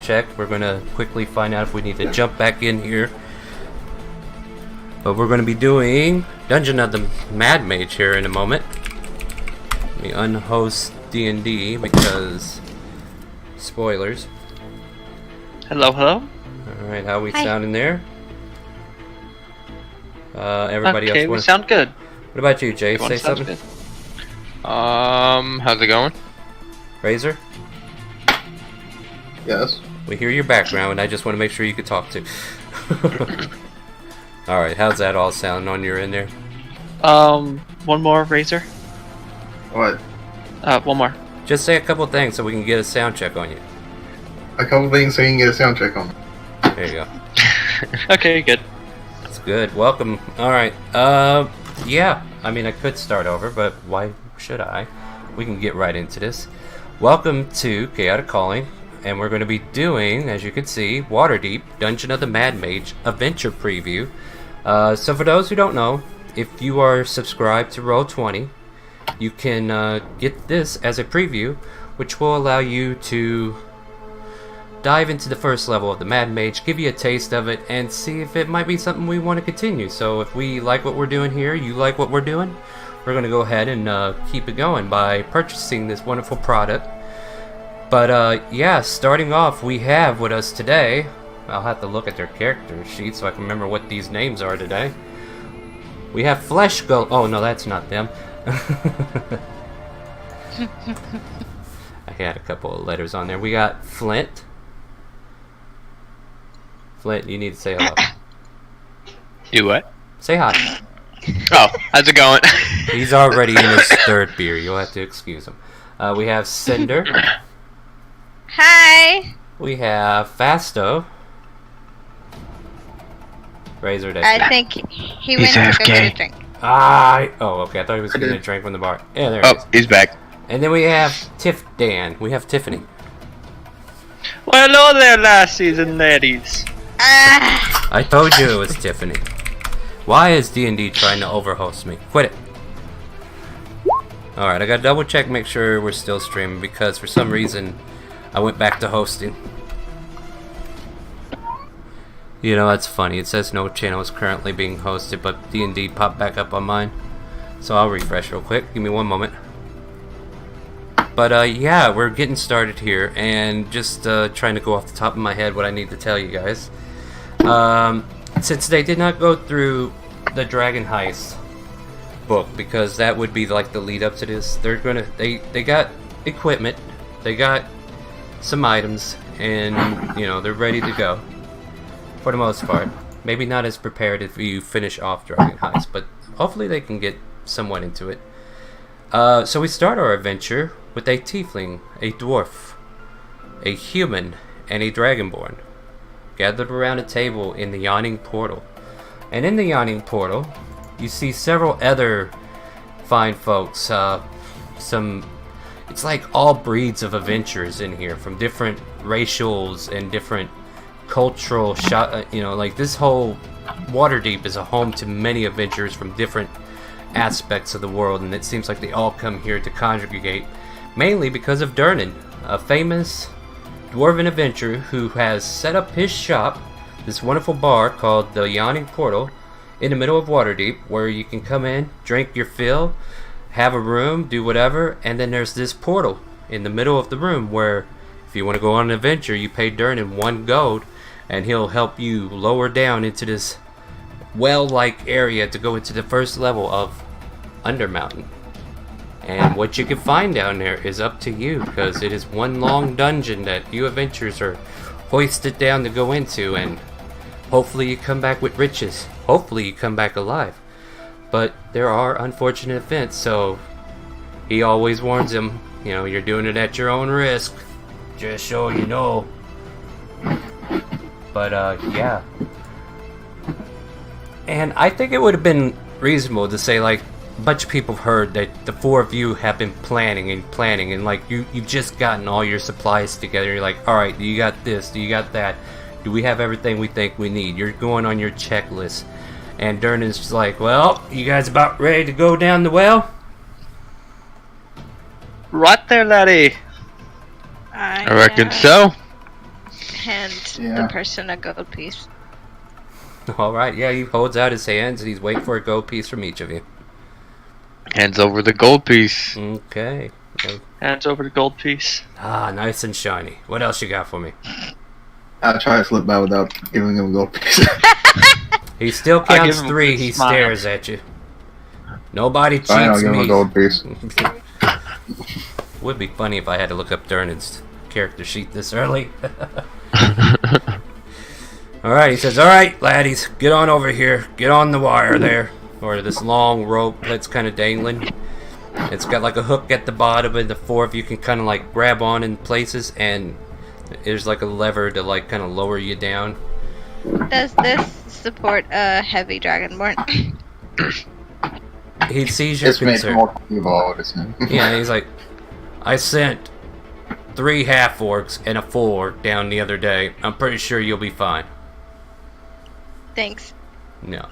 check. We're going to quickly find out if we need to jump back in here. But we're going to be doing Dungeon of the Mad Mage here in a moment. Let me unhost D&D because spoilers. Hello, hello. Alright, how we sounding there? Everybody okay, else we sound good. What about you, Jay? Everyone Say something. good. How's it going? Razor? Yes. We hear your background, and I just want to make sure you can talk to. Alright, how's that all sound on your end there? One more, Razor. What? One more. Just say a couple things so we can get a sound check on you. A couple things so you can get a sound check on. There you go. Okay, good. That's good. Welcome. Alright, yeah. I mean, I could start over, but why should I? We can get right into this. Welcome to Chaotic Calling, and we're going to be doing, as you can see, Waterdeep Dungeon of the Mad Mage Adventure Preview. So for those who don't know, if you are subscribed to Roll20, you can get this as a preview, which will allow you to dive into the first level of the Mad Mage, give you a taste of it, and see if it might be something we want to continue. So if we like what we're doing here, you like what we're doing, we're going to go ahead and keep it going by purchasing this wonderful product. But yeah, starting off, we have with us today, I'll have to look at their character sheet so I can remember what these names are today. We have Flesh Go. Oh no, that's not them. I had a couple of letters on there. We got Flint. Flint, you need to say hello. Do what? Say hi. Oh, how's it going? He's already in his third beer. You'll have to excuse him. We have Cinder. Hi. We have Fasto. Razor Day. I think he went to go get a drink. Oh, okay. I thought he was getting a drink from the bar. Yeah, there he is. He's back. And then we have Dan. We have Tiffany. Well, hello there, lassies and ladies. I told you it was Tiffany. Why is D&D trying to overhost me? Quit it. Alright, I gotta double check, make sure we're still streaming, because for some reason I went back to hosting. You know, that's funny. It says no channel is currently being hosted, but D&D popped back up on mine. So I'll refresh real quick. Give me one moment. But yeah, we're getting started here, and just trying to go off the top of my head what I need to tell you guys. Since they did not go through the Dragon Heist book, because that would be like the lead up to this, they got equipment, they got some items, and you know, they're ready to go for the most part. Maybe not as prepared if you finish off Dragon Heist, but hopefully they can get somewhat into it. So we start our adventure with a tiefling, a dwarf, a human, and a dragonborn gathered around a table in the Yawning Portal. And in the Yawning Portal, you see several other fine folks. It's like all breeds of adventurers in here, from different racials and different cultural you know, like this whole Waterdeep is a home to many adventurers from different aspects of the world, and it seems like they all come here to congregate, mainly because of Durnan, a famous dwarven adventurer who has set up his shop, this wonderful bar called the Yawning Portal, in the middle of Waterdeep, where you can come in, drink your fill, have a room, do whatever, and then there's this portal in the middle of the room where if you want to go on an adventure, you pay Durnan 1 gold, and he'll help you lower down into this well-like area to go into the first level of Undermountain. And what you can find down there is up to you, because it is one long dungeon that you adventurers are hoisted down to go into, and hopefully you come back with riches. Hopefully you come back alive. But there are unfortunate events, so he always warns him, you know, you're doing it at your own risk, just so you know. But yeah. And I think it would have been reasonable to say, like, a bunch of people have heard that the 4 of you have been planning, and like you've just gotten all your supplies together. You're like, alright, do you got this? Do you got that? Do we have everything we think we need? You're going on your checklist. And Durnan's just like, well, you guys about ready to go down the well? Right there, laddie. I reckon so. hand Yeah. the person a gold piece. All right, yeah, he holds out his hands and he's waiting for a gold piece from each of you. Hands over the gold piece. Okay. Hands over the gold piece. Ah, nice and shiny. What else you got for me? I'll try to slip by without giving him a gold piece. He still I give counts him a 3. big He smile. stares at you. Nobody cheats Fine, I'll give him a me. gold piece. Would be funny if I had to look up Durnan's character sheet this early. Alright, he says, alright, laddies, get on over here. Get on the wire there. Or this long rope that's kind of dangling. It's got like a hook at the bottom, and the 4 of you can kind of like grab on in places, and there's like a lever to like kind of lower you down. Does this support a heavy dragonborn? He sees your It's made concern. more evolved, isn't it? Yeah, he's like, I sent 3 half-orcs and a 4 down the other day. I'm pretty sure you'll be fine. Thanks. No.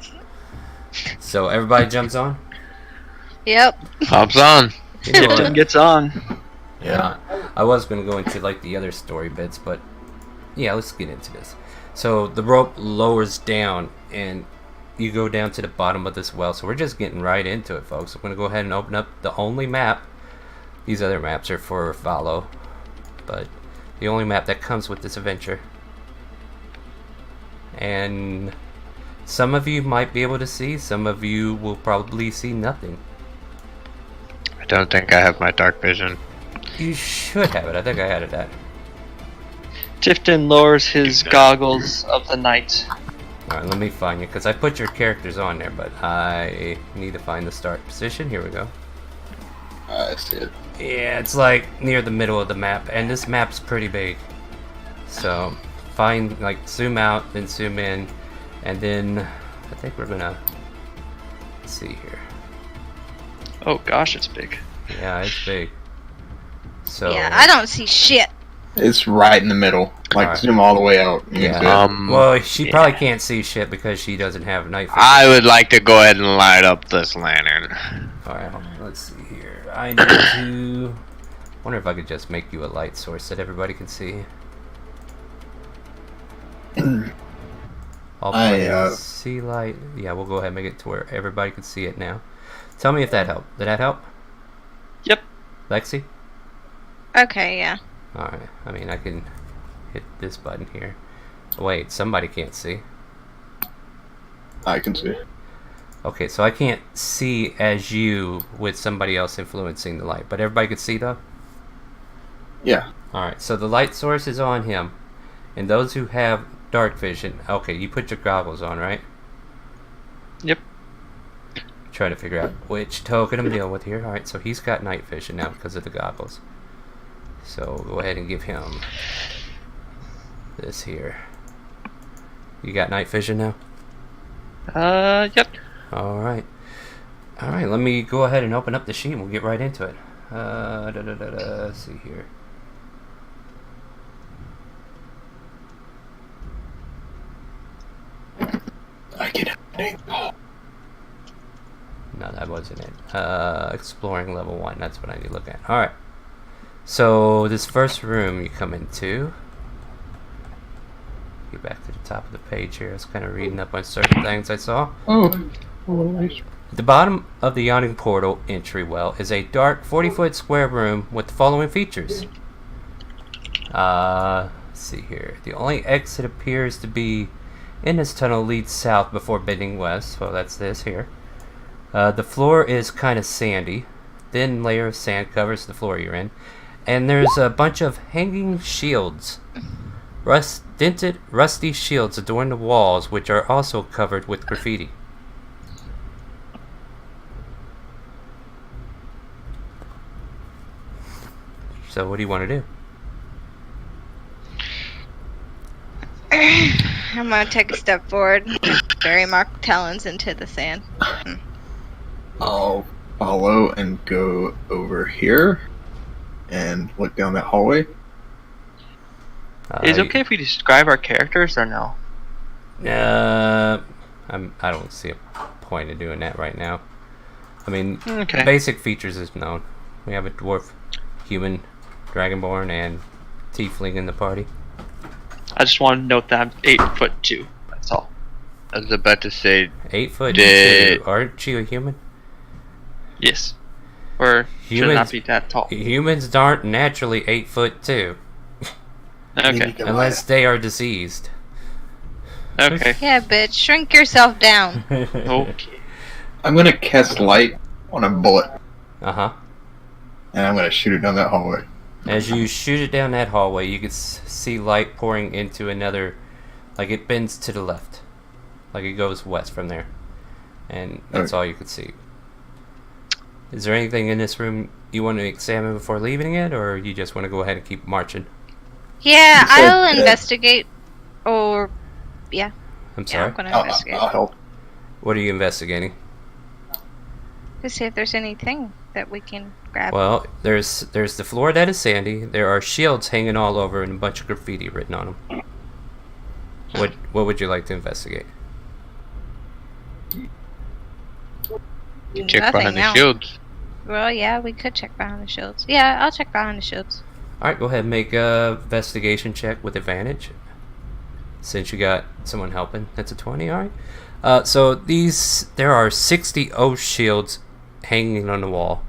So everybody jumps on? Yep. Hops on. You know Captain what? gets on. Yeah. I was going to go into like the other story bits, but yeah, let's get into this. So the rope lowers down and you go down to the bottom of this well. So we're just getting right into it, folks. I'm going to go ahead and open up the only map. These other maps are for follow, but the only map that comes with this adventure. And some of you might be able to see, some of you will probably see nothing. I don't think I have my dark vision. You should have it. I think I had it at. Tifton lowers his goggles of the night. Alright, let me find you, because I put your characters on there, but I need to find the start position. Here we go. I see it. Yeah, it's like near the middle of the map, and this map's pretty big. So, find, like, zoom out, then zoom in, and then I think we're gonna, let's see here. Oh gosh, it's big. Yeah, it's big. So, Yeah, I don't see shit. It's right in the middle. Like, Alright. zoom all the way out. You Yeah. can see it. well, she yeah. probably can't see shit because she doesn't have night vision. I would like to go ahead and light up this lantern. Alright, let's see here. I need to... wonder if I could just make you a light source that everybody can see. All players see light. Yeah, we'll go ahead and make it to where everybody can see it now. Tell me if that helped. Did that help? Yep. Lexi? Okay, yeah. Alright, I mean, I can hit this button here. Wait, somebody can't see. I can see. Okay, so I can't see as you with somebody else influencing the light, but everybody can see though? Yeah. Alright, so the light source is on him. And those who have dark vision, okay, you put your goggles on, right? Yep. Try to figure out which token I'm dealing with here. Alright, so he's got night vision now because of the goggles. So go ahead and give him this here. You got night vision now? Yep. Alright. Alright, let me go ahead and open up the sheet and we'll get right into it. Let's see here. I get it. No, that wasn't it. Exploring level 1, that's what I need to look at. Alright. So, this first room you come into. Get back to the top of the page here. I was kind of reading up on certain things I saw. Oh. At the bottom of the yawning portal entry well is a dark 40-foot square room with the following features. Let's see here. The only exit appears to be in this tunnel leads south before bending west. Well, that's this here. The floor is kind of sandy. Thin layer of sand covers the floor you're in. And there's a bunch of hanging shields. Dented, rusty shields adorn the walls, which are also covered with graffiti. So what do you want to do? I'm gonna take a step forward, bury my talons into the sand. I'll follow and go over here and look down that hallway. Is it okay if we describe our characters or no? I don't see a point in doing that right now. I mean, Okay. basic features is known. We have a dwarf, human, dragonborn, and tiefling in the party. I just want to note that I'm 8'2". That's all. I was about to say, 8'2". Did- Aren't you a human? Yes. Or should it not Humans- be that tall? Humans aren't naturally 8'2", Okay. unless they are diseased. Okay. Yeah, bitch, shrink yourself down. Okay. I'm gonna cast light on a bullet, Uh-huh. and I'm gonna shoot it down that hallway. As you shoot it down that hallway, you can see light pouring into another, like it bends to the left. Like it goes west from there. And that's all you could see. Is there anything in this room you want to examine before leaving it, or you just want to go ahead and keep marching? Yeah, You said I'll that- investigate. Or, yeah. I'm Yeah, sorry? I'm gonna I'll investigate. help. What are you investigating? To see if there's anything that we can grab. Well, there's the floor that is sandy. There are shields hanging all over and a bunch of graffiti written on them. What would you like to investigate? check Nothing behind now. the shields. Well, yeah, we could check behind the shields. Yeah, I'll check behind the shields. Alright, go ahead and make a investigation check with advantage. Since you got someone helping. That's a 20, alright. So there are 60 oath shields hanging on the wall.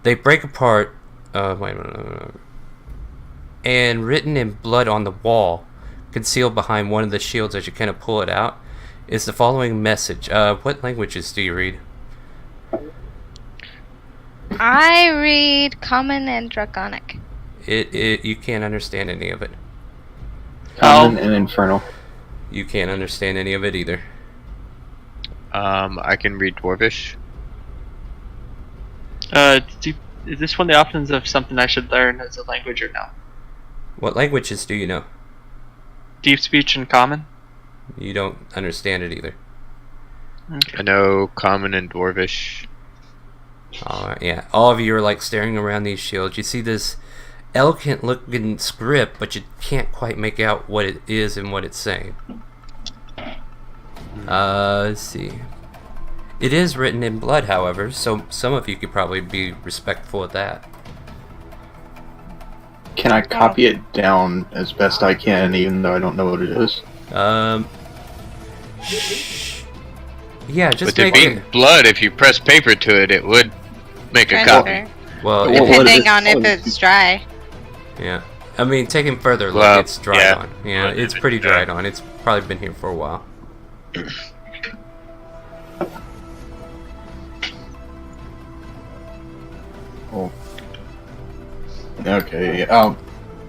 They break apart, and written in blood on the wall, concealed behind one of the shields as you kind of pull it out, is the following message. What languages do you read? I read Common and Draconic. You can't understand any of it. Common and Infernal. You can't understand any of it either. I can read Dwarvish. Is this one of the options of something I should learn as a language or no? What languages do you know? Deep speech and common? You don't understand it either. I know Common and Dwarvish. Alright, yeah. All of you are like staring around these shields. You see this elegant looking script, but you can't quite make out what it is and what it's saying. Let's see. It is written in blood, however, so some of you could probably be respectful of that. Can I copy it down as best I can, even though I don't know what it is? Yeah, just With it make being it. blood, if you press paper to it, it would make a copy. Transfer. Well, Well, what Depending is- on if what is- it's dry. yeah. I mean, taking further look, Well, it's dried yeah. on. Yeah, Well, it's if pretty it's dried. dried on. It's probably been here for a while. Oh. Okay, I'll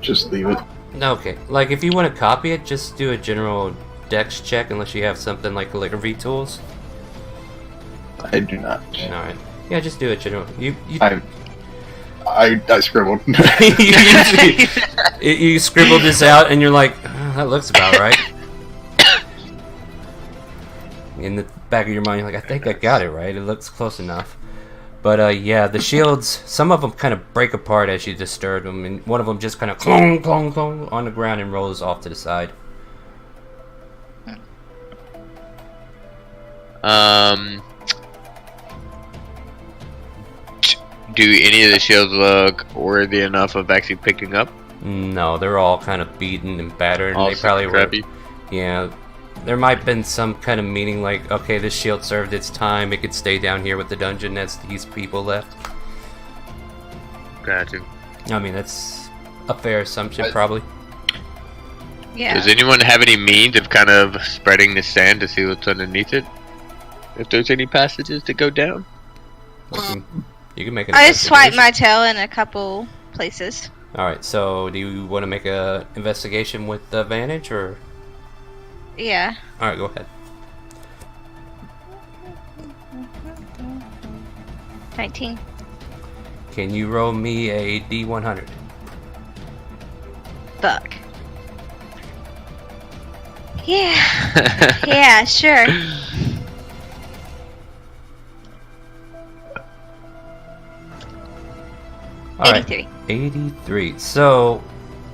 just leave it. Okay, like if you want to copy it, just do a general dex check unless you have something like calligraphy tools. I do not. Alright. Yeah, just do a general. You I scribbled. you scribbled this out and you're like, "Oh, that looks about right." In the back of your mind, you're like, I think I got it right. It looks close enough. But yeah, the shields, some of them kind of break apart as you disturb them, and one of them just kind of clong, clong, clong on the ground and rolls off to the side. Do any of the shields look worthy enough of actually picking up? No, they're all kind of beaten and battered, and All they probably crappy. were. Yeah, there might have been some kind of meaning, like, okay, this shield served its time, it could stay down here with the dungeon as these people left. Gotcha. I mean, that's a fair assumption, probably. Yeah. Does anyone have any means of kind of spreading the sand to see what's underneath it? If there's any passages to go down? You can make an I swipe investigation. my tail in a couple places. Alright, so do you want to make a investigation with advantage, or? Yeah. Alright, go ahead. 19. Can you roll me a D100? Fuck. Yeah. Yeah, sure. Alright, 83. 83. So,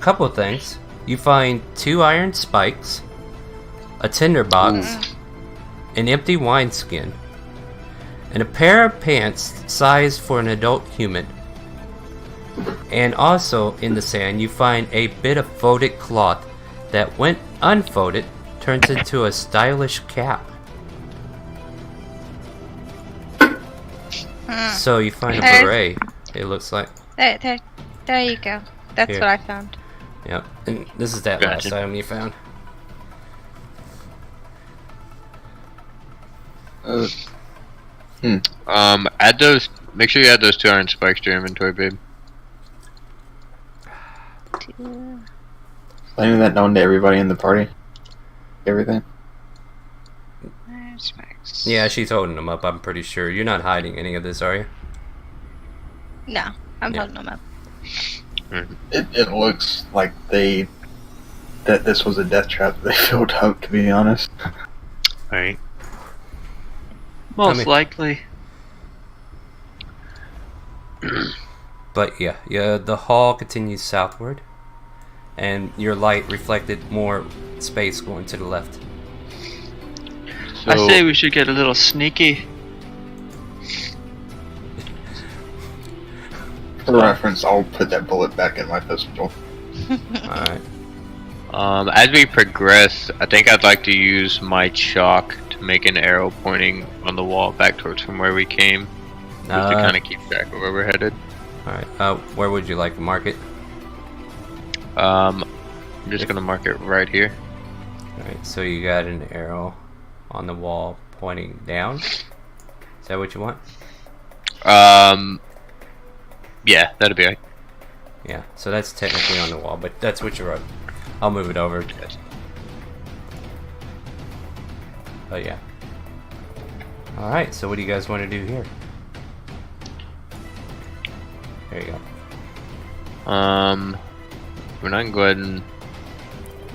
couple of things. You find 2 iron spikes, a tinder box, an empty wineskin, and a pair of pants sized for an adult human. And also in the sand, you find a bit of folded cloth that, when unfolded, turns into a stylish cap. So you find a beret, it looks like. There you go. That's Here. what I found. Yep, and this is that last Gotcha. item you found. Add those. Make sure you add those 2 iron spikes to your inventory, babe. Letting that known to everybody in the party. Everything. Yeah, she's holding them up, I'm pretty sure. You're not hiding any of this, are you? No, I'm Yeah. holding them up. It looks like that this was a death trap they filled up, to be honest. Alright. Most likely. But yeah, the hall continues southward, and your light reflected more space going to the left. So, I say we should get a little sneaky. For reference, I'll put that bullet back in my pistol. Alright. as we progress, I think I'd like to use my chalk to make an arrow pointing on the wall back towards from where we came, just to kind of keep track of where we're headed. Alright, where would you like to mark it? I'm just gonna mark it right here. Alright, so you got an arrow on the wall pointing down. Is that what you want? Yeah, that'd be right. Yeah, so that's technically on the wall, but that's what you wrote. I'll move it over. Oh yeah. Alright, so what do you guys want to do here? There you go. We're not gonna go ahead and.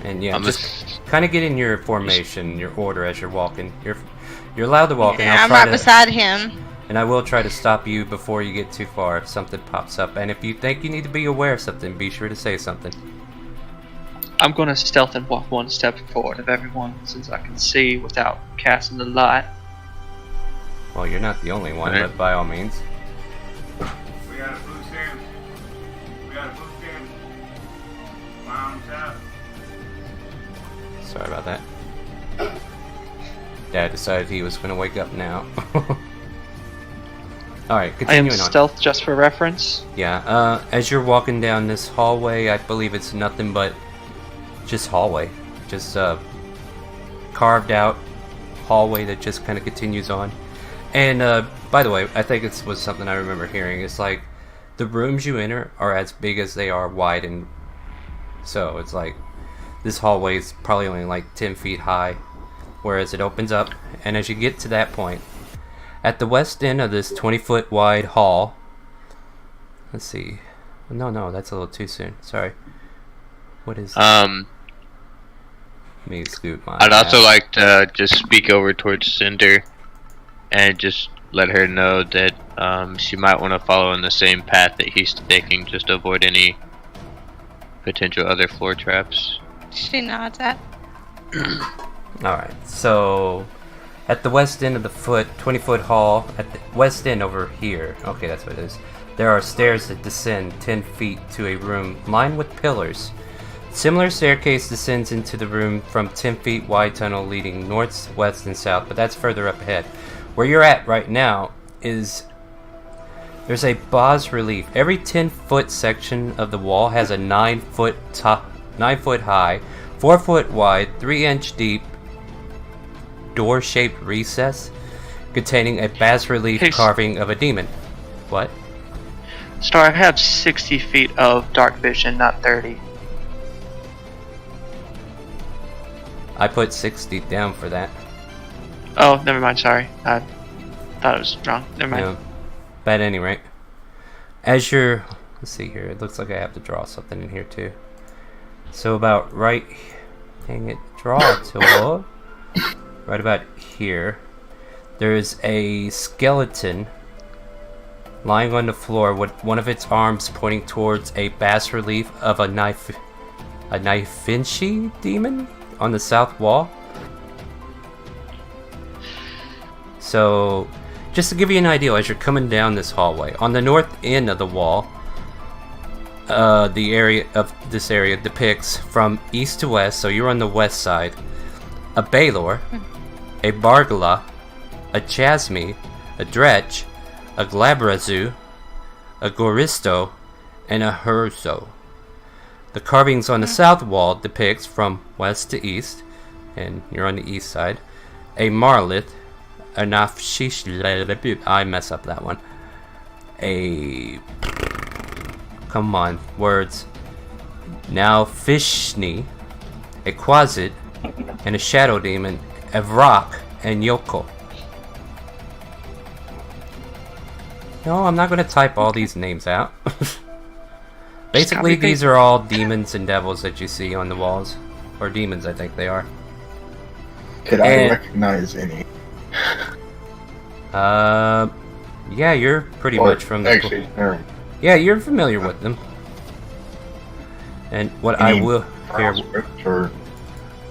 And yeah, I'm just kind of get in your formation, your order as you're walking. You're allowed to walk, and Yeah, I'll I'm try right to, beside him. and I will try to stop you before you get too far if something pops up. And if you think you need to be aware of something, be sure to say something. I'm gonna stealth and walk 1 step forward of everyone since I can see without casting the light. Well, you're not the only one, Alright. but by all means. We got a food stand. We got a food stand. Mom, tap. Sorry about that. Dad decided he was going to wake up now. Alright, I am continuing on. stealth just for reference. Yeah, as you're walking down this hallway, I believe it's nothing but just hallway. Just carved out hallway that just kind of continues on. And by the way, I think it was something I remember hearing. It's like the rooms you enter are as big as they are wide, and so it's like this hallway is probably only like 10 feet high, whereas it opens up, and as you get to that point, at the west end of this 20-foot wide hall, let's see, no, that's a little too soon, sorry. What is Let me scoot my I'd also map. like to just speak over towards Cinder and just let her know that she might want to follow in the same path that he's taking, just to avoid any potential other floor traps. She nods at. Alright, so at the west end of the 20-foot hall, at the west end over here, okay, that's what it is, there are stairs that descend 10 feet to a room lined with pillars. Similar staircase descends into the room from 10 feet wide tunnel leading north, west, and south, but that's further up ahead. Where you're at right now is there's a bas relief. Every 10-foot section of the wall has a 9-foot high, 4-foot wide, 3-inch deep door-shaped recess containing a bas relief Hey, carving of a demon. What? Star, I have 60 feet of dark vision, not 30. I put 60 down for that. Oh, never mind, sorry. I thought it was wrong. Never mind. Yeah. But at any rate, as you're, let's see here, it looks like I have to draw something in here too. So about right, dang it, draw a tool. Right about here, there is a skeleton lying on the floor with one of its arms pointing towards a bas relief of a Knifeinshi demon on the south wall. So, just to give you an idea, as you're coming down this hallway, on the north end of the wall, the area of this area depicts from east to west, so you're on the west side, a Baylor, a Bargala, a Chasme, a Dretch, a Glabrazu, a Goristo, and a Herzo. The carvings on the south wall depicts from west to east, and you're on the east side, a Marlith, a Nafshish, I mess up that one, a, come on, words, now Fishni, a Quasit, and a Shadow Demon, Evrak, and Yoko. No, I'm not going to type all these names out. Basically, these are all demons and devils that you see on the walls. Or demons, I think they are. Could I recognize any? Yeah, you're pretty much from the... Actually, yeah, you're familiar with them. And what I will... Here, or...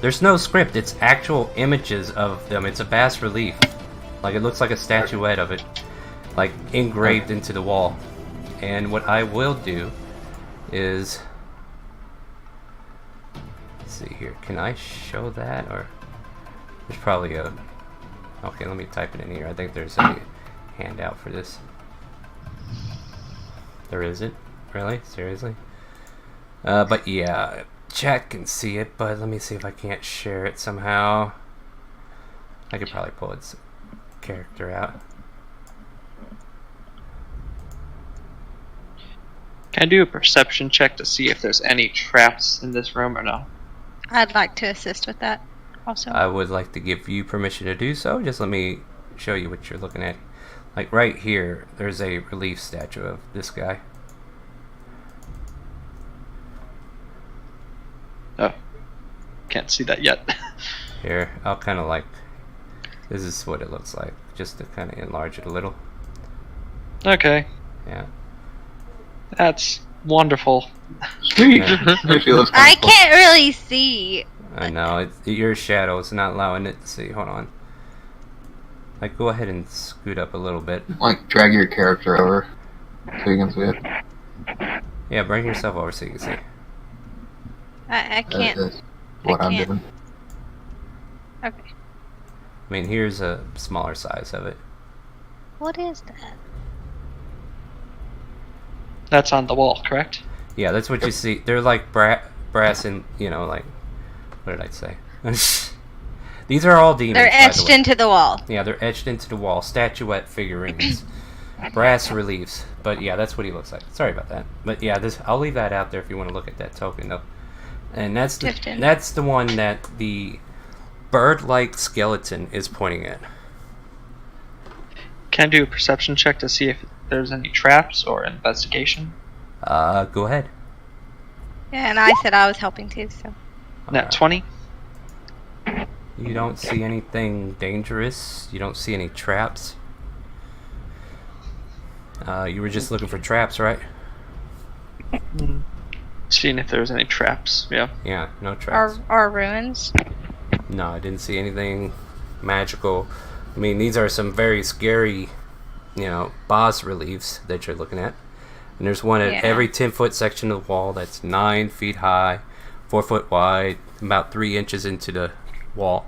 There's no script, it's actual images of them. It's a bas relief. Like, it looks like a statuette of it. Like, engraved into the wall. And what I will do is... Let's see here. Can I show that? Or... There's probably a... Okay, let me type it in here. I think there's a handout for this. There isn't? Really? Seriously? But yeah, chat can see it, but let me see if I can't share it somehow. I could probably pull its character out. Can I do a perception check to see if there's any traps in this room or no? I'd like to assist with that also. I would like to give you permission to do so. Just let me show you what you're looking at. Like right here, there's a relief statue of this guy. Oh, can't see that yet. Here, I'll kind of like... This is what it looks like, just to kind of enlarge it a little. Okay. Yeah. That's wonderful. Sweet. I can't really see. I know, it's your shadow. It's not allowing it to see. Hold on. Like, go ahead and scoot up a little bit. Like, drag your character over so you can see it. Yeah, bring yourself over so you can see. I can't. That's what I'm doing. Okay. I mean, here's a smaller size of it. What is that? That's on the wall, correct? Yeah, that's what you see. They're like brass and, you know, like... What did I say? These are all demons. They're etched into the wall. Yeah, they're etched into the wall. Statuette figurines. Brass reliefs. But yeah, that's what he looks like. Sorry about that. But yeah, this I'll leave that out there if you want to look at that token, though. And that's the one that the bird-like skeleton is pointing at. Can I do a perception check to see if there's any traps or investigation? Go ahead. Yeah, and I said I was helping too, so. Nat 20? You don't see anything dangerous. You don't see any traps. You were just looking for traps, right? Seeing if there's any traps, yeah. Yeah, no traps. Or ruins. No, I didn't see anything magical. I mean, these are some very scary, you know, boss reliefs that you're looking at. And there's one at every 10-foot section of the wall that's 9 feet high, 4 foot wide, about 3 inches into the wall.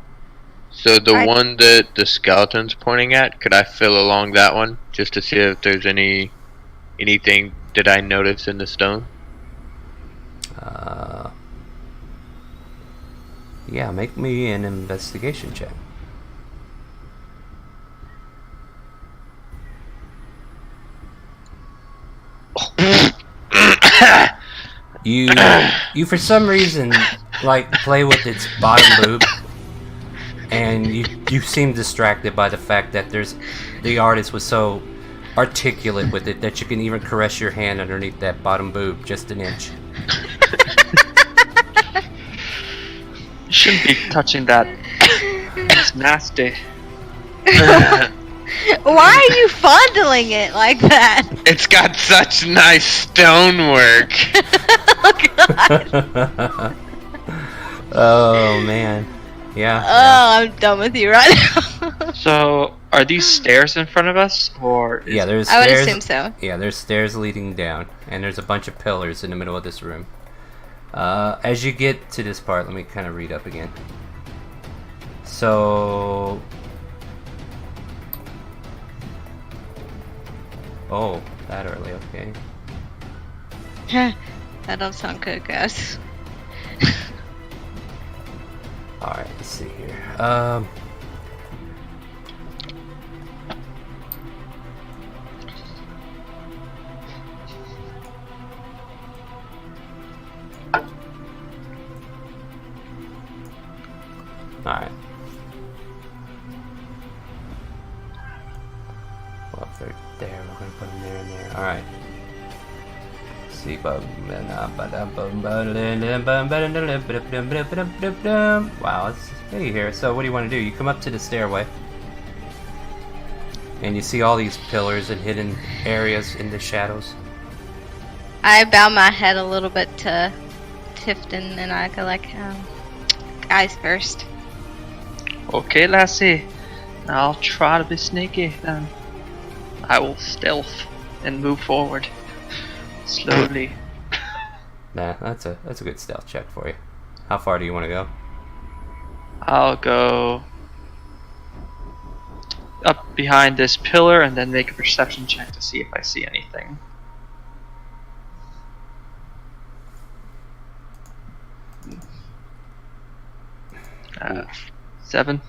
So the one that the skeleton's pointing at, could I fill along that one just to see if there's anything that I notice in the stone? Yeah, make me an investigation check. You for some reason like play with its bottom boob, and you seem distracted by the fact that the artist was so articulate with it that you can even caress your hand underneath that bottom boob just an inch. You shouldn't be touching that. It's nasty. Why are you fondling it like that? It's got such nice stonework. Oh, God. Oh man, yeah. Oh, I'm done with you right now. So, Are these stairs in front of us, or Yeah, there's I would stairs. assume so. Yeah, there's stairs leading down, and there's a bunch of pillars in the middle of this room. As you get to this part, let me kind of read up again. So, oh, that early, okay. That don't sound good, guys. All right, let's see here. Alright. Well, if they're there, we're gonna put them there and there. Alright. See, wow, it's hey here. So, what do you want to do? You come up to the stairway, and you see all these pillars and hidden areas in the shadows. I bow my head a little bit to Tifton, and I go like, guys first. okay, lassie? I'll try to be sneaky then. I will stealth and move forward slowly. Nah, that's a good stealth check for you. How far do you want to go? I'll go up behind this pillar and then make a perception check to see if I see anything. Uh, 7.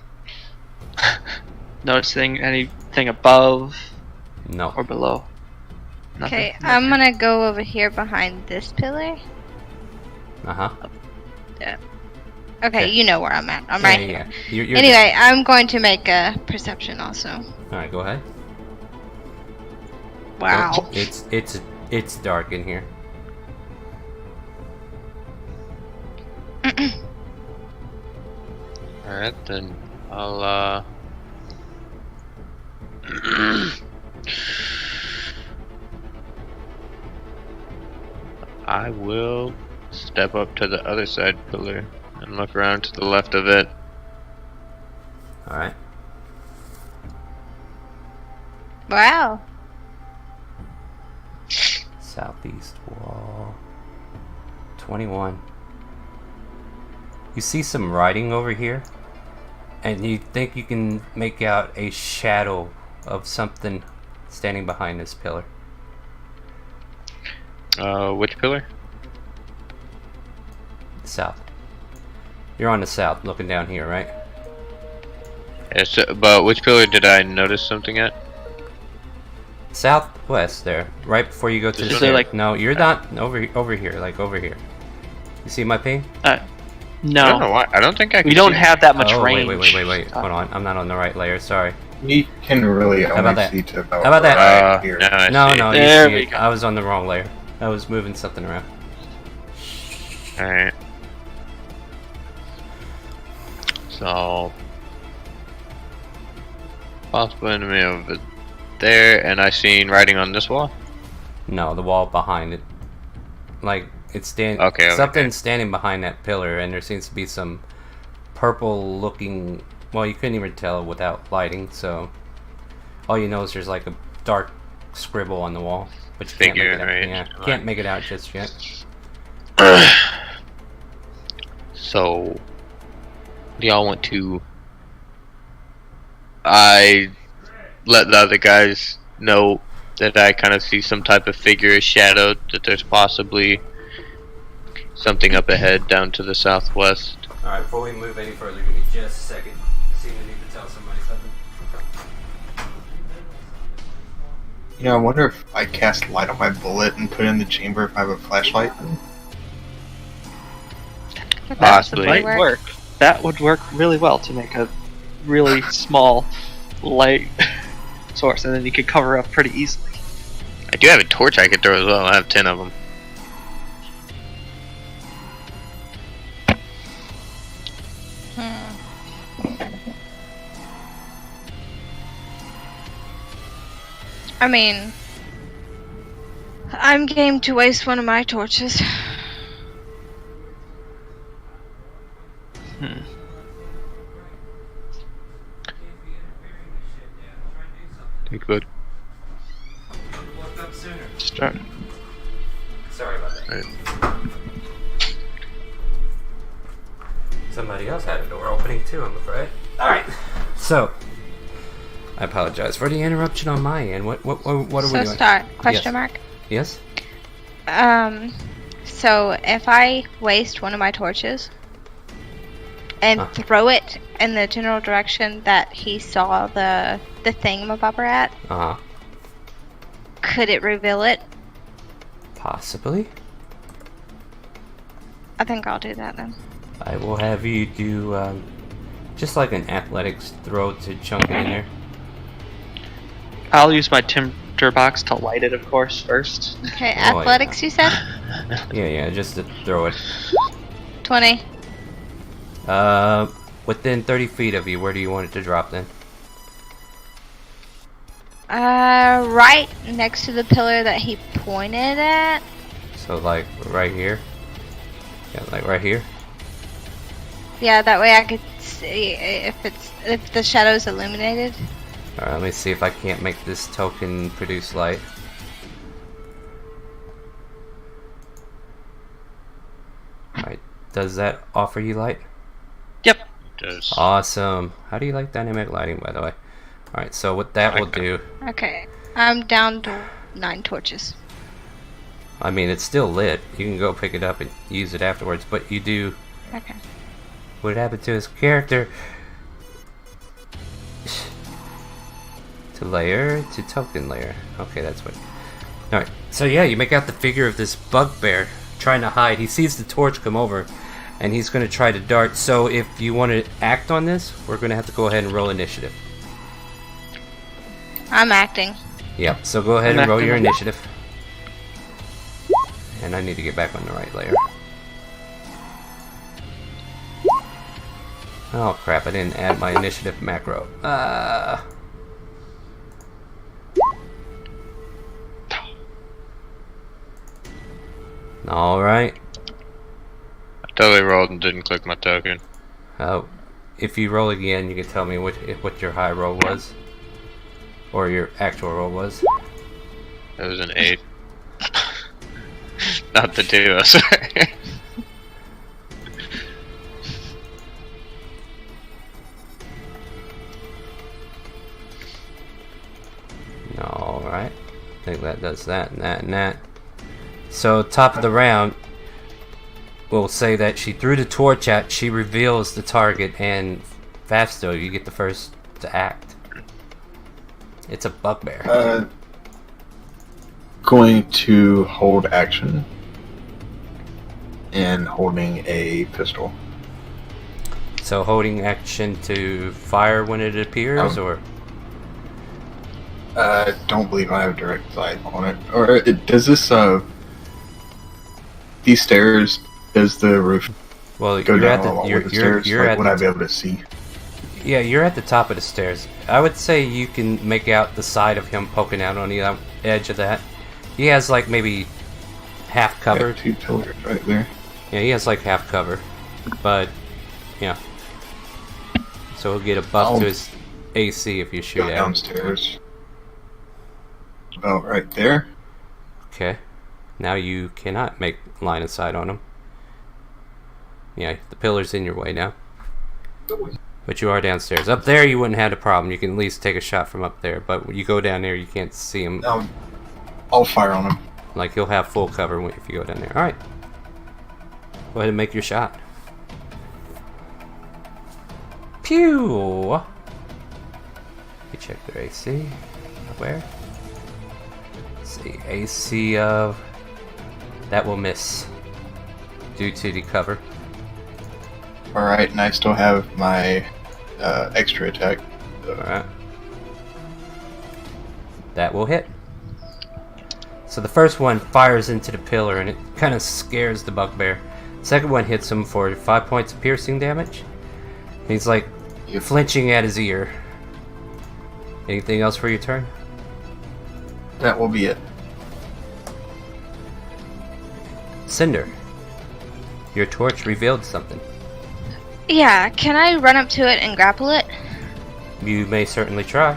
Noticing anything above No. or below? Nothing? Okay, I'm gonna go over here behind this pillar. Uh huh. Okay, Okay. you know where I'm at. I'm right here. You're Anyway, I'm going to make a perception also. All right, go ahead. Wow. Oh, it's dark in here. Alright, then I'll I will step up to the other side pillar and look around to the left of it. All right. Wow. Southeast wall. 21. You see some writing over here, and you think you can make out a shadow of something standing behind this pillar. Which pillar? South. You're on the south, looking down here, right? Yeah, so, but which pillar did I notice something at? Southwest there, right before you go to Is the it stair. like- No, you're not over here, like over here. You see my ping? I don't know No, why. I don't think I can we don't see- have that much Oh, range. wait. Hold on, I'm not on the right layer. Sorry. You can really about only that? see to about How about that? right here. no, I No, see. no, There you we see it. go. I was on the wrong layer. I was moving something around. Alright. So possible enemy over there, and I seen writing on this wall. No, the wall behind it. Like it's Okay, something's standing behind that pillar, and there seems to be some purple-looking. Well, you couldn't even tell without lighting, so all you know is there's like a dark scribble on the wall, but you can't make Figure, it out. right? Yeah, can't make it out just yet. So, do y'all want to? I let the other guys know that I kind of see some type of figure shadowed, that there's possibly something up ahead down to the southwest. All right, before we move any further, give me just a second. I seem to need to tell somebody something. You know, I wonder if I cast light on my bullet and put it in the chamber if I have a flashlight. That Possibly. might work. That would work really well to make a really small light source, and then you could cover up pretty easily. I do have a torch I could throw as well. I have 10 of them. I mean, I'm game to waste one of my torches. Thanks, bud. Woke up sooner. Start. Sorry about that. Right. Somebody else had a door opening too, I'm afraid. Alright. So, I apologize for the interruption on my end. What are we So doing? start, question Yes. mark. Yes? So if I waste one of my torches and throw it in the general direction that he saw the thingamabobber at, Uh-huh. could it reveal it? Possibly. I think I'll do that then. I will have you do, just like an athletics throw to chunk it in there. I'll use my tinderbox to light it, of course, first. Okay, Oh, athletics you said? Yeah, just to throw it. 20. Within 30 feet of you, where do you want it to drop then? Right next to the pillar that he pointed at. So, like, right here? Yeah, like right here? Yeah, that way I could see if the shadow's illuminated. Alright, let me see if I can't make this token produce light. Alright, does that offer you light? Yep. Does. Awesome. How do you like dynamic lighting, by the way? Alright, so what that will do, Okay, I'm down to 9 torches. I mean, it's still lit. You can go pick it up and use it afterwards, but you do... Okay. What happened to his character? To layer, to token layer. Okay, that's what... Alright, so yeah, you make out the figure of this bugbear trying to hide. He sees the torch come over, and he's going to try to dart. So if you want to act on this, we're going to have to go ahead and roll initiative. I'm acting. Yep, so go ahead I'm and roll acting your on it. initiative. And I need to get back on the right layer. Oh crap, I didn't add my initiative macro. Alright. I totally rolled and didn't click my token. If you roll again, you can tell me what your high roll was. Or your actual roll was. That was an 8. Not the 2, I'm sorry. Alright. I think that does that and that and that. So, top of the round, we'll say that she threw the torch at, she reveals the target, and Fafsto, you get the first to act. It's a bugbear. Going to hold action and holding a pistol. So, holding action to fire when it appears, or? Don't believe I have direct sight on it. Or does this these stairs? Does the roof Well, go you're down at the along you're with the you're, stairs? you're Like, at would the I be able to see? Yeah, you're at the top of the stairs. I would say you can make out the side of him poking out on the edge of that. He has like maybe half cover. Got 2 pillars right there. Yeah, he has like half cover. But, yeah. So he'll get a buff to his AC if you shoot Go at him. downstairs. About right there. Okay. Now you cannot make line of sight on him. Yeah, the pillar's in your way now. But you are downstairs. Up there you wouldn't have a problem. You can at least take a shot from up there. But when you go down there, you can't see him. I'll fire on him. Like, you'll have full cover if you go down there. Alright. Go ahead and make your shot. Pew! You check their AC. Where? Let's see. AC of... That will miss. Due to the cover. Alright, and I still have my extra attack. Alright. That will hit. So the first one fires into the pillar and it kind of scares the bugbear. Second one hits him for 5 points of piercing damage. He's like flinching at his ear. Anything else for your turn? That will be it. Cinder. Your torch revealed something. Yeah, can I run up to it and grapple it? You may certainly try.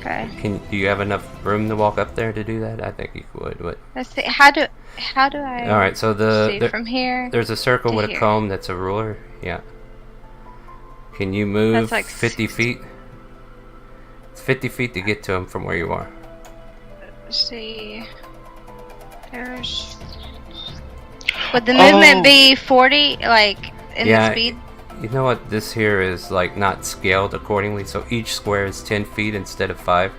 Okay. Do you have enough room to walk up there to do that? I think you would. But Let's see. How do I? all right. So see from here. there's a circle to with here. a comb that's a ruler. Yeah. Can you move That's like 50 feet? It's 50 feet to get to him from where you are. Let's see. There's. Would the movement be 40, like in the speed? You know what? This here is like not scaled accordingly, so each square is 10 feet instead of 5.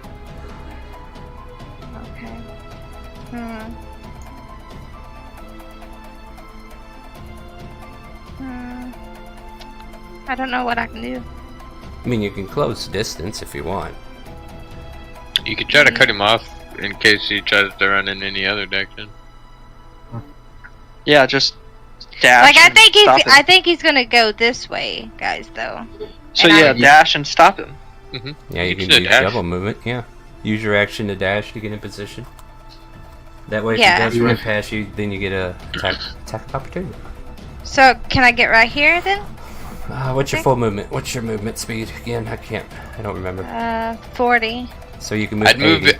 Okay. I don't know what I can do. I mean, you can close distance if you want. You could try to cut him off in case he tries to run in any other direction. Yeah, just dash. Like I and think stop him. I think he's gonna go this way, guys. Though. So and yeah, I- dash and stop him. Yeah, you can do a use dash. double movement. Yeah, use your action to dash to get in position. That way, if Yeah. he does run past you, then you get a attack opportunity. So can I get right here then? What's your full movement? What's your movement speed? Again, I don't remember. 40. So you can move I'd move 80. it.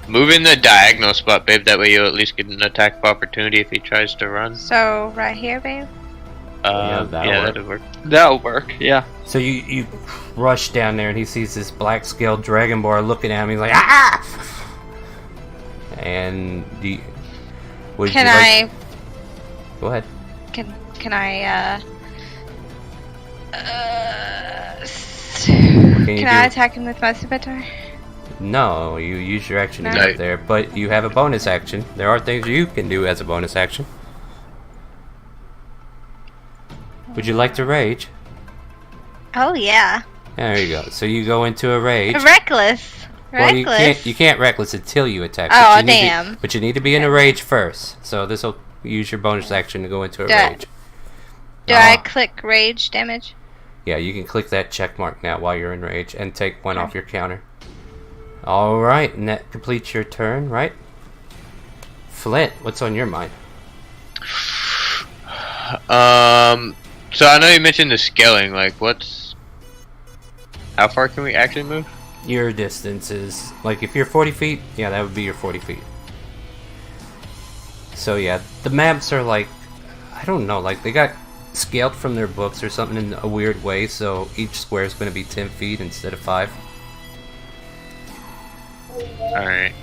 Move in the diagonal spot, babe. That way you'll at least get an attack of opportunity if he tries to run. So right here, babe. that'll work. That'll work. Yeah. So you rush down there and he sees this black scaled dragon boar looking at him. He's like, ah! And would Can you I? like... Go ahead. Can I? Can you Can I do? attack him with my scimitar? No, you use your action to No. get up there, but you have a bonus action. There are things you can do as a bonus action. Would you like to rage? Oh yeah. There you go. So you go into a rage. Reckless. Well, Reckless. you can't reckless until you attack. Oh, but you need to- damn. but you need to be in a rage first. So this will use your bonus action to go into a Yeah. rage. Do I click rage damage? Yeah, you can click that check mark now while you're in rage and take one off your counter. All right, and that completes your turn, right? Flint, what's on your mind? So I know you mentioned the scaling. Like, how far can we actually move? Your distance is like if you're 40 feet, yeah, that would be your 40 feet. So yeah, the maps are like, I don't know, like they got scaled from their books or something in a weird way. So each square is going to be 10 feet instead of 5. All right.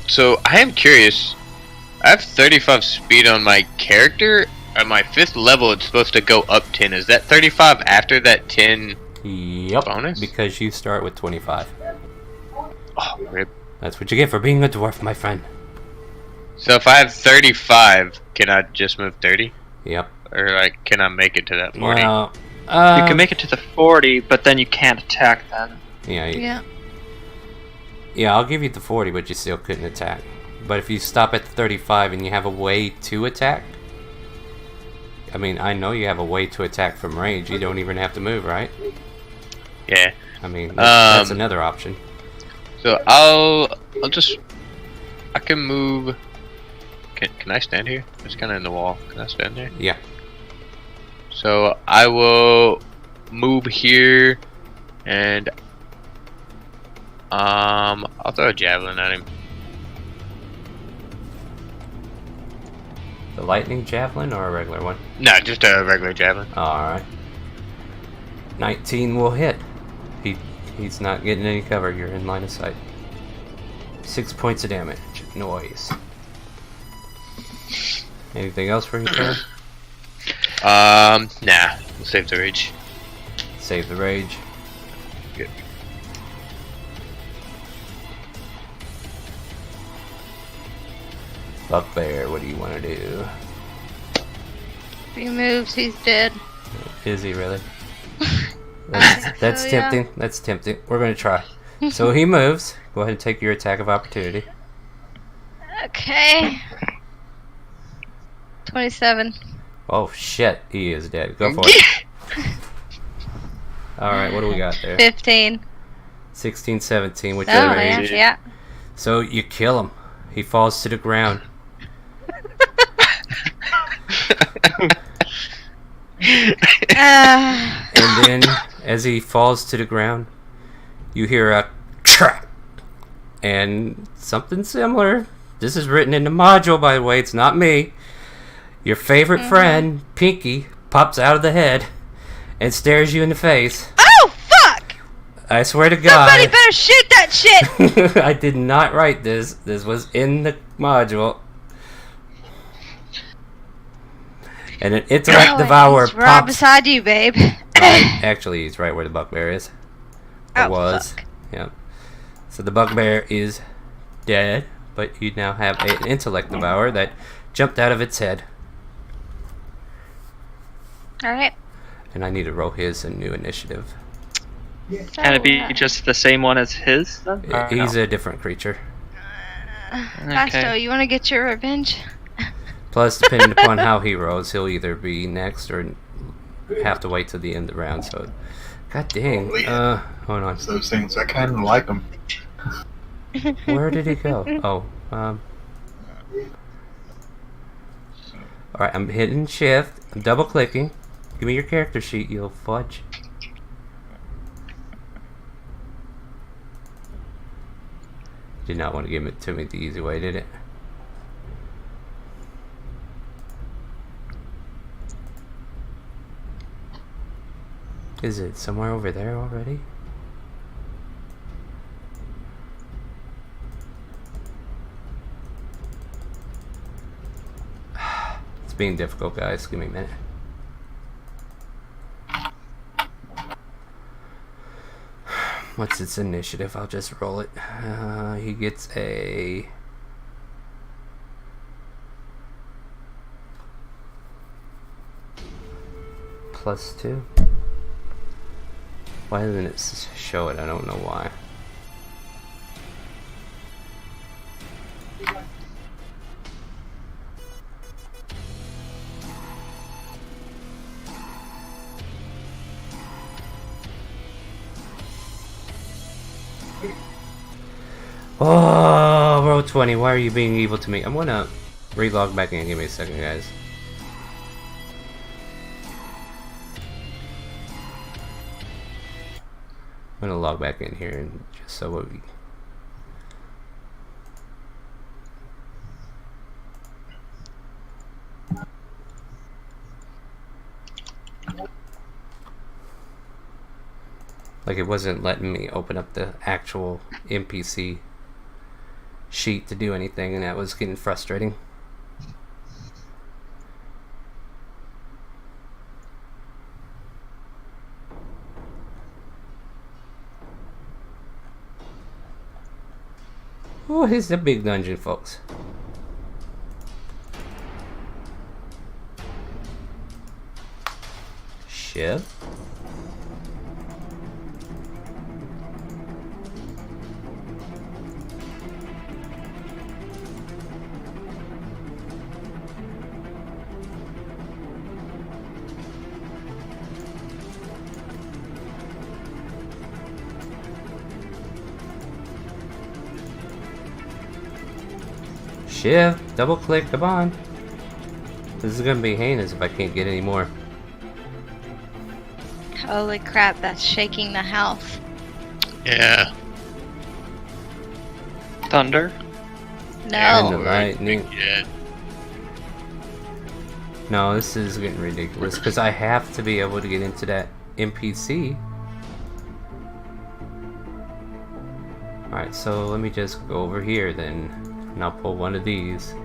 So I am curious. I have 35 speed on my character. At my 5th level, it's supposed to go up 10. Is that 35 after that 10? Yep. Bonus? Because you start with 25. Oh, rip. That's what you get for being a dwarf, my friend. So if I have 35, can I just move 30? Yep. Or like, can I make it to that 40? Well, You can make it to the 40, but then you can't attack then. Yeah, yeah, I'll give you the 40, but you still couldn't attack. But if you stop at the 35 and you have a way to attack, I mean, I know you have a way to attack from rage. You don't even have to move, right? Yeah. I mean, that's another option. So I can move. Can I stand here? It's kind of in the wall. Can I stand there? Yeah. So I will move here, and I'll throw a javelin at him. The lightning javelin or a regular one? No, just a regular javelin. Alright. 19 will hit. He's not getting any cover. You're in line of sight. 6 points of damage. Noise. Anything else for your turn? Nah. We'll save the rage. Save the rage. Good. Bugbear, what do you want to do? If he moves, he's dead. Is he really? That's So, yeah. tempting. That's tempting. We're going to try. So he moves. Go ahead and take your attack of opportunity. Okay. 27. Oh shit, he is dead. Go for it. Alright, what do we got there? 15. 16, 17 with Oh, your yeah, rage. yeah. So you kill him. He falls to the ground. Uh, And then, as he falls to the ground, you hear a crack, and something similar. This is written in the module, by the way. It's not me. Your favorite friend, Pinky, pops out of the head and stares you in the face. Oh, fuck! I swear to God. Somebody better shoot that shit! I did not write this. This was in the module. And an intellect devourer He's right pops. beside you, babe. Actually, he's right where the bugbear is. Or Oh, was. fuck. Yeah. So the bugbear is dead, but you now have an intellect devourer that jumped out of its head. Alright. And I need to roll his a new initiative. Can it be just the same one as his then? Or He's no? a different creature. Pasto, you want to get your revenge? Plus, depending upon how he rolls, he'll either be next or have to wait till the end of the round. So, god dang. Hold on. It's those things. I kind of like them. Where did he go? Oh, Alright, I'm hitting shift. I'm double clicking. Give me your character sheet, you fudge. Did not want to give it to me the easy way, did it? Is it somewhere over there already? It's being difficult, guys. Give me a minute. What's its initiative? I'll just roll it. He gets a... +2. Why doesn't it show it? I don't know why. Oh, roll 20. Why are you being evil to me? I'm gonna relog back in. Give me a second, guys. I'm gonna log back in here and just so we. Like, it wasn't letting me open up the actual NPC sheet to do anything, and that was getting frustrating. Oh, here's the big dungeon, folks. Shiv. Shift, double click, come on. This is gonna be heinous if I can't get any more. Holy crap, that's shaking the house. Yeah. Thunder? No. And the lightning. Yeah. No, this is getting ridiculous because I have to be able to get into that NPC. Alright, so let me just go over here then, and I'll pull one of these.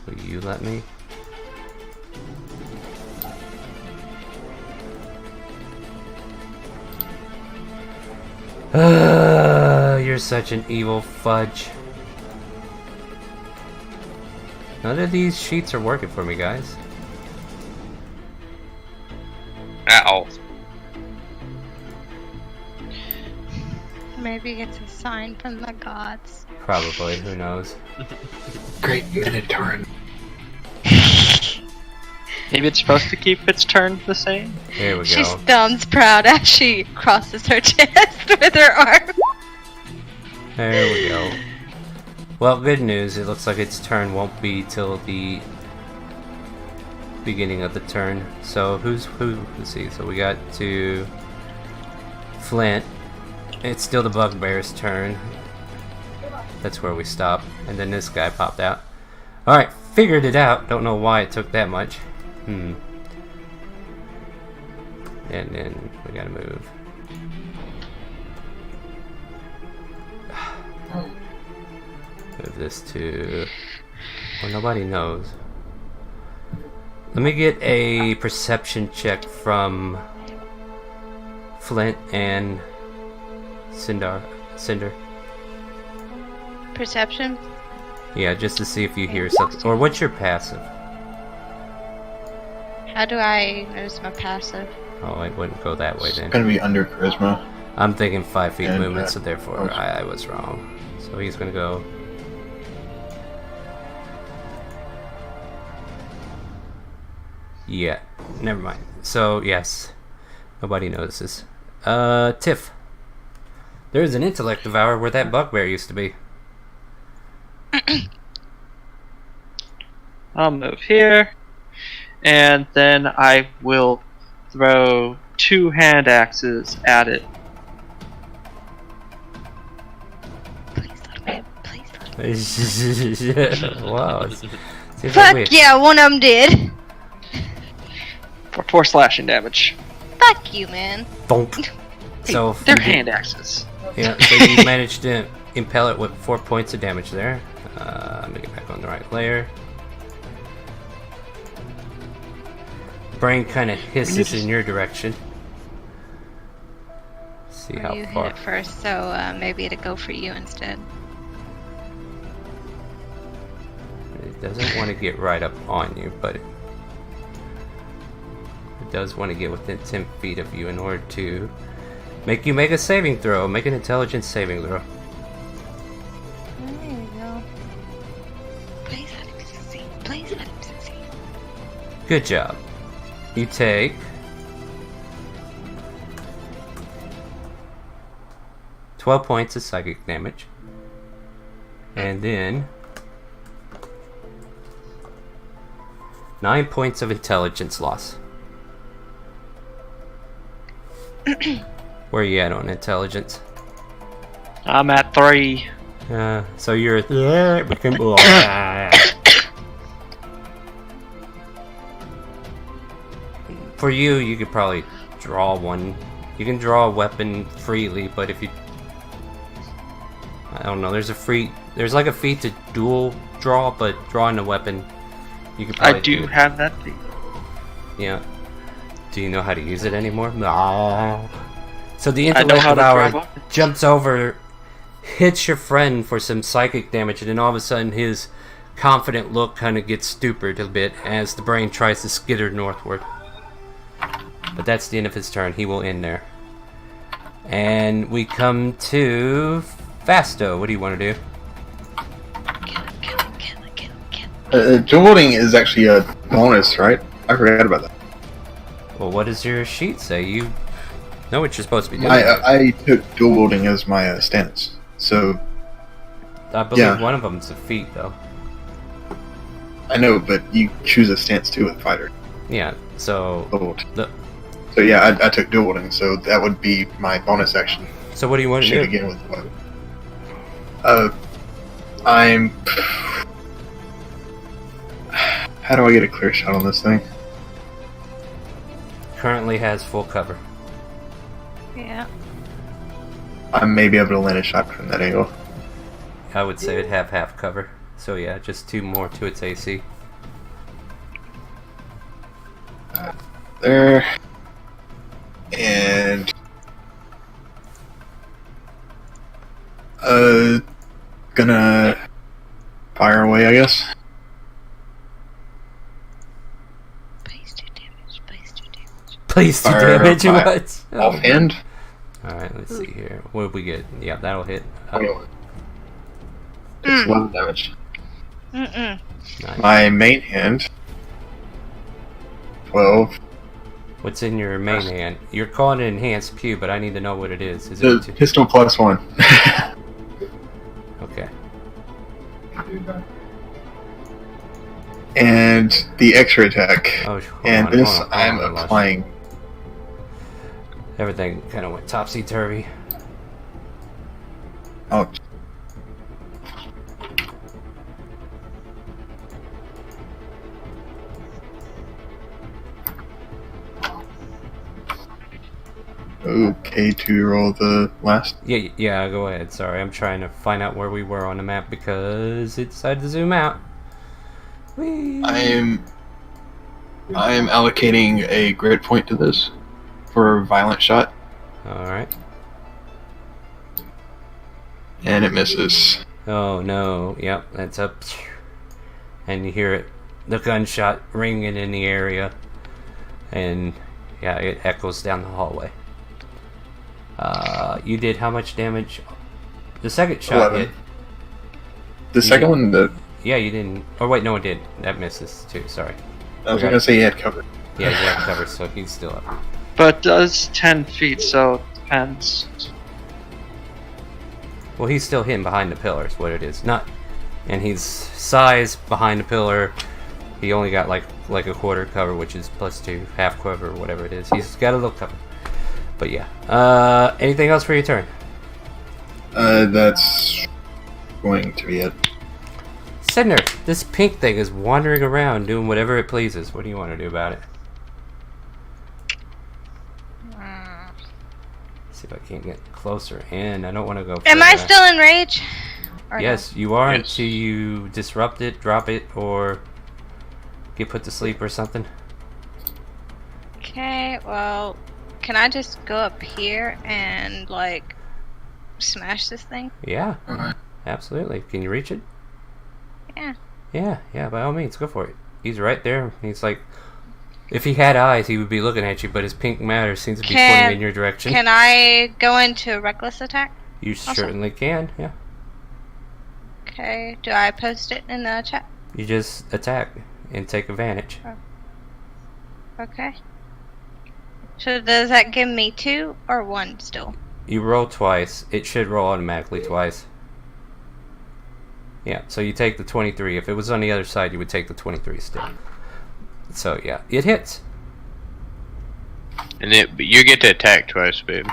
Will you let me? You're such an evil fudge. None of these sheets are working for me, guys. Ow. Maybe it's a sign from the gods. Probably, who knows? Great Minotaur. Maybe it's supposed to keep its turn the same. Here we She go. stands proud as she crosses her chest with her arm. There we go. Well, good news. It looks like its turn won't be till the beginning of the turn. So who? Let's see. So we got to Flint. It's still the Bugbear's turn. That's where we stop. And then this guy popped out. All right, figured it out. Don't know why it took that much. And then we gotta move. Move this to... Well, nobody knows. Let me get a perception check from Flint and Cinder. Perception? Yeah, just to see if you hear something. Or what's your passive? How do I notice my passive? Oh, it wouldn't go that way It's then. gonna be under charisma. I'm thinking 5 feet And, movement, so therefore okay. I was wrong. So he's gonna go. Yeah, never mind. So yes, nobody notices. Tiff. There's an intellect devourer where that bugbear used to be. I'll move here, and then I will throw 2 hand axes at it. Please let me. Please let me. Wow. Seems like Fuck we- yeah, one of them did. For 4 slashing damage. Fuck you, man. Bonk. So They're you did- hand axes. Yeah, so you managed to impale it with 4 points of damage there. Let me get back on the right layer. Brain kind of hisses in your direction. See how You hit far. it first, so maybe it'll go for you instead. It doesn't want to get right up on you, but it does want to get within 10 feet of you in order to make you make a saving throw. Make an intelligence saving throw. There you go. Please let him succeed. Please let him succeed. Good job. You take 12 points of psychic damage. And then 9 points of intelligence loss. Where are you at on intelligence? I'm at 3. So you're for you, you could probably draw one. You can draw a weapon freely, but if you, I don't know. There's like a feat to dual draw, but drawing a weapon, you could probably I do it. have that thing. Yeah. Do you know how to use it anymore? No. So the I know intellect how to draw devourer weapons. jumps over, hits your friend for some psychic damage, and then all of a sudden his confident look kind of gets stupid a bit as the brain tries to skitter northward. But that's the end of his turn. He will end there. And we come to Fasto. What do you want to do? Kill. Dueling is actually a bonus, right? I forgot about that. Well, what does your sheet say? You know what you're supposed to be doing. I took dual wielding as my stance, so I believe yeah. one of them's a feat, though. I know, but you choose a stance too with fighter. Yeah, so... So yeah, I took dual wielding, so that would be my bonus action. So what do you want to Shoot do? again with the weapon. I'm. How do I get a clear shot on this thing? Currently has full cover. Yeah. I may be able to land a shot from that angle. I would say it'd have half cover. So yeah, just 2 more to its AC. There. And gonna fire away, I guess. Please do damage. Please do damage. Please do Fire damage. by What? Offhand. Alright, let's see here. What did we get? Yeah, that'll hit. It's 11 damage. Mm-mm. Nice. My main hand. 12. What's in your main hand? You're calling it enhanced pew, but I need to know what it is. Is The it pistol +1. okay? And the extra attack. Oh, and this I'm applying. Everything kind of went topsy turvy. Oh. Okay, to roll the last. Yeah, go ahead. Sorry, I'm trying to find out where we were on the map because it decided to zoom out. Whee! I am allocating a grid point to this for a violent shot, Alright. and it misses. Oh no, yep, that's up. And you hear it, the gunshot ringing in the area. And yeah, it echoes down the hallway. You did how much damage? The second shot 11. hit. The second one, Yeah, you didn't. Oh wait, no, it did. That misses too. Sorry. I was gonna say he had cover. Yeah, he had cover, so he's still up. But does 10 feet, so depends. Well, he's still hidden behind the pillar. Is what it is. Not, and he's size behind the pillar. He only got like a quarter cover, which is +2, half cover, whatever it is. He's got a little cover. But yeah. Anything else for your turn? That's going to be it. Cinder, this pink thing is wandering around doing whatever it pleases. What do you want to do about it? See if I can't get closer, and I don't want to go. Am I further. still in rage? Or Yes, you are Yes. until you disrupt it, drop it, or get put to sleep or something. no? Okay, well, can I just go up here and, like, smash this thing? Yeah, Alright. absolutely. Can you reach it? Yeah. Yeah, by all means, go for it. He's right there. He's like, if he had eyes, he would be looking at you, but his pink matter seems to be pointing in your direction. Can I go into reckless attack? You certainly can, yeah. Okay, do I post it in the chat? You just attack and take advantage. Okay. So does that give me 2 or 1 still? You roll twice. It should roll automatically twice. Yeah, so you take the 23. If it was on the other side, you would take the 23 still. So yeah, it hits. And you get to attack twice, babe.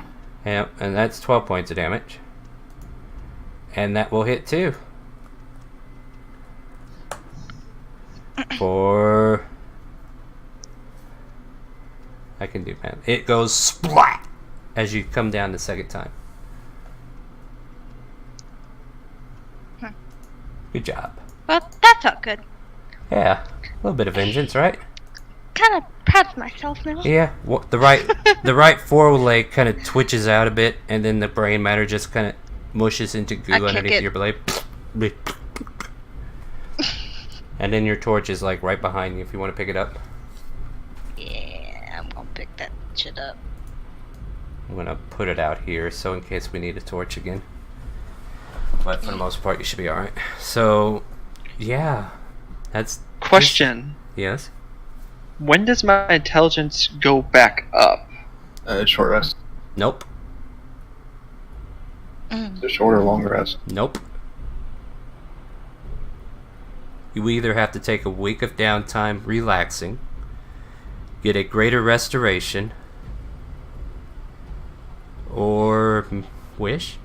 Yeah, and that's 12 points of damage. And that will hit too. For... I can do math. It goes splat as you come down the second time. Good job. Well, that felt good. Yeah, a little bit of vengeance, right? Kind of proud of myself now. Yeah, the right foreleg kind of twitches out a bit, and then the brain matter just kind of mushes into goo I kick underneath it. your blade. And then your torch is like right behind you if you want to pick it up. Yeah, I'm gonna pick that shit up. I'm gonna put it out here so in case we need a torch again. But for the most part, you should be alright. So, yeah, that's... Question. Yes? When does my intelligence go back up? Short rest. Nope. The short or long rest. Nope. You either have to take a week of downtime relaxing, get a greater restoration, or wish.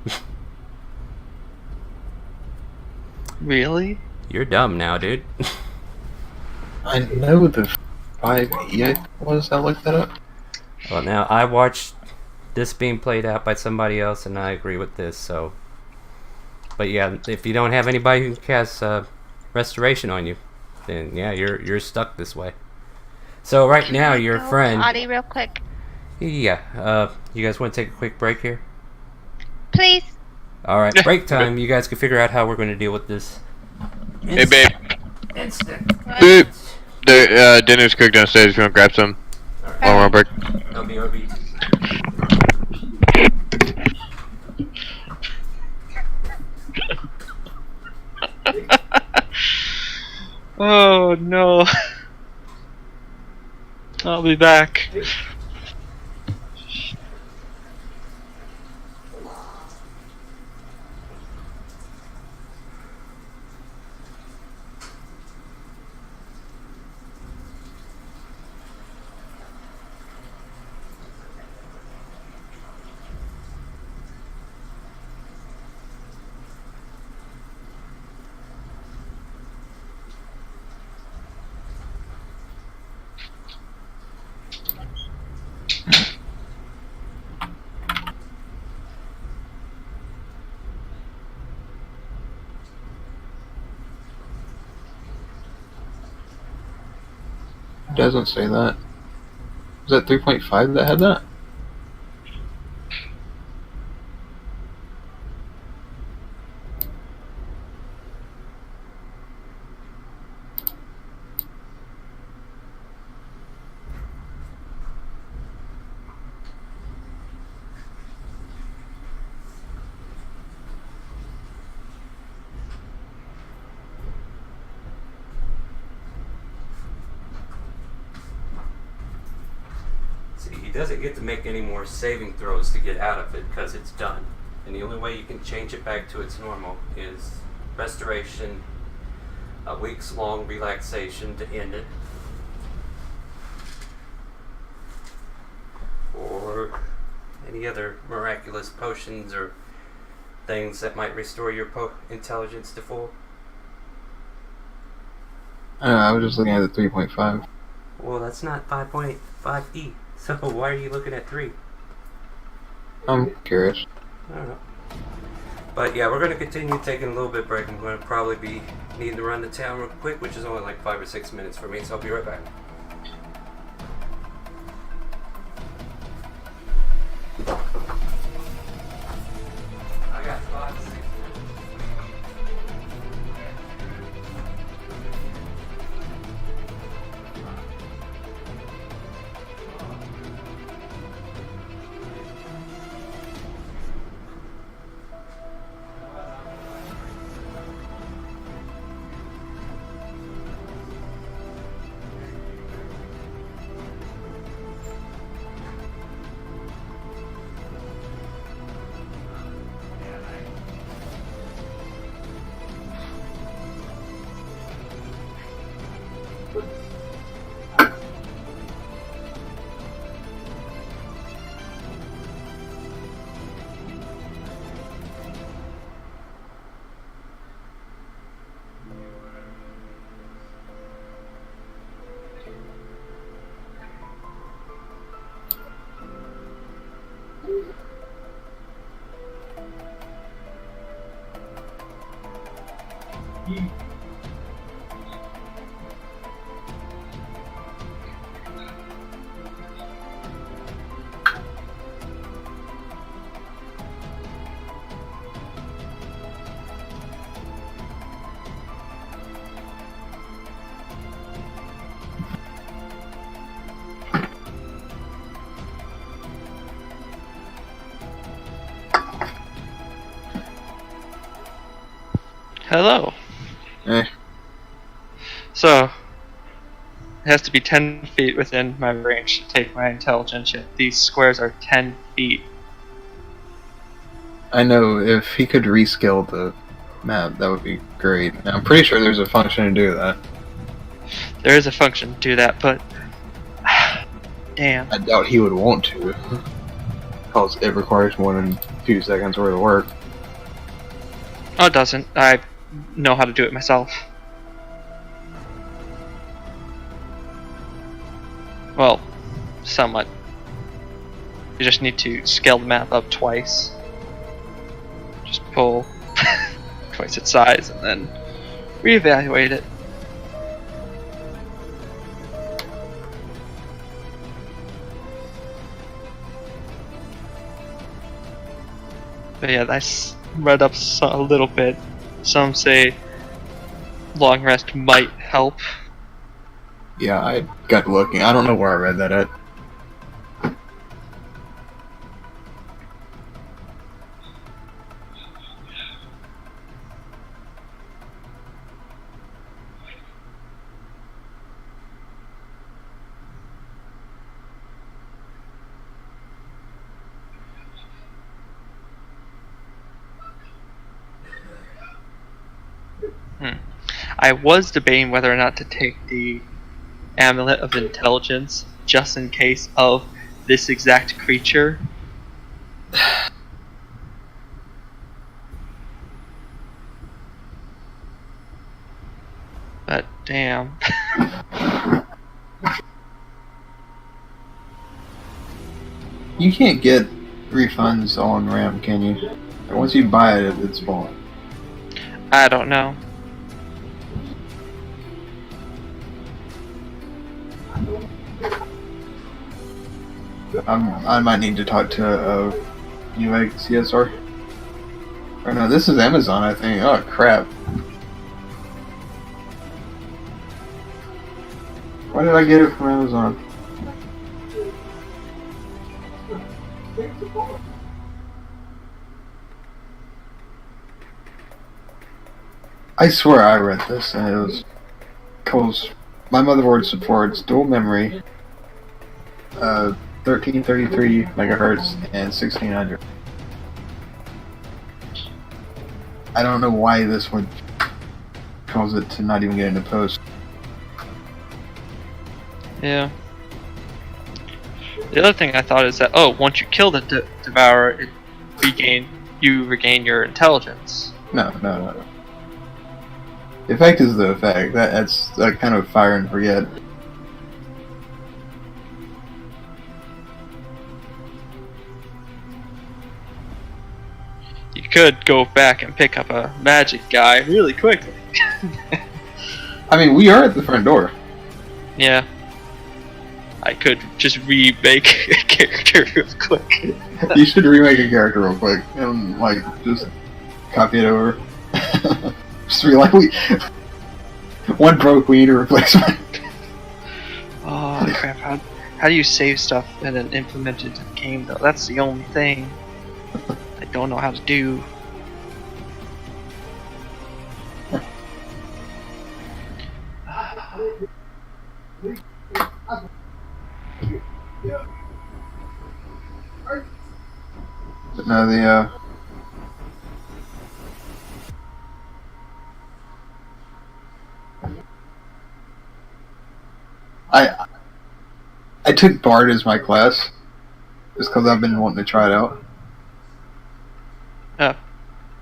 Really? You're dumb now, dude. I know the 5E was. I looked that up. Well, now I watched this being played out by somebody else, and I agree with this. So, but yeah, if you don't have anybody who casts restoration on you, then yeah, you're stuck this way. So right now, your Go friend. potty real quick, Yeah. You guys want to take a quick break here? please. All right, break time. You guys can figure out how we're going to deal with this. Hey, babe. Instant. Babe. The dinner's cooked downstairs. If you want to grab some while we're on break. LBRB. Oh no. I'll be back. It doesn't say that. Was that 3.5 that had that? See, he doesn't get to make any more saving throws to get out of it because it's done. And the only way you can change it back to its normal is restoration, a week's long relaxation to end it, or any other miraculous potions or things that might restore your intelligence to full. I don't know, I was just looking at the 3.5. Well, that's not 5.5e, so why are you looking at 3? I'm curious. I don't know. But yeah, we're going to continue taking a little bit of break. I'm going to probably be needing to run to town real quick, which is only like 5 or 6 minutes for me, so I'll be right back. I got 5 to 6 minutes. Hello. Eh. So, it has to be 10 feet within my range to take my intelligence yet. These squares are 10 feet. I know if he could rescale the map, that would be great. And I'm pretty sure there's a function to do that. There is a function to do that, but... Damn. I doubt he would want to. Because it requires more than a few seconds worth of work. Oh, it doesn't. I know how to do it myself. Well, somewhat. You just need to scale the map up twice. Just pull twice its size and then reevaluate it. But yeah, that's read up a little bit. Some say long rest might help. Yeah, I got looking. I don't know where I read that at. I was debating whether or not to take the Amulet of Intelligence just in case of this exact creature. But damn. You can't get refunds on RAM, can you? Once you buy it, it's gone. I don't know. I might need to talk to Newegg CSR. Or no, this is Amazon, I think. Oh crap! Why did I get it from Amazon? I swear I read this and it was because my motherboard supports dual memory, 1333 megahertz and 1600. I don't know why this would cause it to not even get into post. Yeah. The other thing I thought is that once you kill the Devourer, you regain your intelligence. No. The effect is the effect. That's kind of fire and forget. You could go back and pick up a magic guy really quickly. I mean, we are at the front door. Yeah. I could just remake a character real quick. You should remake a character real quick and just copy it over. Just be like, one broke, we need a replacement. Oh crap! How do you save stuff and then implement it into the game though? That's the only thing I don't know how to do. But no, I took Bard as my class just because I've been wanting to try it out. Oh,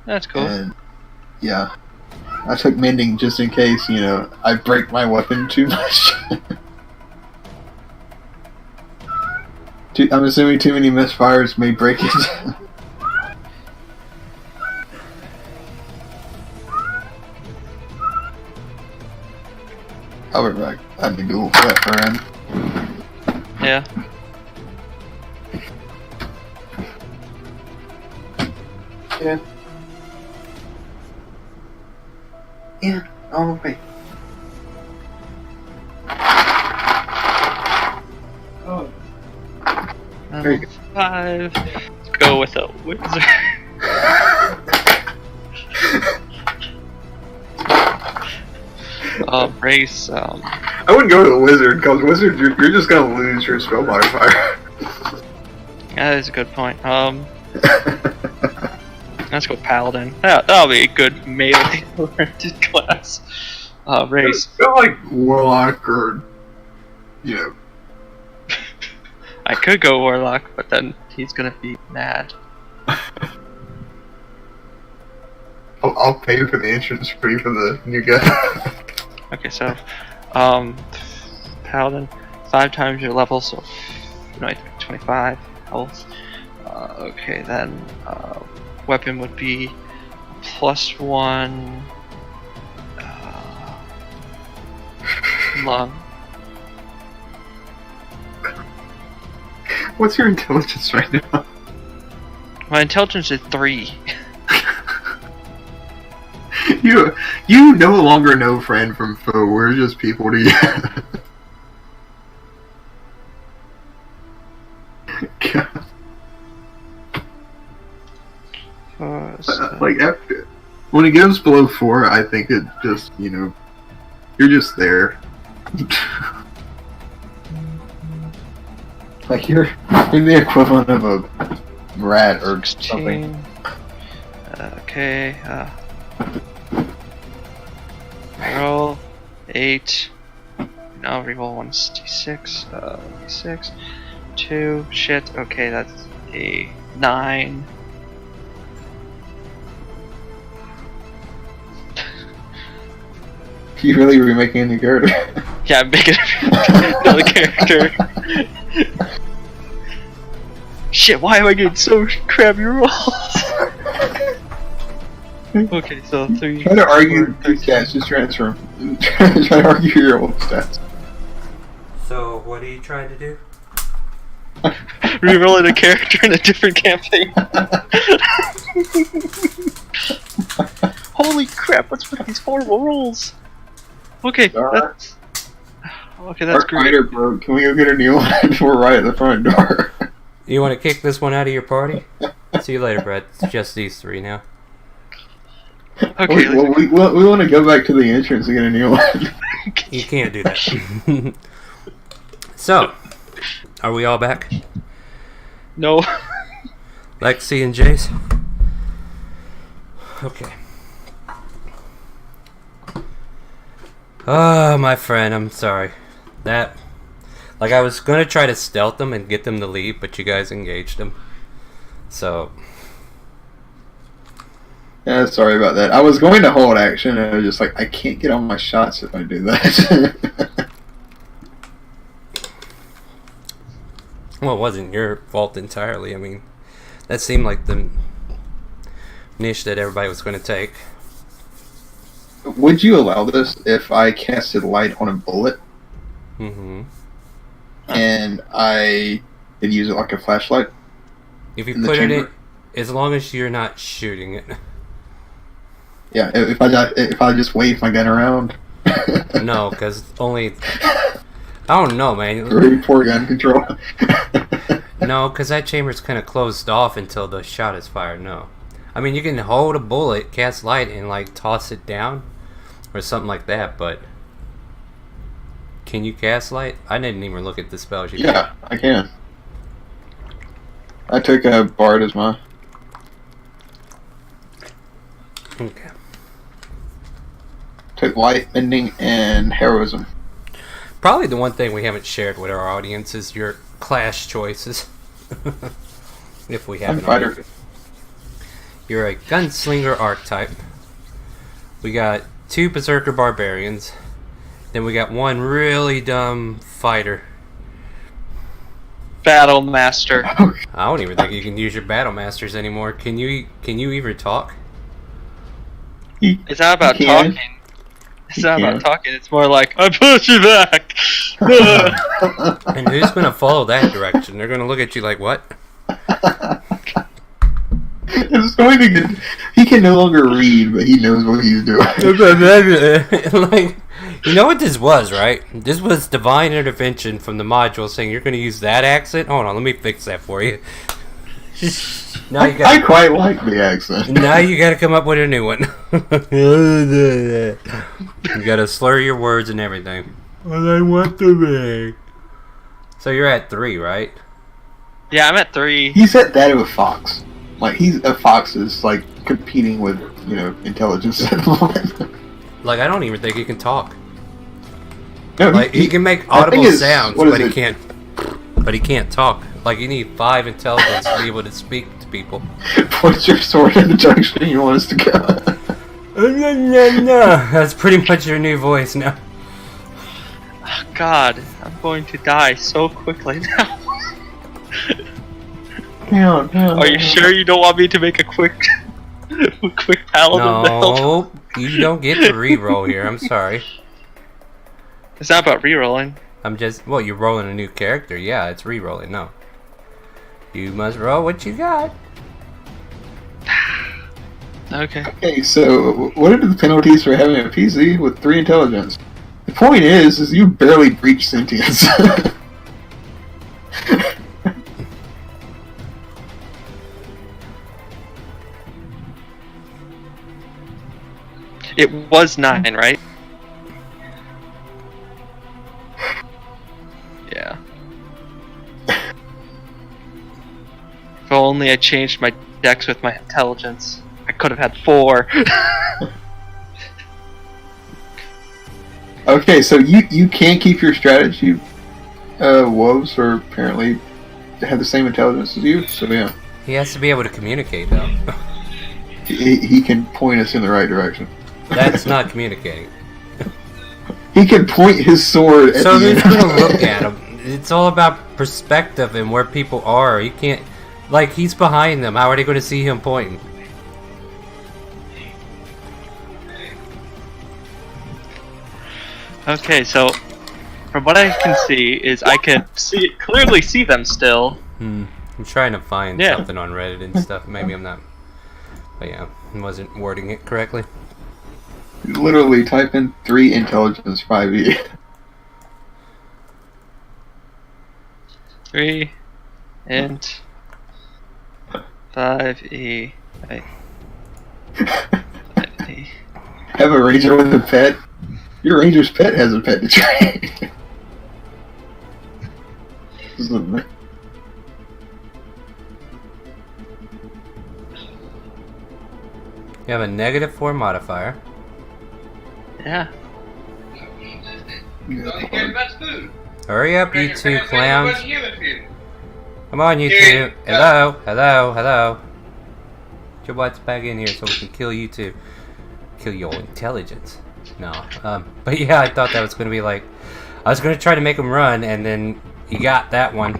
that's cool. And yeah, I took Mending just in case, I break my weapon too much. I'm assuming too many misfires may break it. I'll be back. I had to Google that for him. Yeah. Yeah. Yeah, on the way. Oh. Very good. 5. Let's go with a wizard. Race. I wouldn't go to the wizard because wizard, you're just gonna lose your spell modifier. That is a good point. Let's go paladin. That'll be a good melee-oriented class. Race. It's not like warlock or, I could go warlock, but then he's gonna be mad. I'll pay for the entrance fee for the new guy. Okay, so, paladin, 5 times your level, so 25 health. Okay, then weapon would be +1 lung. What's your intelligence right now? My intelligence is 3. You no longer know friend from foe. We're just people to you. Like after when it goes below 4, I think it just you're just there. Like you're the equivalent of a rat or 16. something. Okay. Roll 8. No, reroll 1d6. 6. 2. Shit. Okay, that's a 9. You really remaking a new character? Yeah, I'm making another character. Shit, why am I getting so crappy rolls? Okay, so 3. Try to argue 4, these stats, just transfer them. Try to argue your old stats. So, what are you trying to do? Rerolling a character in a different campaign. Holy crap, what's with these horrible rolls? Okay, Alright. that's Our great. fighter broke. Can we go get a new one? We're right at the front door. You want to kick this one out of your party? See you later, Brad. It's just these 3 now. Okay, Well, we want to go back to the entrance and get a new one. You can't do that. So, are we all back? no. Lexi and Jace? Okay. Oh, my friend, I'm sorry. That... Like, I was gonna try to stealth them and get them to leave, but you guys engaged them. So... Yeah, sorry about that. I was going to hold action, and I was just like, I can't get all my shots if I do that. Well, it wasn't your fault entirely. I mean, that seemed like the niche that everybody was going to take. Would you allow this if I casted light on a bullet Mm-hmm. and I did use it like a flashlight? If you In the put it in, chamber? as long as you're not shooting it. Yeah, if I just wave my gun around. No, because only... I don't know, man. Very poor gun control. No, because that chamber's kind of closed off until the shot is fired. No. I mean, you can hold a bullet, cast light, and, like, toss it down. Or something like that, but... Can you cast light? I didn't even look at the spells you Yeah, I can. I took a bard as mine. did. Okay. Took light, bending, and heroism. Probably the one thing we haven't shared with our audience is your class choices. If we I'm haven't fighter. already. You're a gunslinger archetype. We got 2 berserker barbarians. Then we got 1 really dumb fighter. Battle Master. I don't even think you can use your battle masters anymore. Can you even talk? It's not about You can. talking. It's not can. about talking. It's more like, I push you back. And who's gonna follow that direction? They're gonna look at you like, what? It's going to get. He can no longer read, but he knows what he's doing. Like, you know what this was, right? This was divine intervention from the module saying you're gonna use that accent. Hold on, let me fix that for you. Now you I got. quite like the accent. Now you gotta come up with a new one. You gotta slur your words and everything. Well, I want the ring. So you're at 3, right? Yeah, I'm at 3. He said that of a fox. Like a fox is like competing with intelligence at the moment. Like, I don't even think he can talk. No, Like, he can make I think audible it's- sounds, what is but he it? can't. But he can't talk. Like, you need 5 intelligence to be able to speak to people. What's your sword in the direction you want us to go? That's pretty much your new voice now. Oh, God, I'm going to die so quickly now. No. Are you sure you don't want me to make a quick paladin build? No, you don't get to re-roll here. I'm sorry. It's not about rerolling. I'm just... Well, you're rolling a new character. Yeah, it's re-rolling. No. You must roll what you got. Okay. Okay, so what are the penalties for having a PC with 3 intelligence? The point is you barely breach sentience. It was 9, right? Yeah. If only I changed my dex with my intelligence, I could have had 4. Okay, so you can keep your strategy. Wolves are apparently have the same intelligence as you, so yeah. He has to be able to communicate, though. He can point us in the right direction. That's not communicating. He can point his sword at So the who's end. gonna look at him? It's all about perspective and where people are. You can't, like, he's behind them. How are they going to see him pointing? Okay, so from what I can see is I can clearly see them still. I'm trying to find Yeah. something on Reddit and stuff. Maybe I'm not. But yeah, I wasn't wording it correctly. Literally type in 3 intelligence 5e. 3 int 5e. Right. 5e. Have a ranger with a pet. Your ranger's pet has a pet to train. You have a -4 modifier. Yeah. Hurry up, you two clowns. Come on, you two. Hello, hello, hello. Get your butts back in here so we can kill you two. Kill your intelligence. No. But yeah, I thought that was going to be like... I was going to try to make him run, and then you got that one.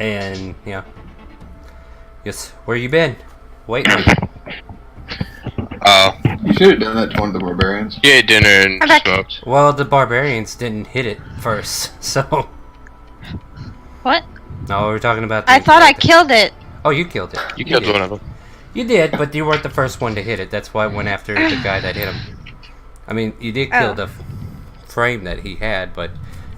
And, yeah. Yes, where you been? Waiting. Oh, You should have done that to one of the barbarians. you ate dinner and I'm back. smoked. Well, the barbarians didn't hit it first, so... What? No, we're talking about... I the- thought I killed it. Oh, you killed it. You killed did. one of them. You did, but you weren't the first one to hit it. That's why I went after the guy that hit him. I mean, you did kill Oh. the frame that he had, but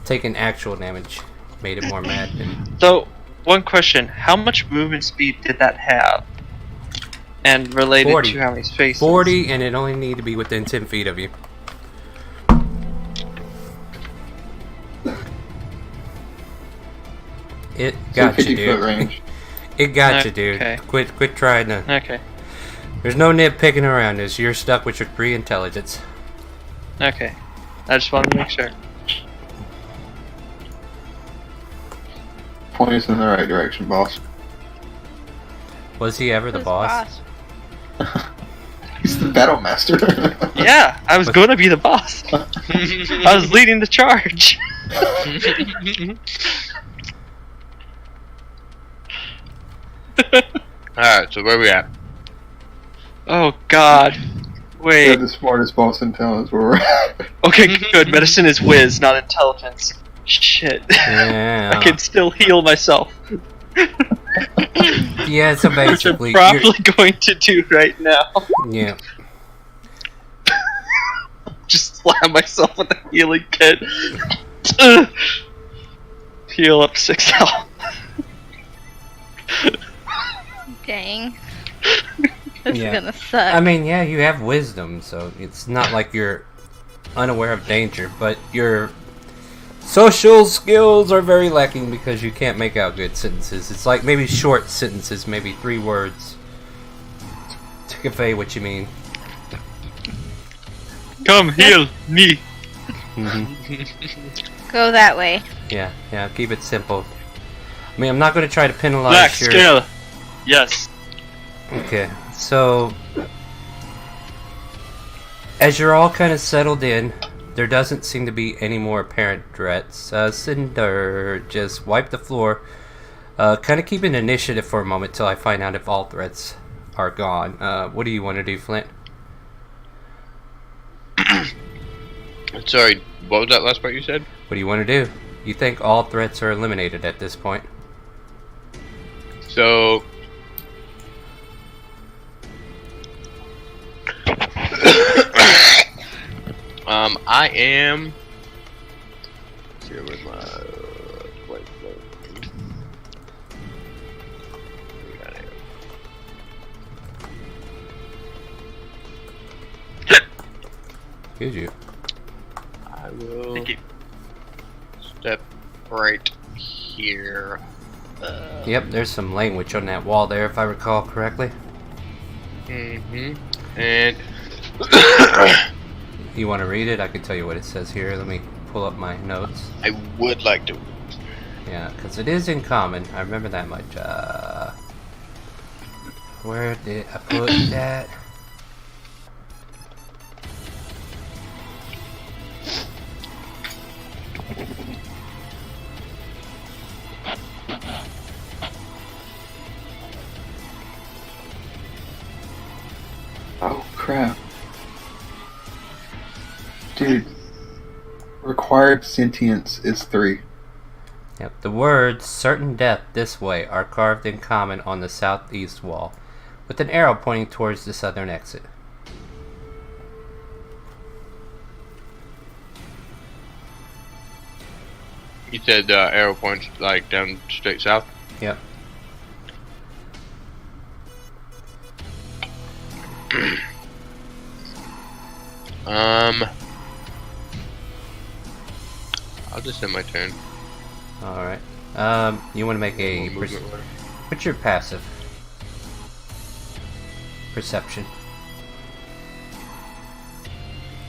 taking actual damage made it more mad. And So, one question: how much movement speed did that have? And related 40. to how many spaces? 40, and it only need to be within 10 feet of you. It got you, 50 foot dude. range. It got you, dude. Okay. Quit trying to. Okay. There's no nitpicking around this. You're stuck with your 3 intelligence. Okay. I just wanted to make sure. Point us in the right direction, boss. Was he ever the Who's boss? He's the battle master. Yeah, I was going to be the boss. I was leading the charge. Alright, so where we at? Oh God. They're Wait. the smartest boss in town is where we're at. Okay, good. Medicine is whiz, not intelligence. Shit. Yeah. I can still heal myself. Yeah, so Which I'm basically, probably going to do right now. yeah. Just slam myself with a healing kit. Heal up 6 health. Dang. This Yeah. is gonna suck. I mean, yeah, you have wisdom, so it's not like you're unaware of danger, but your social skills are very lacking because you can't make out good sentences. It's like maybe short sentences, maybe 3 words to convey what you mean. Come heal me. Go that way. Yeah, keep it simple. I mean, I'm not going to try to penalize Black your... scale. Yes. Okay, so as you're all kind of settled in, there doesn't seem to be any more apparent threats. Cinder, just wipe the floor. Kind of keep an initiative for a moment till I find out if all threats are gone. What do you want to do, Flint? Sorry, what was that last part you said? What do you want to do? You think all threats are eliminated at this point? So... I am... Here with my... Excuse you. I will Thank you. step right here. Yep, there's some language on that wall there, if I recall correctly. And You want to read it? I can tell you what it says here. Let me pull up my notes. I would like to. Yeah, because it is in common. I remember that much. Where did I put that? Oh crap. Dude. Required sentience is 3. Yep, the words certain death this way are carved in common on the southeast wall, with an arrow pointing towards the southern exit. You said the arrow points like down straight south? Yep. I'll just end my turn. Alright. You want to make a... What's your passive? Perception.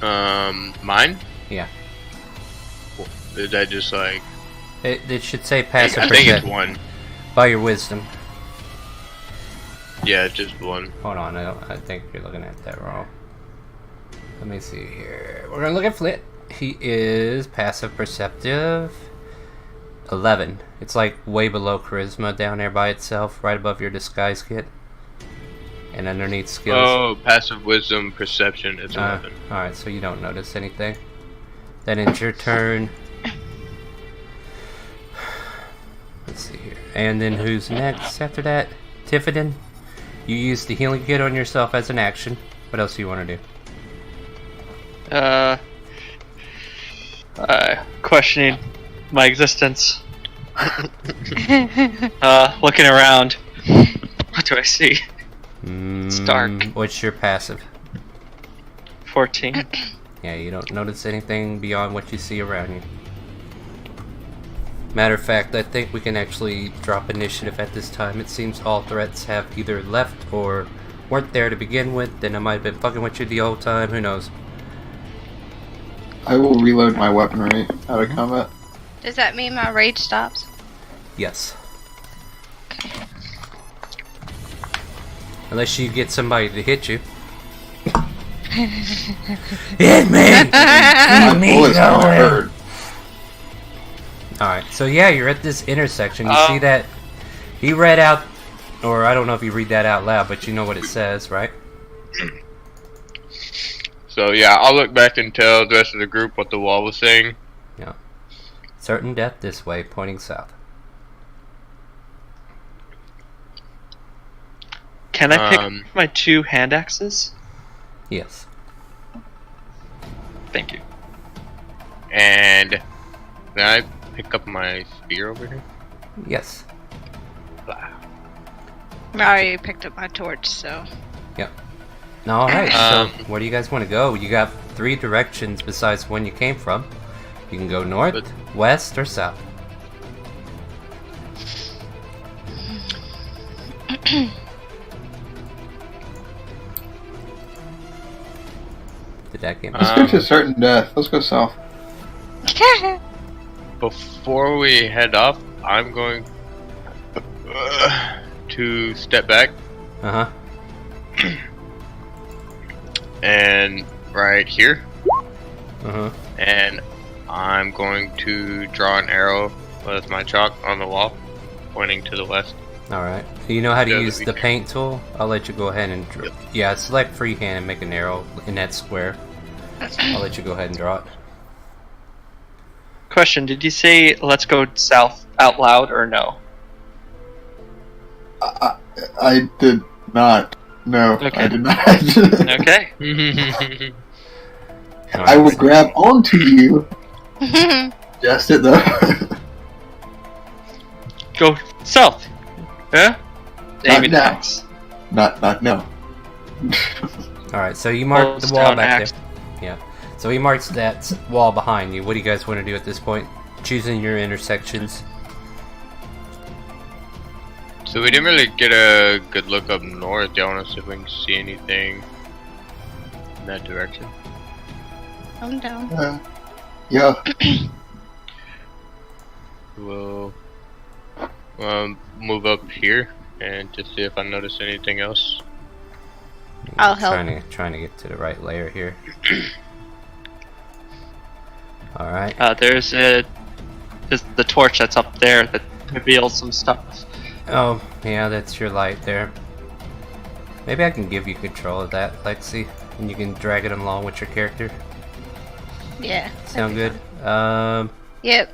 Mine? Yeah. Did I just like... It should say passive I think it's perception. 1. By your wisdom. Yeah, just 1. Hold on, I think you're looking at that wrong. Let me see here. We're gonna look at Flit. He is passive perceptive 11. It's like way below charisma down there by itself, right above your disguise kit. And underneath skills. Oh, passive wisdom perception is 11. Alright, so you don't notice anything. Then it's your turn. Let's see here. And then who's next after that? Tiffidin. You use the healing kit on yourself as an action. What else do you want to do? Questioning my existence. Looking around. What do I see? It's dark. What's your passive? 14. Yeah, you don't notice anything beyond what you see around you. Matter of fact, I think we can actually drop initiative at this time. It seems all threats have either left or weren't there to begin with, then I might have been fucking with you the whole time, who knows. I will reload my weapon right out of combat. Does that mean my rage stops? Yes. Unless you get somebody to hit you. Hit me! My bullets don't hurt. Alright, so yeah, you're at this intersection. You see that he read out, or I don't know if you read that out loud, but you know what it says, right? So yeah, I'll look back and tell the rest of the group what the wall was saying. Yeah. Certain death this way, pointing south. Can I pick my 2 hand axes? Yes. Thank you. And can I pick up my spear over here? Yes. I already picked up my torch, so. Yep. Alright, so where do you guys want to go? You got 3 directions besides one you came from. You can go north, west, or south. Did that get me? Let's go to certain death. Let's go south. Before we head off, I'm going to step back. Uh-huh. And right here. Uh-huh. And I'm going to draw an arrow with my chalk on the wall, pointing to the west. Alright. You know how to Yeah, use that'd the be paint tool? I'll let you go ahead and draw. Yep. Yeah, select freehand and make an arrow in that square. I'll let you go ahead and draw it. Question, did you say let's go south out loud or no? I did not. No, Okay. I did not. Okay. I will grab onto you. Just it though. Go south. Yeah? Not Aim it now. axe. Not no. Alright, so you mark the Close wall down back axe. there. Yeah. So he marks that wall behind you. What do you guys want to do at this point? Choosing your intersections. So we didn't really get a good look up north. Y'all want to see if we can see anything in that direction? I'm down. Yeah. We'll move up here and just see if I notice anything else. I'll help. Trying to get to the right layer here. All right. There's the torch that's up there that reveals some stuff. Oh, yeah, that's your light there. Maybe I can give you control of that, Lexi, and you can drag it along with your character. Yeah. Sound good? Yep.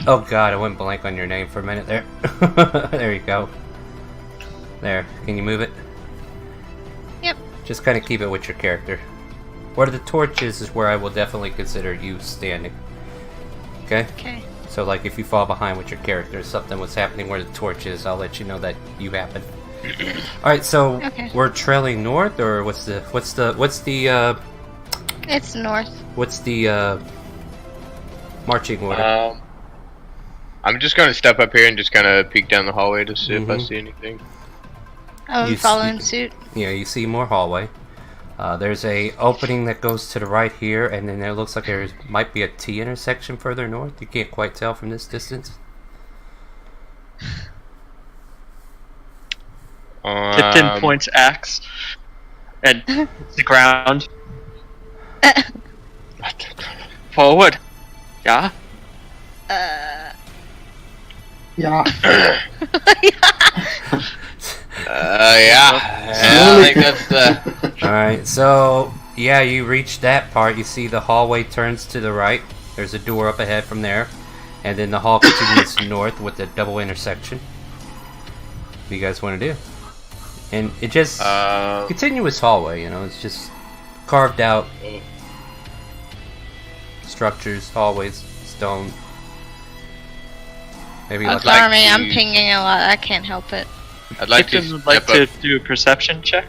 Oh god, I went blank on your name for a minute there. There you go. There, can you move it? Yep. Just kind of keep it with your character. Where the torch is where I will definitely consider you standing. Okay? Okay. So like if you fall behind with your character, something was happening where the torch is, I'll let you know that you happened. Alright, so we're trailing north, or what's the It's north. what's the marching order? I'm just gonna step up here and just kind of peek down the hallway to see if I see anything. I'm following suit. Yeah, you see more hallway. There's a opening that goes to the right here, and then it looks like there might be a T intersection further north. You can't quite tell from this distance. Tipton points axe and hits the ground. Forward. Yeah. Yeah. Yeah. I think that's the. Alright, so yeah, you reach that part. You see the hallway turns to the right. There's a door up ahead from there. And then the hall continues north with a double intersection. What do you guys want to do? And it just continuous hallway, you know, it's just carved out structures, hallways, stone. Maybe like Sorry, I'm pinging a lot. I can't help it. I'd like Tipton would like to do a perception check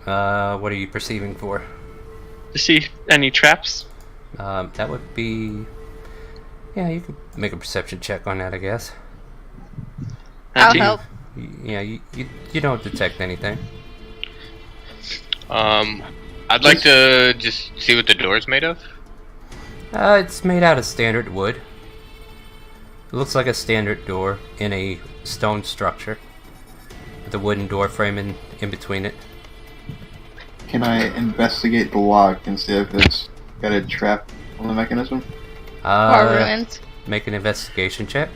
what are you perceiving for? to see any traps. That would be, yeah, you could make a perception check on that, I guess. I'll help. Yeah, you don't detect anything. I'd like to just see what the door's made of. It's made out of standard wood. It looks like a standard door in a stone structure with a wooden door frame in between it. Can I investigate the lock and see if it's got a trap on the mechanism? Or ruins. Make an investigation check.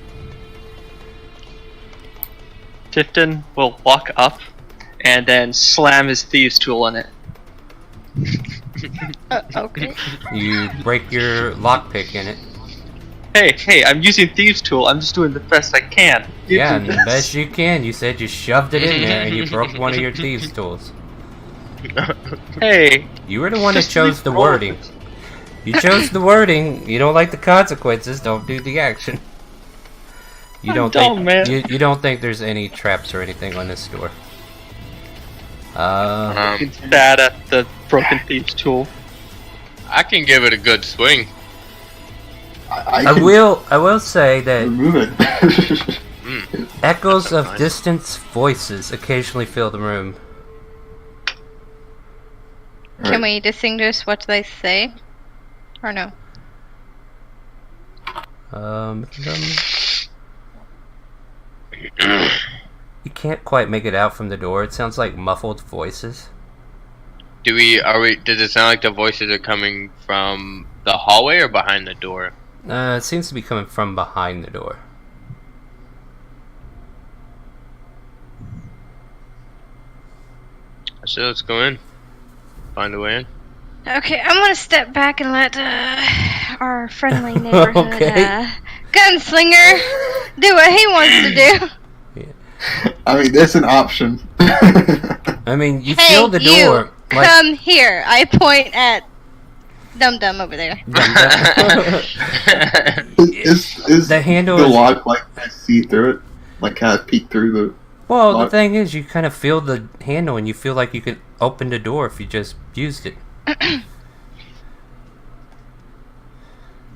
Tipton will walk up and then slam his thieves' tool in it. Okay. You break your lockpick in it. Hey, I'm using thieves' tool. I'm just doing the best I can. Yeah, and the best you can. You said you shoved it in there and you broke one of your thieves' tools. Hey. You were the one that Just chose leave the roll. wording. You chose the wording. You don't like the consequences. Don't do the action. You I'm don't dumb, think man. You don't think there's any traps or anything on this door. He's bad at the broken thieves' tool. I can give it a good swing. I I can will say that remove it. echoes of Nice. distant voices occasionally fill the room. Can we distinguish what they say? Or no? You can't quite make it out from the door. It sounds like muffled voices. Does it sound like the voices are coming from the hallway or behind the door? It seems to be coming from behind the door. So let's go in. Find a way in. Okay, I'm gonna step back and let our friendly neighborhood Okay. gunslinger do what he wants to do. I mean, that's an option. I mean, you Hey, feel the you, door. Like, come here. I point at Dum Dum over there. is the handle the is- lock like I see through it, like kind of peek through the? well, the lock? thing is, you kind of feel the handle, and you feel like you could open the door if you just used it.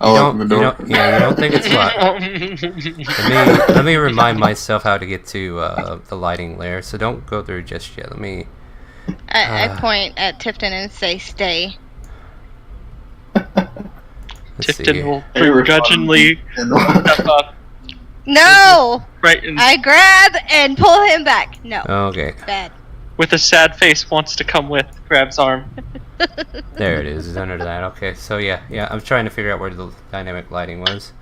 I'll You open the door. you don't think it's locked. Let me remind myself how to get to the lighting layer. So don't go through just yet. Let me I point at Tifton and say, "Stay." Let's see Tifton here. will Hey, we're begrudgingly step up No! right in, I grab and pull him back. No. Okay, Bad. with a sad face wants to come with, grabs arm. there it is. It's under that. Okay, so yeah. I'm trying to figure out where the dynamic lighting was.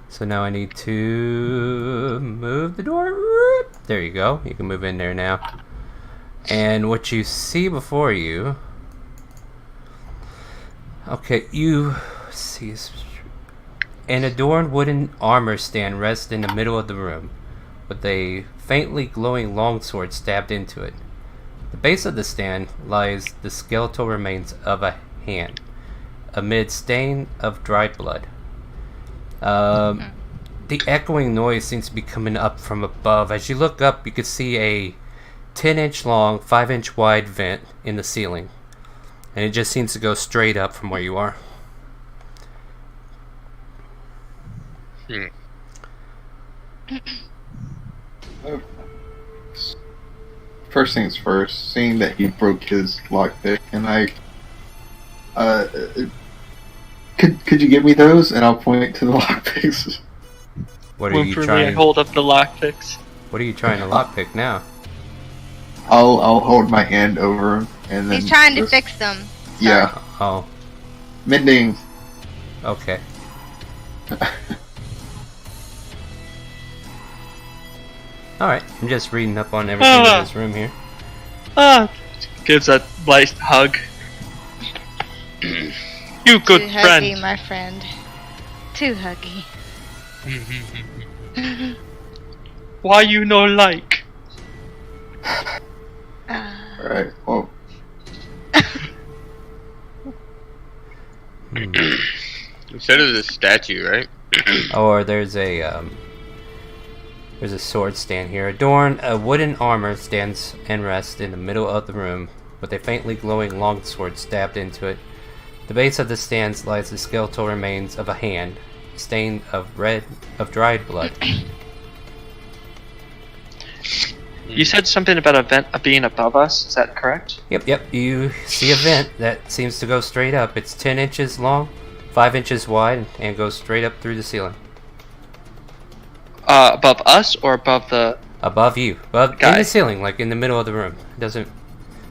So now I need to move the door. There you go. You can move in there now. And what you see before you. Okay, you see an adorned wooden armor stand rests in the middle of the room, with a faintly glowing longsword stabbed into it. At the base of the stand lies the skeletal remains of a hand, amid stain of dried blood. The echoing noise seems to be coming up from above. As you look up, you can see a 10-inch long, 5-inch wide vent in the ceiling. And it just seems to go straight up from where you are. First things first, seeing that he broke his lockpick, and could you give me those, and I'll point to the lockpicks. What are you Whimperly, I trying? hold up the lockpicks. What are you trying to lockpick now? I'll hold my hand over him, and then He's trying to just- fix them. Yeah, Oh, mending. okay. Alright, I'm just reading up on everything in this room here. Gives a light hug. You good Too huggy, friend. my friend. Too huggy. Why you no like? All right. Well, You said it was a statue, right? Or there's a sword stand here. Adorned, a wooden armor stands and rests in the middle of the room, with a faintly glowing longsword stabbed into it. At the base of the stand lies the skeletal remains of a hand, stained of dried blood. You said something about a vent being above us, is that correct? Yep. You see a vent that seems to go straight up. It's 10 inches long, 5 inches wide, and goes straight up through the ceiling. Above us or above the... Above you. Above in Guy. the ceiling, like in the middle of the room. It doesn't...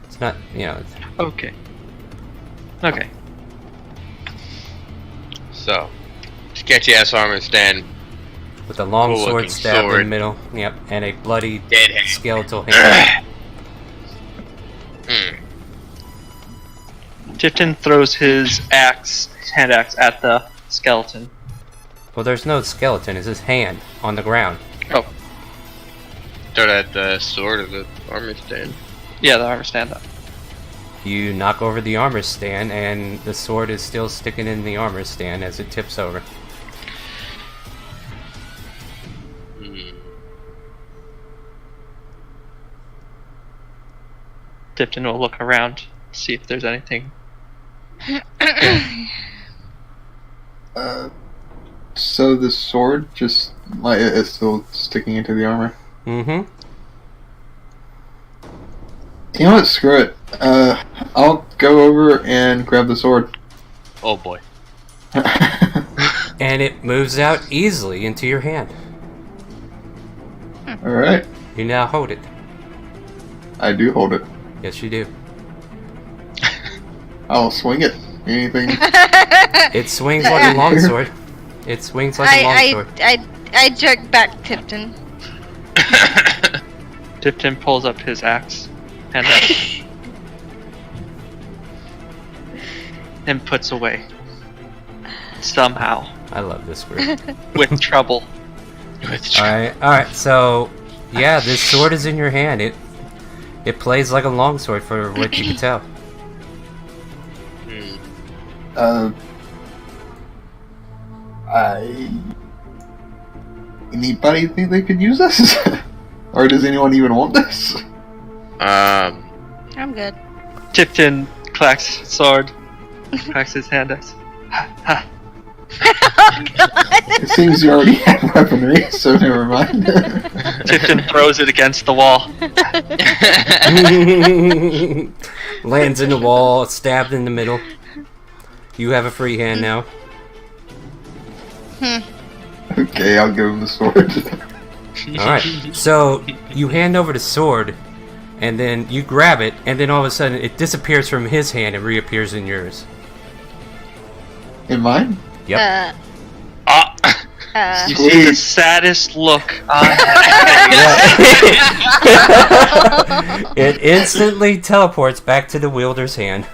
It's not, Okay. Okay. So, sketchy ass armor stand, with a long Cool sword looking stabbed in the sword. middle. Yep, and a bloody dead hand. skeletal hand. Tifton throws his hand axe at the skeleton. Well, there's no skeleton. It's his hand on the ground. Oh, Start at the sword of the armor stand. yeah, the armor stand up. You knock over the armor stand, and the sword is still sticking in the armor stand as it tips over. Tifton will look around, see if there's anything. So the sword just like is still sticking into the armor. Mm-hmm. You know what? Screw it. I'll go over and grab the sword. Oh boy. And it moves out easily into your hand. All right, You now hold it. I do hold it. Yes, you do. I'll swing it. Anything? It swings like a longsword. It swings like a longsword. I jerk back Tipton. Tifton pulls up his axe, hand axe, and puts away. Somehow, I love this group. with trouble. Alright, so yeah, this sword is in your hand. It plays like a longsword for what you can tell. Anybody think they could use this? Or does anyone even want this? I'm good. Tifton clacks his sword, clacks his hand axe. Ha, ha. Oh god! It seems you already have weaponry, so never mind. Tifton throws it against the wall. Lands in the wall, stabbed in the middle. You have a free hand now. Okay, I'll give him the sword. Alright, so you hand over the sword, and then you grab it, and then all of a sudden it disappears from his hand and reappears in yours. In mine? Yep. You see the saddest look on It instantly teleports back to the wielder's hand.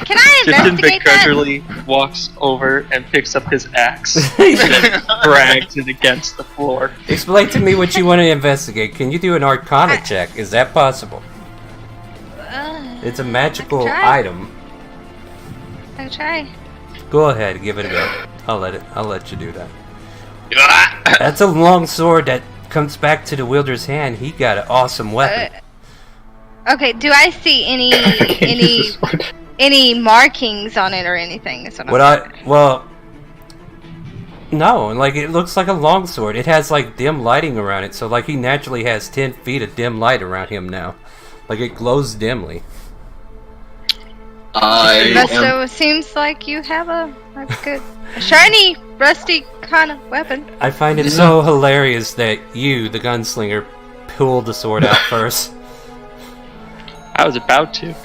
Can I Tipton investigate that? begrudgingly walks over and picks up his axe and drags it against the floor. Explain to me what you want to investigate. Can you do an Arcana check? Is that possible? It's a magical try. item. I'll try. Go ahead, give it a go. I'll let you do that. That's a long sword that comes back to the wielder's hand. He got an awesome weapon. Okay, do I see any markings on it or anything? Is what I'm Well, no, like it looks like a long sword. It has like dim lighting around it, so like he naturally has 10 feet of dim light around him now. Like it glows dimly. So it seems like you have a good, a shiny, rusty kind of weapon. I find it so hilarious that you, the gunslinger, pulled the sword out first. I was about to.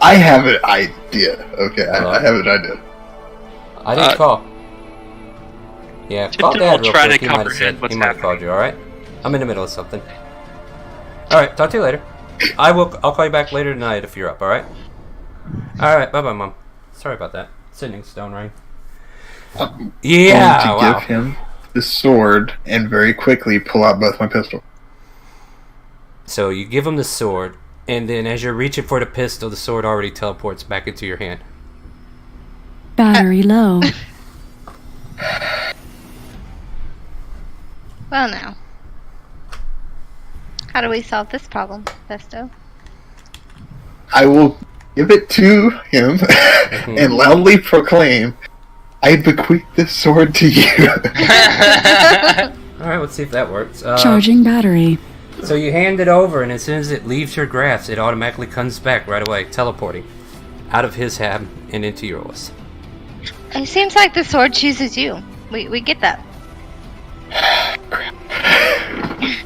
I have an idea. Okay, I have an idea. I didn't call. Yeah, call Tipton Dad will real try quick. to He might have comprehend said. what's He might have happening. called you. All right. I'm in the middle of something. All right. Talk to you later. I'll call you back later tonight if you're up. All right. All right. Bye, bye, Mom. Sorry about that. Sending stone ring. Yeah. To give him the sword and very quickly pull out both my pistols. So you give him the sword, and then as you're reaching for the pistol, the sword already teleports back into your hand. Battery low. Well, now, how do we solve this problem, Festo? I will give it to him and loudly proclaim, I bequeath this sword to you. All right. Let's see if that works. Charging battery. So you hand it over, and as soon as it leaves your grasp, it automatically comes back right away, teleporting out of his hand and into yours. It seems like the sword chooses you. We get that.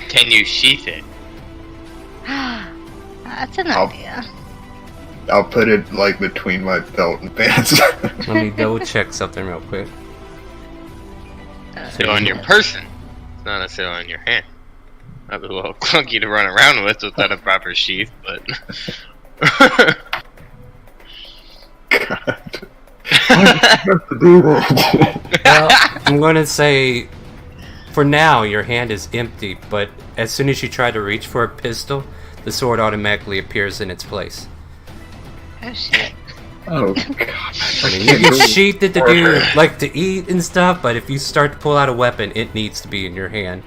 Can you sheath it? That's an idea. I'll put it like between my belt and pants. Let me double check something real quick. So on your person, it's not necessarily on your hand. That'd be a little clunky to run around with without a proper sheath, but. God. Why did you have to do that? Well, I'm going to say, for now, your hand is empty, but as soon as you try to reach for a pistol, the sword automatically appears in its place. Oh shit. Oh, God. I mean, you can sheath it to do, like, to eat and stuff, but if you start to pull out a weapon, it needs to be in your hand.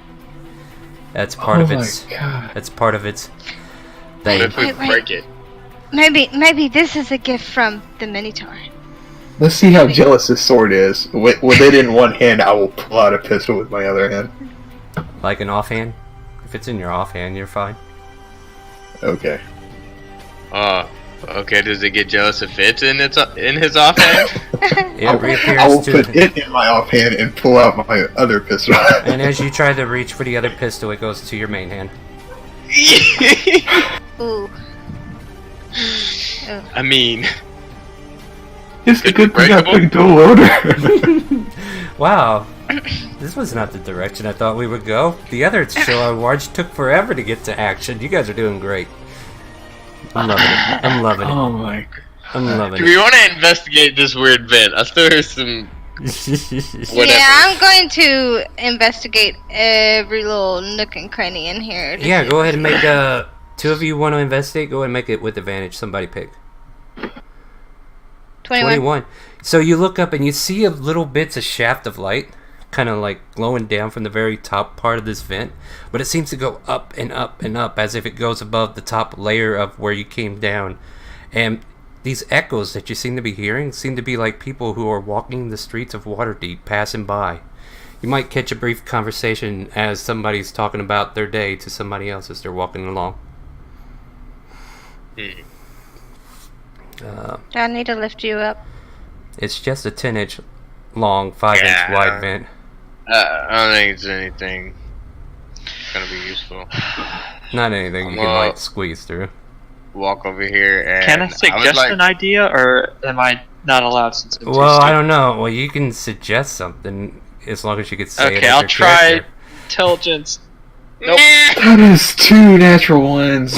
That's part of its. God. That's part of its What thing. if we Wait. break it? Maybe this is a gift from the Minotaur. Let's see how jealous this sword is. With it in one hand, I will pull out a pistol with my other hand. Like an offhand. If it's in your offhand, you're fine. Okay. Okay. Does it get jealous if it's in his offhand? It I will reappears put to. it in my offhand and pull out my other pistol. And as you try to reach for the other pistol, it goes to your main hand. Ooh. I mean, It's a good thing I breakable? picked dual loader. Wow. This was not the direction I thought we would go. The other show I watched took forever to get to action. You guys are doing great. I'm loving it. I'm loving it. Oh my. I'm loving do we want to investigate this weird bit? I still hear some. it. Whatever. Yeah, I'm going to investigate every little nook and cranny in here. to Yeah, see go if ahead and make two of you want to investigate. Go ahead and make it with advantage. Somebody pick. 21. So you look up and you see a little bits of shaft of light, kind of like glowing down from the very top part of this vent, but it seems to go up and up and up as if it goes above the top layer of where you came down. And these echoes that you seem to be hearing seem to be like people who are walking the streets of Waterdeep passing by. You might catch a brief conversation as somebody's talking about their day to somebody else as they're walking along. Do I need to lift you up? It's just a 10-inch long, 5-inch wide vent. I don't think it's anything gonna be useful. Not anything you can like squeeze through. Walk over here and Can I suggest an idea, or am I not allowed since I'm too Well, I stupid? don't know. Well, you can suggest something as long as you could say it. Okay, as I'll your try character. intelligence. Nope. That is 2 natural ones.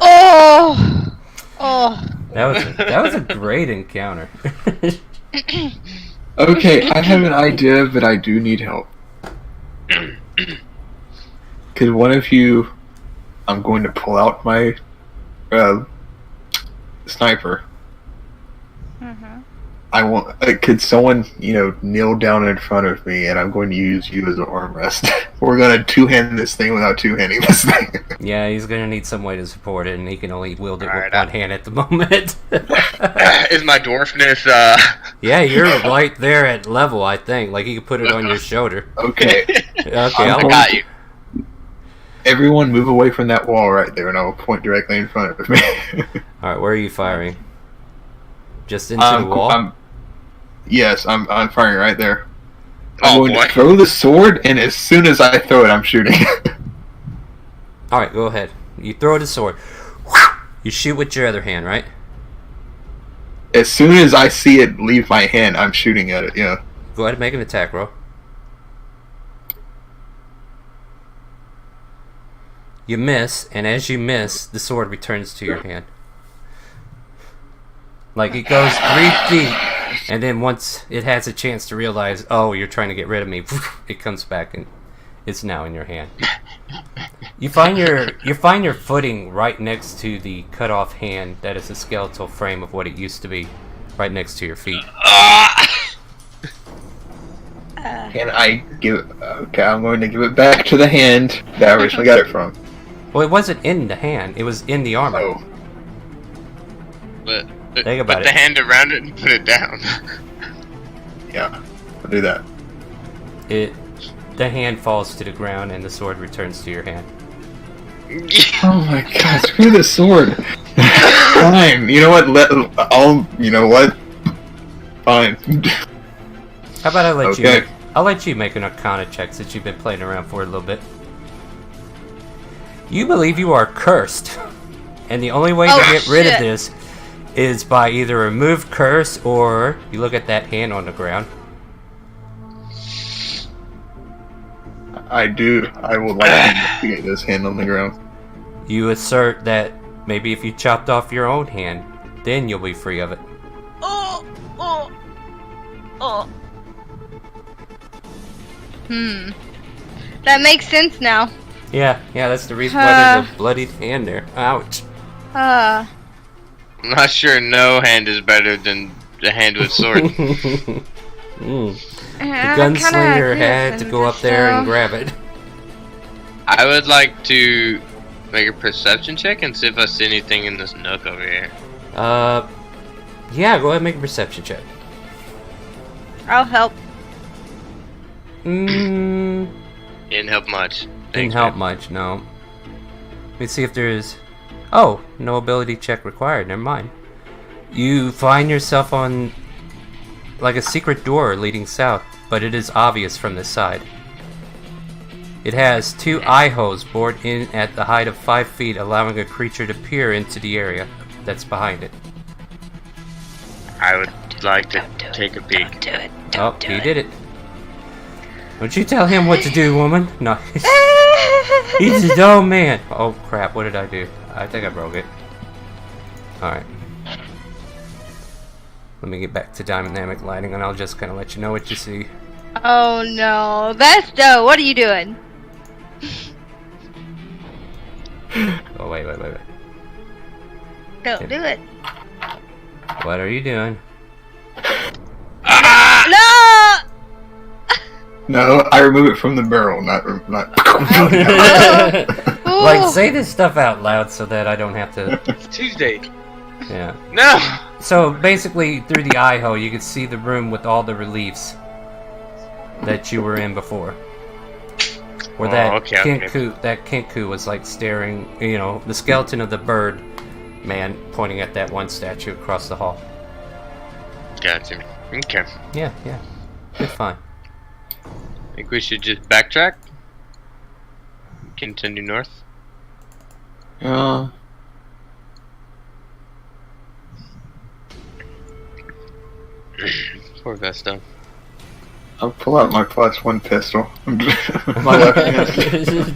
Oh! Oh. That was a great encounter. Okay, I have an idea, but I do need help. Could one of you... I'm going to pull out my sniper. Mm-hmm. I want. Could someone, kneel down in front of me, and I'm going to use you as an armrest. We're gonna two-hand this thing without two-handing this thing. Yeah, he's gonna need some way to support it, and he can only wield it with Alright, one hand at the moment. Is my dwarfness Yeah, you're right there at level, I think. Like, you can put it on your shoulder. Okay. Okay, I I'll got you. Everyone, move away from that wall right there, and I will point directly in front of me. Alright, where are you firing? Just into the wall? Yes, I'm firing right there. I'm Oh, going boy. to throw the sword, and as soon as I throw it, I'm shooting. Alright, go ahead. You throw the sword. You shoot with your other hand, right? As soon as I see it leave my hand, I'm shooting at it, yeah. Go ahead and make an attack roll. You miss, and as you miss, the sword returns to your hand. Like, it goes 3 feet, and then once it has a chance to realize, oh, you're trying to get rid of me, it comes back and it's now in your hand. You find your footing right next to the cut off hand that is the skeletal frame of what it used to be, right next to your feet. Can I give it... Okay, I'm going to give it back to the hand that I originally got it from. Well, it wasn't in the hand, it was in the armor. Oh. But Think about put the it. hand around it and put it down. Yeah, I'll do that. The hand falls to the ground and the sword returns to your hand. Oh my god, screw the sword. Fine, you know what, you know what? Fine. How about Okay. I'll let you make an Arcana check since you've been playing around for a little bit. You believe you are cursed, and the only way to get rid of this is by either remove curse or you look at that hand on the ground. I do. I would like to investigate this hand on the ground. You assert that maybe if you chopped off your own hand, then you'll be free of it. That makes sense now. Yeah, that's the reason why there's a bloodied hand there. Ouch. I'm not sure no hand is better than the hand with sword. The gunslinger had to go up there and grab it. I would like to make a perception check and see if I see anything in this nook over here. Yeah, go ahead and make a perception check. I'll help. Didn't help much. Didn't Thanks, help man. much, no. Let me see if there's... Oh, no ability check required, never mind. You find yourself on like a secret door leading south, but it is obvious from the side. It has 2 eye holes bored in at the height of 5 feet, allowing a creature to peer into the area that's behind it. I would like to take a peek. Do it. Oh, he did it. Don't you tell him what to do, woman. No. He's his own man. Oh crap, what did I do? I think I broke it. Alright. Let me get back to dynamic lighting and I'll just kind of let you know what you see. Oh no, that's dope. What are you doing? Oh, wait. Don't do it. What are you doing? No! No, I remove it from the barrel, not. Like, say this stuff out loud so that I don't have to... It's Tuesday. Yeah. No! So, basically, through the eye hole, you can see the room with all the reliefs. that you were in before. Where Oh, that okay, that Kenku was like staring, you know, the skeleton of the bird man pointing at that one statue across the hall. Gotcha. Okay. Yeah, it's fine. Think we should just backtrack? Continue north? Poor Vesto. I'll pull out my +1 pistol. My left hand.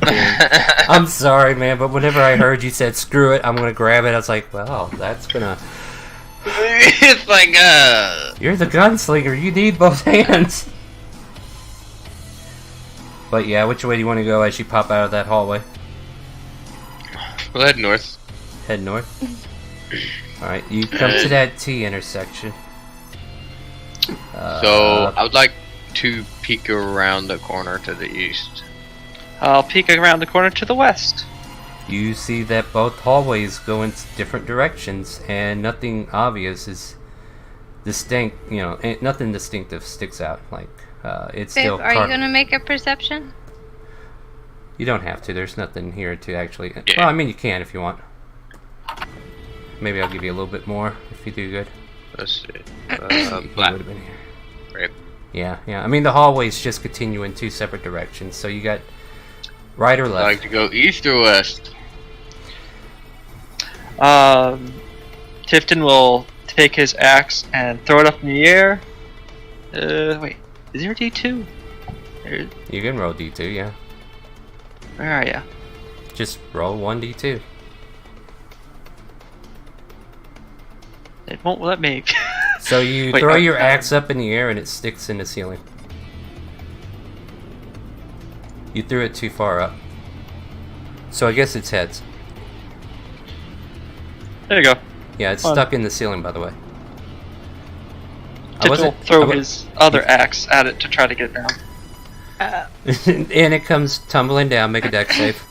I'm sorry, man, but whenever I heard you said screw it, I'm gonna grab it, I was like, well, that's gonna. It's like, You're the gunslinger, you need both hands. But yeah, which way do you want to go as you pop out of that hallway? we'll head north. Head north. Alright, you come to that T intersection. So, I would like to peek around the corner to the east. I'll peek around the corner to the west. You see that both hallways go in different directions, and nothing obvious is distinct. You know, nothing distinctive sticks out. Like it's Babe, still. are you gonna make a perception? You don't have to. There's nothing here to actually. Yeah. Well, I mean, you can if you want. Maybe I'll give you a little bit more if you do good. Let's see. You Black. would have been here. Right. Yeah. I mean, the hallways just continue in two separate directions. So you got right or I'd left. like to go east or west? Tifton will take his axe and throw it up in the air. Wait, is there a D2? You can roll D2, yeah. Where are ya? Just roll 1d2. It won't let me. So you Wait, throw your axe up in the air and it sticks in the ceiling. You threw it too far up. So I guess it's heads. There you go. Yeah, it's Fun. stuck in the ceiling, by the way. Tifton will throw his other axe at it to try to get it down. And it comes tumbling down. Make a dex save.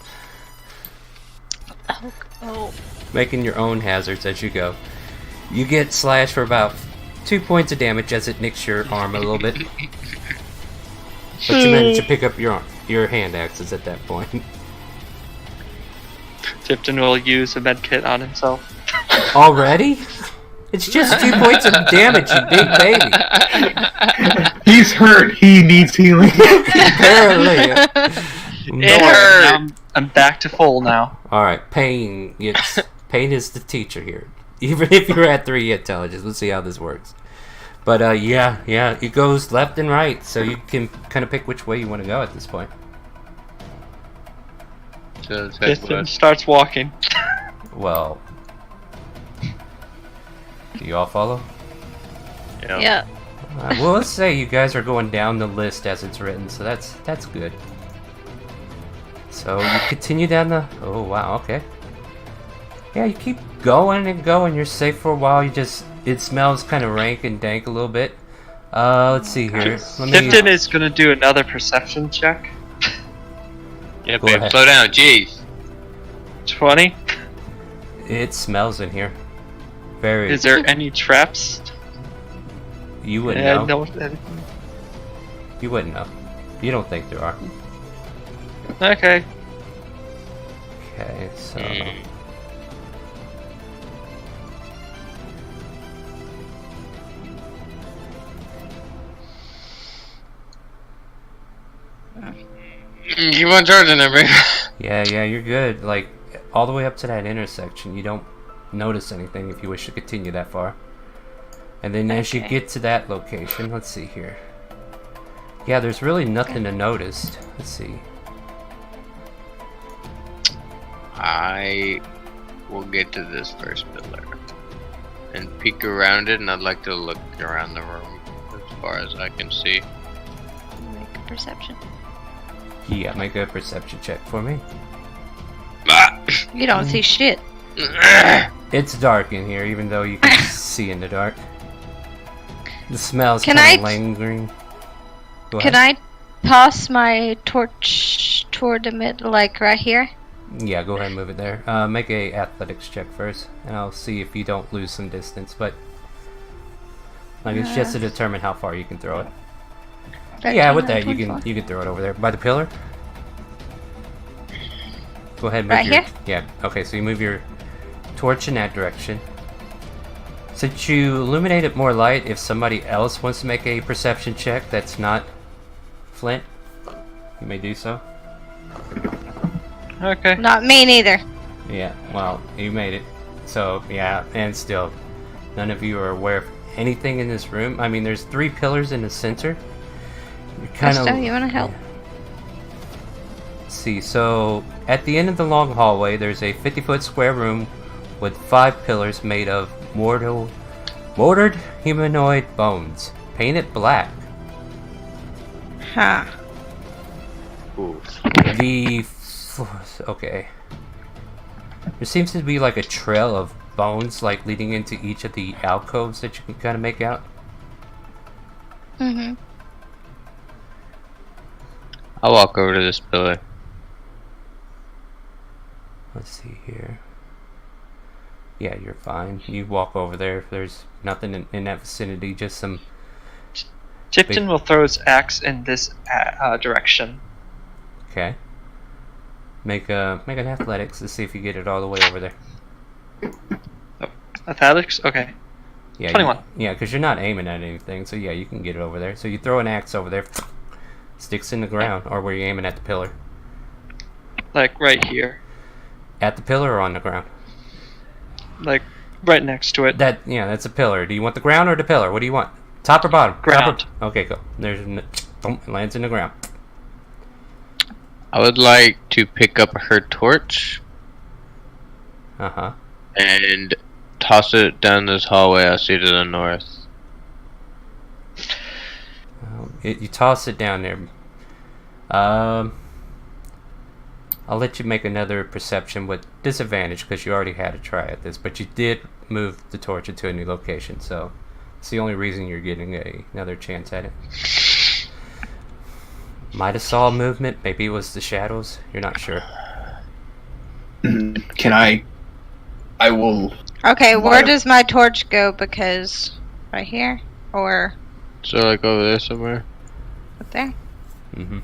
Oh. Making your own hazards as you go. You get slashed for about 2 points of damage as it nicks your arm a little bit. But you manage to pick up your hand axes at that point. Tifton will use a med kit on himself. Already? It's just 2 points of damage, you big baby. He's hurt. He needs healing. Apparently. It hurt. I'm back to full now. Alright, Pain. Pain is the teacher here. Even if you're at 3 intelligence, we'll see how this works. But yeah, it goes left and right, so you can kind of pick which way you want to go at this point. So let's head Tifton west. starts walking. Well, do you all follow? Yeah. Well, let's say you guys are going down the list as it's written, so that's good. So you continue down the. Oh wow, okay. Yeah, you keep going and going. You're safe for a while. It smells kind of rank and dank a little bit. Let's see here. Tifton is gonna do another perception check. Yeah, Go babe, ahead. slow down, jeez. 20. It smells in here. Very. Is there any traps? You wouldn't Yeah, know. no. You wouldn't know. You don't think there are. Okay. Okay, so. Keep on charging it, babe. Yeah, you're good. Like, all the way up to that intersection, you don't notice anything if you wish to continue that far. And then as you Okay. get to that location, let's see here. Yeah, there's really nothing to notice. Let's see. I will get to this first pillar and peek around it, and I'd like to look around the room as far as I can see. Make a perception. Yeah, make a perception check for me. Ah! You don't see shit. It's dark in here, even though you can see in the dark. The smell's Can kind of I- lingering. Go Can ahead. I toss my torch toward the mid, like right here? Yeah, go ahead and move it there. Make a athletics check first, and I'll see if you don't lose some distance. But like, it's just to determine how far you can throw it. Yeah, with 13 that or 24. you can throw it over there by the pillar. Go ahead, and move Right your, here? Yeah. Okay, so you move your torch in that direction. Since you illuminated more light, if somebody else wants to make a perception check that's not Flint, you may do so. Okay. Not me neither. Yeah, well, you made it. So, yeah, and still, none of you are aware of anything in this room. I mean, there's 3 pillars in the center. You're kind of. Krista, you want to help? Let's see, so at the end of the long hallway, there's a 50-foot square room with 5 pillars made of mortared humanoid bones, painted black. Huh. Okay. There seems to be like a trail of bones like leading into each of the alcoves that you can kind of make out. Mm-hmm. I'll walk over to this pillar. Let's see here. Yeah, you're fine. You walk over there. If there's nothing in that vicinity, just some. Tipton will throw his axe in this direction. Okay. Make an athletics to see if you get it all the way over there. Athletics? Okay. Yeah. 21. Yeah, because you're not aiming at anything, so yeah, you can get it over there. So you throw an axe over there, sticks in the ground, or were you aiming at the pillar? Like right here. At the pillar or on the ground? Like right next to it. That's a pillar. Do you want the ground or the pillar? What do you want? Top or bottom? Ground. Okay, go. It lands in the ground. I would like to pick up her torch Uh-huh. and toss it down this hallway I see to the north. You toss it down there. I'll let you make another perception with disadvantage because you already had a try at this, but you did move the torch into a new location, so it's the only reason you're getting another chance at it. Might have saw movement, maybe it was the shadows, you're not sure. Can I will. Okay, Why- where does my torch go? Because right here or So like over there somewhere? up there? Mm-hmm.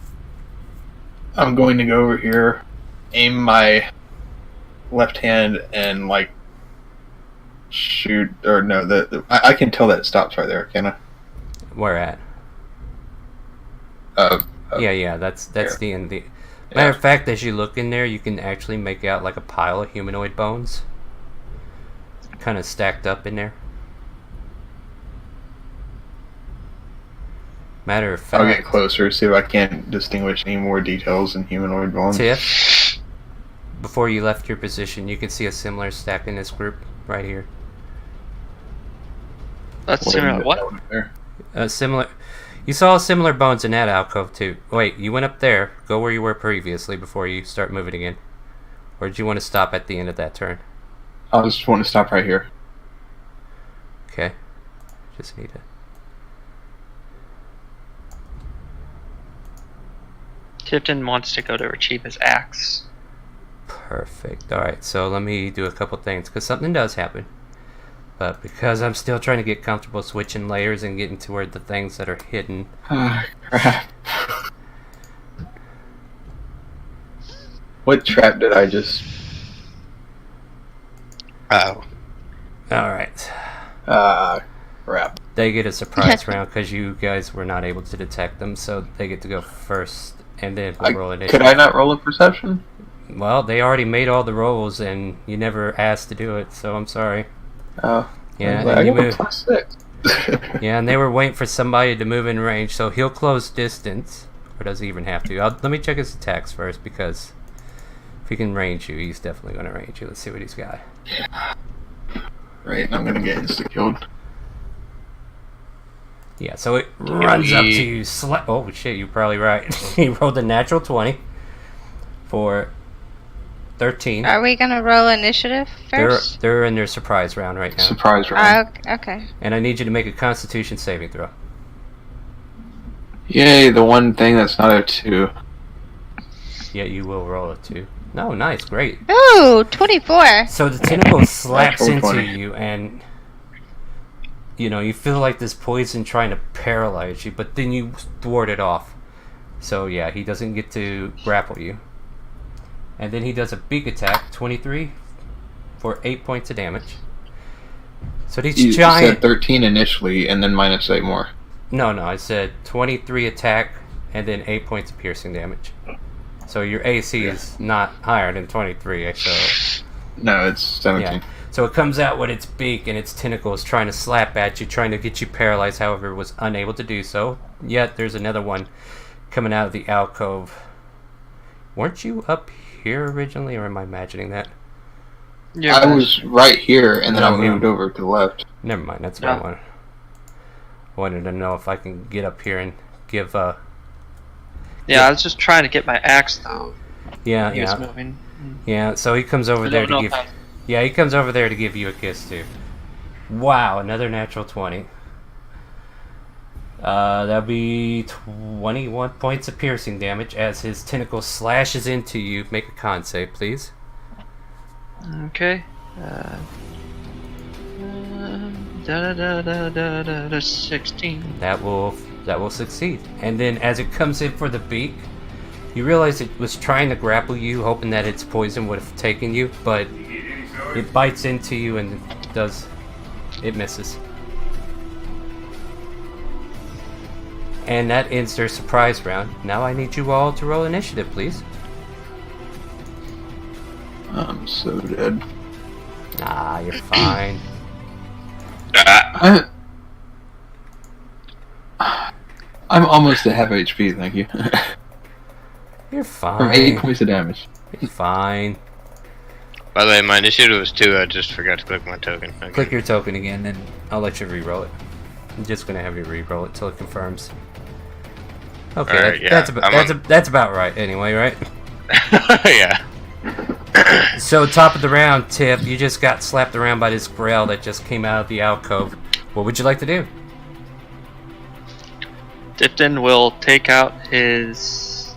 I'm going to go over here, aim my left hand, and like shoot. Or no, I can tell that it stops right there. Can I? Where at? Yeah, that's there. the end. Matter of fact, as you look in there, you can actually make out like a pile of humanoid bones, kind of stacked up in there. Matter of fact, I'll get closer, see if I can't distinguish any more details in humanoid bones. Tiff, before you left your position, you can see a similar stack in this group right here. That's Wait a similar. minute, What? that one there. Similar. You saw similar bones in that alcove too. Wait, you went up there. Go where you were previously before you start moving again. Or did you want to stop at the end of that turn? I just want to stop right here. Okay. Just need to. Tipton wants to go to retrieve his axe. Perfect. Alright, so let me do a couple things, because something does happen. But because I'm still trying to get comfortable switching layers and getting to where the things that are hidden. Ah, crap. What trap did I just... Oh. Alright. Crap. They get a surprise round because you guys were not able to detect them, so they get to go first, and then we'll roll initiative. Could I not roll a perception? Well, they already made all the rolls, and you never asked to do it, so I'm sorry. Oh. Yeah, I and you got a move. +6. Yeah, and they were waiting for somebody to move in range, so he'll close distance, or does he even have to? Let me check his attacks first, because if he can range you, he's definitely going to range you. Let's see what he's got. Right, I'm gonna get insta-killed. Yeah, so it runs up to you. Oh shit, you're probably right. He rolled a natural 20 for 13. Are we gonna roll initiative first? They're in their surprise round right now. Surprise round. Okay. And I need you to make a Constitution saving throw. Yay, the one thing that's not a 2. Yeah, you will roll a 2. No, nice, great. Ooh, 24. So the tentacle slaps Natural into 20. you, and you know, you feel like this poison trying to paralyze you, but then you thwart it off. So yeah, he doesn't get to grapple you. And then he does a beak attack, 23 for 8 points of damage. So these You giant... said 13 initially, and then minus 8 more. No, I said 23 attack and then 8 points of piercing damage. So your AC is not higher than 23, so... No, it's 17. Yeah. So it comes out with its beak and its tentacles trying to slap at you, trying to get you paralyzed, however, it was unable to do so. Yet there's another one coming out of the alcove. Weren't you up here originally, or am I imagining that? Yeah, I was right here, and then I Oh, yeah. moved over to the left. Never mind, that's what I wanted to know if I can get up here and give yeah, I was just trying to get my axe though. yeah, He was yeah. moving. Yeah, so he comes over I there don't know to if give Yeah, he comes over there to give you a kiss too. Wow, another natural 20. That'll be 21 points of piercing damage as his tentacle slashes into you. Make a con save, please. Okay. 16. That will succeed. And then as it comes in for the beak, you realize it was trying to grapple you, hoping that its poison would have taken you, but it bites into you and it misses. And that ends their surprise round. Now I need you all to roll initiative, please. I'm so dead. Ah, you're fine. I'm almost at half HP, thank you. You're From 8 fine. points of damage. You're fine. By the way, my initiative was 2. I just forgot to click my token. Okay. Click your token again, and I'll let you re-roll it. I'm just gonna have you re-roll it till it confirms. Okay, Alright, yeah, that's about right. Anyway, right? Yeah. So top of the round, Tiff, you just got slapped around by this grail that just came out of the alcove. What would you like to do? Dipton will take out his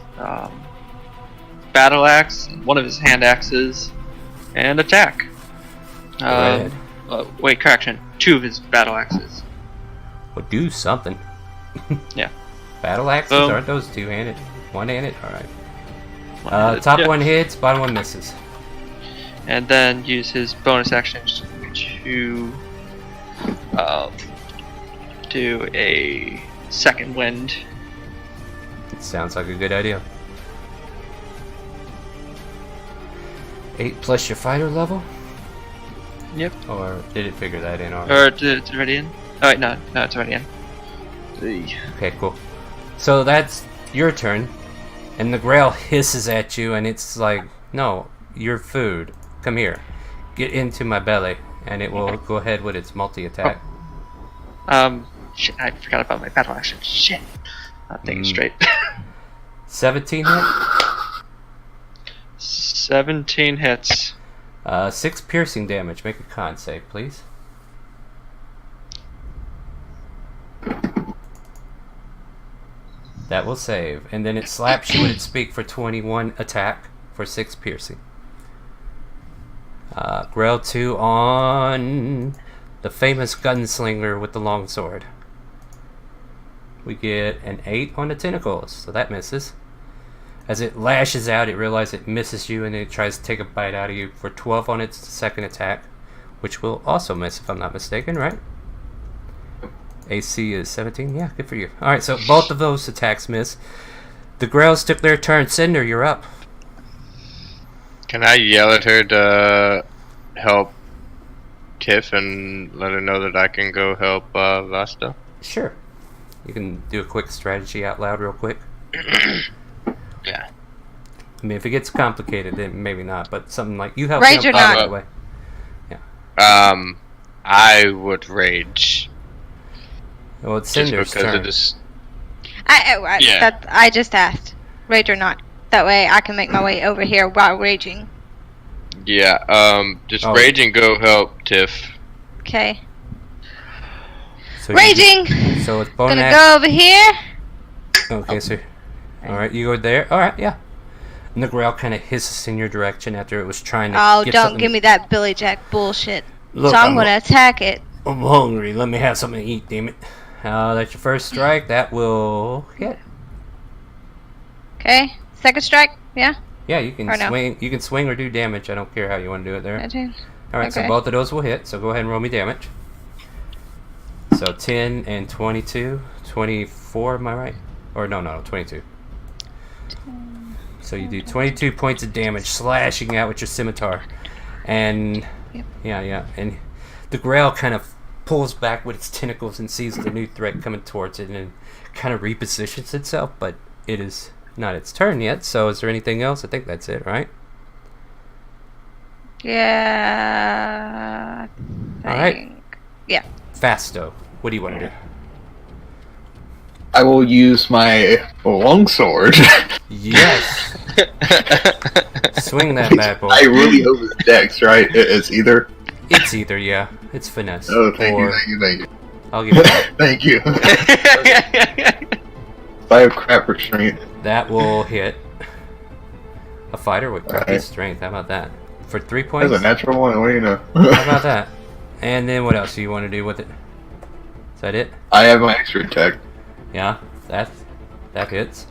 battle axe, one of his hand axes, and attack. Go ahead. Wait, correction. 2 of his battle axes. Well, do something. Yeah. Battle axes, Boom. aren't those two-handed? One-handed? Alright. One-handed, Top yeah. one hits, bottom one misses. And then use his bonus action to do a second wind. Sounds like a good idea. 8 plus your fighter level? Yep. Or did it figure that in already? Or it's already in? Oh wait, no, it's already in. Okay, cool. So that's your turn. And the grail hisses at you and it's like, no, you're food. Come here. Get into my belly. And it will go ahead with its multi-attack. Shit, I forgot about my battle action. Shit. Not thinking straight. 17 hit? 17 hits. 6 piercing damage. Make a con save, please. That will save. And then it slaps you with its beak for 21 attack for 6 piercing. Grail 2 on the famous gunslinger with the longsword. We get an 8 on the tentacles, so that misses. As it lashes out, it realizes it misses you and it tries to take a bite out of you for 12 on its second attack, which will also miss if I'm not mistaken, right? AC is 17? Yeah, good for you. Alright, so both of those attacks miss. The Grails took their turn. Cinder, you're up. Can I yell at her to help Tiff and let her know that I can go help Vasta? Sure. You can do a quick strategy out loud real quick. Yeah. I mean, if it gets complicated, then maybe not, but something like you help Rage or not. by the way. I would rage. Well, it's Just Cinder's because turn. of this. Yeah. I just asked. Rage or not. That way I can make my way over here while raging. Yeah, just Oh. rage and go help Tiff. Okay. So Raging! So it's bonus. Gonna go over here. Okay, so alright, you go there. Alright, yeah. And the Grail kind of hisses in your direction after it was trying to Oh, get don't something. give me that Billy Jack bullshit. Look, So I'm gonna attack it. I'm hungry. Let me have something to eat, damn it. That's your first strike. That will hit. Okay. Second strike. Yeah. Yeah, you can Or no? swing. You can swing or do damage. I don't care how you want to do it there. I do. All right, so Okay. both of those will hit. So go ahead and roll me damage. So 10 and 22, 24. Am I right? Or no, 22. So you do 22 points of damage, slashing out with your scimitar, and Yep. yeah, and the Grail kind of pulls back with its tentacles and sees the new threat coming towards it, and kind of repositions itself. But it is not its turn yet. So is there anything else? I think that's it, right? Yeah. All right. think- Yeah. Fasto, what do you want to do? I will use my longsword. Yes, swing that bad boy. I really hope it's Dex, right? It's either. It's either, yeah, it's finesse. Oh, thank or you. I'll give you that. Thank you. I have crap for strength. That will hit a fighter with crappy Alright. strength. How about that? For 3 points? That's a natural one. What do you know? How about that? And then what else do you want to do with it? Is that it? I have my extra attack. Yeah, that hits.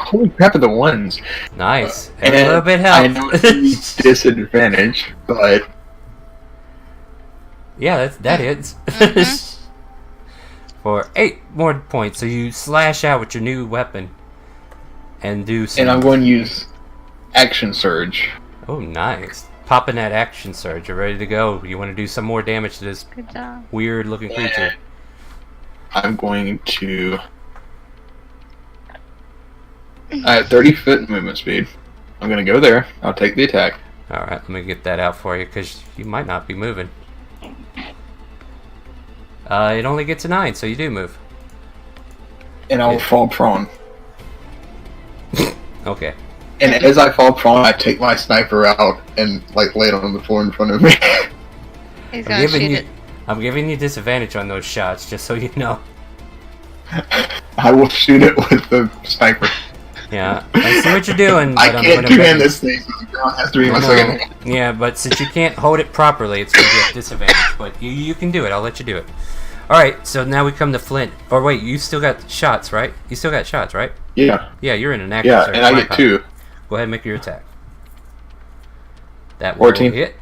Holy crap at the ones. Nice. And Every little bit I know helps. it's disadvantage, but Yeah, that hits. For 8 more points. So you slash out with your new weapon and do some. and I'm going to use action surge. Oh, nice. Popping that action surge. You're ready to go. You want to do some more damage to this Good job. weird looking creature. I'm going to. I have 30-foot movement speed. I'm going to go there. I'll take the attack. Alright, let me get that out for you because you might not be moving. It only gets a 9, so you do move. And I will fall prone. Okay. And as I fall prone, I take my sniper out and like lay it on the floor in front of me. He's I'm gonna shoot giving you it. I'm giving you disadvantage on those shots, just so you know. I will shoot it with the sniper. Yeah. I see what you're doing, but I I'm can't gonna command make this thing, so the ground has to be in my No, second hand. yeah, but since you can't hold it properly, it's gonna be a disadvantage. But you can do it. I'll let you do it. Alright, so now we come to Flint. Or wait, you still got shots, right? You still got shots, right? Yeah, Yeah, you're in an action yeah, surge. and I My get bad. 2. Go ahead and make your attack. That will 14. hit.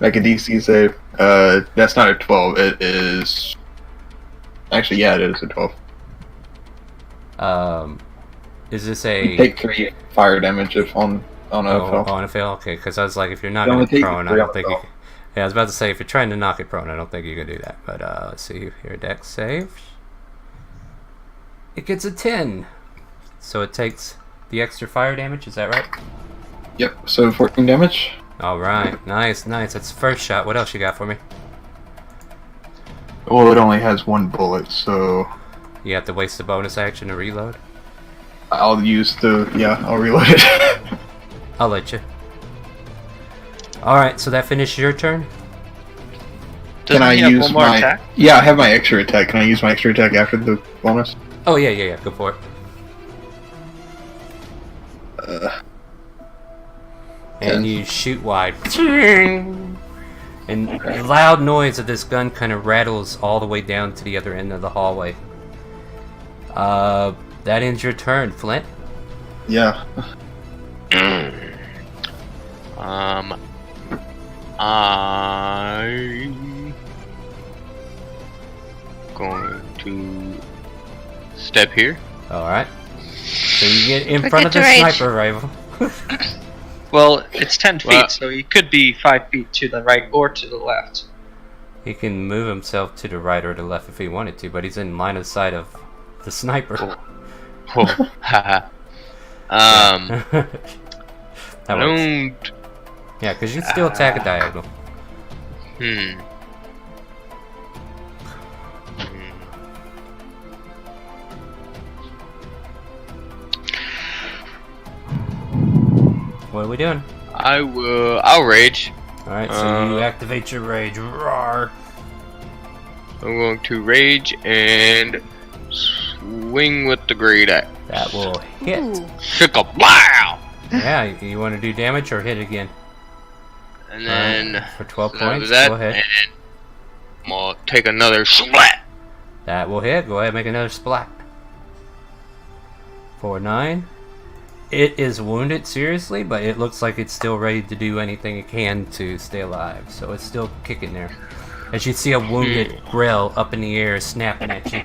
Like a DC save. That's not a 12. It is. Actually, yeah, it is a 12. Is this You a take 3 fire damage if on a fail. on a fail? Okay, because I was like, if you're You knocking only it take prone, I 3 don't on think a you fail. can. Yeah, I was about to say, if you're trying to knock it prone, I don't think you can do that. But let's see here, Dex save. It gets a 10, so it takes the extra fire damage. Is that right? Yep. So 14 damage. All right, nice. That's the first shot. What else you got for me? Well, it only has 1 bullet, so You have to waste the bonus action to reload. I'll use the. Yeah, I'll reload it. I'll let you. All right, so that finishes your turn. Doesn't Can I he have use one more my? attack? Yeah, I have my extra attack. Can I use my extra attack after the bonus? Oh yeah. Go for it. And you shoot wide. And the loud noise of this gun kind of rattles all the way down to the other end of the hallway. That ends your turn, Flint. Yeah. I'm going to step here. Alright. So you get in Look front at of the your age. sniper rifle. Well, it's 10 feet, Well- so he could be 5 feet to the right or to the left. He can move himself to the right or the left if he wanted to, but he's in line of sight of the sniper. Oh, haha. That works. Don't. Yeah, because you can still attack a diagonal. Hmm. What are we doing? I'll rage. Alright, so you activate your rage. Roar. I'm going to rage and swing with the great axe. That will hit. Ooh. Shika blow! Yeah, you want to do damage or hit again? And then for 12 so that was points, that, go ahead. And I'm gonna take another splat. That will hit. Go ahead and make another splat. For 9. It is wounded seriously, but it looks like it's still ready to do anything it can to stay alive. So it's still kicking there. As you see a wounded grill up in the air snapping at you.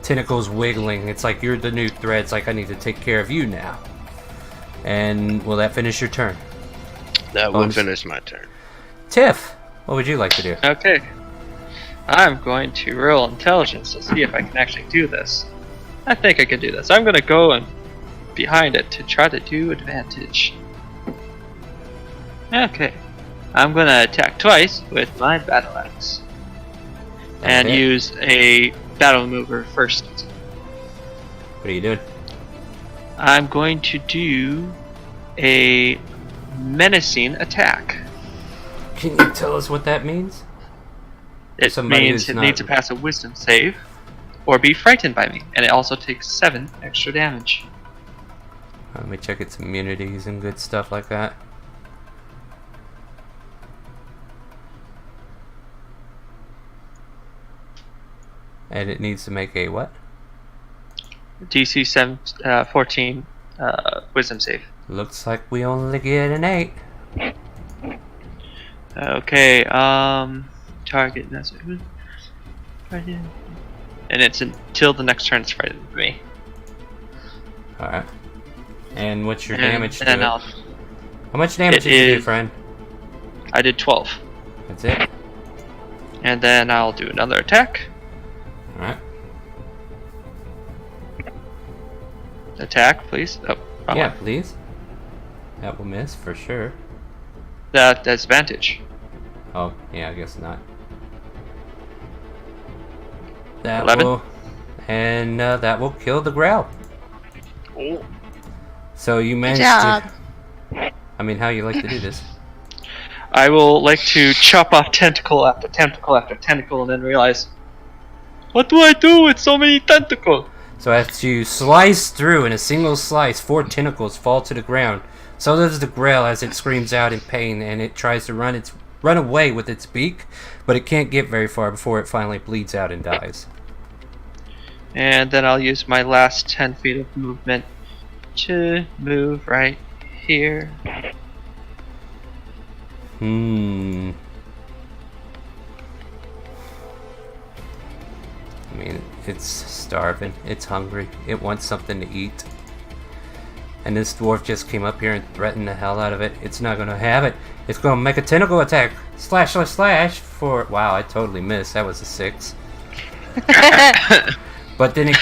Tentacles wiggling. It's like you're the new threat. It's like I need to take care of you now. And will that finish your turn? That will finish my turn. Tiff, what would you like to do? Okay. I'm going to roll intelligence to see if I can actually do this. I think I can do this. I'm going to go and behind it to try to do advantage. Okay. I'm going to attack twice with my battle axe. And Okay. use a battle mover first. What are you doing? I'm going to do a menacing attack. Can you tell us what that means? It Somebody means who's it not- needs to pass a wisdom save or be frightened by me. And it also takes 7 extra damage. Let me check its immunities and good stuff like that. And it needs to make a what? DC 14 wisdom save. Looks like we only get an 8. Okay, target frightened. And it's until the next turn it's frightened of me. Alright. And what's your And damage to then it? I'll, How much damage it did you do, is- friend? I did 12. That's it? And then I'll do another attack. Alright. Attack, please. Oh, wrong Yeah, one. please. That will miss for sure. That's advantage. Oh, yeah, I guess not. That 11? will... And that will kill the growl. Oh. So you Good managed job. to... I mean, how you like to do this? I will like to chop off tentacle after tentacle after tentacle and then realize, what do I do with so many tentacles? So as you slice through in a single slice, 4 tentacles fall to the ground. So does the grail as it screams out in pain, and it tries to run away with its beak, but it can't get very far before it finally bleeds out and dies. And then I'll use my last 10 feet of movement to move right here. I mean, it's starving. It's hungry. It wants something to eat. And this dwarf just came up here and threatened the hell out of it. It's not going to have it. It's going to make a tentacle attack. Slash, slash, slash for... Wow, I totally missed. That was a 6. But then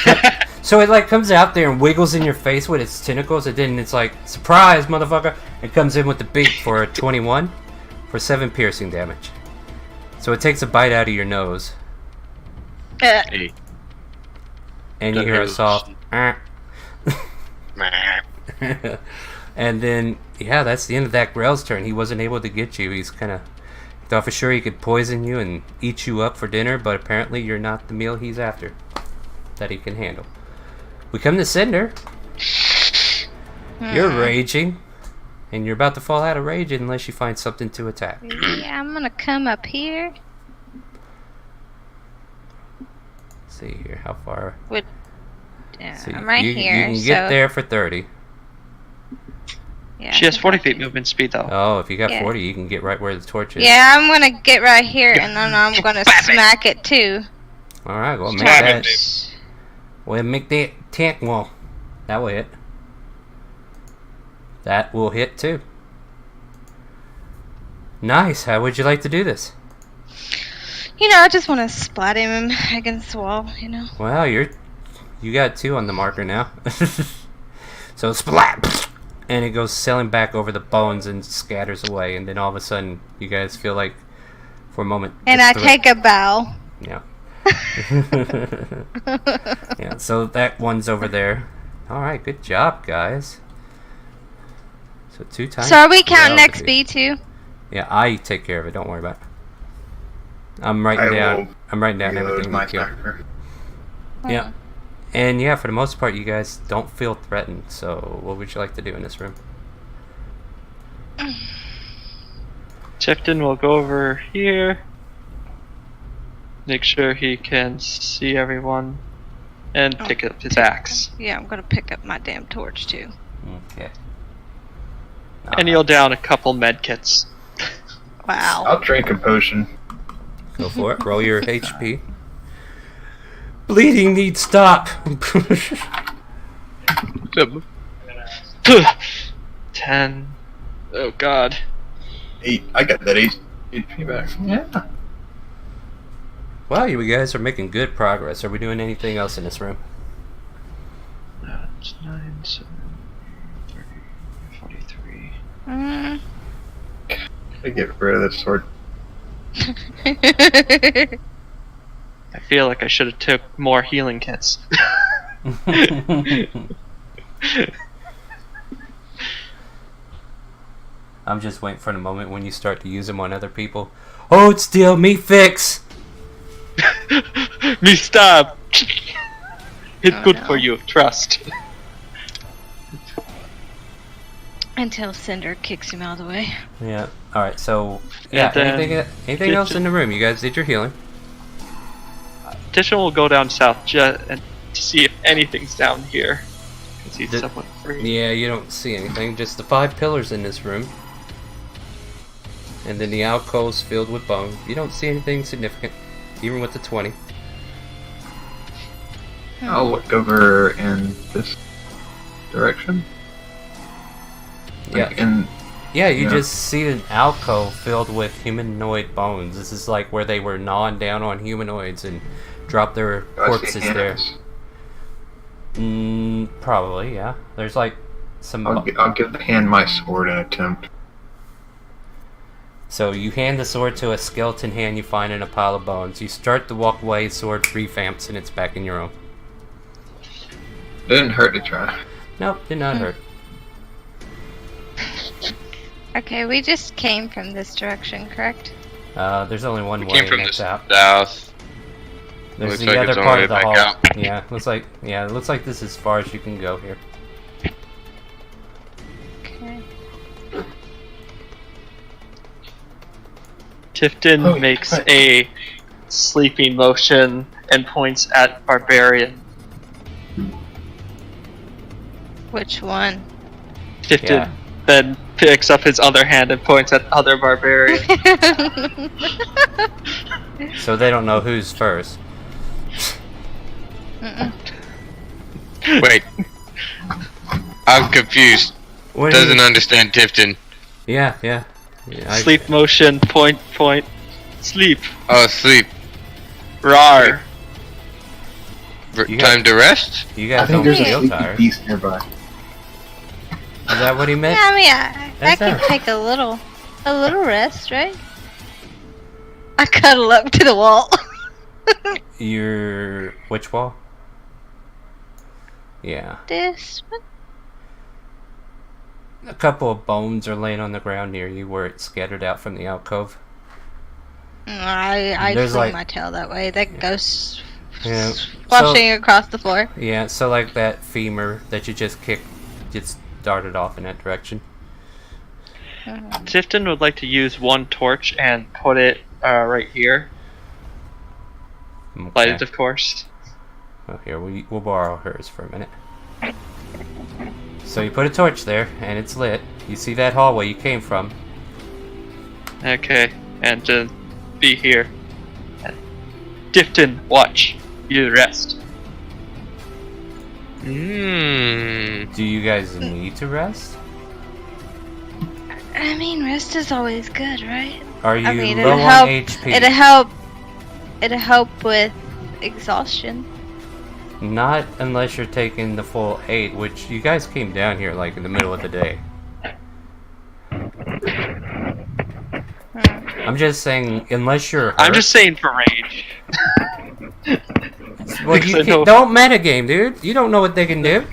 so it like comes out there and wiggles in your face with its tentacles, and then it's like, surprise, motherfucker! It comes in with the beak for a 21 for 7 piercing damage. So it takes a bite out of your nose, Hey. and you The hear a nose. soft. Meh. And then, yeah, that's the end of that Grell's turn. He wasn't able to get you. He's kind of thought for sure he could poison you and eat you up for dinner, but apparently you're not the meal he's after that he can handle. We come to Cinder. You're raging, and you're about to fall out of rage unless you find something to attack. Yeah, I'm gonna come up here. Let's see here, how far? So I'm right you here. can so get there for 30. Yeah, She has 40 feet movement speed though. Oh, if you got Yeah. 40, you can get right where the torch is. Yeah, I'm gonna get right here, and then I'm gonna smack it too. All right, well, make Stab it, that. babe. Well, make that tank wall. That will hit. That will hit too. Nice. How would you like to do this? You know, I just want to splat him against the wall. You know. Well, you got 2 on the marker now. So splat, and it goes sailing back over the bones and scatters away. And then all of a sudden, you guys feel like, for a moment, And this I threat- take a bow. Yeah. Yeah. So that one's over there. All right. Good job, guys. So 2 times. So are we counting Well, XP too? Yeah, I take care of it. Don't worry about it. I'm I writing down. will I'm writing down reload everything my you kill. factor. Yeah. And yeah, for the most part, you guys don't feel threatened. So, what would you like to do in this room? Tifton will go over here. Make sure he can see everyone. And pick up his axe. Yeah, I'm gonna pick up my damn torch too. Okay. And he'll down a couple medkits. Wow. I'll drink a potion. Go for it. Roll your HP. Bleeding needs stop. 10. Oh god. 8. I got that 8 HP back. Yeah. Wow, you guys are making good progress. Are we doing anything else in this room? It's 9, 7, 30, 43. I get rid of this sword. I feel like I should have took more healing kits. I'm just waiting for the moment when you start to use them on other people. Hold still, me fix! Me stab! It's Oh, good no. for you, trust. Until Cinder kicks him out of the way. Yeah. Alright, so... Yeah, And then anything else in the room? You guys did your healing. Tishon will go down south to see if anything's down here. Because he's The- somewhat free. Yeah, you don't see anything. Just the 5 pillars in this room. And then the alcoves filled with bones. You don't see anything significant. Even with the 20. I'll look over in this direction. Yeah. Like in, Yeah, you Yeah. just see an alcove filled with humanoid bones. This is like where they were gnawing down on humanoids and dropped their do I see corpses there. hands? Probably, yeah. There's like some... I'll give the hand my sword and attempt. So you hand the sword to a skeleton hand you find in a pile of bones. You start to walk away, sword revamps, and it's back in your own. Didn't hurt to try. Nope, did not hurt. Okay, we just came from this direction, correct? There's only one We way, came and from the that's out. south. There's Looks the like other it's the part only of the way hall. back out. Yeah, it looks like this is as far as you can go here. Okay. Tifton Oh, makes right. a sleeping motion and points at Barbarian. Which one? Tifton Yeah. then picks up his other hand and points at other Barbarian. So they don't know who's first. Mm-mm. Wait. I'm confused. What do you- Doesn't understand Tifton. Yeah. Sleep motion, point, sleep, Oh, sleep. rar. You got- Time to rest? You I guys think don't there's a feel sleepy tired. beast nearby. Is that what he meant? Yeah, I mean, I That's can alright. take a little rest, right? I cuddle up to the wall. Your... which wall? Yeah. This one? A couple of bones are laying on the ground near you where it's scattered out from the alcove. I There's fling like- my tail that way. That goes Yeah. swashing across the floor. Yeah, so like that femur that you just kicked gets darted off in that direction. Tifton would like to use one torch and put it right here. Okay. Lighted, of course. Oh, here, we'll borrow hers for a minute. So you put a torch there, and it's lit. You see that hallway you came from. Okay, and to be here. And Tifton, watch. You rest. Mmm. Do you guys need to rest? I mean, rest is always good, right? Are you I mean, low it'll on help. HP? It'll help with exhaustion. Not unless you're taking the full 8, which you guys came down here like in the middle of the day. I'm just saying, unless you're hurt. I'm just saying for rage. Well, because you I know- don't metagame, dude. You don't know what they can do.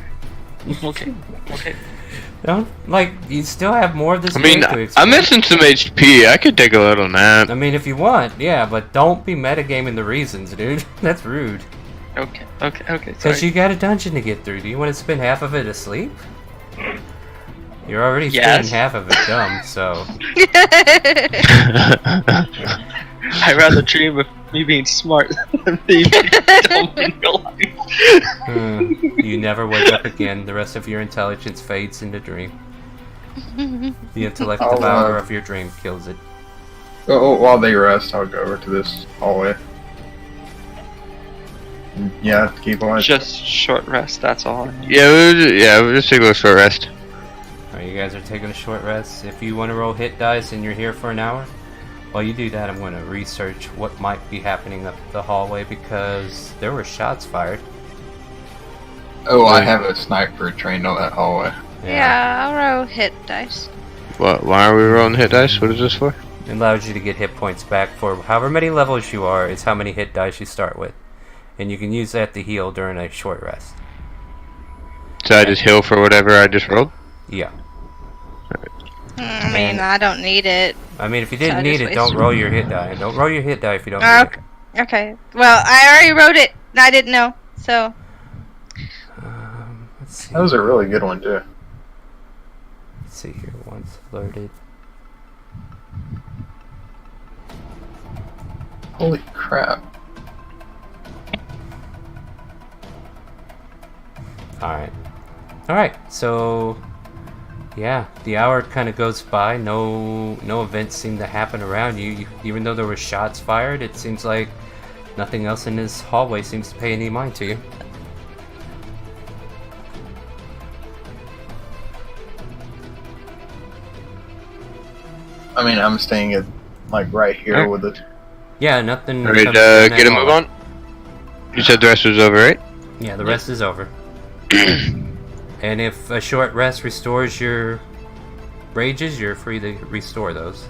Okay. Don't you still have more of this I mean, game to experience. I'm missing some HP. I could take a little nap. I mean, if you want, yeah, but don't be metagaming the reasons, dude. That's rude. Okay. Because Sorry. you got a dungeon to get through. Do you want to spend half of it asleep? You're already Yes. spending half of it dumb, so I'd rather dream of me being smart than me being dumb in real life. you never wake up again. The rest of your intelligence fades into dream. The intellect Oh, devourer wow. of your dream kills it. Oh, while they rest, I'll go over to this hallway. Yeah, keep on. Just short rest, that's all. We'll just take a short rest. Alright, you guys are taking a short rest. If you want to roll hit dice and you're here for an hour, while you do that, I'm going to research what might be happening up the hallway because there were shots fired. Oh, I have a sniper trained on that hallway. Yeah, I'll roll hit dice. What? Why are we rolling hit dice? What is this for? It allows you to get hit points back for however many levels you are. It's how many hit dice you start with. And you can use that to heal during a short rest. So I just heal for whatever I just rolled? Yeah. I mean, I don't need it. I mean, if you So I didn't need just it, don't wasted roll your hit die. Don't roll your hit die if you don't need Okay. Okay. Well, I already wrote it. And I didn't know. So, it. Let's see. That was a really good one, too. Let's see here. Once loaded. Holy crap. Alright, so yeah, the hour kind of goes by. No events seem to happen around you. Even though there were shots fired, it seems like nothing else in this hallway seems to pay any mind to you. I mean, I'm staying at, like, right here Alright. with it. Yeah, nothing. Alright, comes from that get a move hallway. on? You said the rest was over, right? Yeah, the rest is over. And if a short rest restores your rages, you're free to restore those.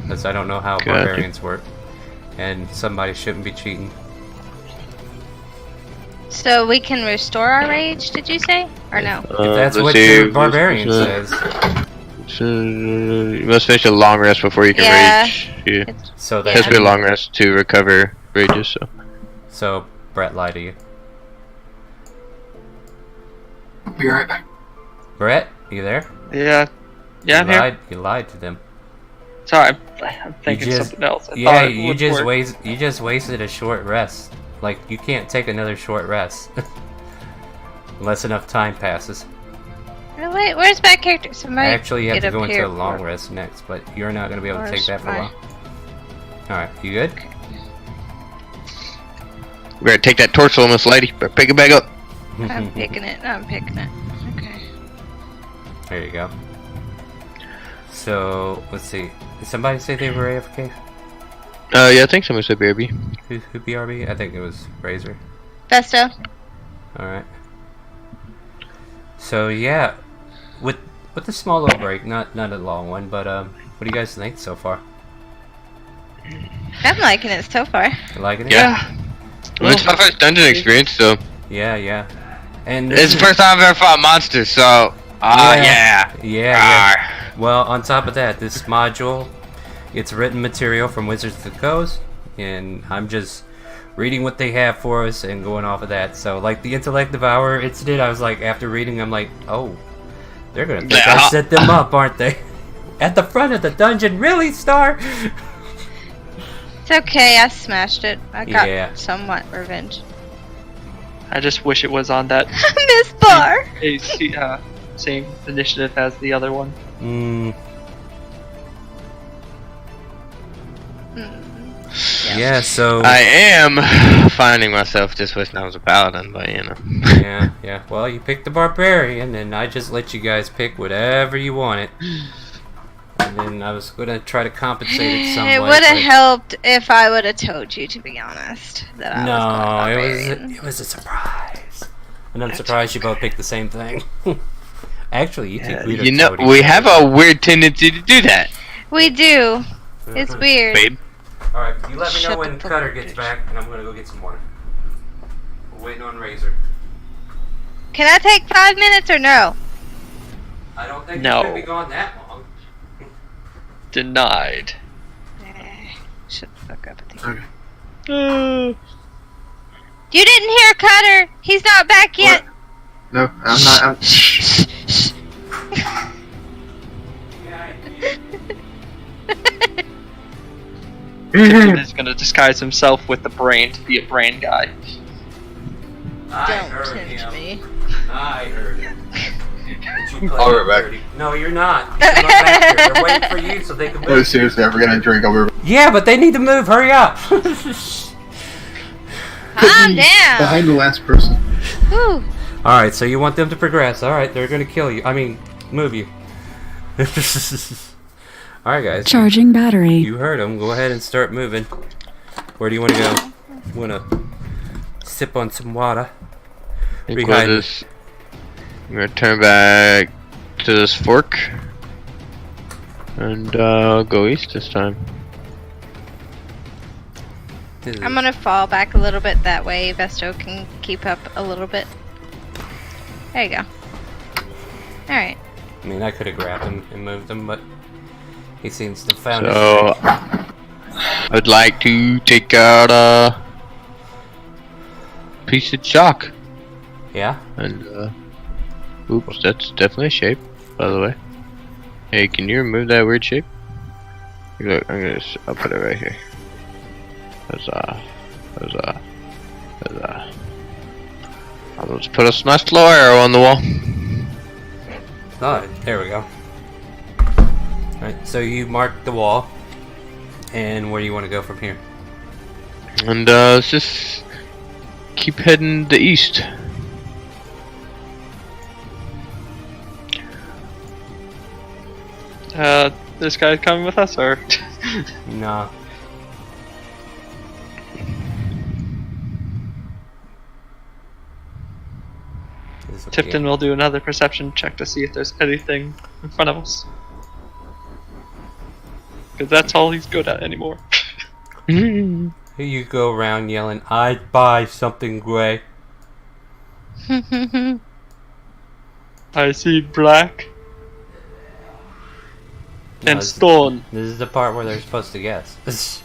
Because I don't know how Gotcha. barbarians work. And somebody shouldn't be cheating. so we can restore our rage, did you say? Or no? If that's let's what see, your barbarian says. You must finish a long rest before you can Yeah. rage. Yeah. It's, So It that has to be a long rest to recover rages, so. So Brett lied to you. I'll be right back. Brett, you there? Yeah. Yeah, I'm here. You lied to them. Sorry, I'm thinking just- something else. I Yeah, thought it you would just work. you just wasted a short rest. Like you can't take another short rest unless enough time passes. oh, wait, where's my character? Somebody Actually, you have get to up go into here a long for- rest next, but you're not going to be able to take Where's that for a my- while. All right, you good? We're gonna take that torch, almost lady. But pick it back up. I'm picking it. I'm picking it. Okay. There you go. So let's see. Did somebody say they were AFK? Yeah, I think someone said BRB. Who BRB? I think it was Razor. Festo. All right. So yeah, with the small little break, not a long one, but what do you guys think so far? I'm liking it so far. You liking it? Yeah. Well, it's my first dungeon experience, so. Yeah. And It's the first time I've ever fought monsters, so. Yeah. Yeah. Well, on top of that, this module, it's written material from Wizards of the Coast, and I'm just reading what they have for us and going off of that. So, like the Intellect Devourer incident, I was like, after reading, I'm like, oh, they're gonna think I set them up, aren't they? At the front of the dungeon, really, Star? It's okay. I smashed it. I got Yeah. somewhat revenge. I just wish it was on that Miss Bar. same initiative as the other one. Yeah, so I am finding myself just wishing I was a paladin, but you know. yeah. Well, you picked the barbarian, and I just let you guys pick whatever you wanted. And then I was gonna try to compensate it some way. It would have but- helped if I would have told you, to be honest. That I No, was it going was it was a surprise, and I'm surprised you both picked the same thing. Actually, you two Guido You know, told we each have other. a weird tendency to do that, We do. It's weird. babe. All right, you let me Shut know the when fuck Cutter up, gets bitch. back, and I'm gonna go get some more. We're waiting on Razor. Can I take 5 minutes or no? I don't think No. he's gonna be gone that long. Denied. Shut the fuck up. You didn't hear Cutter. He's not back yet. No, I'm not. Tifton is gonna disguise himself with the brain to be a brain guy. Don't tempt me. I heard him. I'll be right back. No, you're not. You come back here. They're waiting for you so they can No, move. seriously, I'm gonna drink. I'll be right back. Yeah, but they need to move. Hurry up. Calm down. Behind the last person. Whew. Alright, so you want them to progress. Alright, they're gonna kill you. I mean, move you. Alright, guys. Charging battery. You heard them. Go ahead and start moving. Where do you want to go? Want to sip on some water? I think Rehydrate. we'll just... I'm gonna turn back to this fork. And go east this time. This is- I'm gonna fall back a little bit, that way Vesto can keep up a little bit. There you go. Alright. I mean, I could have grabbed him and moved him, but he seems to have found it. So, I'd like to take out a piece of chalk. Yeah? And, oops, that's definitely a shape, by the way. Hey, can you remove that weird shape? Look, I'll put it right here. I'll just put a nice little arrow on the wall. Oh, there we go. Alright, so you marked the wall. And where do you want to go from here? And, let's just keep heading to east. This guy's coming with us, or? No. This will be Tifton will do another perception check to see if there's anything in front of us. Because that's all he's good at anymore. Here you go around yelling, I'd buy something gray. I see black No, and this- stone. This is the part where they're supposed to guess.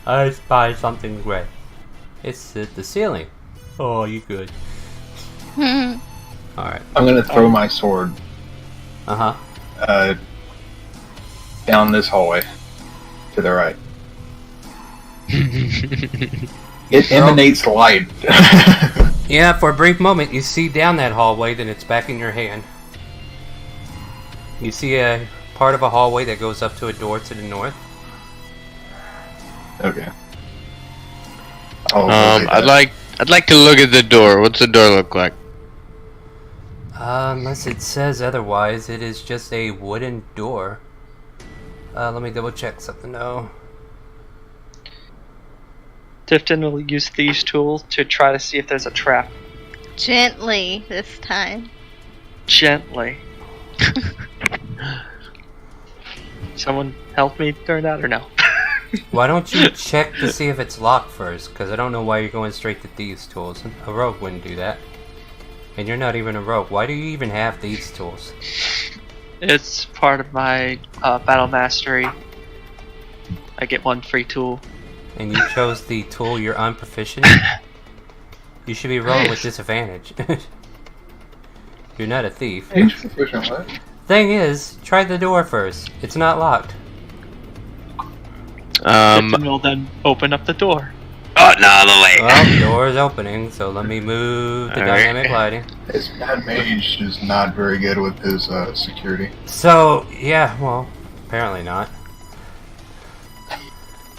I'd buy something gray. It's at the ceiling. Oh, you good. Alright. I'm gonna throw my sword Uh-huh. down this hallway to the right. It emanates light. Yeah, for a brief moment you see down that hallway, then it's back in your hand. You see a part of a hallway that goes up to a door to the north. Okay. Oh, I'd like to look at the door. What's the door look like? Unless it says otherwise, it is just a wooden door. Let me double check something though. Tifton will use thieves' tool to try to see if there's a trap. Gently this time. Gently. Someone help me during that, or no? Why don't you check to see if it's locked first? Because I don't know why you're going straight to thieves' tools. A rogue wouldn't do that. And you're not even a rogue. Why do you even have thieves' tools? It's part of my battle mastery. I get one free tool. And you chose the tool you're unproficient in? You should be rolling with disadvantage. You're not a thief. Age proficient, what? Thing is, try the door first. It's not locked. Tifton will then open up the door. Oh, no, the way. Well, the door is opening, so let me move the Alright. dynamic lighting. His bad mage is not very good with his security. So, yeah, well, apparently not.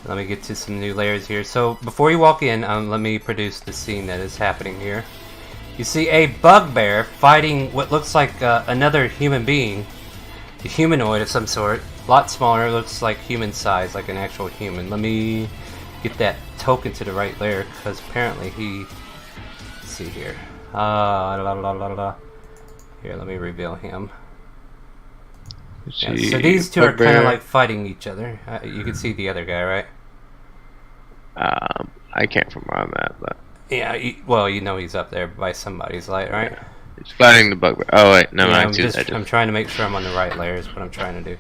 Let me get to some new layers here. So, before you walk in, let me produce the scene that is happening here. You see a bugbear fighting what looks like another human being. A humanoid of some sort. A lot smaller, looks like human size, like an actual human. Let me get that token to the right layer, because apparently he... Let's see here. Here, let me reveal him. Yeah, so these two are kind of like fighting each other. You can see the other guy, right? I can't from where I'm at, but Yeah, well, you know he's up there by somebody's light, right? it's fighting the bugbear. Oh wait, no, Yeah, I I'm, see just, that. I'm trying to make sure I'm on the right layers, what I'm trying to do.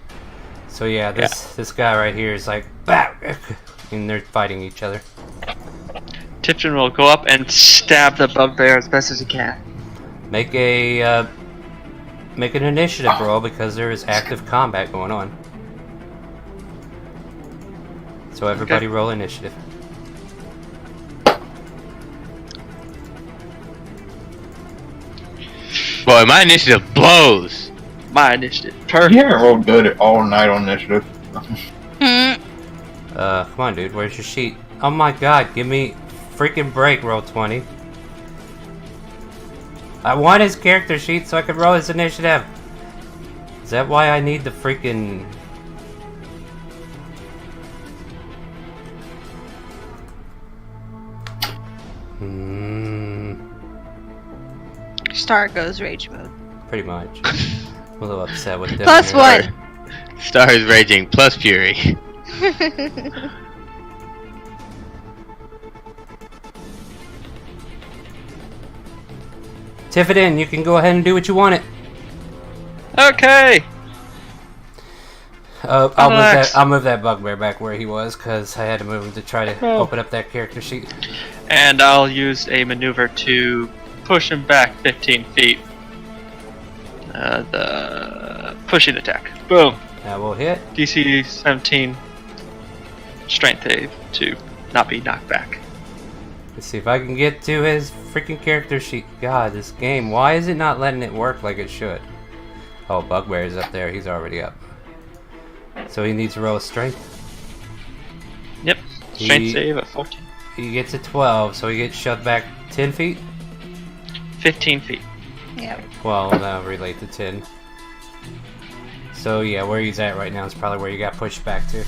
So yeah, this guy right here is like, bah! And they're fighting each other. Tifton will go up and stab the bugbear as best as he can. Make a make an initiative roll because there is active combat going on. So everybody roll initiative. Boy, my initiative blows. My initiative. You Perfect. haven't rolled good all night on initiative. Come on, dude. Where's your sheet? Oh my god, give me freaking break, roll 20. I want his character sheet so I can roll his initiative. Is that why I need the freaking... Star goes rage mode. Pretty much. I'm a little upset with this. Plus one. Stars raging plus fury. Tiffin, you can go ahead and do what you want it. Okay. I'll move that bugbear back where he was because I had to move him to try to open up that character sheet. And I'll use a maneuver to push him back 15 feet. The pushing attack. Boom. That will hit. DC 17 strength save to not be knocked back. Let's see if I can get to his freaking character sheet. God, this game. Why is it not letting it work like it should? Oh, Bugbear is up there. He's already up. So he needs to roll a strength. Yep. Strength save at 14. He gets a 12, so he gets shoved back 10 feet? 15 feet. Yep. Well, that'll relate to 10. So yeah, where he's at right now is probably where you got pushed back to.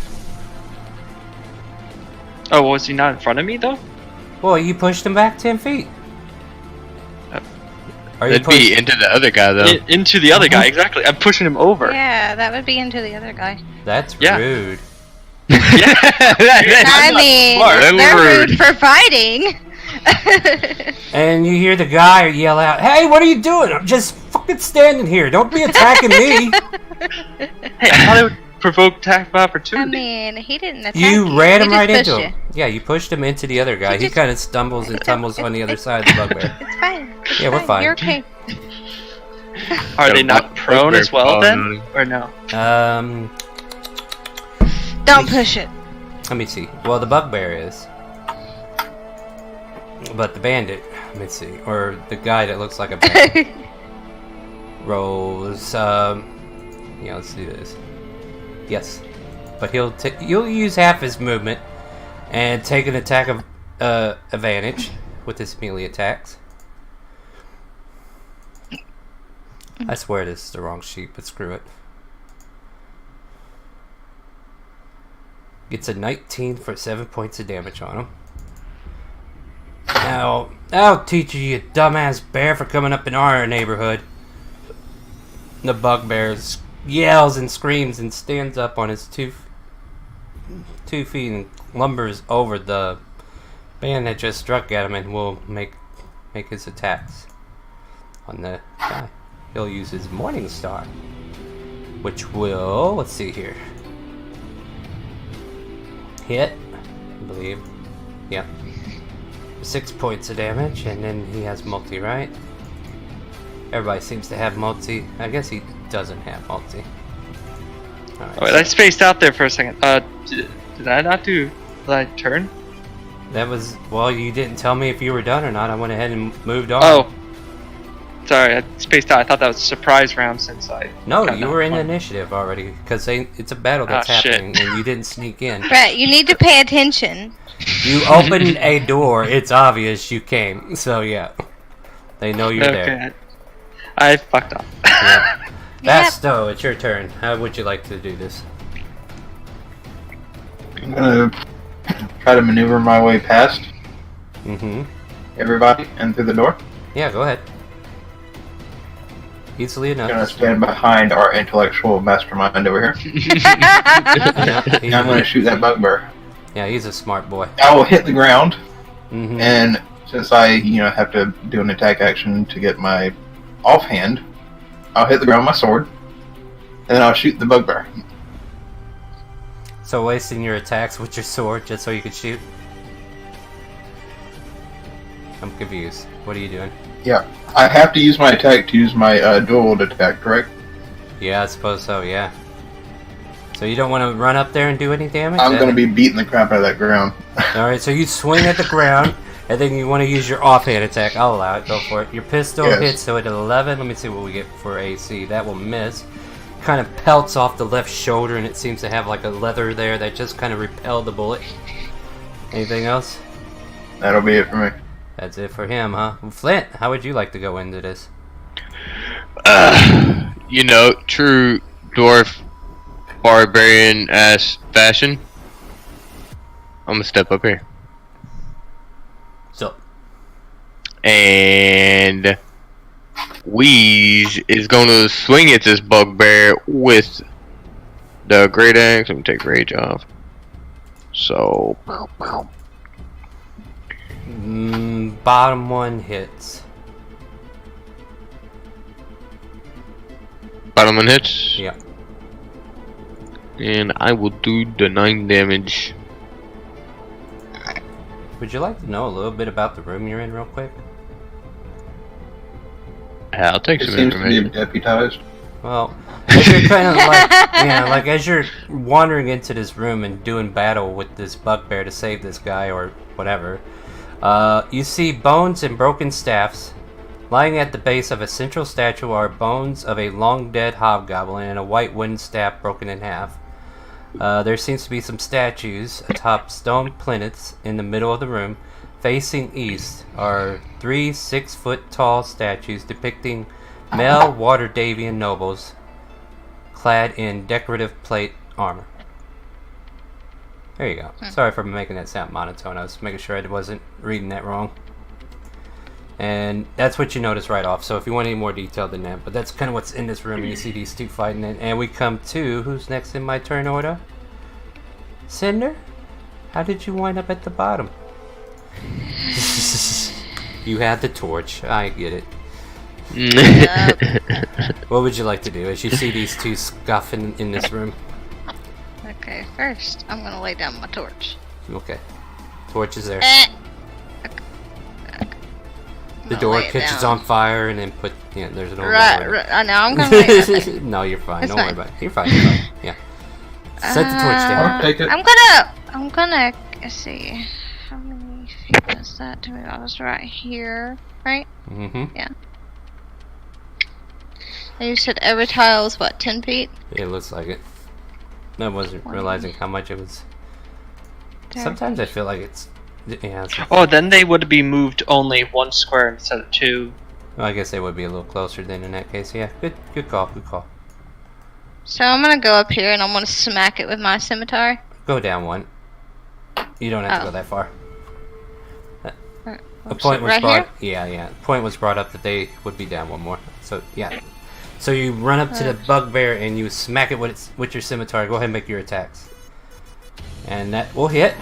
Oh, was he not in front of me though? Well, you pushed him back 10 feet. Are you That'd be into the other guy though. Into the other guy, exactly. I'm pushing him over. Yeah, that would be into the other guy. That's Yeah. rude. I mean, smart. they're rude for fighting. And you hear the guy yell out, "Hey, what are you doing? I'm just fucking standing here. Don't be attacking me." Hey, I thought it would provoke attack of I opportunity. mean, he didn't attack You ran him He just right into pushed him. you. Yeah, you pushed him into the other guy. He just- kind of stumbles and tumbles on the other side of the bugbear. It's fine. It's Yeah, we're fine. You're okay. Are they The not prone bugbear as well falling then? on him. Or no? Don't push it. Let me see. Well, the bugbear is. But the bandit, let me see. Or the guy that looks like a bandit rolls, yeah, let's do this. Yes. But he'll use half his movement and take an attack of advantage with his melee attacks. I swear this is the wrong sheet, but screw it. Gets a 19 for 7 points of damage on him. Now, I'll teach you dumbass bear for coming up in our neighborhood. The bugbear yells and screams and stands up on his 2 feet and lumbers over the band that just struck at him and will make his attacks on the guy. He'll use his Morning Star, which will, let's see here, hit, I believe. Yep. 6 points of damage, and then he has multi, right? Everybody seems to have multi. I guess he doesn't have multi. Alright, Oh, wait, I spaced out there for a second. Did I not do my turn? that was, well, you didn't tell me if you were done or not. I went ahead and moved on. Oh. Sorry, I spaced out. I thought that was a surprise round since I... No, got you were in the knocked initiative already, because it's a battle that's Ah, shit. happening, and you didn't sneak in. Right, you need to pay attention. You opened a door, it's obvious you came, so yeah. They know you're there. Okay. I fucked up. Yeah. Basto, it's your turn. How would you like to do this? I'm gonna try to maneuver my way past Mm-hmm. everybody and through the door. Yeah, go ahead. Easily I'm gonna enough. stand behind our intellectual mastermind over here. Yeah, And I'm gonna shoot that bugbear. yeah, he's a smart boy. I will hit the ground, Mm-hmm. and since I, have to do an attack action to get my offhand, I'll hit the ground with my sword, and then I'll shoot the bugbear. So wasting your attacks with your sword just so you could shoot. I'm confused. What are you doing? Yeah, I have to use my attack to use my dual attack, correct? Yeah, I suppose so, yeah. So you don't want to run up there and do any damage? I'm going to be beating the crap out of that ground. Alright, so you swing at the ground, and then you want to use your offhand attack. I'll allow it. Go for it. Your pistol Yes. hits, so at 11. Let me see what we get for AC. That will miss. Kind of pelts off the left shoulder, and it seems to have like a leather there that just kind of repelled the bullet. Anything else? That'll be it for me. That's it for him, huh? Well, Flint, how would you like to go into this? You know, true dwarf barbarian ass fashion. I'm gonna step up here. So, And Wheeze is gonna swing at this bugbear with the great axe. Let me take rage off. So bottom one hits. bottom one hits. Yeah. And I will do the 9 damage. Would you like to know a little bit about the room you're in real quick? Yeah, I'll take It some seems to be information. deputized. Well, as you're kind of like, like as you're wandering into this room and doing battle with this bugbear to save this guy or whatever, you see bones and broken staffs. Lying at the base of a central statue are bones of a long-dead hobgoblin and a white wooden staff broken in half. There seems to be some statues atop stone plinths in the middle of the room. Facing east are 3 6-foot-tall statues depicting male Waterdavian nobles clad in decorative plate armor. There you go. Sorry for making that sound monotone. I was making sure I wasn't reading that wrong. And that's what you notice right off. So if you want any more detail than that, but that's kind of what's in this room. And you see these two fighting it. And we come to who's next in my turn order? Cinder? How did you wind up at the bottom? You had the torch. I get it. What would you like to do as you see these two scuffing in this room? Okay, first I'm gonna lay down my torch. Okay. Torch is there. I'm The gonna door lay it catches down. on fire and then put, yeah, there's an old Right, door. right. I know. I'm gonna lay it. No, you're fine. It's Don't worry fine. about it. You're fine. You're fine. Yeah. Set the torch down. I'll take it. I'm gonna let's see. How many feet is that to me? I was right here, right? Mm-hmm. And you said every tile is what, 10 feet? It looks like it. I wasn't realizing how much it was. There. Sometimes I feel like it's. Yeah. It's, Oh, then they would be moved only 1 square instead of 2. well, I guess they would be a little closer then in that case. Yeah. Good call. Good call. So I'm gonna go up here and I'm gonna smack it with my scimitar. Go down one. You don't have to Oh. go that far. A Oops, point was right brought. here? Yeah. The point was brought up that they would be down one more. So yeah. So you run up to the bugbear and you smack it with your scimitar. Go ahead and make your attacks. And that will hit.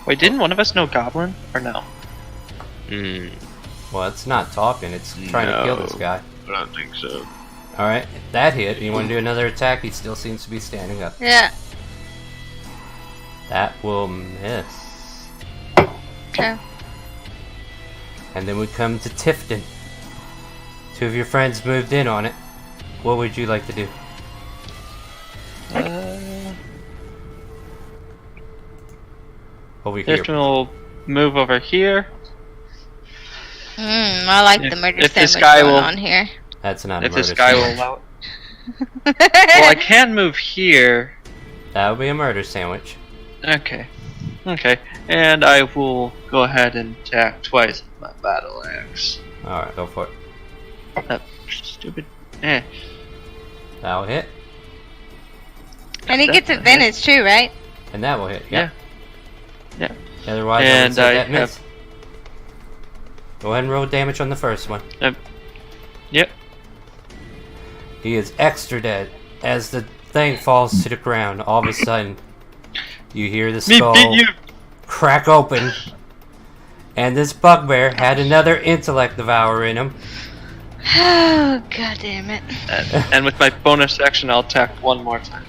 Wait, didn't one of us know Goblin? Or no? Hmm. Well, it's not talking. It's trying to kill this No. guy. I don't think so. All right, that hit. You want to do another attack? He still seems to be standing up. Yeah. That will miss. Okay. And then we come to Tifton. 2 of your friends moved in on it. What would you like to do? Over here. Tifton will move over here. I like the murder If this sandwich guy going will- on here. That's not a If murder this guy will sandwich. allow it. Well, I can move here. That would be a murder sandwich. Okay. Okay. And I will go ahead and attack twice with my battle axe. Alright, go for it. Stupid. Eh. That will hit. And he gets Definitely. advantage too, right? And that will hit. Yeah. Yep. Yeah. Otherwise, I And would say I that miss. Go ahead and roll damage on the first one. Yep. He is extra dead. As the thing falls to the ground, all of a sudden, you hear the Me skull beat you. crack open. And this bugbear had another intellect devourer in him. Oh, god damn it. And with my bonus action, I'll attack one more time.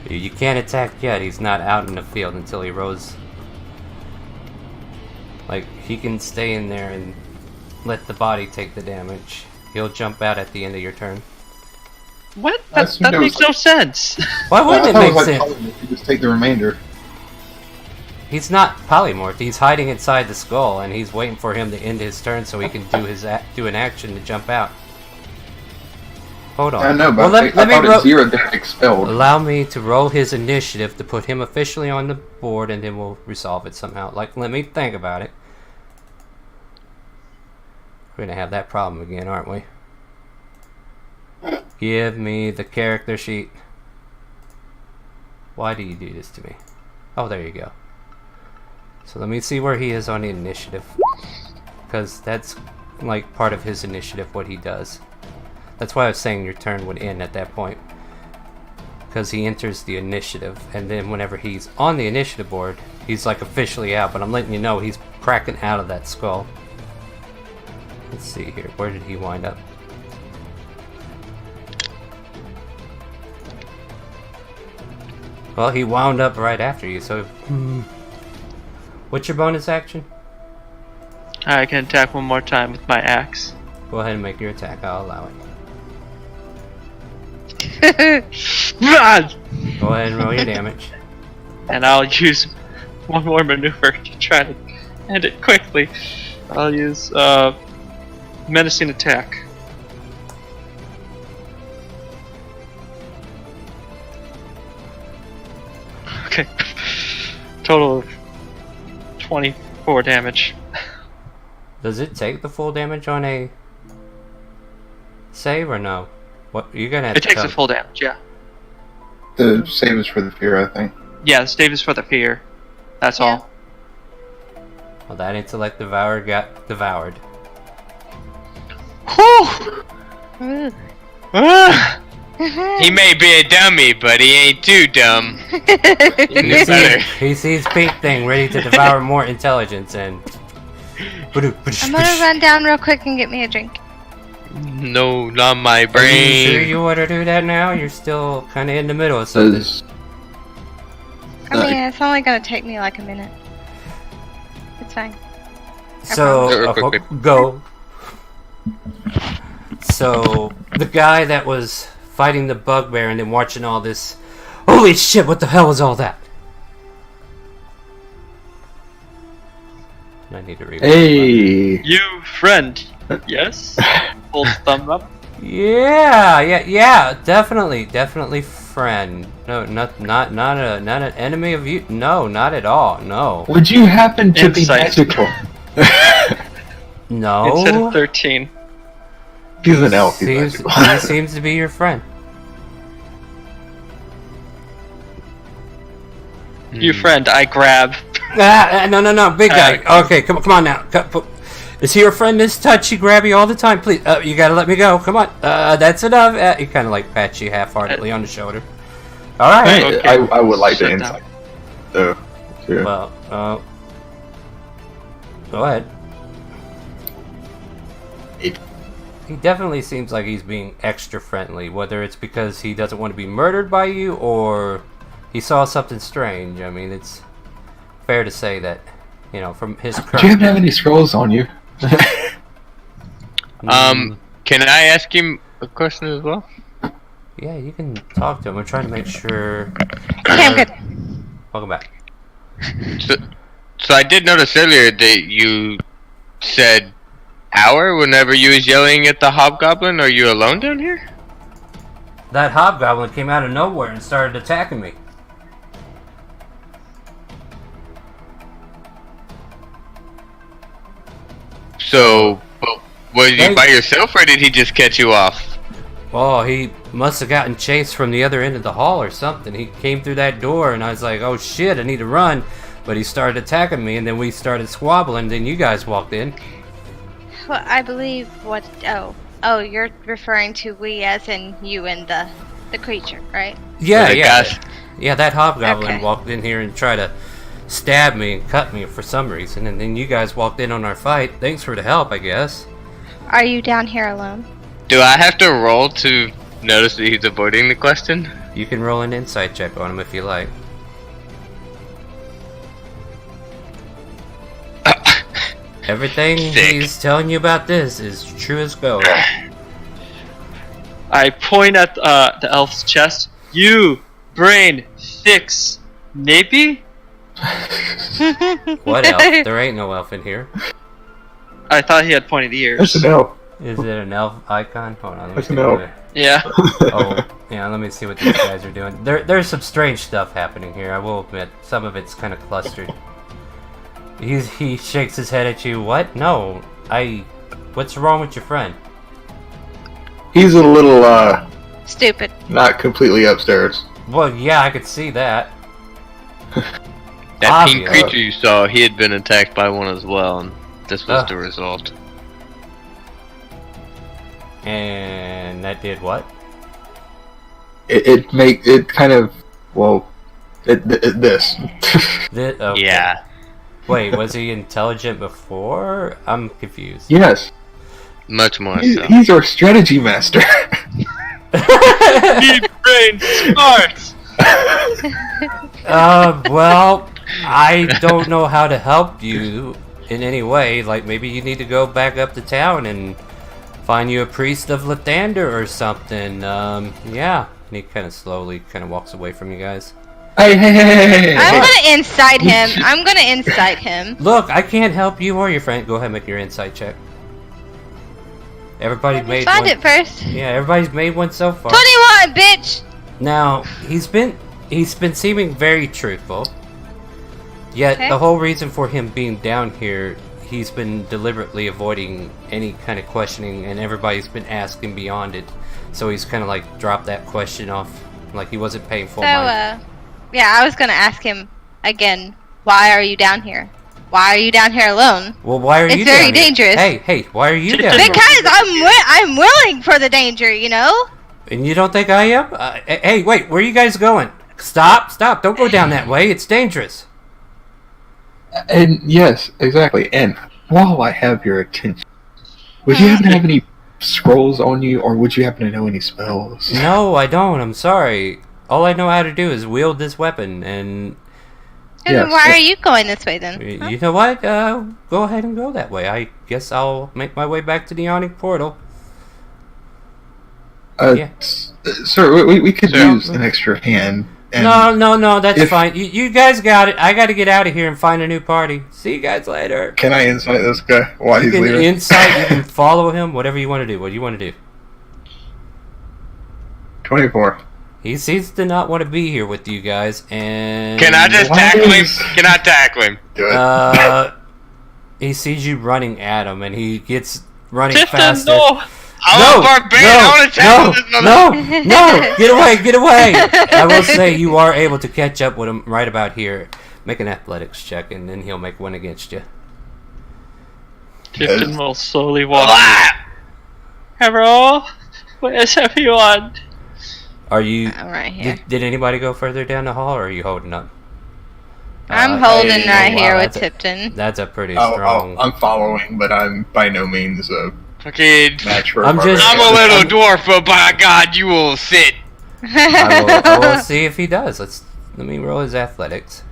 You can't attack yet. He's not out in the field until he rolls. Like, he can stay in there and let the body take the damage. He'll jump out at the end of your turn. What? I That assumed it makes was no sense. Why I wouldn't it thought make was sense? polymorph, you just take the remainder. He's not polymorphed. He's hiding inside the skull, and he's waiting for him to end his turn so he can do an action to jump out. Hold on. I know, but Well, let I me thought it zeroed their expelled. allow me to roll his initiative to put him officially on the board, and then we'll resolve it somehow. Like, let me think about it. We're gonna have that problem again, aren't we? Give me the character sheet. Why do you do this to me? Oh, there you go. So let me see where he is on the initiative. Because that's like part of his initiative, what he does. That's why I was saying your turn would end at that point. Because he enters the initiative, and then whenever he's on the initiative board, he's like officially out, but I'm letting you know he's cracking out of that skull. Let's see here, where did he wind up? Well, he wound up right after you, so... What's your bonus action? I can attack one more time with my axe. Go ahead and make your attack, I'll allow it. Go ahead and roll your damage. And I'll use one more maneuver to try to end it quickly. I'll use menacing attack. Okay. Total of 24 damage. Does it take the full damage on a save or no? What you're gonna have It to takes tell the full damage, yeah. The save is for the fear, I think. Yeah, the stave is for the fear. That's Yeah. all. Well, that intellect devoured got devoured. Whew! Ooh. Ah! He may be a dummy, but he ain't too dumb. He Better. he sees Pink Thing ready to devour more intelligence and... I'm gonna run down real quick and get me a drink. No, not my Are you brain. sure you want to do that now? You're still kind of in the middle of something. Says, I mean, it's only gonna take me like a minute. It's fine. So, Real quick. go. So, the guy that was fighting the bugbear and then watching all this... Holy shit, what the hell was all that? I need to read. hey! You friend. Yes? Full thumb up. Yeah, definitely friend. No, not an enemy of you. No, not at all. No. Would you happen to Insight. be magical? No. Instead of 13. He's an elf, he's Seems, magical. he seems to be your friend. You friend, I grab. No, big guy. Okay, come on now. Is he your friend, Miss Touchy Grabby all the time? Please, you gotta let me go. Come on, that's enough. He kind of like pats you half-heartedly on the shoulder. All right. Hey, Okay. I would like Shut to down. insight, though. Too. Well, go ahead. Eight. He definitely seems like he's being extra friendly, whether it's because he doesn't want to be murdered by you or he saw something strange. I mean, it's fair to say that, you know, from his current... Do you have any scrolls on you? Can I ask him a question as well? Yeah, you can talk to him. We're trying to make sure... Okay, I'm good. Welcome back. So I did notice earlier that you said hour whenever you was yelling at the hobgoblin. Are you alone down here? That hobgoblin came out of nowhere and started attacking me. So, was you by yourself or did he just catch you off? Oh, he must have gotten chased from the other end of the hall or something. He came through that door and I was like, oh shit, I need to run. But he started attacking me and then we started squabbling. Then you guys walked in. Well, I believe what. Oh, you're referring to we as in you and the creature, right? Yeah, The yeah. guy- Yeah, that hobgoblin Okay. walked in here and tried to stab me and cut me for some reason. And then you guys walked in on our fight. Thanks for the help, I guess. Are you down here alone? Do I have to roll to notice that he's avoiding the question? You can roll an insight check on him if you like. Everything Sick. he's telling you about this is true as gold. I point at the elf's chest. You, brain, fix, nippy? What elf? There ain't no elf in here. I thought he had pointed ears. That's an elf. Is it an elf icon? Hold on, let me That's see. an elf. Yeah. Oh, yeah, let me see what these guys are doing. There's some strange stuff happening here, I will admit. Some of it's kind of clustered. He shakes his head at you. What? No, what's wrong with your friend? He's a little, Stupid. not completely upstairs. Well, yeah, I could see that. That pink Obvious. creature you saw, he had been attacked by one as well, and this was Ugh. the result. And that did what? It this. Okay. Yeah. Wait, was he intelligent before? I'm confused. Yes. Much more so. He's our strategy master. Deep brain, smart. Well, I don't know how to help you in any way. Like, maybe you need to go back up to town and find you a priest of Lathander or something. Yeah. And he kind of slowly walks away from you guys. Hey. I'm gonna incite him. Look, I can't help you or your friend. Go ahead and make your insight check. Everybody made Find one. it first. Yeah, everybody's made one so far. 21, bitch. Now, he's been seeming very truthful. Yet Okay. the whole reason for him being down here, he's been deliberately avoiding any kind of questioning, and everybody's been asking beyond it. So he's kind of like dropped that question off, like he wasn't paying full So, mind. yeah, I was gonna ask him again. Why are you down here? Why are you down here alone? Well, why are it's you very down here? dangerous. Hey, why are you down here? Because I'm willing for the danger, you know. And you don't think I am? Hey, wait, where are you guys going? Stop, don't go down that way. It's dangerous. And yes, exactly. And while I have your attention, would you happen to have any scrolls on you, or would you happen to know any spells? No, I don't. I'm sorry. All I know how to do is wield this weapon, and And Yes. why are you going this way then? you know what? Go ahead and go that way. I guess I'll make my way back to the Ionic Portal. Yeah. Sir, we could Sir. use an extra hand. And No, that's if- fine. You guys got it. I got to get out of here and find a new party. See you guys later. Can I insight this guy while You he's can leaving? insight, you can follow him, whatever you want to do. What do you want to do? 24. He seems to not want to be here with you guys, and... Can I just Why tackle him? is- Can I tackle him? Do it. He sees you running at him, and he gets running Tifton, faster. no. I'm a barbarian. I want to tackle this mother. no! Get away! I will say you are able to catch up with him right about here. Make an athletics check, and then he'll make one against you. Tifton will slowly walk. Ah! Hello? Where's everyone? Are you... I'm right here. Did anybody go further down the hall, or are you holding up? I'm holding hey, right wow, here with that's a- Tipton. That's a pretty Oh, strong... I'm following, but I'm by no means a Okay, match for I'm just- I'm a little dwarf, but by God, you will sit. I will see if he does. Let me roll his athletics.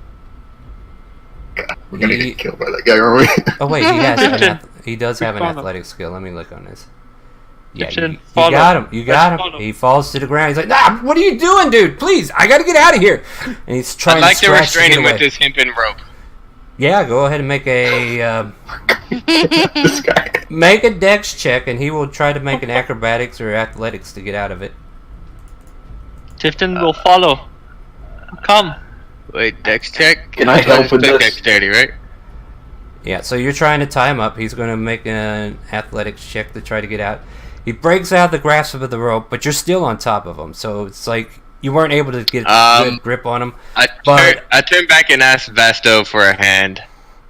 We're gonna He- get killed by that guy, aren't we? Oh wait, he has Tipton. he does have an Follow. athletic skill. Let me look on this. Yeah, Tipton, you follow. got him. You got him. Follow. He falls to the ground. He's like, "Nah, what are you doing, dude? Please, I gotta get out of here." And he's trying I'd like to to scratch restrain get him away. with this hempen rope. Yeah, go ahead and make a This guy. make a dex check, and he will try to make an acrobatics or athletics to get out of it. Tifton will follow. Come. Wait, dex check? Can I help with Expect this? dexterity, right? Yeah, so you're trying to tie him up. He's going to make an athletics check to try to get out. He breaks out of the grasp of the rope, but you're still on top of him. So it's like you weren't able to get a good grip on him. But- I turn back and ask Vasto for a hand.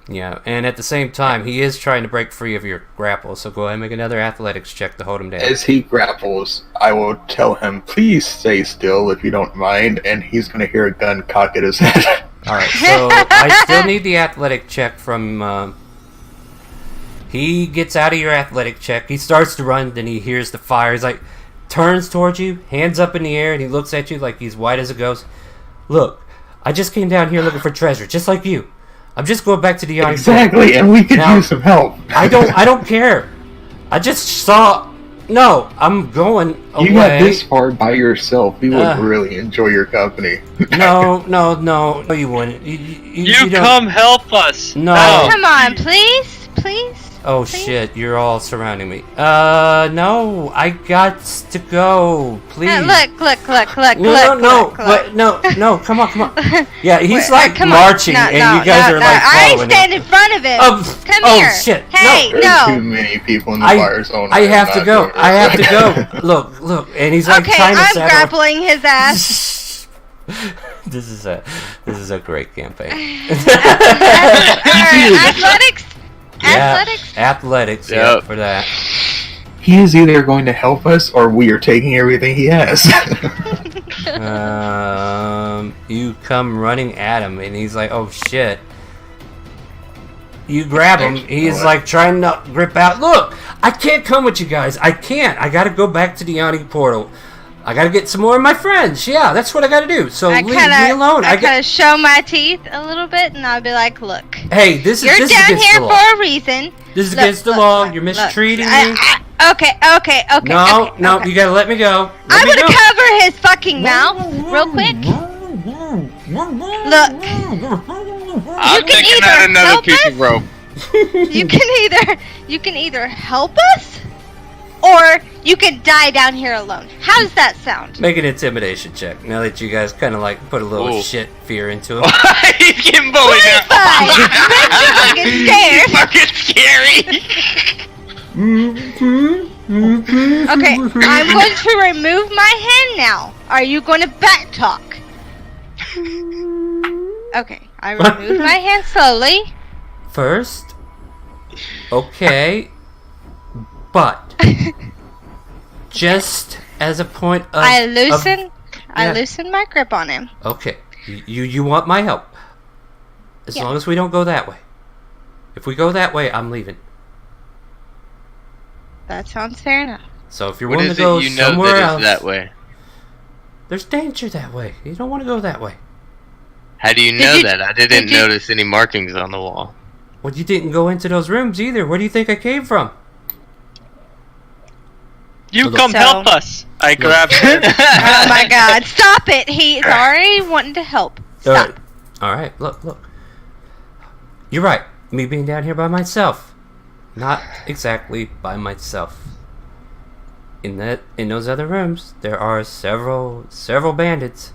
Yeah, and at the same time, he is trying to break free of your grapple. So go ahead and make another athletics check to hold him down. As he grapples, I will tell him, please stay still if you don't mind, and he's gonna hear a gun cock at his head. Alright, so I still need the athletic check from... he gets out of your athletic check. He starts to run, then he hears the fire. He's like, turns towards you, hands up in the air, and he looks at you like he's white as a ghost. Look, I just came down here looking for treasure, just like you. I'm just going back to the Yanni. Exactly, and we could Now- use some help. I don't care. I just saw. No, I'm going away. You got this far by yourself. We would Uh. really enjoy your company. No, you wouldn't. You don't- come help us. No. Oh. Come on, please, please. Oh shit! You're all surrounding me. No, I got to go. Please. Look, No, come on. Yeah, he's like come on. marching, No, and no, you guys no, are no. like I following stand him. in front of him. Come oh, here. shit. Hey, There's no. too many people in the I- fire zone. I am have to not go. doing I have to this. go. Look, and he's like Okay, trying to I'm settle. grappling his ass. This is a great campaign. Athletics. Yeah, Athletics. athletics. Yeah, Yep. for that. He is either going to help us, or we are taking everything he has. You come running at him, and he's like, "Oh shit!" You grab him. He's like trying to grip out. Look, I can't come with you guys. I can't. I gotta go back to the Yanni portal. I gotta get some more of my friends. Yeah, that's what I gotta do. So leave me alone. I kind of show my teeth a little bit, and I'll be like, "Look, Hey, this you're is down against here the for law. a reason." This is Look, against the look, law. look, You're look. mistreating me. Okay. No, okay. you gotta let me go. I'm gonna cover his fucking mouth real quick. Look, I'm can taking either out another help piece us- of rope. you can either help us, or you can die down here alone. How does that sound? Make an intimidation check. Now that you guys kind of like put a little Ooh. shit fear into him. He's getting bullied now. Fine. Makes you fucking scared. Fucking scary. Okay, I'm going to remove my hand now. Are you going to back talk? Okay, I remove my hand slowly. First, okay, but just as a point of I loosen yeah. my grip on him. Okay, you want my help? As Yeah. long as we don't go that way. If we go that way, I'm leaving. That sounds fair enough. So if you're What willing is to go it you know somewhere that else, it's that way? there's danger that way. You don't want to go that way. How do you know you- that? I didn't did you- notice any markings on the wall. Well, you didn't go into those rooms either. Where do you think I came from? You Look. come So- help us. I grab him. Oh my god, stop it! He's already wanting to help. Stop. All right. Look. You're right. Me being down here by myself, not exactly by myself. In those other rooms, there are several bandits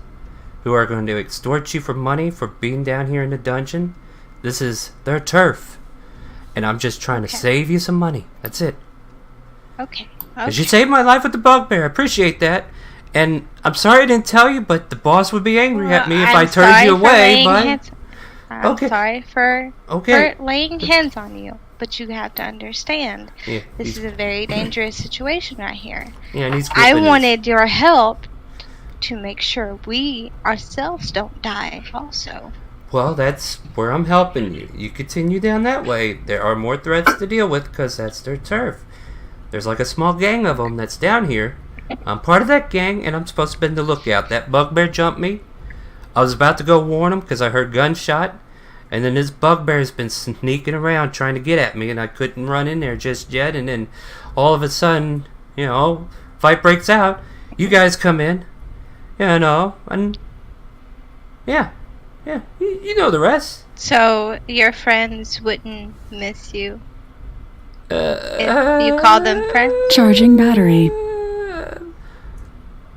who are going to extort you for money for being down here in the dungeon. This is their turf, and I'm just trying to save you some money. That's it. Okay. Cause you saved my life with the bugbear. I appreciate that. And I'm sorry I didn't tell you, but the boss would be angry at me if I turned you away. I'm Okay. sorry for Okay. laying hands on you, but you have to understand Yeah, this is a very dangerous situation right here. yeah, and he's I gripping his- wanted your help to make sure we ourselves don't die. Also, Well, that's where I'm helping you. You continue down that way. There are more threats to deal with because that's their turf. There's like a small gang of them that's down here. I'm part of that gang, and I'm supposed to be the lookout. That bugbear jumped me. I was about to go warn him because I heard gunshot. And then this bugbear's been sneaking around trying to get at me, and I couldn't run in there just yet. And then all of a sudden, fight breaks out. You guys come in, and yeah, you know the rest. so your friends wouldn't miss you if you call them friends. Charging battery.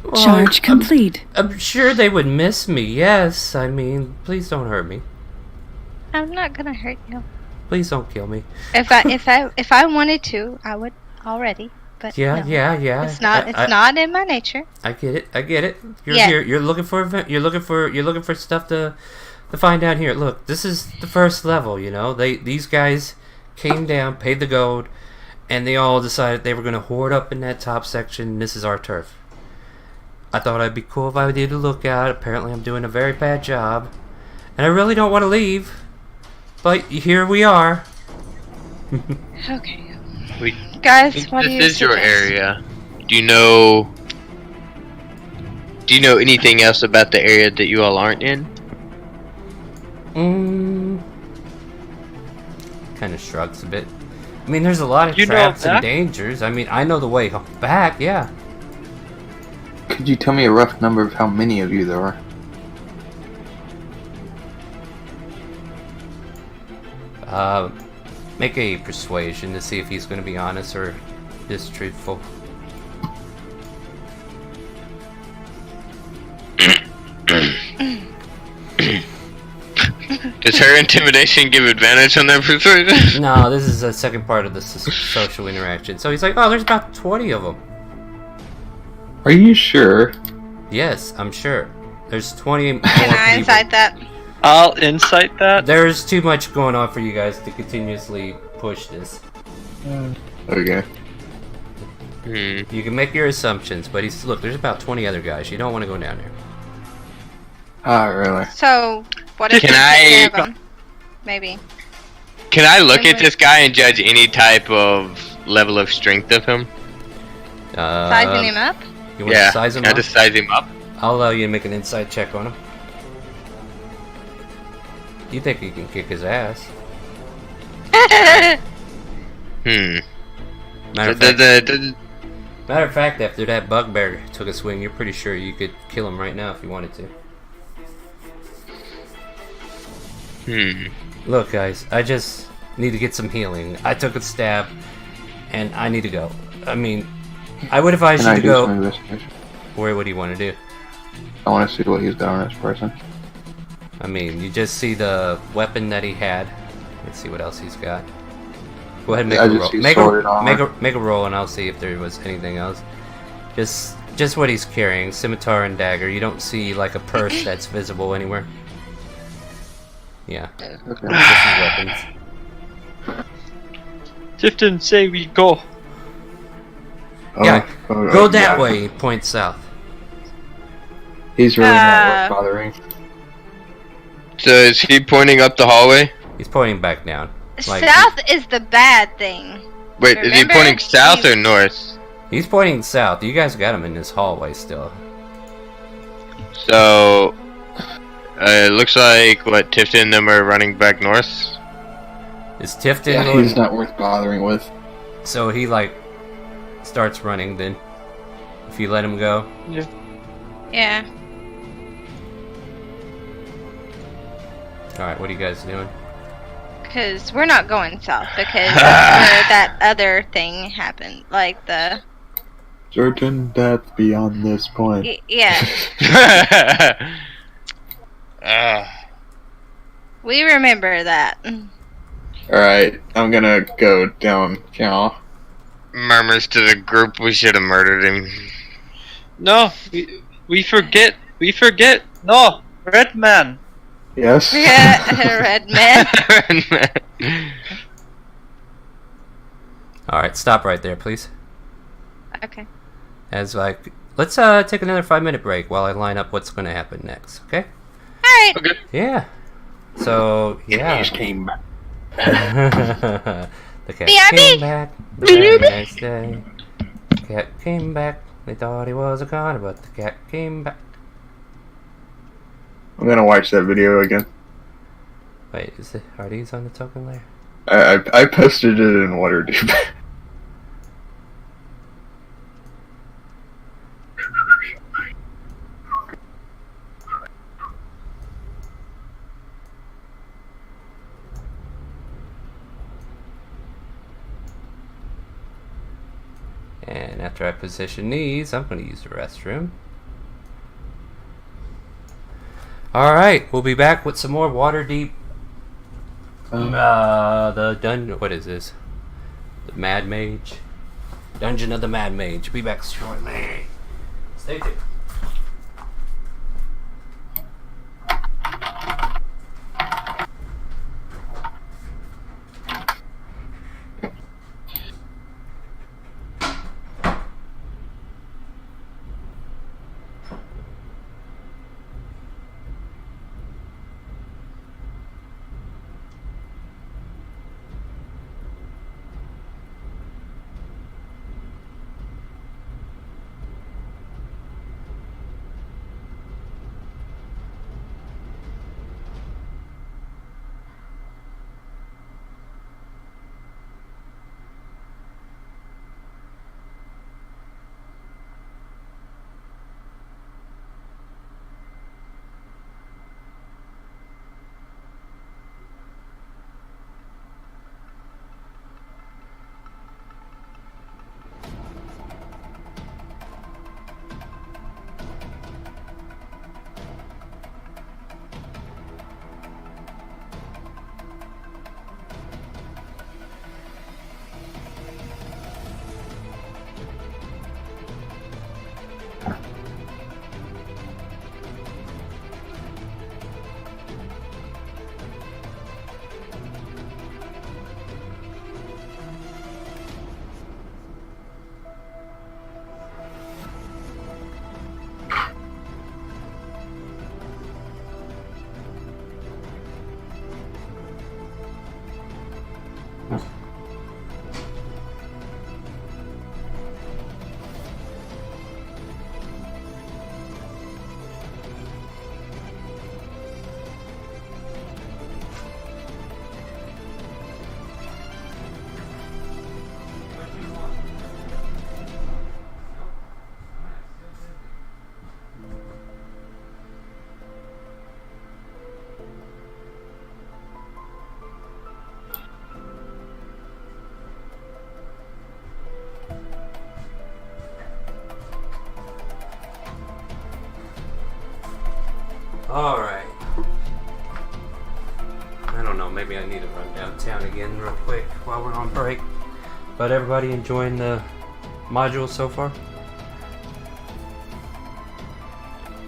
Well, Charge complete. I'm sure they would miss me. Yes, I mean, please don't hurt me. I'm not gonna hurt you. Please don't kill me. If I wanted to, I would already. But Yeah, no. yeah. It's not. It's I, not in my nature. I get it. You're Yeah. here. You're looking for stuff to find out here. Look, this is the first level. These guys came down, paid the gold, and they all decided they were going to hoard up in that top section. This is our turf. I thought it'd be cool if I did a lookout. Apparently, I'm doing a very bad job, and I really don't want to leave. But here we are. Okay, We, guys, what do you this is your suggest? area. Do you know anything else about the area that you all aren't in? kind of shrugs a bit. I mean, there's a lot of You know traps and that? dangers. I mean, I know the way back, yeah. Could you tell me a rough number of how many of you there are? Make a persuasion to see if he's going to be honest or just truthful. Does her intimidation give advantage on that persuasion? No, this is the second part of the social interaction. So he's like, oh, there's about 20 of them. Are you sure? Yes, I'm sure. There's 20 more Can I people. inside that? I'll insight that. There's too much going on for you guys to continuously push this. Okay. You can make your assumptions, but look, there's about 20 other guys. You don't want to go down there. Ah, really? So, what if Can we I- take care of him? Maybe. Can I look at Wait. this guy and judge any type of level of strength of him? Sizing him up? You want Yeah, to size him can I up? just size him up? I'll allow you to make an inside check on him. You think you can kick his ass? Hmm. Matter of The- fact, the- the- matter of fact, after that bugbear took a swing, you're pretty sure you could kill him right now if you wanted to. Look, guys, I just need to get some healing. I took a stab, and I need to go. I mean, I would advise Can you I to do go. some investigation? Where would you want to do? I want to see what he's got on this person. I mean, you just see the weapon that he had. Let's see what else he's got. Go ahead and make I a just roll. see Make sword a, armor. make a roll, and I'll see if there was anything else. Just what he's carrying: scimitar and dagger. You don't see like a purse that's visible anywhere. Yeah, Okay. just his weapons. Tifton, say we go. Yeah, oh, Go that yeah. way. Point south. He's really not worth bothering. So is he pointing up the hallway? He's pointing back down. Like, South is the bad thing. Wait, is he Remember? pointing south or north? He's pointing south. You guys got him in this hallway still. So, it looks like, what, Tifton and them are running back north? Is Tifton Yeah, going? he's not worth bothering with. So he like starts running. Then, if you let him go, Yeah. all right. What are you guys doing? Because we're not going south because that's where that other thing happened. Like the. Certain death beyond this point. Yeah. Ah. We remember that. Alright, I'm gonna go down Cal. Murmurs to the group, we should have murdered him. No, we forget. We forget. No, Red Man. Yes? Yeah, red man. All right, stop right there, please. Okay. As like, let's take another 5-minute break while I line up what's going to happen next. Okay? Alright. Okay. Yeah. So yeah. Enemies came back. The cat BRB. came back the very next day. The cat came back. They thought he was a goner, but the cat came back. I'm gonna watch that video again. Wait, are these on the token layer? I posted it in Waterdeep. And after I position these, I'm going to use the restroom. Alright, we'll be back with some more Waterdeep. The dungeon. What is this? The Mad Mage. Dungeon of the Mad Mage. Be back shortly. Stay tuned. Alright. I don't know, maybe I need to run downtown again real quick while we're on break. But everybody enjoying the modules so far?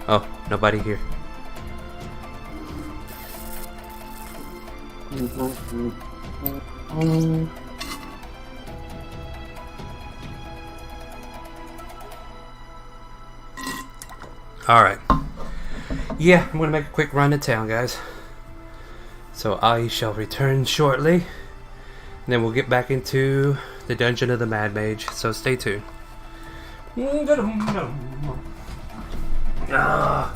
Oh, nobody here. Alright. Yeah, I'm gonna make a quick run to town, guys. So I shall return shortly. And then we'll get back into the Dungeon of the Mad Mage. So stay tuned. Ah.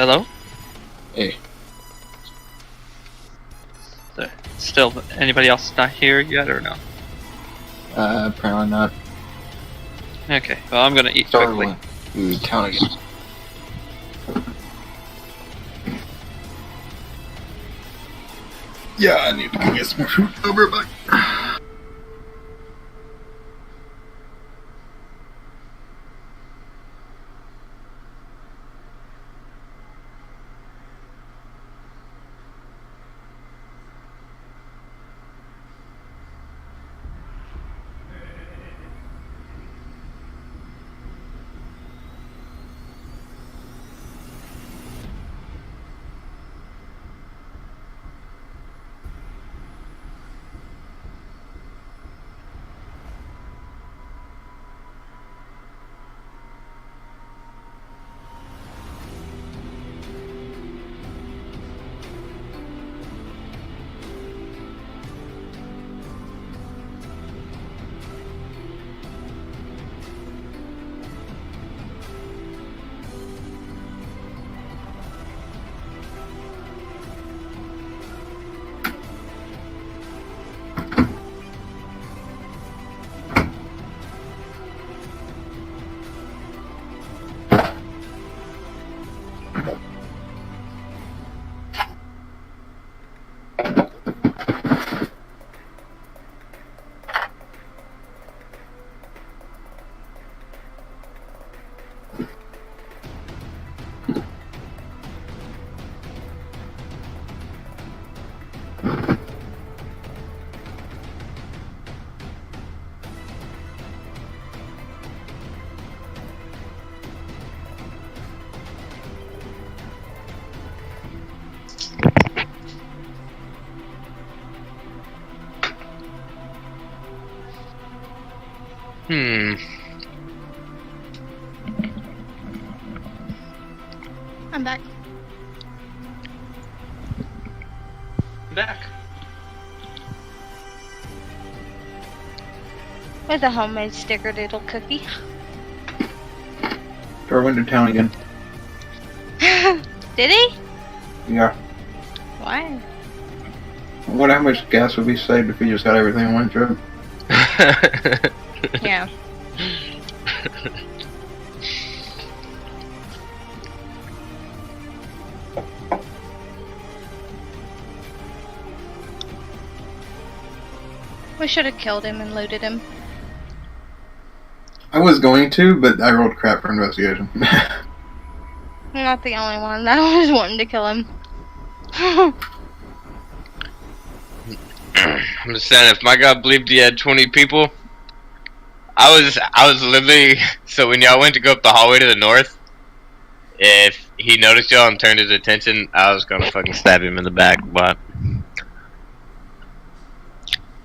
Hello? Hey. Still, anybody else not here yet or no? Apparently not. Okay, well, I'm gonna eat Sorry, quickly. Ooh, town again. Yeah, I need to go get some more food. I'll be right back. I'm back. Back. With a homemade snickerdoodle cookie. Thor went to town again. Did he? Yeah. Why? I wonder how much gas would be saved if we just got everything in one trip. Yeah. We should have killed him and looted him. I was going to, but I rolled crap for investigation. I'm not the only one that was wanting to kill him. I'm just saying, if my god believed he had 20 people, I was literally, so when y'all went to go up the hallway to the north, if he noticed y'all and turned his attention, I was gonna fucking stab him in the back, but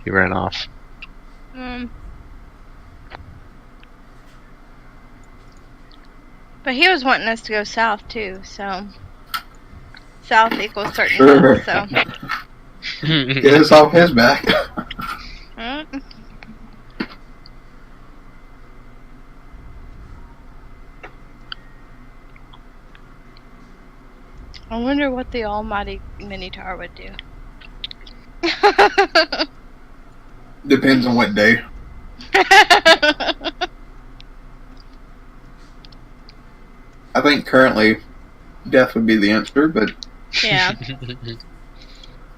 he ran off. But he was wanting us to go south too, so south equals certain Sure. so. Get us off his back. Mm. I wonder what the almighty Minotaur would do. Depends on what day. I think currently death would be the answer, but Yeah.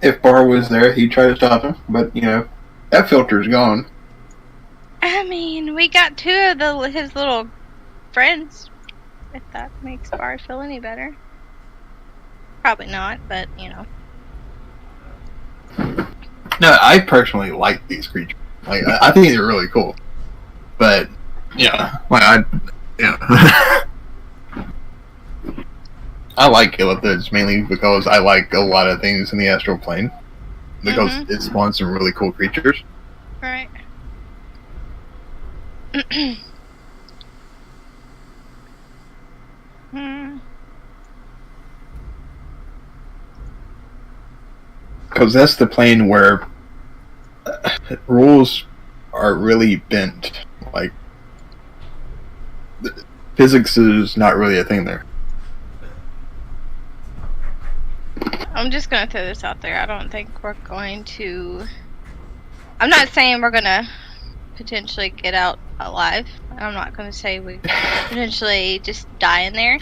if Bar was there, he'd try to stop him. But, you know, that filter's gone. I mean, we got two of his little friends. If that makes Bar feel any better. Probably not, but you know. No, I personally like these creatures. Like, I think they're really cool. But, yeah, like, I like Illithids mainly because I like a lot of things in the astral plane. Because it spawns some really cool creatures. Right. Because that's the plane where rules are really bent. Like, physics is not really a thing there. I'm just gonna throw this out there. I don't think we're going to. I'm not saying we're gonna potentially get out alive. I'm not gonna say we potentially just die in there.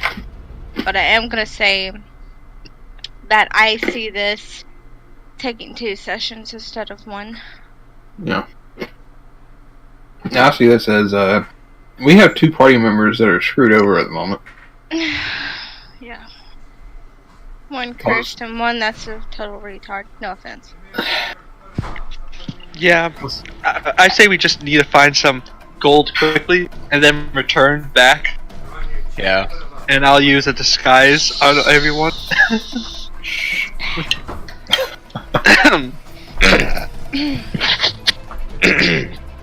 But I am gonna say that I see this taking 2 sessions instead of 1. Yeah. Actually, that says we have 2 party members that are screwed over at the moment. Yeah. One cursed and one that's a total retard. No offense. Yeah, I say we just need to find some gold quickly and then return back. Yeah. And I'll use a disguise on everyone.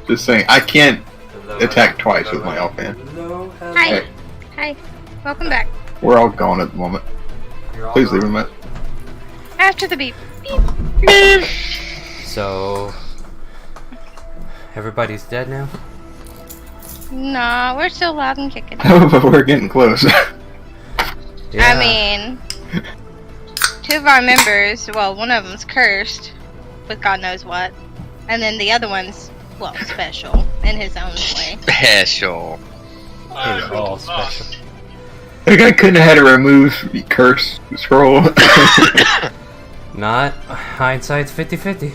Just saying, I can't attack twice with my offhand. Hi. Hey, Hi. Welcome back. we're all gone at the moment. Please leave a message. After the beep. So everybody's dead now? Nah, we're still alive and kicking. But we're getting close. I mean, 2 of our members, well, one of them's cursed with God knows what, and then the other one's, well, special in his own way. Special. They're all special. The guy couldn't have had to remove the curse scroll. Not hindsight's 50-50.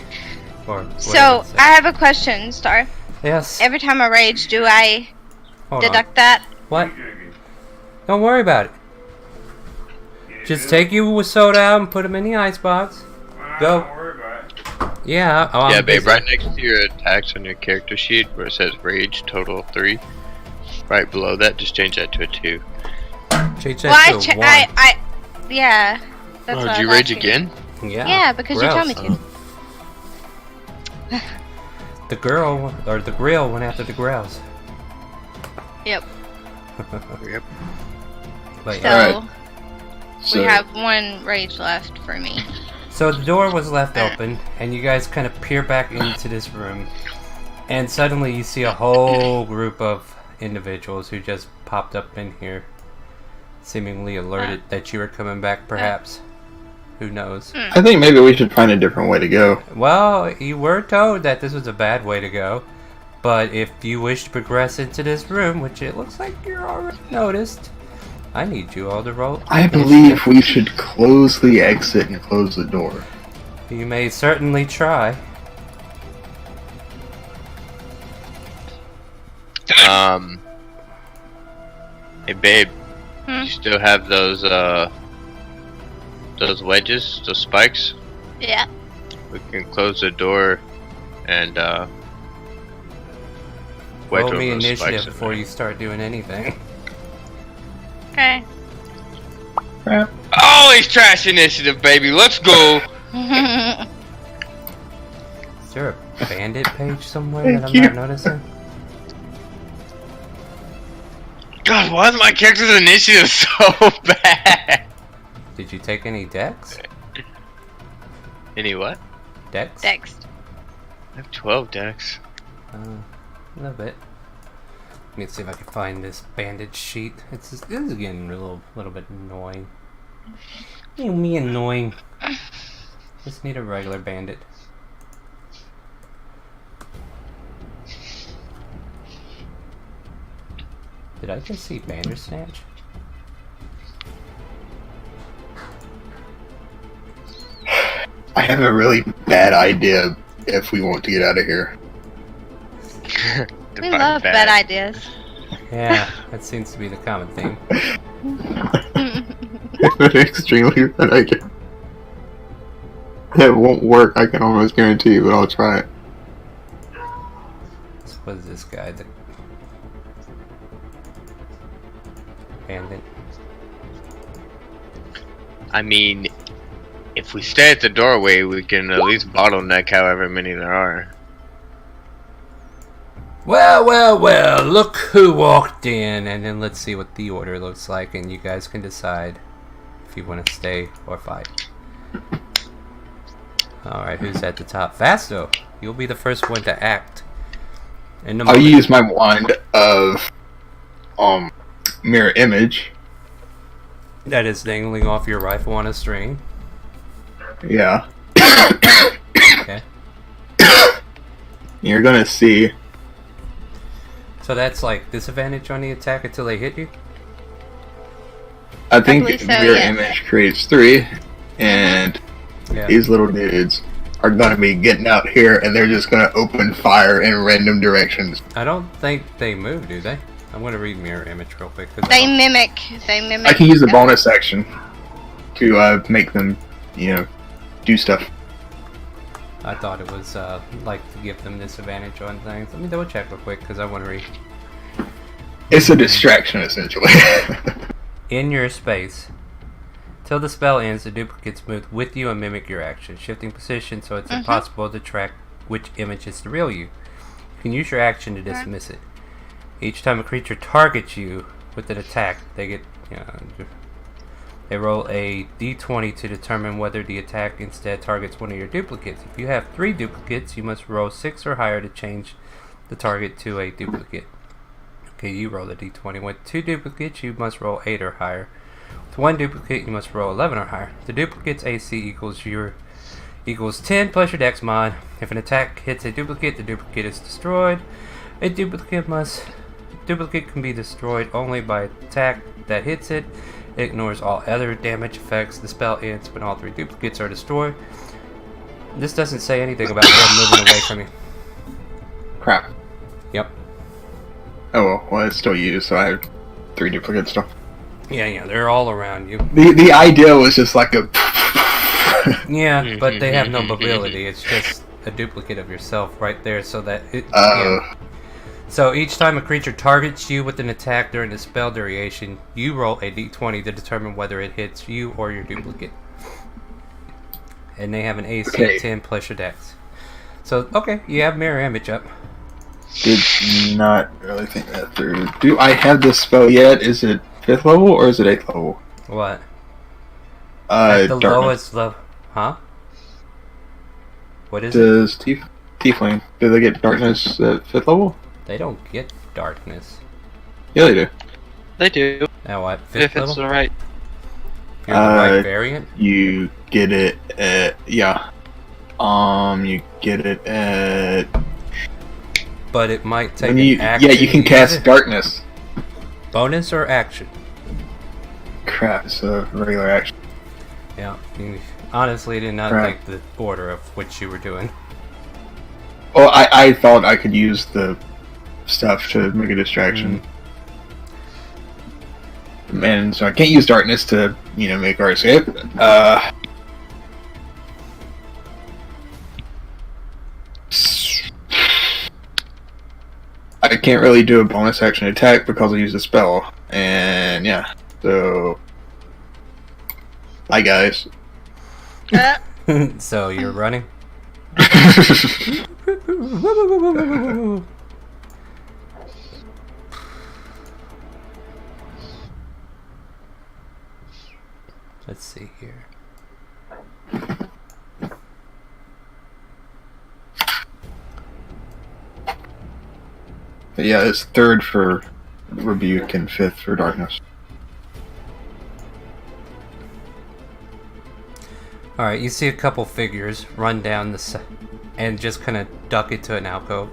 Or So, I have a question, Star. yes. Every time I rage, do I Hold on. deduct that? What? Don't worry about it. Just take your soda out and put them in the icebox. Go. Don't worry about it. Yeah. Oh, I'm Yeah, babe, busy. right next to your attacks on your character sheet where it says rage total 3, right below that, just change that to a 2. Change Well, that to a 1. yeah. That's Oh, what did I you was rage asking. again? Yeah, because you told me Grouse. to. The girl, or the grill, went after the grouse. Yep. Yep. But, So yeah. Alright. So, we have one rage left for me. So the door was left open, and you guys kind of peer back into this room, and suddenly you see a whole group of individuals who just popped up in here, seemingly alerted that you were coming back, perhaps. Who knows? I think maybe we should find a different way to go. Well, you were told that this was a bad way to go, but if you wish to progress into this room, which it looks like you're already noticed, I need you all to roll. I believe we should close the exit and close the door. You may certainly try. Hey babe, Hmm? you still have those wedges, those spikes? Yeah. We can close the door and wedge Roll over me those initiative spikes in before there. you start doing anything. Okay. Crap. Always trash initiative, baby. Let's go. Is there a bandit page somewhere Thank that I'm you. not noticing? God, why is my character's initiative so bad? Did you take any decks? Any what? Decks? Next. I have 12 decks. A little bit. Let me see if I can find this bandage sheet. This is getting a little bit annoying. Me annoying. Just need a regular bandit. Did I just see Bandersnatch? I have a really bad idea if we want to get out of here. We love bad ideas. Yeah, that seems to be the common theme. An extremely bad idea. It won't work, I can almost guarantee you, but I'll try it. So what is this guy? The bandit. I mean, if we stay at the doorway, we can at least bottleneck however many there are. Well, look who walked in, and then let's see what the order looks like, and you guys can decide if you want to stay or fight. Alright, who's at the top? Vasto, you'll be the first one to act. In the I'll moment- use my wand of mirror image. That is dangling off your rifle on a string. Yeah. Okay. You're gonna see. So that's like disadvantage on the attack until they hit you? I think believe so, mirror yeah. image creates 3, and Yeah. these little dudes are gonna be getting out here, and they're just gonna open fire in random directions. I don't think they move, do they? I'm gonna read mirror image real quick. 'Cause I They don't- mimic. I can use the bonus action to make them, do stuff. I thought it was like to give them disadvantage on things. Let me double check real quick because I want to read. It's a distraction, essentially. In your space. Till the spell ends, the duplicates move with you and mimic your action, shifting position so it's impossible to track which image is the real you. You can use your action to dismiss it. Each time a creature targets you with an attack, they roll a d20 to determine whether the attack instead targets one of your duplicates. If you have 3 duplicates, you must roll 6 or higher to change the target to a duplicate. Okay, you roll a d20. With 2 duplicates, you must roll 8 or higher. With 1 duplicate, you must roll 11 or higher. The duplicate's AC equals 10 plus your dex mod. If an attack hits a duplicate, the duplicate is destroyed. A duplicate can be destroyed only by attack that hits it. It ignores all other damage effects. The spell ends when all 3 duplicates are destroyed. This doesn't say anything about them moving away from you. Crap. Yep. Oh well, it's still used, so I have 3 duplicates still. Yeah, they're all around you. The idea was just like a. Yeah, but they have no mobility. It's just a duplicate of yourself right there, so that it. So each time a creature targets you with an attack during the spell duration, you roll a d20 to determine whether it hits you or your duplicate. And they have an AC Okay. 10 plus your dex. So, okay, you have mirror image up. Did not really think that through. Do I have this spell yet? Is it 5th level or is it 8th level? What? At the Darkness. lowest level. Huh? What is it? Does Tiefling, do they get darkness at 5th level? They don't get darkness. Yeah, they do. They do. Now what? 5th If level? it's the right. If you're the right variant? You get it at, yeah. You get it at... But it might take when you, an action. yeah, you can to use cast it. darkness. Bonus or action? Crap, it's a regular action. Yeah. Honestly, did not Right. think the order of which you were doing. Well, I thought I could use the stuff to make a distraction. And so I can't use darkness to, make our escape. I can't really do a bonus action attack because I used a spell. And yeah, so... Hi guys. So you're running? Let's see here. But yeah, it's 3rd for rebuke and 5th for darkness. Alright, you see a couple figures run down and just kind of duck into an alcove.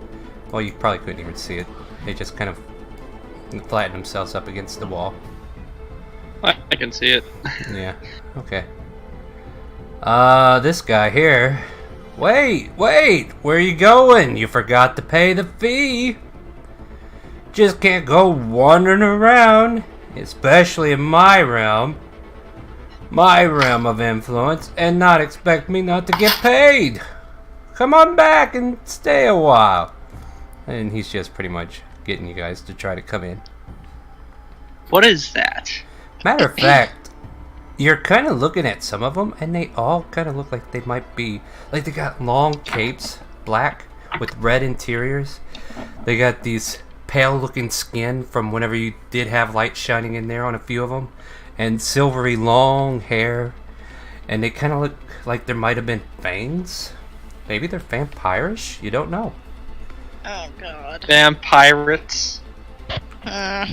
Well, you probably couldn't even see it. They just kind of flatten themselves up against the wall. I can see it. Yeah, okay. This guy here. Wait! Where are you going? You forgot to pay the fee! Just can't go wandering around, especially in my realm of influence, and not expect me not to get paid. Come on back and stay a while. And he's just pretty much getting you guys to try to come in. What is that? Matter of fact, you're kind of looking at some of them, and they all kind of look like they might be, like they got long capes, black, with red interiors. They got these pale looking skin from whenever you did have light shining in there on a few of them, and silvery long hair, and they kind of look like there might have been fangs. Maybe they're vampirish? You don't know. Oh god. Vampirates. Yeah.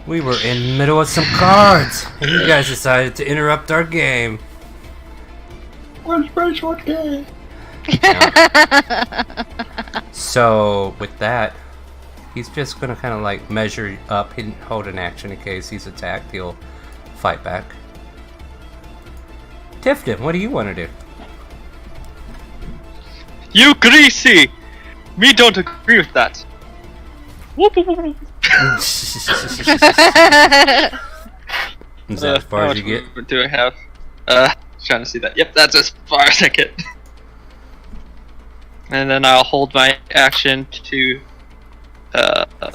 We were in the middle of some cards, and you guys decided to interrupt our game. What's very short game? So, with that, he's just gonna kind of like measure up and hold an action in case he's attacked. He'll fight back. Tifton, what do you want to do? You greasy! Me don't agree with that. Whoop, whoop, whoop. Is that as far how as you much get? do I have? Trying to see that. Yep, that's as far as I get. And then I'll hold my action to.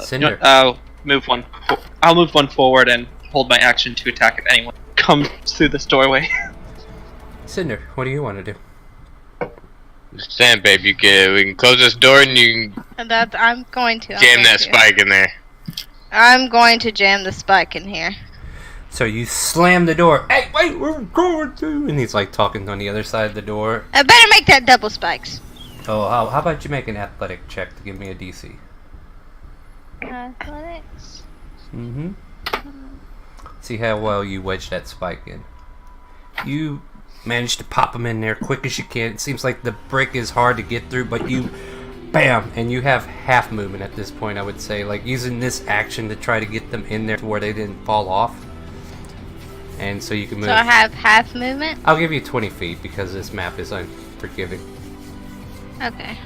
Cinder. I'll move one. I'll move one forward and hold my action to attack if anyone comes through this doorway. Cinder, what do you want to do? Sam, babe, we can close this door and you can I'm going to. jam that spike in there. I'm going to jam the spike in here. So you slam the door. Hey, wait, we're going to. And he's like talking on the other side of the door. I better make that double spikes. Oh, how about you make an athletic check to give me a DC? Athletics. Mm-hmm. See how well you wedge that spike in. You manage to pop them in there quick as you can. It seems like the brick is hard to get through, but you, bam, and you have half movement at this point, I would say. Like using this action to try to get them in there to where they didn't fall off. And so you can move. So I have half movement? I'll give you 20 feet because this map is unforgiving. Okay.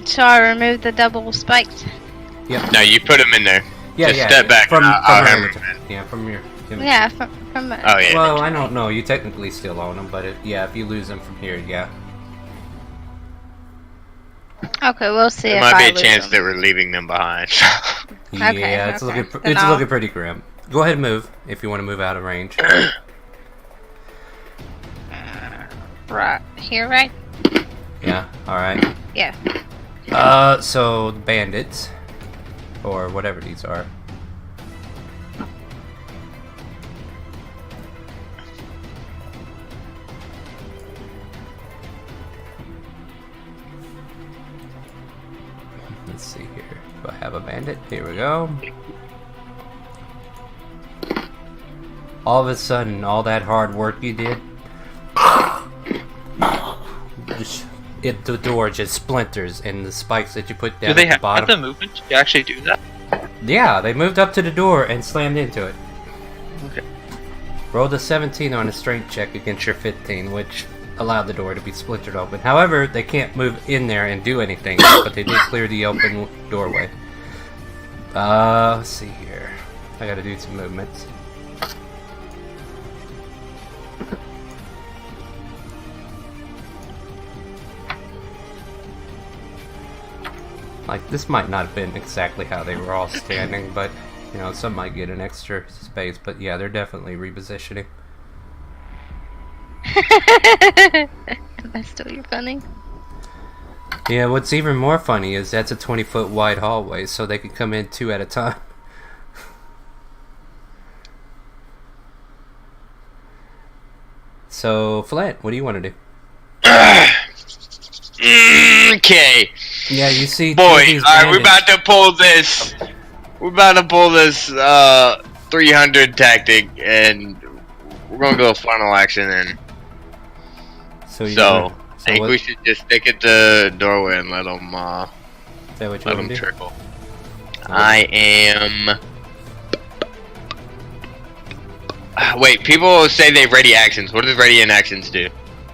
So I remove the double spikes? Yep. No, you put them in there. Yeah, Just yeah. step back From, and I'll from hammer your, 'em in. yeah, from your. Yeah, from Oh, yeah. Well, I don't know. You technically still own them, but yeah, if you lose them from here, yeah. Okay, we'll see There if might I be a lose chance them. that we're leaving them behind. Yeah, it's okay. looking Then it's I'll- looking pretty grim. Go ahead and move if you want to move out of range. right here, right? Yeah. All right. Yeah. So the bandits, or whatever these are. Let's see here. Do I have a bandit? Here we go. All of a sudden, all that hard work you did, the door just splinters, and the spikes that you put down Do they at the have bottom. the movement to actually do that? Yeah, they moved up to the door and slammed into it. Okay. Rolled a 17 on a strength check against your 15, which allowed the door to be splintered open. However, they can't move in there and do anything, but they did clear the open doorway. Let's see here. I gotta do some movements. Like, this might not have been exactly how they were all standing, but, you know, some might get an extra space. But yeah, they're definitely repositioning. That's still your funny. Yeah, what's even more funny is that's a 20-foot wide hallway, so they can come in 2 at a time. So, Flint, what do you want to do? Okay. Yeah, you see... Boy, alright, we're about to pull this. We're about to pull this 300 tactic, and we're gonna go final action in. So, I think we should just stick at the doorway and let them is that what you let want them to do? trickle. I am. Wait, people say they ready actions. What does ready in actions do?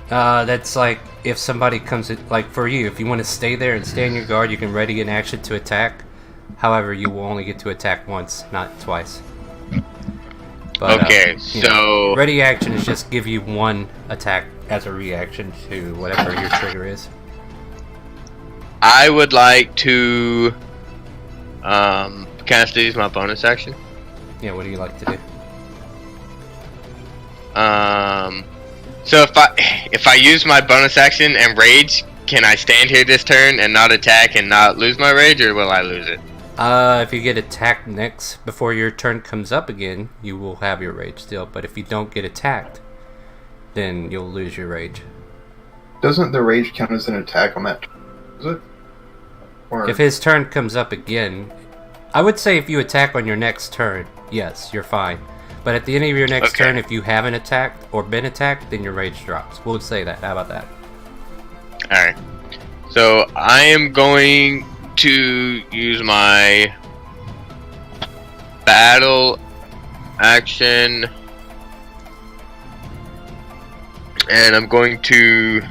That's like if somebody comes in, like for you, if you want to stay there and stay on your guard, you can ready an action to attack. However, you will only get to attack once, not twice. But, okay, you know, so ready action is just give you one attack as a reaction to whatever your trigger is. I would like to can I still use my bonus action? Yeah, what do you like to do? So if I use my bonus action and rage, can I stand here this turn and not attack and not lose my rage, or will I lose it? If you get attacked next before your turn comes up again, you will have your rage still. But if you don't get attacked, then you'll lose your rage. Doesn't the rage count as an attack on that turn? Is it? Or... If his turn comes up again, I would say if you attack on your next turn, yes, you're fine. But at the end of your next turn, if you haven't attacked or been attacked, then your rage drops. We'll say that. How about that? Alright. So I am going to use my battle action, and I'm going to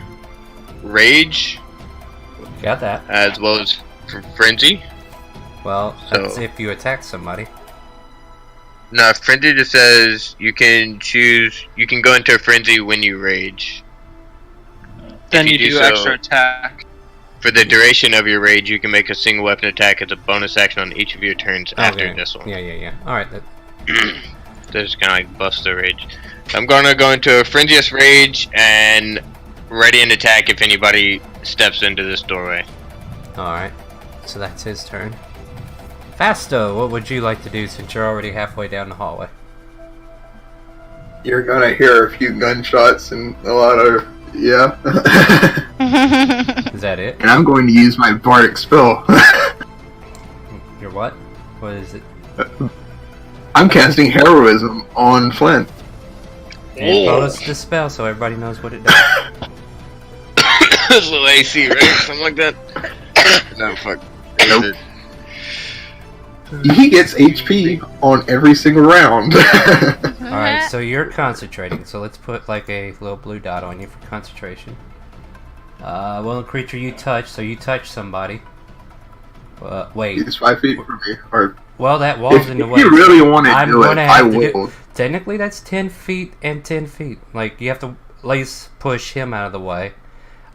rage Got that. as well as frenzy. Well, So- that's if you attack somebody. No, frenzy just says you can choose. You can go into a frenzy when you rage. Then If you you do do so- extra attack. For the duration of your rage, you can make a single weapon attack as a bonus action on each of your turns after Okay. this one. Yeah. Alright, that, Just kind of like bust the rage. I'm gonna go into a frenzious rage and ready an attack if anybody steps into this doorway. alright. So that's his turn. Fasto, what would you like to do since you're already halfway down the hallway? You're gonna hear a few gunshots and a lot of yeah. Is that it? And I'm going to use my bardic spell. Your what? What is it? I'm casting heroism on Flint. And bonus the spell so everybody knows what it does. It's a little AC, right? Something like that. No, fuck. Nope. He gets HP on every single round. Alright, so you're concentrating, so let's put like a little blue dot on you for concentration. Well, creature you touch, so you touch somebody. Wait. He's 5 feet from me. Or Well, that wall's if in the way. you really want to I'm do it, gonna I have to do- will. Technically, that's 10 feet and 10 feet. Like, you have to at least push him out of the way.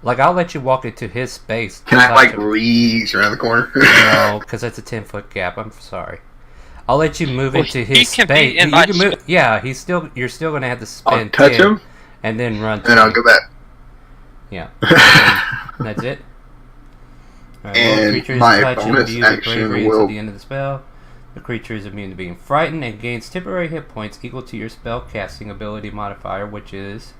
Like, I'll let you walk into his space. Can I touch like him. reach around the corner? No, because that's a 10-foot gap. I'm sorry. I'll let you move Well, into he his can be space. in You my can move. Yeah, you're still gonna have to I'll spend touch 10 him, and then run. and then I'll go back. Yeah. And that's it. Alright, And creature's my touch and bonus view of action bravery will- until the end of the spell. The creature is immune to being frightened and gains temporary hit points equal to your spell casting ability modifier, which is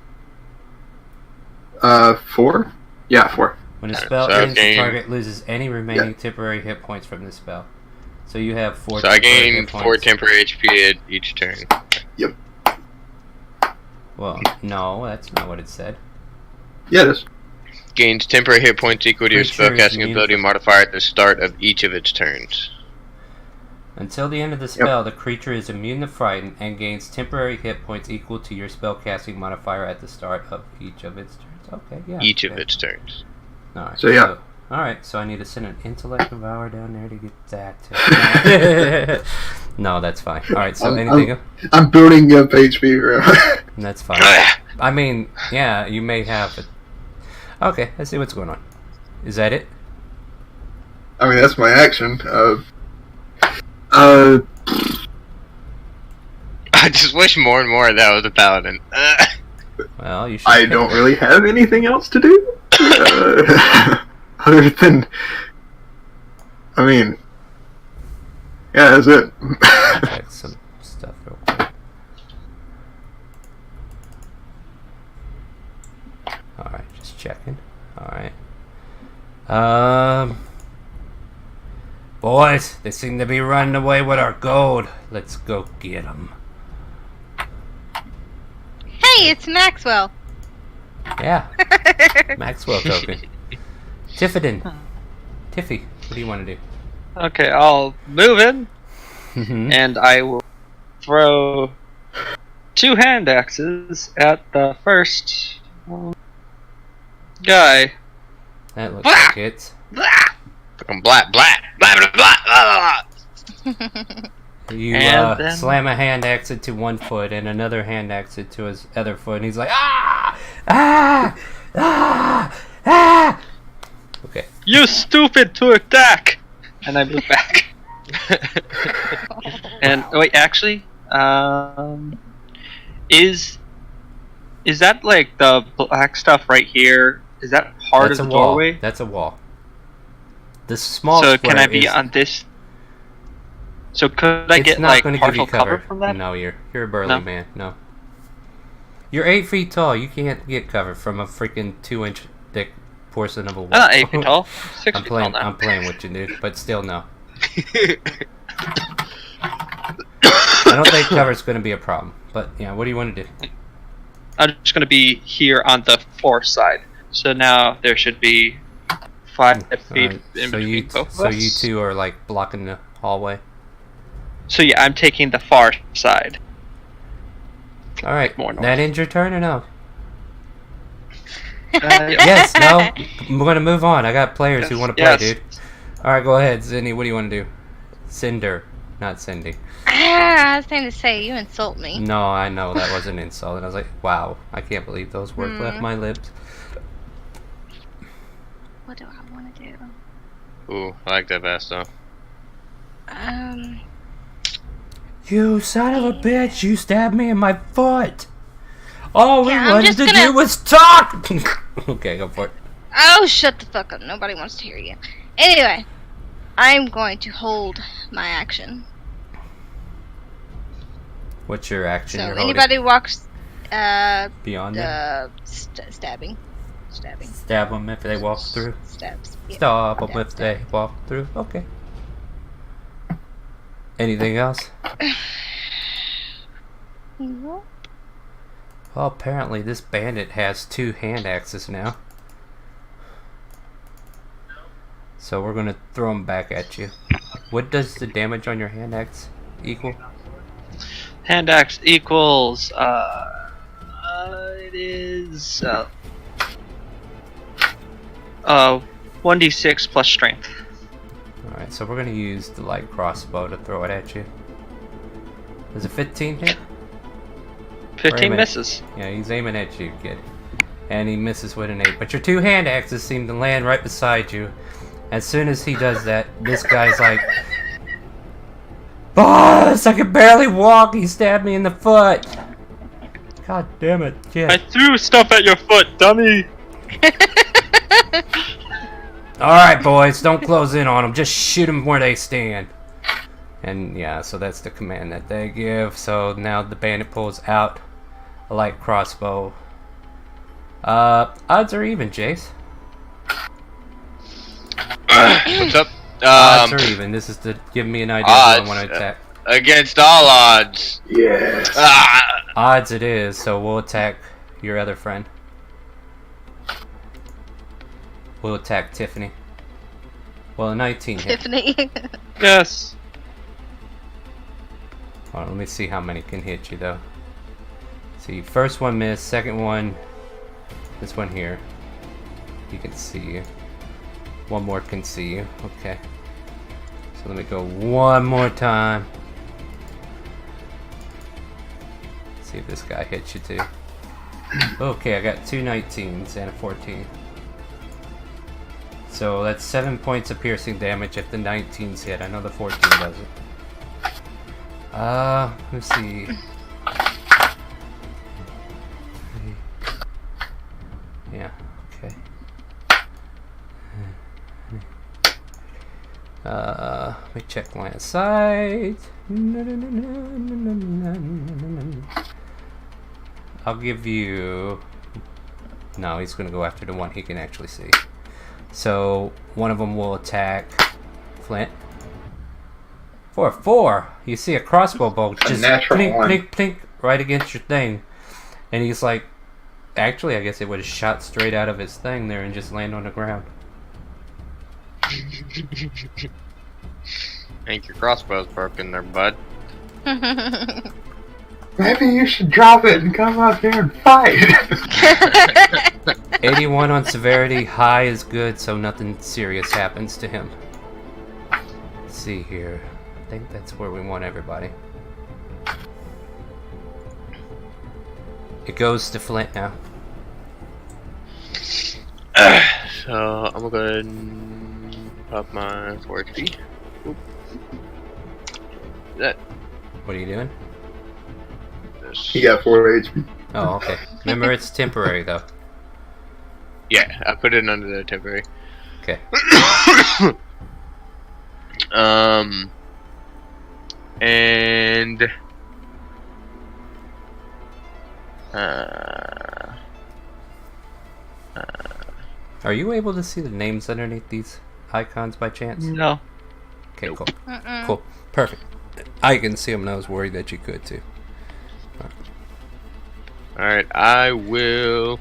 4? Yeah, 4. when a Alright, spell so I ends, the gain- target loses any remaining temporary hit points from the spell. So you have 4 So I temporary gain hit 4 points. temporary HP at each turn. Well, no, that's not what it said. Yeah, it is. Gains temporary hit points equal to your Creature is spellcasting immune ability from- modifier at the start of each of its turns. Until the end of the spell, the creature is immune to frighten and gains temporary hit points equal to your spellcasting modifier at the start of each of its turns. Okay, yeah. Each of okay. its turns. Alright, So, yeah. Alright, so I need to send an intellect devour down there to get that. No, that's fine. Alright, so anything else? I'm building up HP, bro. That's fine. I mean, yeah, you may have it. Okay, let's see what's going on. Is that it? I mean, that's my action. I just wish more and more of that was a paladin. Well, you should. I don't really have anything else to do. Other than, I mean, yeah, that's it. check some stuff real quick. Alright, just checking. Alright. Boys, they seem to be running away with our gold. Let's go get them. Hey, it's Maxwell. Yeah, Maxwell token. Tiffidin. Tiffy, what do you want to do? Okay, I'll move in, Mhm. and I will throw 2 hand axes at the first guy. That looks like it. Fucking blah, blah, blah, blah, blah, blah, blah. You And then- slam a hand axe into one foot and another hand axe into his other foot, and he's like, ah! Ah! Ah! Ah! Okay. You stupid to attack! And I move back. And wait, actually, is that like the black stuff right here? Is that part That's of a the wall. doorway? That's a wall. The small So square can I be is, on this? So could I it's get not like gonna give you partial cover cover from that? No, you're a burly No? man. No. You're 8 feet tall. You can't get cover from a freaking 2-inch thick portion of a wall. I'm not 8 feet tall. 6 I'm feet tall playing. now. I'm playing with you, dude. But still, no. I don't think cover's going to be a problem. But yeah, what do you want to do? I'm just gonna be here on the far side. So now there should be 5 feet Alright, in so between you, both of so us. you two are like blocking the hallway. So yeah, I'm taking the far side. All right. More north. That ends your turn or no? Yeah. Yes. No. We're gonna move on. I got players who want to play, Yes. dude. All right, go ahead, Cindy. What do you want to do? Cinder, not Cindy. Ah, I was trying to say, you insult me. No, I know that was an insult, and I was like, wow, I can't believe those words left my lips. What do I want to do? Ooh, I like that bass though. You son of a bitch! You stabbed me in my foot. All we Yeah, I'm wanted just to gonna- do was talk. Okay, go for it. Oh, shut the fuck up. Nobody wants to hear you. Anyway, I'm going to hold my action. What's your action? So you're anybody walks, holding? Beyond that? stabbing. Stab them if they walk through. Stabs. Yeah. Stop them Stab, if stab. they walk through. Okay. Anything else? No. Well, apparently this bandit has 2 hand axes now. So we're gonna throw them back at you. What does the damage on your hand axe equal? Hand axe equals it is 1d6 plus strength. Alright, so we're gonna use the light crossbow to throw it at you. Is it 15 hit? 15 Wait a misses. Yeah, he's aiming at you, kid. And he misses with an 8. But your 2 hand axes seem to land right beside you. As soon as he does that, this guy's like, Boss, I can barely walk. He stabbed me in the foot. God damn it, I kid. threw stuff at your foot, dummy. Alright, boys, don't close in on them. Just shoot them where they stand. And yeah, so that's the command that they give. So now the bandit pulls out a light crossbow. Odds are even, Jace. What's up? Odds are even. This is to give me an idea of who I want to attack. Against all odds. Yes. Odds it is, so we'll attack your other friend. We'll attack Tiffany. Well, a 19 hit. Tiffany. Yes. Hold on, let me see how many can hit you, though. See, first one missed, second one, this one here. He can see you. One more can see you. Okay. So let me go one more time. See if this guy hits you too. Okay, I got 2 19s and a 14. So that's 7 points of piercing damage if the 19s hit. I know the 14 doesn't. Let's see. Yeah, okay. Let me check line of sight. I'll give you... No, he's gonna go after the one he can actually see. So, one of them will attack Flint. For a 4, you see a crossbow bolt just natural plink, one. plink, plink, right against your thing. And he's like, actually, I guess it would have shot straight out of his thing there and just land on the ground. Think your crossbow's broken there, bud. Maybe you should drop it and come out there and fight. 81 on severity, high is good, so nothing serious happens to him. Let's see here. I think that's where we want everybody. It goes to Flint now. So I'm gonna go ahead and pop my 4 HP. Oop. That. What are you doing? This. He got 4 HP. Oh, okay. Remember, it's temporary, though. Yeah, I put it under the temporary. Okay. And Are you able to see the names underneath these icons by chance? No. Okay, cool. Mm-mm. Cool. Perfect. I can see them, and I was worried that you could, too. alright, I will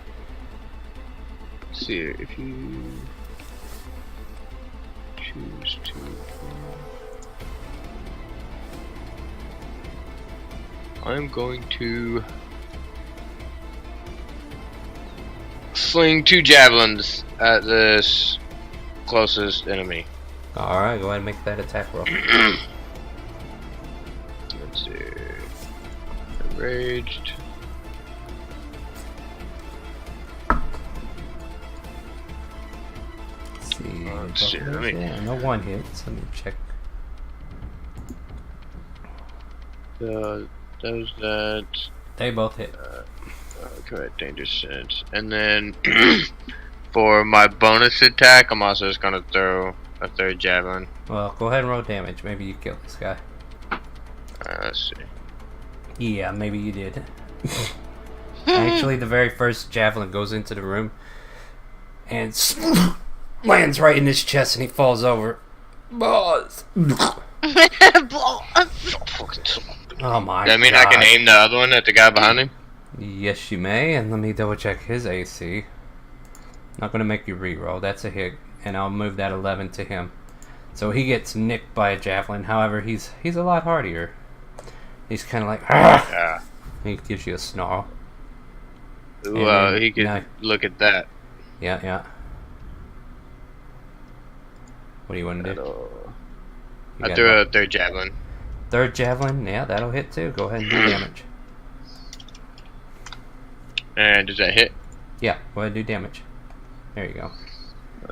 see if you choose to. I'm going to sling 2 javelins at this closest enemy. Alright, go ahead and make that attack roll. Let's see. Enraged. Let's see. Let's see, let me- Yeah, no one hits. Let me check. Does that. They both hit. Correct, danger sense. And then for my bonus attack, I'm also just gonna throw a 3rd javelin. Well, go ahead and roll damage. Maybe you killed this guy. Let's see. Yeah, maybe you did. Actually, the very first javelin goes into the room and lands right in his chest, and he falls over. Boss. Oh my god. Does that mean I can aim the other one at the guy behind him? Yes, you may, and let me double check his AC. Not gonna make you re-roll. That's a hit, and I'll move that 11 to him. So he gets nicked by a javelin. However, he's a lot hardier. He's kind of like, "Argh!" Yeah. He gives you a snarl. Ooh, And then- he could no. look at that. Yeah, yeah. What do you want to do? That'll- You I got threw what? a 3rd javelin. 3rd javelin. Yeah, that'll hit too. Go ahead and do damage. And does that hit? Yeah, go ahead and do damage. There you go.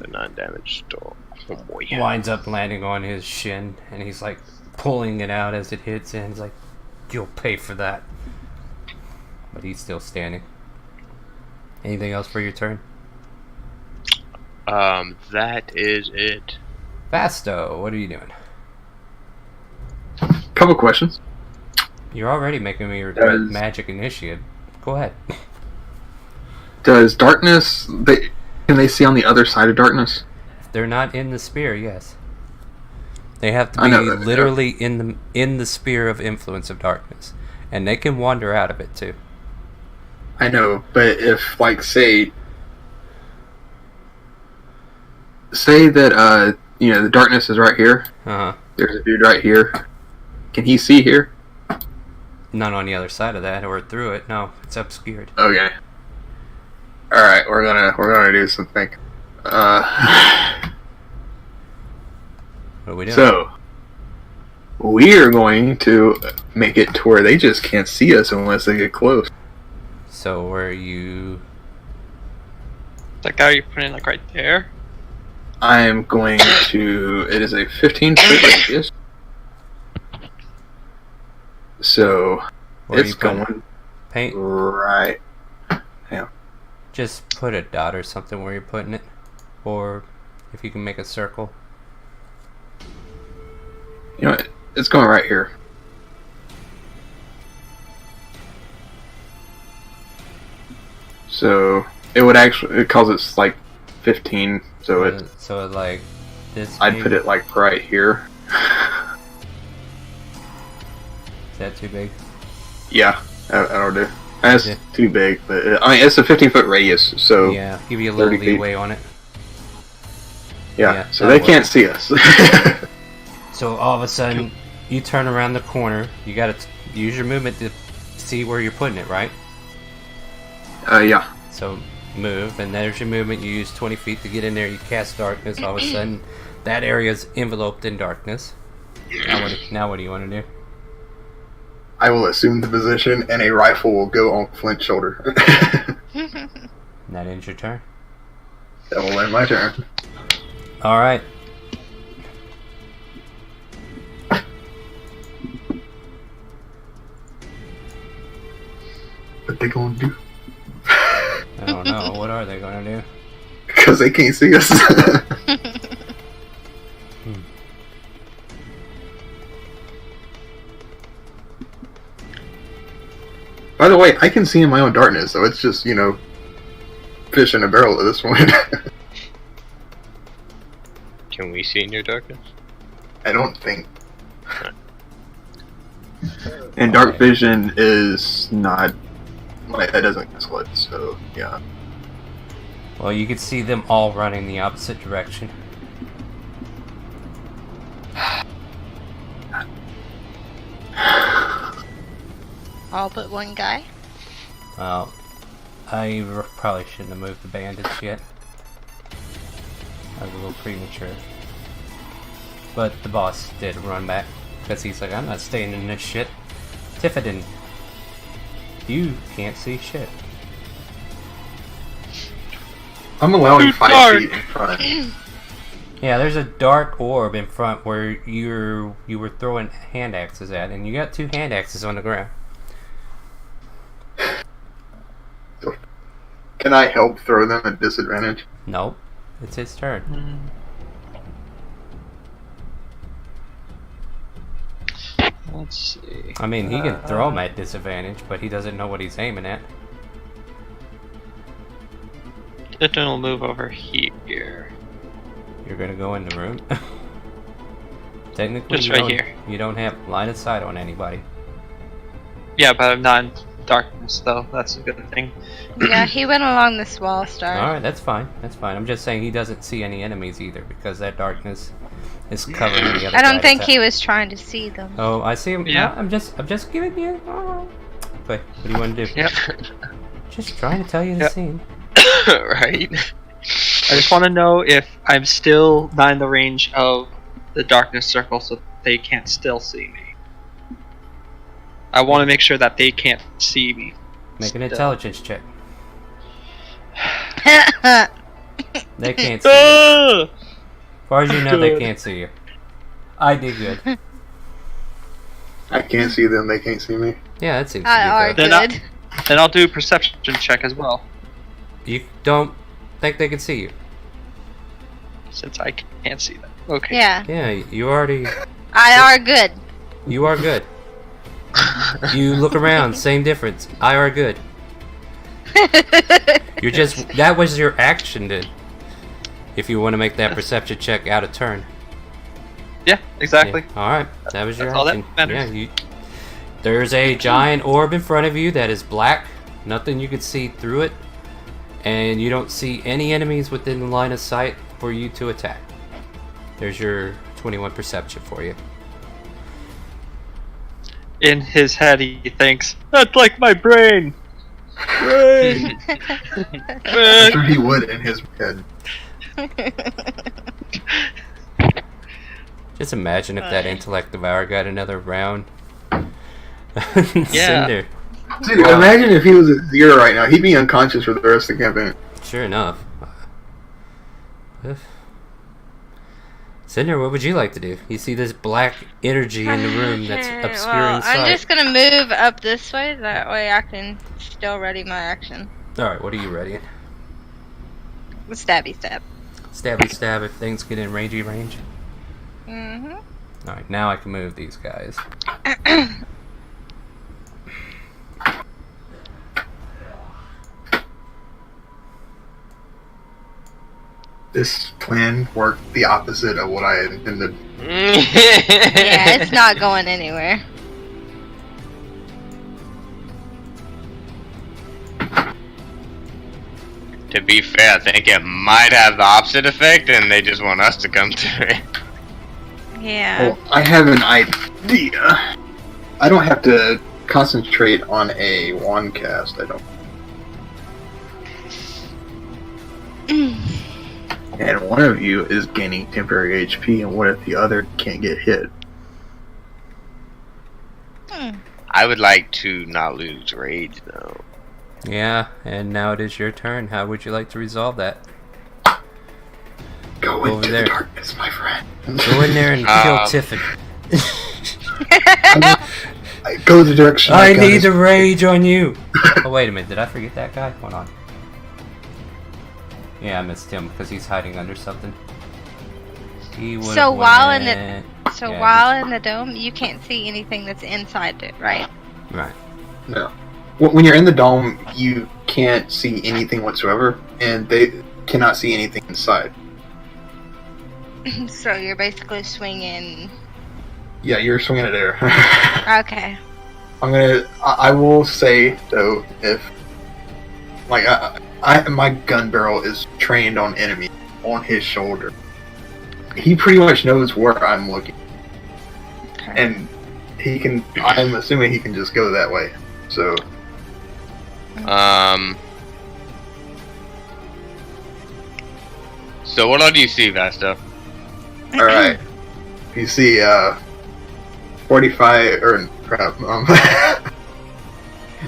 9 damage still. Oh boy. Winds up landing on his shin, and he's like pulling it out as it hits, and he's like, "You'll pay for that." But he's still standing. Anything else for your turn? That is it. Fasto, what are you doing? Couple questions. You're already making me regret Does- magic initiative. Go ahead. Does darkness? Can they see on the other side of darkness? If they're not in the spear, yes. They have to I be know that, literally in the sphere of influence of darkness, and they can wander out of it too. I know, but if like say that the darkness is right here. Uh huh. There's a dude right here. Can he see here? Not on the other side of that or through it. No, it's obscured. Okay. All right, we're gonna do something. What are we doing? So we are going to make it to where they just can't see us unless they get close. So where you? That guy you're putting like right there. I am going to. It is a 15-foot radius. So Where it's you putting it? going Paint. right. Just put a dot or something where you're putting it, or if you can make a circle. You know, it's going right here. So it would actually, because it's like 15, so it. So like this. I'd maybe? put it like right here. Is that too big? Yeah, that'll do. That's Yeah. too big, but I mean it's a 15-foot radius, so Yeah, give you a little 30 feet. leeway on it. yeah. Yeah, So that'll they can't see us. So all of a sudden, you turn around the corner. You gotta use your movement to see where you're putting it, right? Yeah. So move, and there's your movement. You use 20 feet to get in there. You cast darkness. All of a sudden, that area is enveloped in darkness. Now what do you want to do? I will assume the position, and a rifle will go on Flint's shoulder. And that ends your turn. That will end my turn. All right. What they gonna do? I don't know. What are they gonna do? Because they can't see us. By the way, I can see in my own darkness, so it's just, fish in a barrel at this point. Can we see in your darkness? I don't think. And dark vision is not. That doesn't cancel it, so yeah. Well, you could see them all running the opposite direction. All but one guy. Well, I probably shouldn't have moved the bandage yet. I was a little premature. But the boss did run back, because he's like, I'm not staying in this shit. Tiffadin, you can't see shit. I'm allowing Too 5 dark. feet in front. Yeah, there's a dark orb in front where you were throwing hand axes at, and you got 2 hand axes on the ground. Can I help throw them at disadvantage? Nope, it's his turn. Let's see. I mean, he can throw them at disadvantage, but he doesn't know what he's aiming at. Tipton will move over here. You're gonna go in the room. Technically, Just you right don't- here. You don't have line of sight on anybody. Yeah, but I'm not in darkness though. That's a good thing. Yeah, he went along this wall, Star. Alright, that's fine. That's fine. I'm just saying he doesn't see any enemies either because that darkness is covering the other I don't guy's think attack. he was trying to see them. Oh, I see him. Yeah. I'm just giving you. Okay, what do you want to do? Yep. Just trying to tell you the Yep. scene. Right? I just want to know if I'm still not in the range of the darkness circle, so they can't still see me. I want to make sure that they can't see me. Make an still. intelligence check. They can't see you. Ah! As far as you know, they Good. can't see you. I did good. I can't see them, they can't see me. Yeah, that seems to are be Then I- good. Then I'll do a perception check as well. good. You don't think they can see you? since I can't see that. Okay. Yeah, Yeah, you already. I are good. You are good. You look around, same difference. I are good. You're just. That was your action, then. If you want to make that perception check out of turn. Yeah, exactly. Yeah. All right, that was your That's all that action. matters. Yeah, there's a giant orb in front of you that is black. Nothing you can see through it, and you don't see any enemies within the line of sight for you to attack. There's your 21 perception for you. In his head, he thinks, "That's like my brain." Brain. I'm sure he would in his head. Just imagine if that intellect devourer got another round. Yeah. Cinder. Dude, imagine if he was at 0 right now. He'd be unconscious for the rest of the campaign. Sure enough. Cinder, what would you like to do? You see this black energy in the room that's obscuring Well, sight. I'm just gonna move up this way. That way I can still ready my action. Alright, what are you readying? Stabby stab. Stabby stab if things get in rangey range. Mm-hmm. Alright, now I can move these guys. This plan worked the opposite of what I had intended. Yeah, it's not going anywhere. To be fair, I think it might have the opposite effect, and they just want us to come to it. Yeah. Well, I have an idea. I don't have to concentrate on a wand cast, I don't. And one of you is gaining temporary HP, and what if the other can't get hit? I would like to not lose rage, though. Yeah, and now it is your turn. How would you like to resolve that? Go Over into there. the darkness, my friend. Go in there and kill Tiffany. Go the direction I got need us. the rage on you. Oh, wait a minute. Did I forget that guy? Hold on. Yeah, I missed him because he's hiding under something. He would've So while in went- So Yeah, while in the dome, you can't see anything that's inside it, right? Right. No. When you're in the dome, you can't see anything whatsoever, and they cannot see anything inside. So you're basically swinging. Yeah, you're swinging it there. Okay. I will say though, if like my gun barrel is trained on enemy on his shoulder, he pretty much knows where I'm looking, Okay. and he can. I'm assuming he can just go that way. So So what all do you see, Vesta? all right, you see 45 or crap.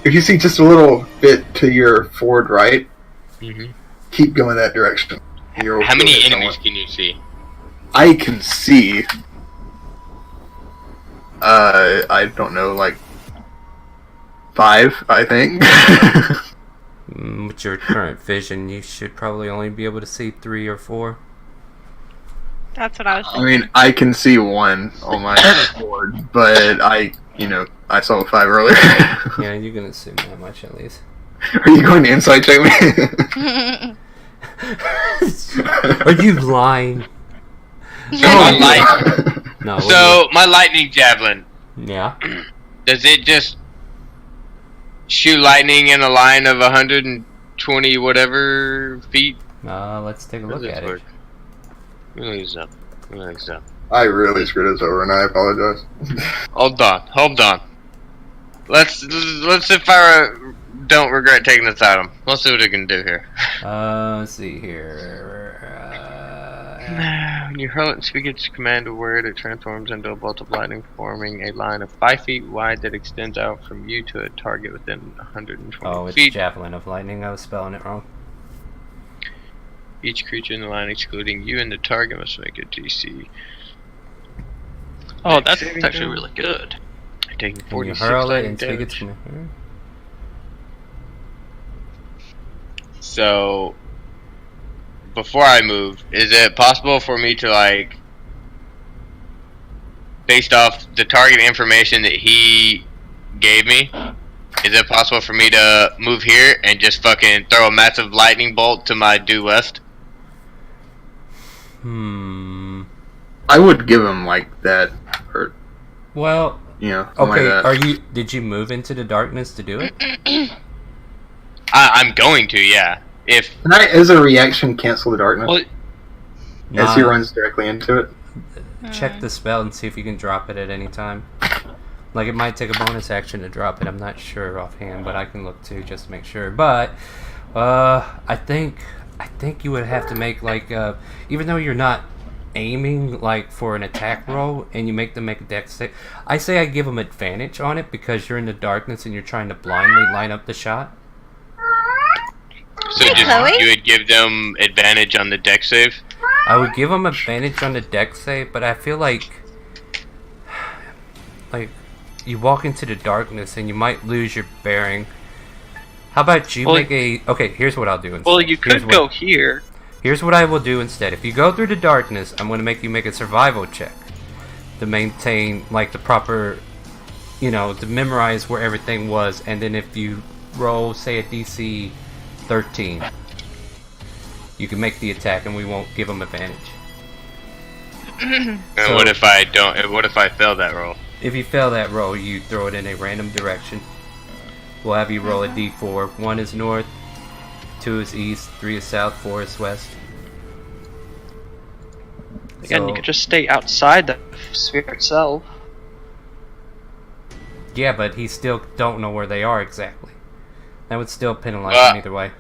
If you see just a little bit to your forward right, Mm-hmm. keep going that direction. You'll How many hit enemies someone. can you see? I can see. I don't know, like 5, I think. With your current vision, you should probably only be able to see 3 or 4. That's what I was I thinking. mean, I can see 1 on my board, but I saw 5 earlier. Yeah, you can assume that much at least. Are you going to insight check me? Are you lying? My light- No. So my lightning javelin, Yeah. does it just shoot lightning in a line of 120 whatever feet? Let's take a How look does at this it. work? Let me look this up. I really screwed this over, and I apologize. Hold on. Let's see if I don't regret taking this item. Let's see what it can do here. Let's see here. When you hurl it and speak its command word, it transforms into a bolt of lightning, forming a line of 5 feet wide that extends out from you to a target within 120 Oh, it's feet. Javelin of Lightning. I was spelling it wrong. Each creature in the line, excluding you and the target, must make a DC. Oh, that's actually really good. Taking When you 46 hurl it lightning and speak its damage. command. So before I move, is it possible for me to, like, based off the target information that he gave me, is it possible for me to move here and just fucking throw a massive lightning bolt to my due west? I would give him like that, or Well, something okay. like that. Did you move into the darkness to do it? I'm going to, yeah. If Can I, as a reaction, cancel the darkness Well, as he Nah. runs directly into it? Check the spell and see if you can drop it at any time. Like, it might take a bonus action to drop it. I'm not sure offhand, but I can look too just to make sure. But I think you would have to make like even though you're not aiming like for an attack roll and you make them make a dex save. I say I give them advantage on it because you're in the darkness and you're trying to blindly line up the shot. so, Hey, just Chloe? you would give them advantage on the deck save. I would give them advantage on the dex save, but I feel like you walk into the darkness and you might lose your bearing. How about you Well, make a... Okay, here's what I'll do instead. well, you Here's could what- go here. Here's what I will do instead. If you go through the darkness, I'm going to make you make a survival check to maintain like the proper, to memorize where everything was. And then if you roll, say, a DC 13, you can make the attack and we won't give them advantage. And So- what if I don't? What if I fail that roll? If you fail that roll, you throw it in a random direction. We'll have you roll a d4. 1 is north, 2 is east, 3 is south, 4 is west. Again, So- you could just stay outside the sphere itself. Yeah, but he still don't know where they are exactly. That would still penalize Well, him either way.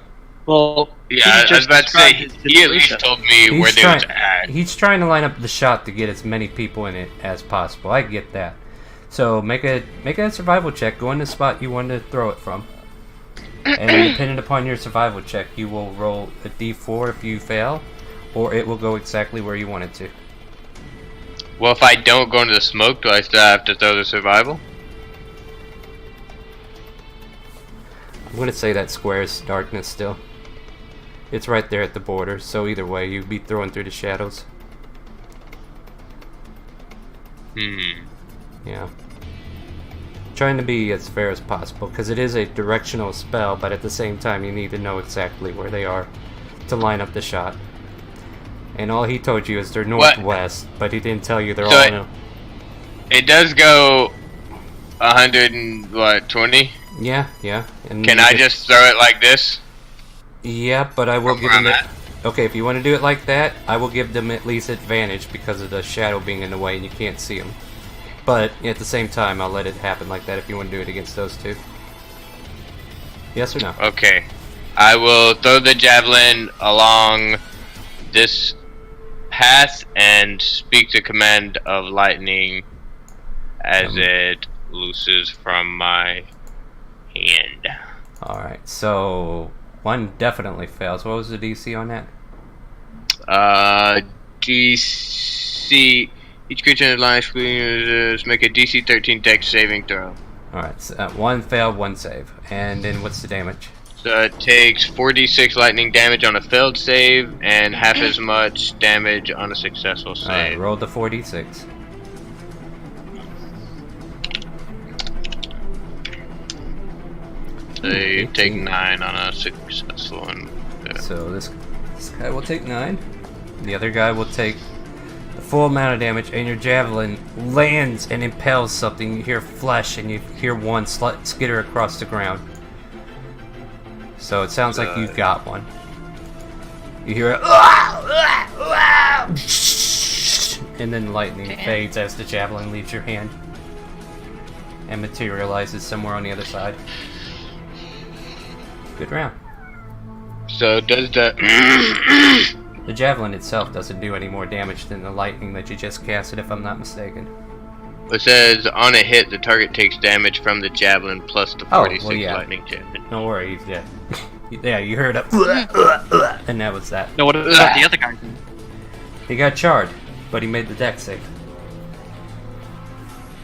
Well, Yeah, he I was just about to say described his he at least situation. told me where they was at. He's trying to line up the shot to get as many people in it as possible. I get that. So make a survival check. Go in the spot you want to throw it from. And depending upon your survival check, you will roll a d4 if you fail, or it will go exactly where you want it to. Well, if I don't go into the smoke, do I still have to throw the survival? I'm gonna say that square is darkness still. It's right there at the border, so either way, you'd be throwing through the shadows. Yeah. Trying to be as fair as possible, because it is a directional spell, but at the same time, you need to know exactly where they are to line up the shot. And all he told you is they're northwest, but he didn't tell you they're So all it- in a... It does go 120. Yeah, yeah. And Can you I just throw it like this? Yeah, but I will From give where them I'm it. at? Okay, if you want to do it like that, I will give them at least advantage because of the shadow being in the way and you can't see them. But at the same time, I'll let it happen like that if you want to do it against those two. Yes or no? Okay. I will throw the javelin along this path and speak the command of lightning as it looses from my hand. Alright, so one definitely fails. What was the DC on that? DC. Each creature in the line make a DC 13 dex saving throw. Alright, so, one failed, one save. And then what's the damage? So it takes 4d6 lightning damage on a failed save and half as much damage on a successful Alright, save. roll the 4d6. So you take 18. 9 on a successful one. So this guy will take 9. The other guy will take the full amount of damage, and your javelin lands and impales something. You hear flesh, and you hear one skitter across the ground. So it sounds like you got one. You hear it, and then lightning Damn. fades as the javelin leaves your hand and materializes somewhere on the other side. Good round. So does the The javelin itself doesn't do any more damage than the lightning that you just casted, if I'm not mistaken. it says on a hit the target takes damage from the javelin plus the Oh, 46 well, yeah. lightning javelin. Don't worry, he's dead. Yeah, you heard it, and that was that. No, what about the other guy? He got charred, but he made the deck save.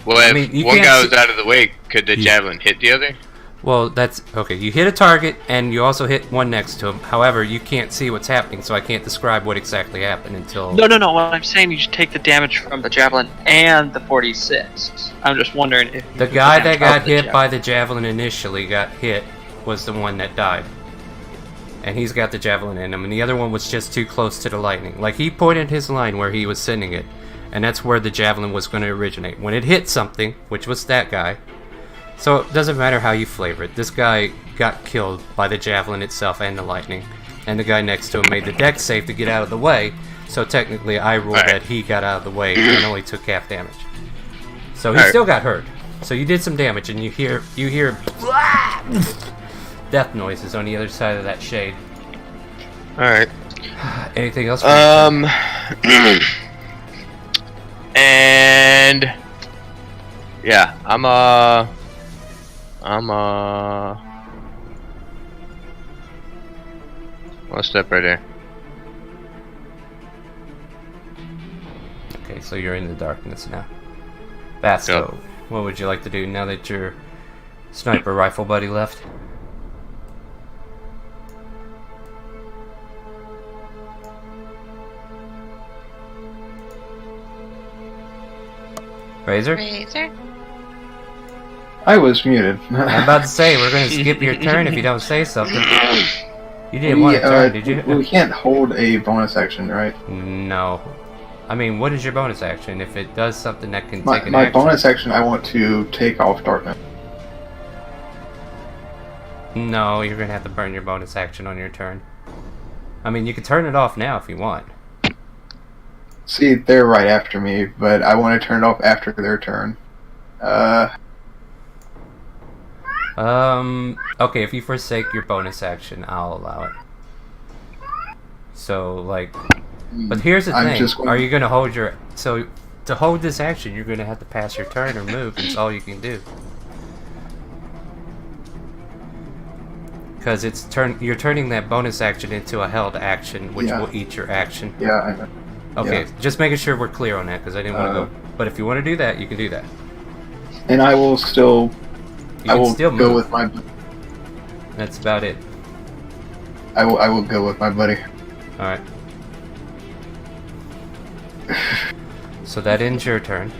Well, I if mean, you one can't guy see- was out of the way, could the Yeah. javelin hit the other? Well, that's okay. You hit a target, and you also hit one next to him. However, you can't see what's happening, so I can't describe what exactly happened until. No. What I'm saying, you should take the damage from the javelin and the 46. I'm just wondering if The guy that got hit by the javelin initially got hit was the one that died, and he's got the javelin in him, and the other one was just too close to the lightning. Like he pointed his line where he was sending it, and that's where the javelin was going to originate. When it hit something, which was that guy. So it doesn't matter how you flavor it. This guy got killed by the javelin itself and the lightning. And the guy next to him made the dex save to get out of the way. So technically I ruled that he got out of the way and only took half damage. So he still got hurt. So you did some damage and you hear death noises on the other side of that shade. Alright. Anything else? And yeah, I'm I'll step right there. Okay, so you're in the darkness now. Vasco, Yep. What would you like to do now that your sniper rifle buddy left? Razor? I was muted. I'm about to say, we're going to skip your turn if you don't say something. You didn't want a turn, did you? We can't hold a bonus action, right? No. I mean, what is your bonus action? If it does something that can take an My action. bonus action, I want to take off darkness. No, you're going to have to burn your bonus action on your turn. I mean, you can turn it off now if you want. See, they're right after me, but I want to turn it off after their turn. Okay, if you forsake your bonus action, I'll allow it. So, like, but here's the I'm thing. just going- Are you going to hold your... So, to hold this action, you're going to have to pass your turn or move. That's all you can do. Because it's you're turning that bonus action into a held action, which will eat your action. Yeah, I know. Okay, Yeah. just making sure we're clear on that, because I didn't want to go... But if you want to do that, you can do that. And I will still... You I can will still go move. with my... That's about it. I will go with my buddy. Alright. So that ends your turn.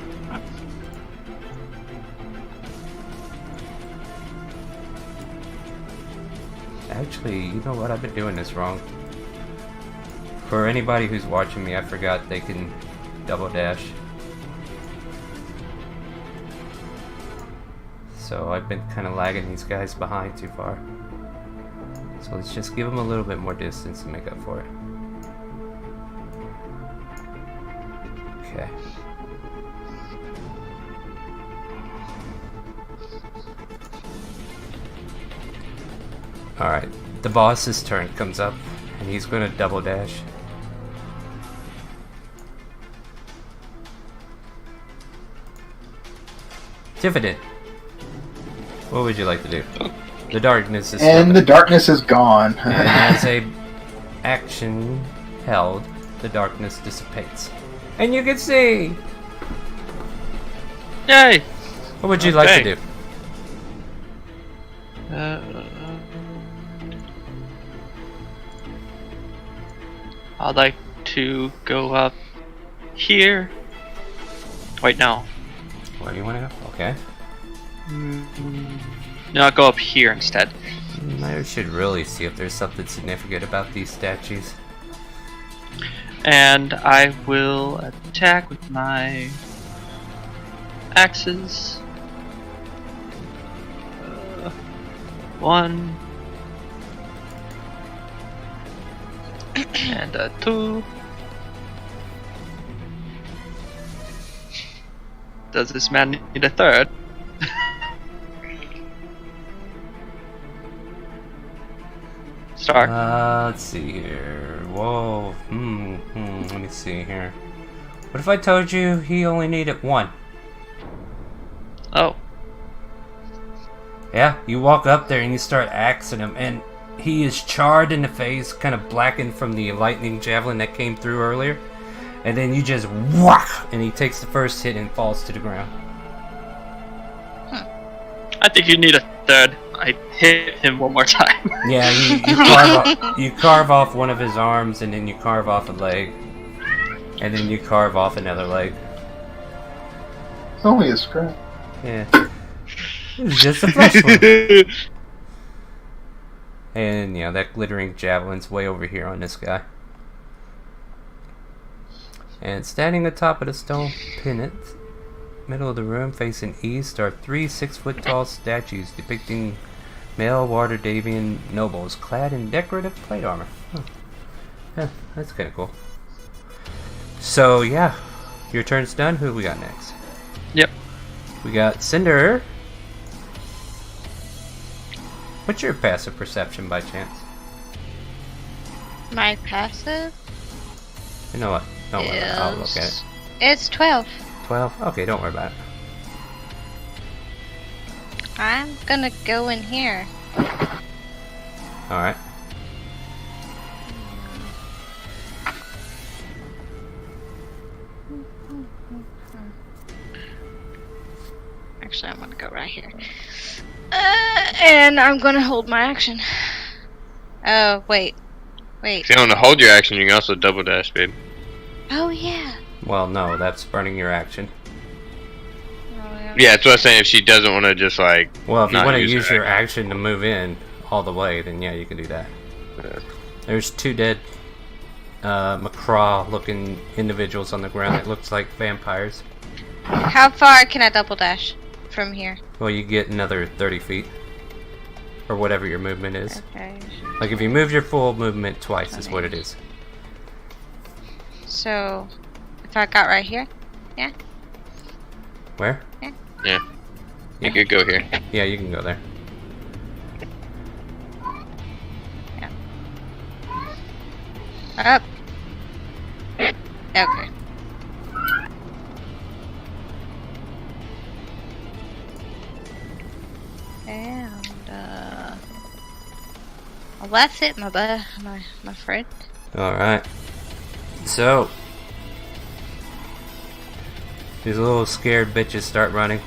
Actually, you know what? I've been doing this wrong. For anybody who's watching me, I forgot they can double dash. So I've been kind of lagging these guys behind too far. So let's just give them a little bit more distance to make up for it. Okay. Alright, the boss's turn comes up, and he's gonna double dash. Tiffany, what would you like to do? The darkness is And the coming. darkness is gone. And as a action held, the darkness dissipates. And you can see! Yay! What would you like to Okay. do? I'd like to go up here. Wait, no. Where do you want to go? Okay. No, I'll go up here instead. I should really see if there's something significant about these statues. And I will attack with my axes. 1 and a 2. Does this man need a third? Start. Let's see here. Whoa. Let me see here. What if I told you he only needed 1? Oh. Yeah, you walk up there and you start axing him, and he is charred in the face, kind of blackened from the lightning javelin that came through earlier. And then you just whack, and he takes the first hit and falls to the ground. I think you need a third. I hit him one more time. Yeah, you carve off one of his arms, and then you carve off a leg, and then you carve off another leg. It's only a scrap. Yeah, it's just a flesh one. And yeah, that glittering javelin's way over here on this guy. And standing atop of the stone pennant, middle of the room, facing east, are 3 6-foot-tall statues depicting male Waterdavian nobles clad in decorative plate armor. Huh. Yeah, that's kind of cool. So yeah, your turn's done. Who we got next? Yep. We got Cinder. What's your passive perception by chance? My passive? You know what? Don't worry about it. I'll look at it. It's 12. 12? Okay, don't worry about it. I'm gonna go in here. Alright. Actually, I'm gonna go right here. And I'm gonna hold my action. Oh, wait. Wait. If you want to hold your action, you can also double dash, babe. Oh, yeah. Well, no, that's burning your action. Yeah, that's what I'm saying. If she doesn't want to just like. Well, if you not want to use use her your action to move in all the way, then yeah, you can do that. Yeah. There's 2 dead macaw-looking individuals on the ground that looks like vampires. How far can I double dash from here? Well, you get another 30 feet. Or whatever your movement is. Okay. Like, if you move your full movement twice is what it is. So, if I got right here? Yeah? Where? Yeah. You could go here. Yeah, you can go there. Up. Okay. And, well, that's it, my friend. Alright. So, these little scared bitches start running.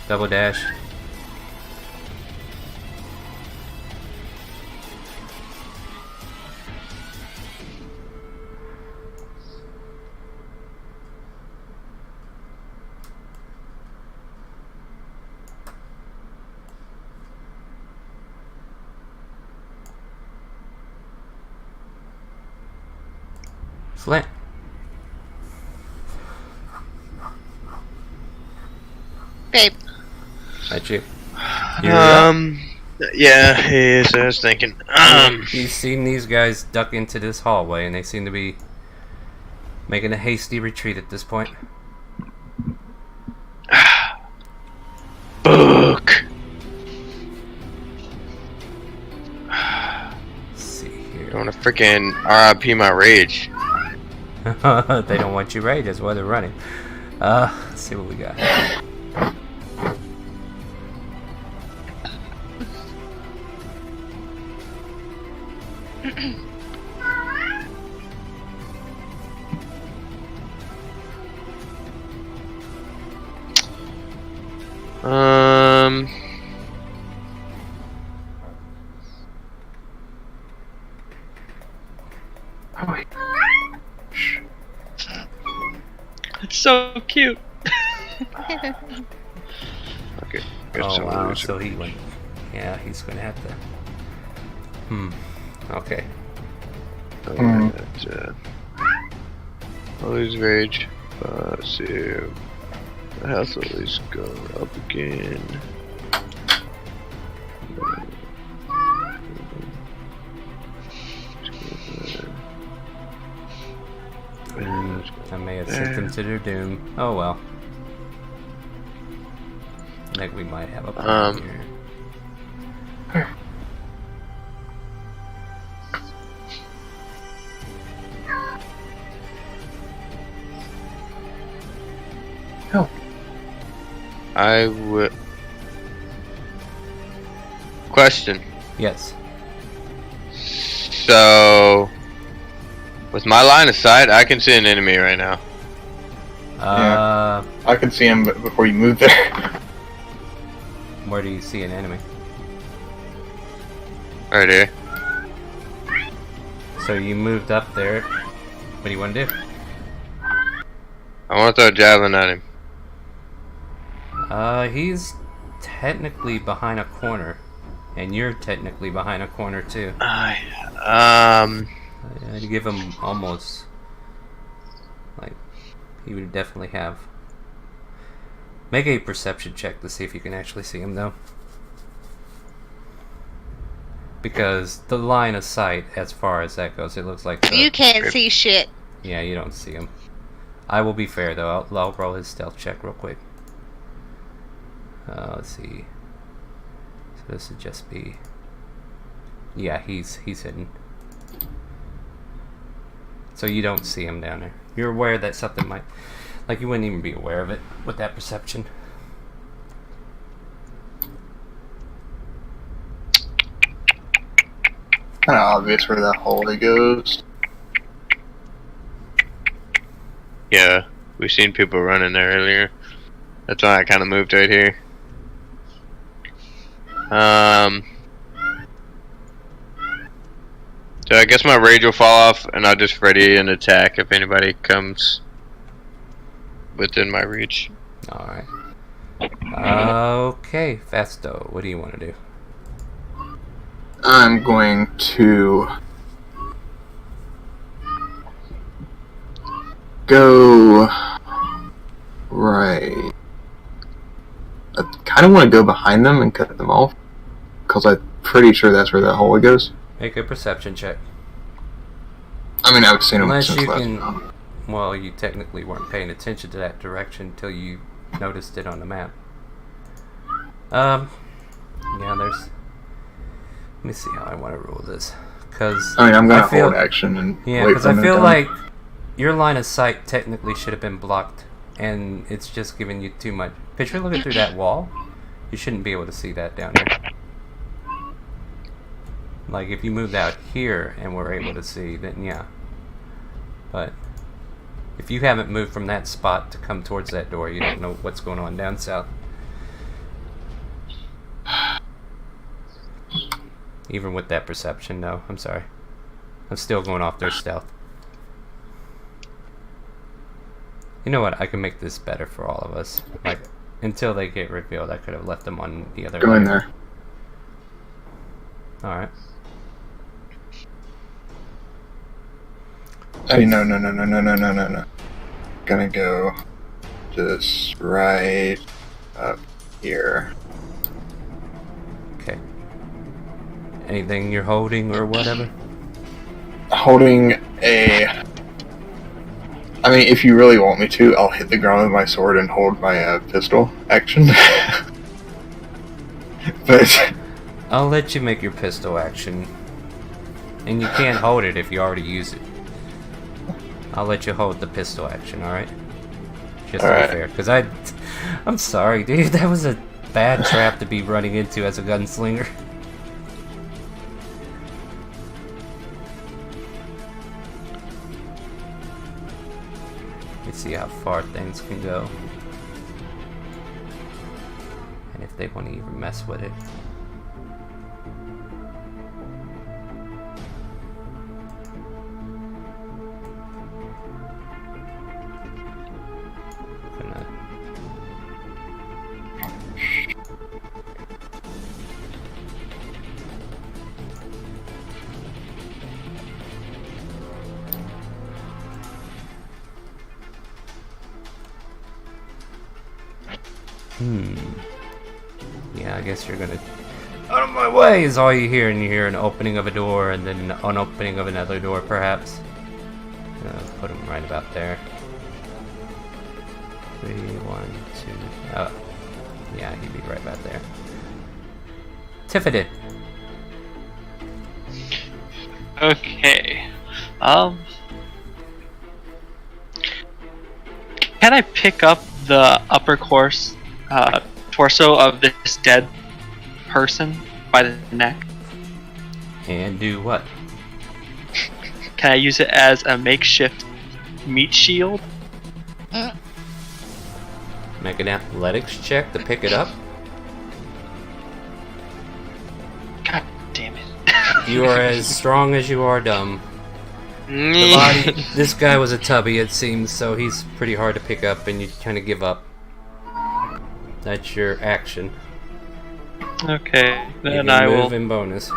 Double dash. Flint. Babe. That's you. Yeah, yes, I was thinking. You've seen these guys duck into this hallway, and they seem to be making a hasty retreat at this point. Book. Let's see I here. want to freaking RIP my rage. They don't want you ready, that's why they're running. Let's see what we got. Oh, wait. It's so cute. Okay. Oh wow, so he went. Yeah, he's gonna have to. Okay. Always rage. Passive. The house always go up again. I may have sent them to their doom. Oh well. I think we might have a problem here. Help. I would. Question. Yes. So, with my line of sight, I can see an enemy right now. I can see him before you move there. Where do you see an enemy? Right here. So you moved up there. What do you want to do? I want to throw a javelin at him. He's technically behind a corner. And you're technically behind a corner too. Um, I'd give him almost... Like, he would definitely have... Make a perception check to see if you can actually see him though. Because the line of sight, as far as that goes, it looks like... You can't see shit. Yeah, you don't see him. I will be fair though, I'll roll his stealth check real quick. Let's see. So this would just be... Yeah, he's hidden. So you don't see him down there. You're aware that something might... Like, you wouldn't even be aware of it with that perception. Kind of obvious where that hallway goes. yeah, we've seen people running there earlier. That's why I kind of moved right here. So I guess my rage will fall off, and I'll just ready an attack if anybody comes within my reach. Alright. Okay, Fasto, what do you want to do? I'm going to go right. I kind of want to go behind them and cut them off, because I'm pretty sure that's where that hallway goes. Make a perception check. I mean, I've seen them Unless since you last can... time. Well, you technically weren't paying attention to that direction until you noticed it on the map. Yeah, there's... Let me see how I want to rule this. Because I mean, I'm going to hold action and yeah, wait because for I them to feel come. like your line of sight technically should have been blocked, and it's just giving you too much. Picture looking through that wall. You shouldn't be able to see that down here. Like, if you moved out here and were able to see, then yeah. But if you haven't moved from that spot to come towards that door, you don't know what's going on down south. Even with that perception, no, I'm sorry. I'm still going off their stealth. You know what? I can make this better for all of us. Like, until they get revealed, I could have left them on the other Go in layer. there. Alright. Hey, no. Gonna go just right up here. Okay. Anything you're holding or whatever? Holding a... I mean, if you really want me to, I'll hit the ground with my sword and hold my pistol action. But... I'll let you make your pistol action. And you can't hold it if you already use it. I'll let you hold the pistol action, alright? Just to be fair. Because I'm sorry, dude. That was a bad trap to be running into as a gunslinger. Let's see how far things can go. And if they want to even mess with it. Yeah, I guess you're gonna... Out of my way is all you hear, and you hear an opening of a door, and then an unopening of another door, perhaps. Put him right about there. 3, 1, 2... Oh. Yeah, he'd be right about there. Tiffany. Okay. Can I pick up the upper course torso of this dead person by the neck? And do what? Can I use it as a makeshift meat shield? Make an athletics check to pick it up. You are as strong as you are dumb. The body. This guy was a tubby, it seems, so he's pretty hard to pick up, and you kind of give up. That's your action. Okay, You then can I move will. in bonus.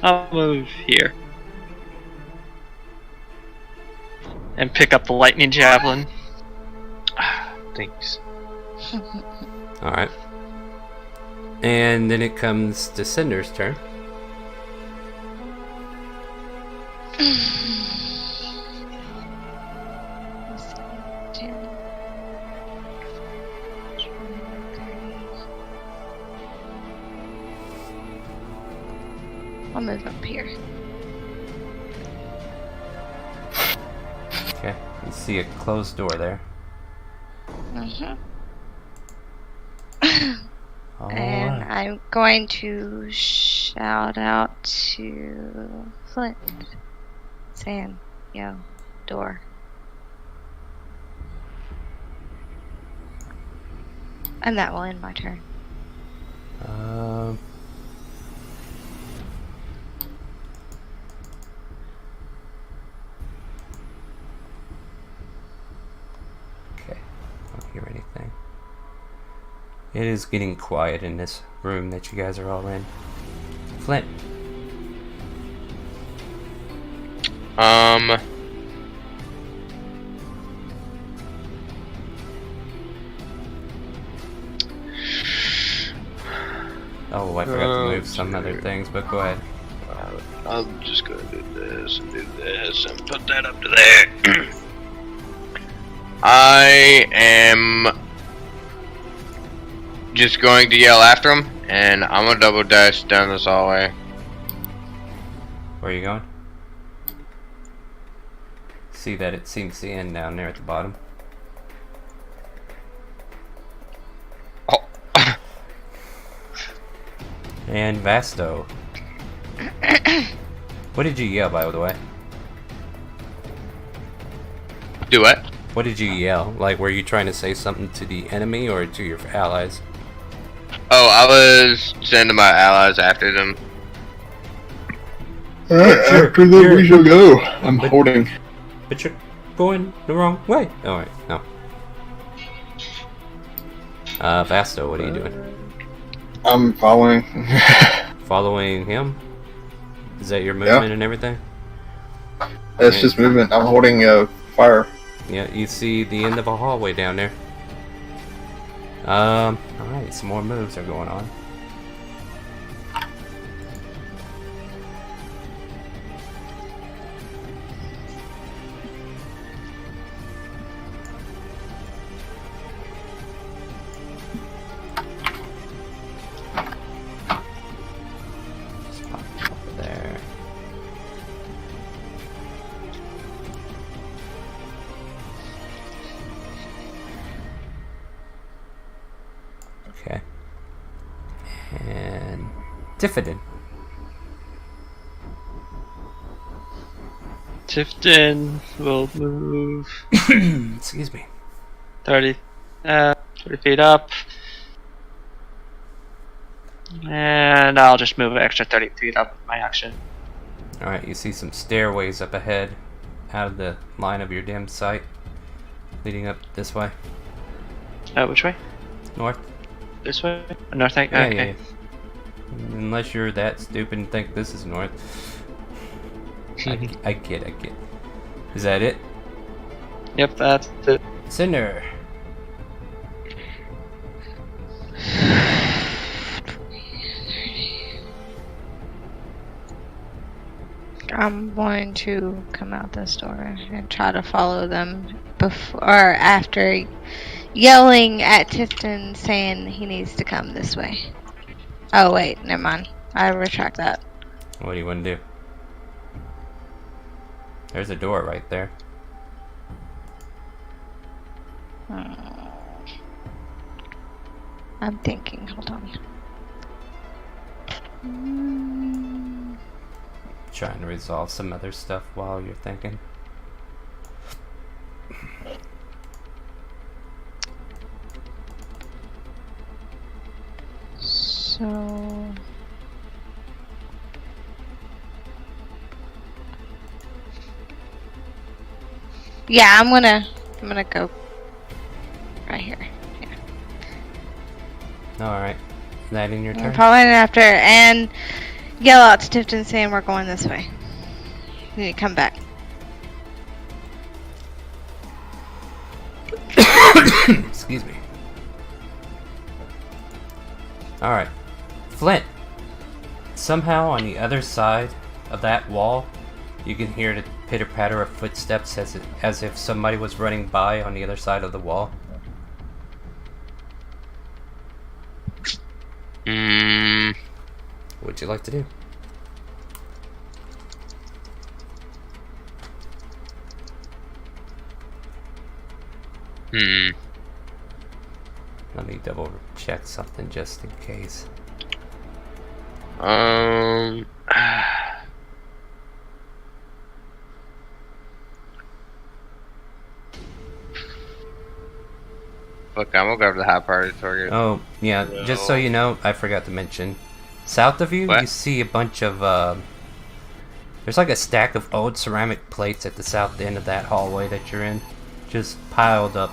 I'll move here. And pick up the lightning javelin. Thanks. Alright. And then it comes to Cinder's turn. I'll move up here. Okay. You see a closed door there. And Alright. I'm going to shout out to Flint, saying, "Yo, door." And that will end my turn. Okay. I don't hear anything. It is getting quiet in this room that you guys are all in. Flint. Oh, I forgot to move some other things, but go ahead. I'm just gonna do this and do this and put that up to there. I am just going to yell after him, and I'm gonna double dash down this hallway. Where are you going? See that it seems to end down there at the bottom. Oh. And Vasto. What did you yell, by the way? Do what? What did you yell? Like, were you trying to say something to the enemy or to your allies? Oh, I was sending my allies after them. After that, we shall go. I'm holding. But you're going the wrong way. Alright, no. Vasto, what are you doing? I'm following. Following him? Is that your movement and everything? It's just movement. I'm holding fire. Yeah, you see the end of a hallway down there. Alright, some more moves are going on. Just pop over there. Okay. And Tiffin. Tifton will move Excuse me. 30 feet up. And I'll just move an extra 30 feet up with my action. Alright, you see some stairways up ahead, out of the line of your dim sight, leading up this way. Which way? North. This way? North, okay. Yeah. Unless you're that stupid and think this is north. I kid. Is that it? Yep, that's it. Cinder. I'm going to come out this door and try to follow them before or after yelling at Tifton saying he needs to come this way. Oh wait, never mind. I retract that. What do you want to do? There's a door right there. I'm thinking. Hold on. Trying to resolve some other stuff while you're thinking. So. Yeah, I'm gonna go right here. Yeah. Alright. That in your I'm turn? following after and yell out to Tifton saying we're going this way. You need to come back. Excuse me. Alright. Flint. Somehow on the other side of that wall, you can hear the pitter-patter of footsteps as if somebody was running by on the other side of the wall. What would you like to do? Let me double check something just in case. Fuck, I'm gonna go for the high priority target. Oh, yeah, just so you know, I forgot to mention. South of you, What? you see a bunch of, there's like a stack of old ceramic plates at the south end of that hallway that you're in. Just piled up.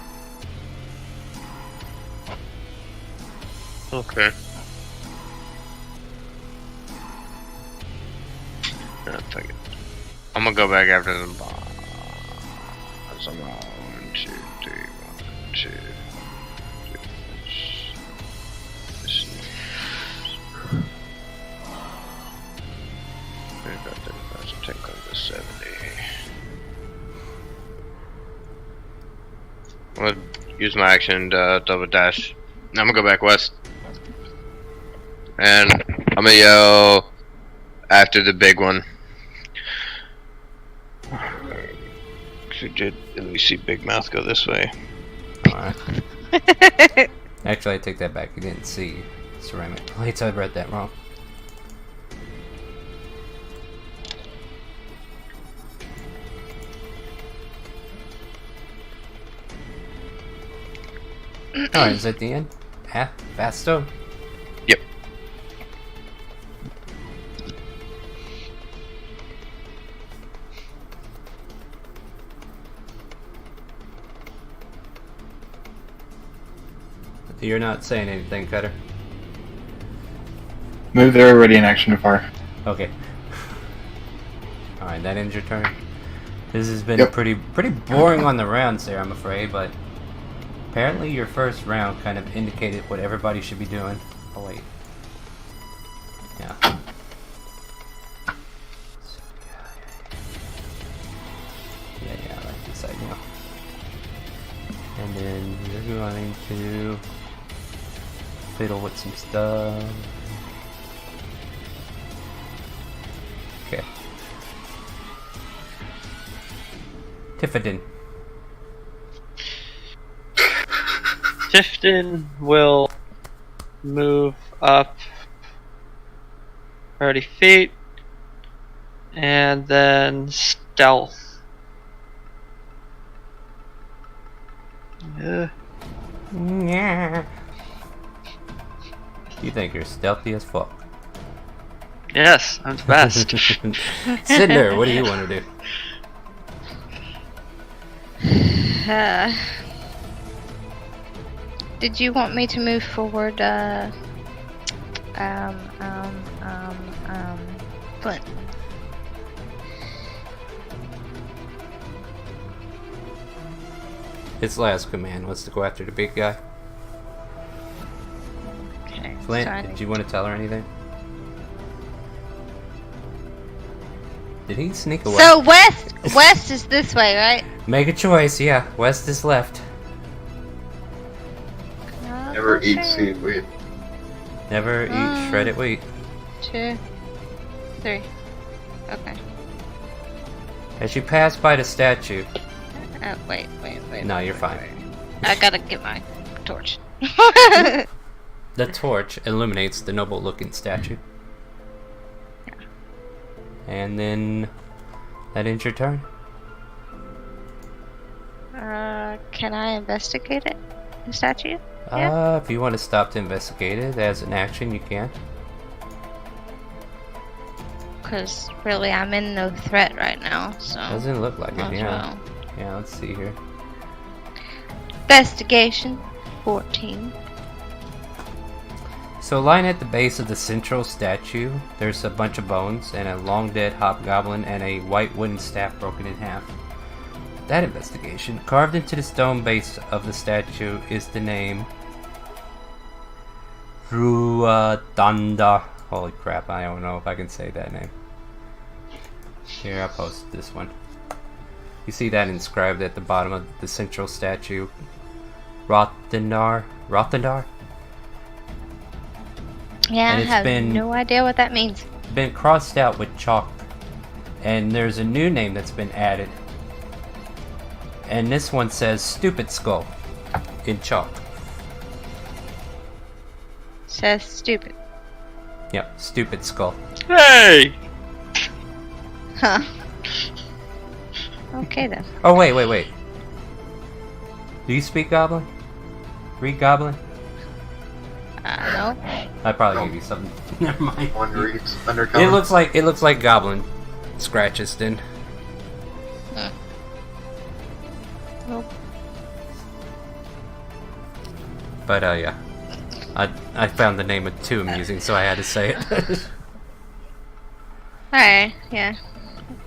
Okay. Yeah, fuck it. I'm gonna go back after the bomb. That's a 1, 2, 3, 1, 2. Take on the 70. I'm gonna use my action to double dash. I'm gonna go back west. And I'm gonna yell after the big one. We did at least see Big Mouth go this way. Alright. Actually, I take that back. You didn't see ceramic plates. I read that wrong. Alright, is that the end? Fasto? Yep. You're not saying anything, Cutter? Move there, ready in action to fire. Okay. Alright, that ends your turn. This has been Yep. pretty boring on the rounds there, I'm afraid, but apparently your first round kind of indicated what everybody should be doing. Oh wait. Yeah. Yeah, I like this idea. And then you're going to fiddle with some stuff. Okay. Tiffadin. Tifton will move up 30 feet and then stealth. Yeah. You think you're stealthy as fuck. Yes, I'm the best. Cinder, what do you want to do? Did you want me to move forward, Flint? His last command was to go after the big guy. Okay. Flint, so I did need- you want to tell her anything? Did he sneak away? So west is this way, right? Make a choice, yeah. West is left. Never eat Okay. seed wheat. Never eat shredded wheat. 2, 3. Okay. As you pass by the statue. Oh, wait. No, you're fine. I gotta get my torch. The torch illuminates the noble looking statue. And then that ends your turn. Can I investigate it? The statue? Yeah. If you want to stop to investigate it as an action, you can. Because really, I'm in no threat right now, so. Doesn't look like it, might as yeah. well. Yeah, let's see here. Investigation 14. So lying at the base of the central statue, there's a bunch of bones and a long dead hobgoblin and a white wooden staff broken in half. That investigation, carved into the stone base of the statue, is the name Ruadanda. Holy crap, I don't know if I can say that name. Here, I'll post this one. You see that inscribed at the bottom of the central statue. Rothendar? Yeah, And I it's have been- no idea what that means. Been crossed out with chalk. And there's a new name that's been added. And this one says Stupid Skull in chalk. Says stupid. Yep, Stupid Skull. Hey! Huh. Okay then. Oh, wait. Do you speak Goblin? Read Goblin? No. I probably gave you something. Never mind. One reads undercover. It looks like Goblin scratches then. Nope. But yeah. I found the name too amusing, so I had to say it. Alright, yeah.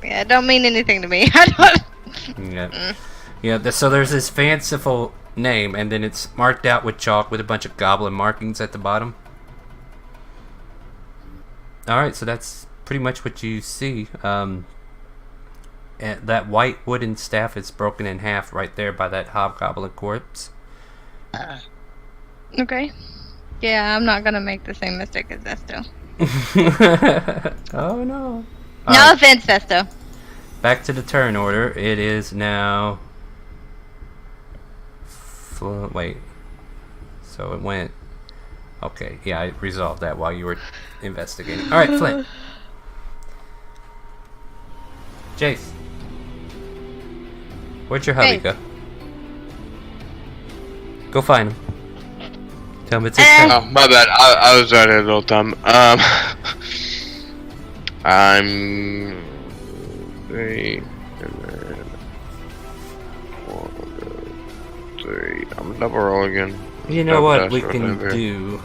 Yeah, it don't mean anything to me. I don't. Yeah. Yeah, so there's this fanciful name, and then it's marked out with chalk with a bunch of goblin markings at the bottom. Alright, so that's pretty much what you see. And that white wooden staff is broken in half right there by that hobgoblin corpse. Okay. Yeah, I'm not gonna make the same mistake as Vesto. Oh no. No Alright, offense, Vesto. back to the turn order. It is now... Wait. So it went... Okay, yeah, I resolved that while you were investigating. Alright, Flint. Jace. Where'd your hubby Jace. go? Go find him. Tell him it's his Eh. turn. Oh, my bad. I was right at the old time. I'm 3 and then 1, 2, 3. I'm double roll again. You know what we That's can whatever. do?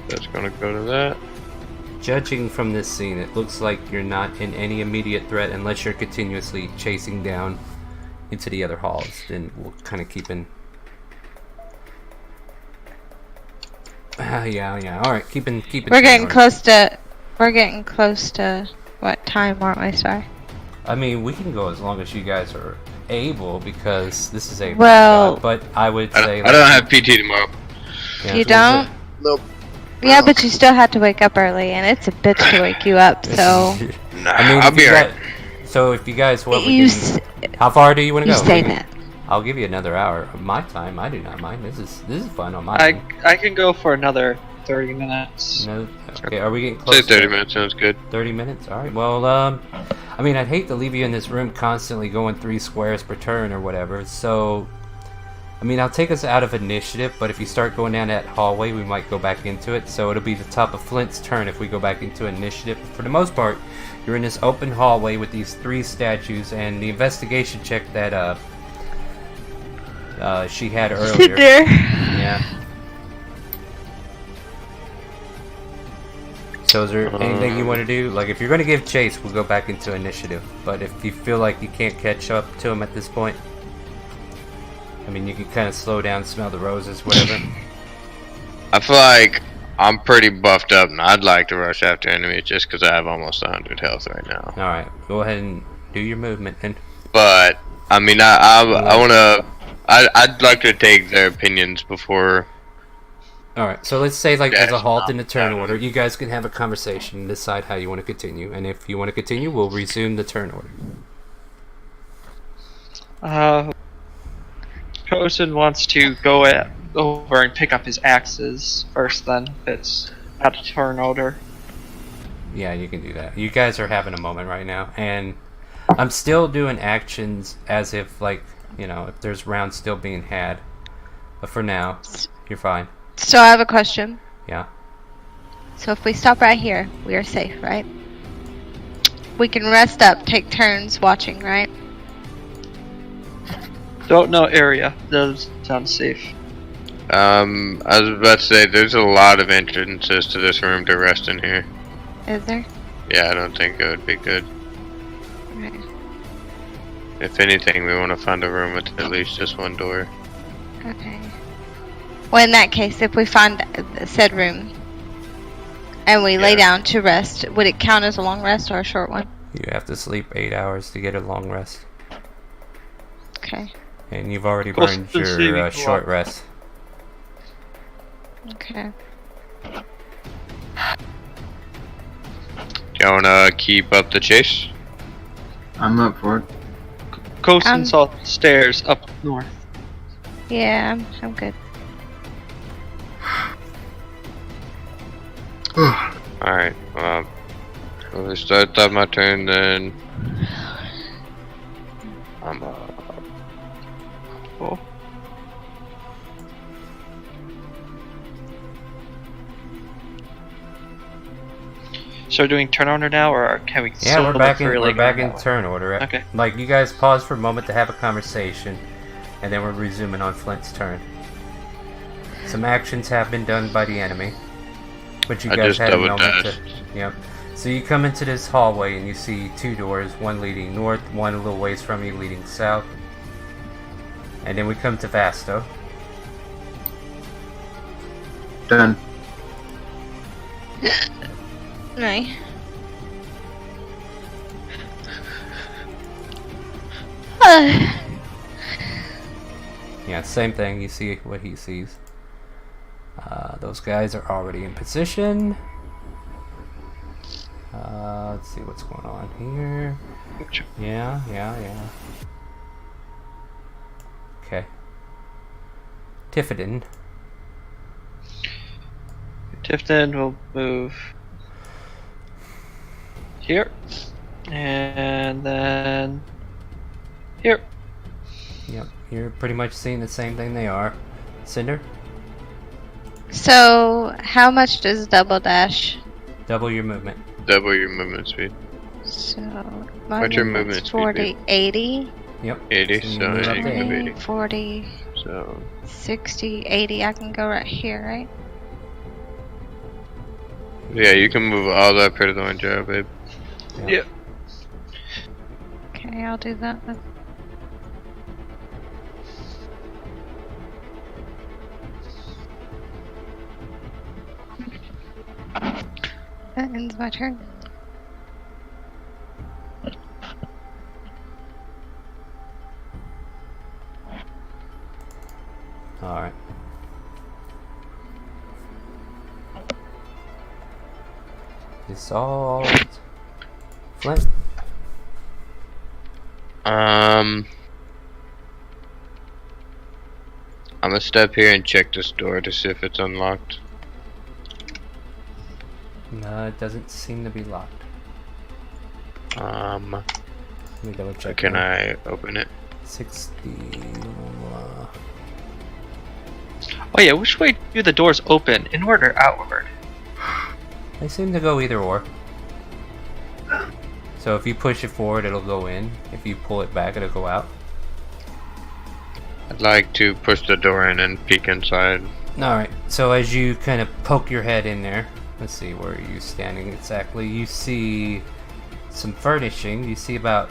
That's gonna go to that. Judging from this scene, it looks like you're not in any immediate threat unless you're continuously chasing down into the other halls. Then we'll kind of keep in. Yeah. All right, keep in. We're getting close to. We're getting close to what time, aren't we? Sorry. I mean, we can go as long as you guys are able because this is a. Well- but I would I say. don't have PT tomorrow. Yeah, You so there's don't? Nope. Yeah, but you still have to wake up early, and it's a bitch to wake you up. So Nah, I mean, I'll if be you alright. So if you guys want, we you can, how far do you want to you go? say that. I'll give you another hour of my time. I do not mind. This is fun on my I end. I can go for another 30 minutes. No, okay, are we getting close? Say 30 to minutes sounds good. 30 minutes? Alright, well, I mean, I'd hate to leave you in this room constantly going 3 squares per turn or whatever, so... I mean, I'll take us out of initiative, but if you start going down that hallway, we might go back into it, so it'll be the top of Flint's turn if we go back into initiative. For the most part, you're in this open hallway with these 3 statues, and the investigation check that, she had earlier. Yeah. So is there anything you want to do? Like, if you're going to give chase, we'll go back into initiative. But if you feel like you can't catch up to him at this point, I mean, you can kind of slow down, smell the roses, whatever. I feel like I'm pretty buffed up, and I'd like to rush after enemies just because I have almost 100 health right now. Alright, go ahead and do your movement then. But I mean, I wanna. I'd like to take their opinions before. Alright, so let's say, like, there's a Yes, halt in the turn order. You guys can have a conversation and decide how you want to continue. And if you want to continue, we'll resume the turn order. Kosen wants to go over and pick up his axes first. Then if it's out of turn order. Yeah, you can do that. You guys are having a moment right now, and I'm still doing actions as if, like, you know, if there's rounds still being had. But for now, you're fine. So I have a question. Yeah. So if we stop right here, we are safe, right? We can rest up, take turns watching, right? Don't know area. Does sound safe. I was about to say, there's a lot of entrances to this room to rest in here. Is there? Yeah, I don't think it would be good. Right. If anything, we want to find a room with at least just one door. Okay. Well, in that case, if we find said room and we lay Yeah. down to rest, would it count as a long rest or a short one? You have to sleep 8 hours to get a long rest. Okay. And you've already Cool, burned so saving your a short lot. rest. Okay. Do you want to keep up the chase? I'm up for it. Coasting south stairs up north. Yeah, I'm good. Alright, well, we'll start that my turn then. I'm Cool. So we're doing turn order now, or can we? Yeah, still we're look back for in early we're back game? in turn order. Okay. Like you guys pause for a moment to have a conversation, and then we're resuming on Flint's turn. Some actions have been done by the enemy, but you I guys just had a double moment to. dashed. Yep. So you come into this hallway and you see two doors, one leading north, one a little ways from you leading south. And then we come to Vasto. Done. No. Yeah, same thing. You see what he sees. Those guys are already in position. Let's see what's going on here. Yeah. Okay. Tiffidan. Tifton will move here, and then here. Yep, you're pretty much seeing the same thing they are. Cinder, So, how much does double dash? double your movement. double your movement speed. So, my What's your movement's movement speed, 40, 80, Yep. 80, So you so move yeah, up you to can do 80, 80. 40, So, 60, 80. I can go right here, right? yeah, you can move all that part of the window, babe. Yeah. Okay, I'll do that then. That ends my turn. Alright. Dissolved. Flint. I'm gonna step here and check this door to see if it's unlocked. No, it doesn't seem to be locked. Um, Let me double check. can now. I open it? 60. Oh yeah, which way do the doors open? Inward or outward? They seem to go either or. So if you push it forward, it'll go in. If you pull it back, it'll go out. I'd like to push the door in and peek inside. Alright, so as you kind of poke your head in there, let's see, where are you standing exactly? You see some furnishing. You see about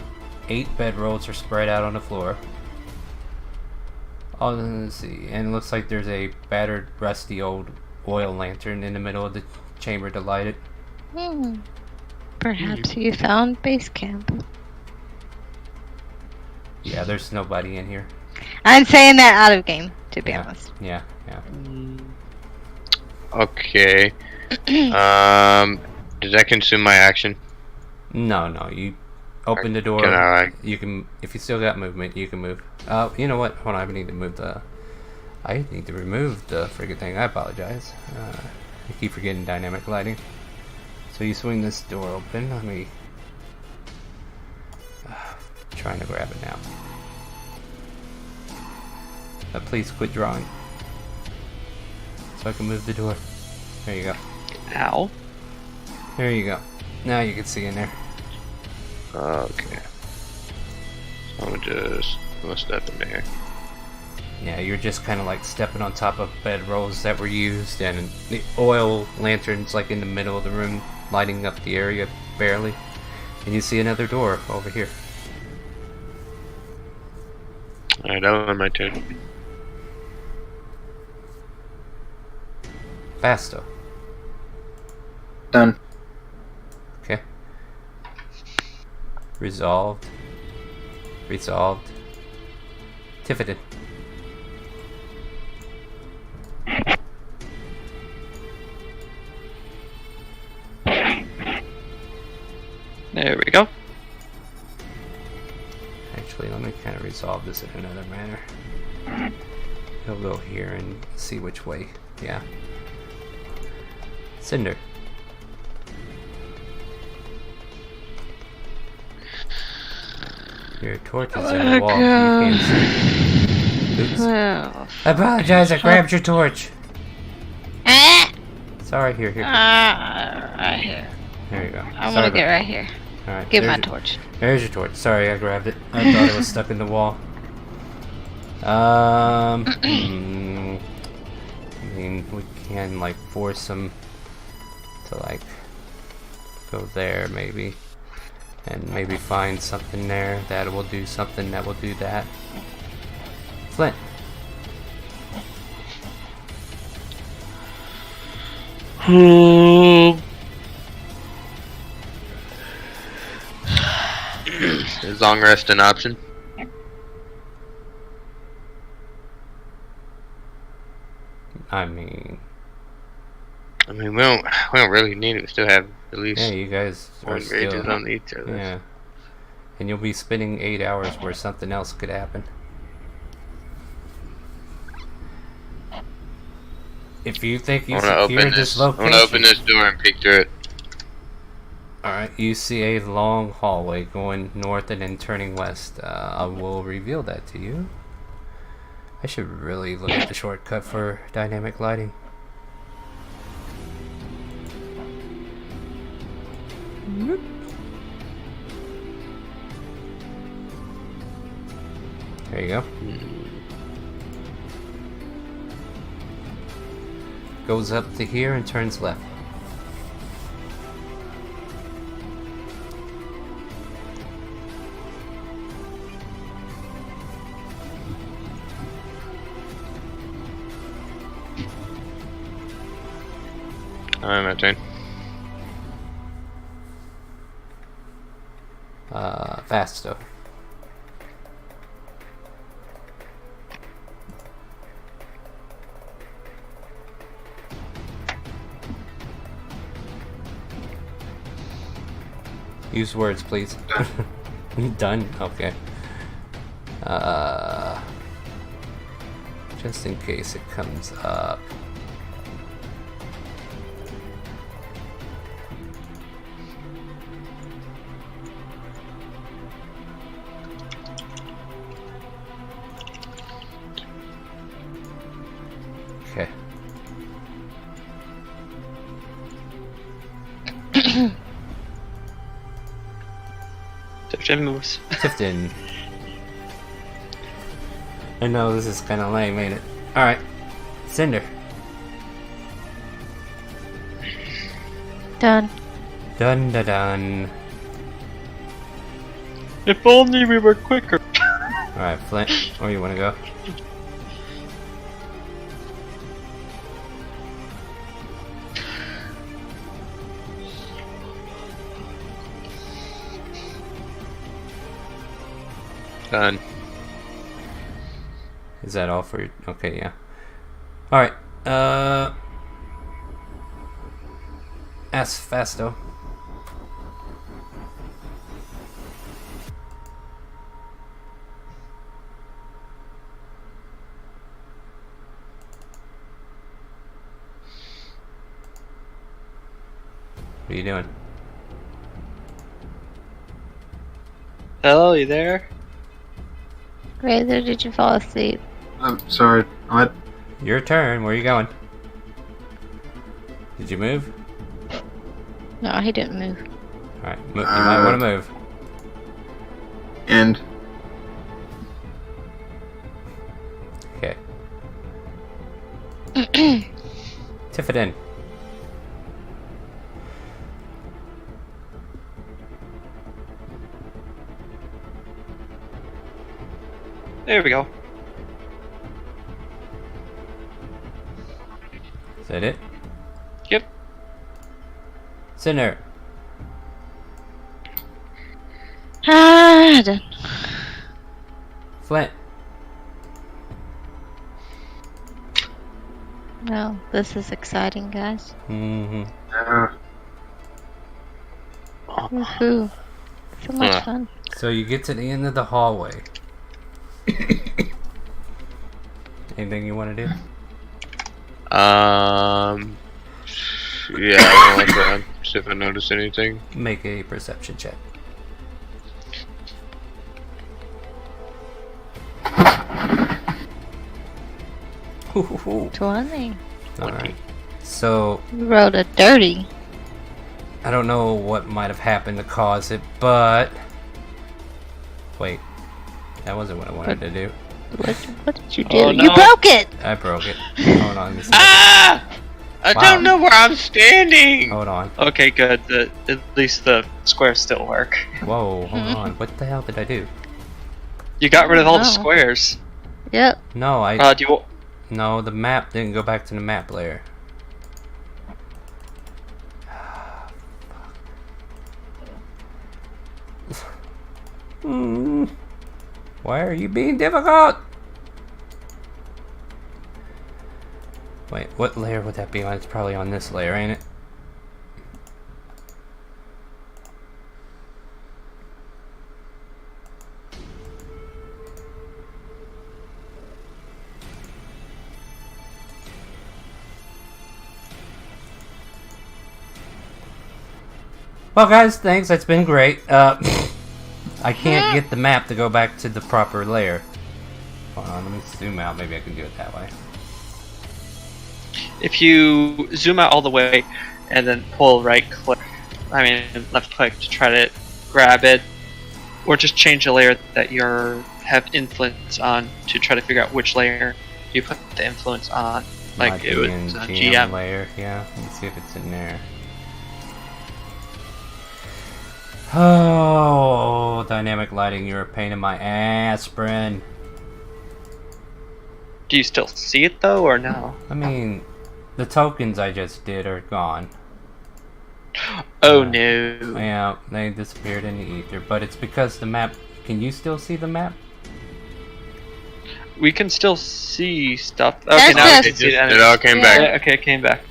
8 bedrolls are spread out on the floor. Oh, let's see, and it looks like there's a battered, rusty old oil lantern in the middle of the chamber to light it. Perhaps you found base camp. Yeah, there's nobody in here. I'm saying that out of game, to be Yeah. honest. Yeah. Okay. Does that consume my action? No, you open the door. Can I, like, You can, if you still got movement, you can move. You know what? Hold on, I need to move the. I need to remove the friggin' thing. I apologize. I keep forgetting dynamic lighting. So you swing this door open. Let me. Trying to grab it now. Please quit drawing. so I can move the door. There you go. Ow. There you go. Now you can see in there. Okay. I'm gonna step in there. Yeah, you're just kind of like stepping on top of bedrolls that were used, and the oil lanterns like in the middle of the room, lighting up the area barely. And you see another door over here. Alright, that was my turn. Fasto. Done. Okay. Resolved. Resolved. Tiffany. There we go. Actually, let me kind of resolve this in another manner. He'll go here and see which way. Yeah. Cinder. Your torch is in the wall. You can't see. Oops. Well, I apologize, I grabbed your torch. Sorry, here. right here. There you go. I want to get right here. Alright. Get my torch. There's your torch. Sorry, I grabbed it. I thought it was stuck in the wall. I mean, we can like force him to like go there maybe, and maybe find something there that will do something that will do that. Flint. Is long rest an option? I mean, we don't really need it. We still have at least yeah, you guys are one still, rages on each other. yeah, and you'll be spending 8 hours where something else could happen. If you think you secure this location, I want to open this door and peek through it. Alright, you see a long hallway going north and then turning west. I will reveal that to you. I should really look at the shortcut for dynamic lighting. There you go. Goes up to here and turns left. Alright, my turn. Fasto. Use words, please. Done? Okay. Just in case it comes up. Okay. Tifton moves. Tifton. I know this is kind of lame, ain't it? Alright. Cinder. Done. Dun dun dun. If only we were quicker. Alright, Flint. Where you want to go? Done. Is that all for you? Okay, yeah. Alright, ask Fasto. What are you doing? Hello, you there? Razor, did you fall asleep? I'm sorry. What? Your turn. Where are you going? Did you move? No, he didn't move. Alright, you might want to move. And Okay. Tiff it in. There we go. Is that it? Yep. Sit in there. Done. Flint. Well, this is exciting, guys. Mm-hmm. Woohoo. So much fun. So you get to the end of the hallway. Anything you want to do? Yeah, I want to look around, see if I notice anything. Make a perception check. Ooh. 20. Alright. So, You rolled a dirty. I don't know what might have happened to cause it, but... Wait. That wasn't what I wanted to do. What did you do? Oh, no. You broke it! I broke it. Hold on. Let me see. Ah! I Wow. don't know where I'm standing! Hold on. Okay, good. At least the squares still work. Whoa, hold on. What the hell did I do? You got rid of all the Oh. squares. Yep. No, I... Do you? No, the map didn't go back to the map layer. Why are you being difficult? Wait, what layer would that be on? It's probably on this layer, ain't it? Well, guys, thanks. That's been great. I can't get the map to go back to the proper layer. Hold on, let me zoom out. Maybe I can do it that way. If you zoom out all the way and then pull left click to try to grab it, or just change a layer that you have influence on to try to figure out which layer you put the influence on. Like Might it be was in GM. layer. Yeah, let's see if it's in there. Oh, dynamic lighting, you're a pain in my aspirin. Do you still see it though, or no? I mean, the tokens I just did are gone. Oh no. Yeah, they disappeared in the ether, but it's because the map... Can you still see the map? We can still see stuff. Okay, That's now we just- can see the It all came Yeah. back. Yeah, okay, it came back.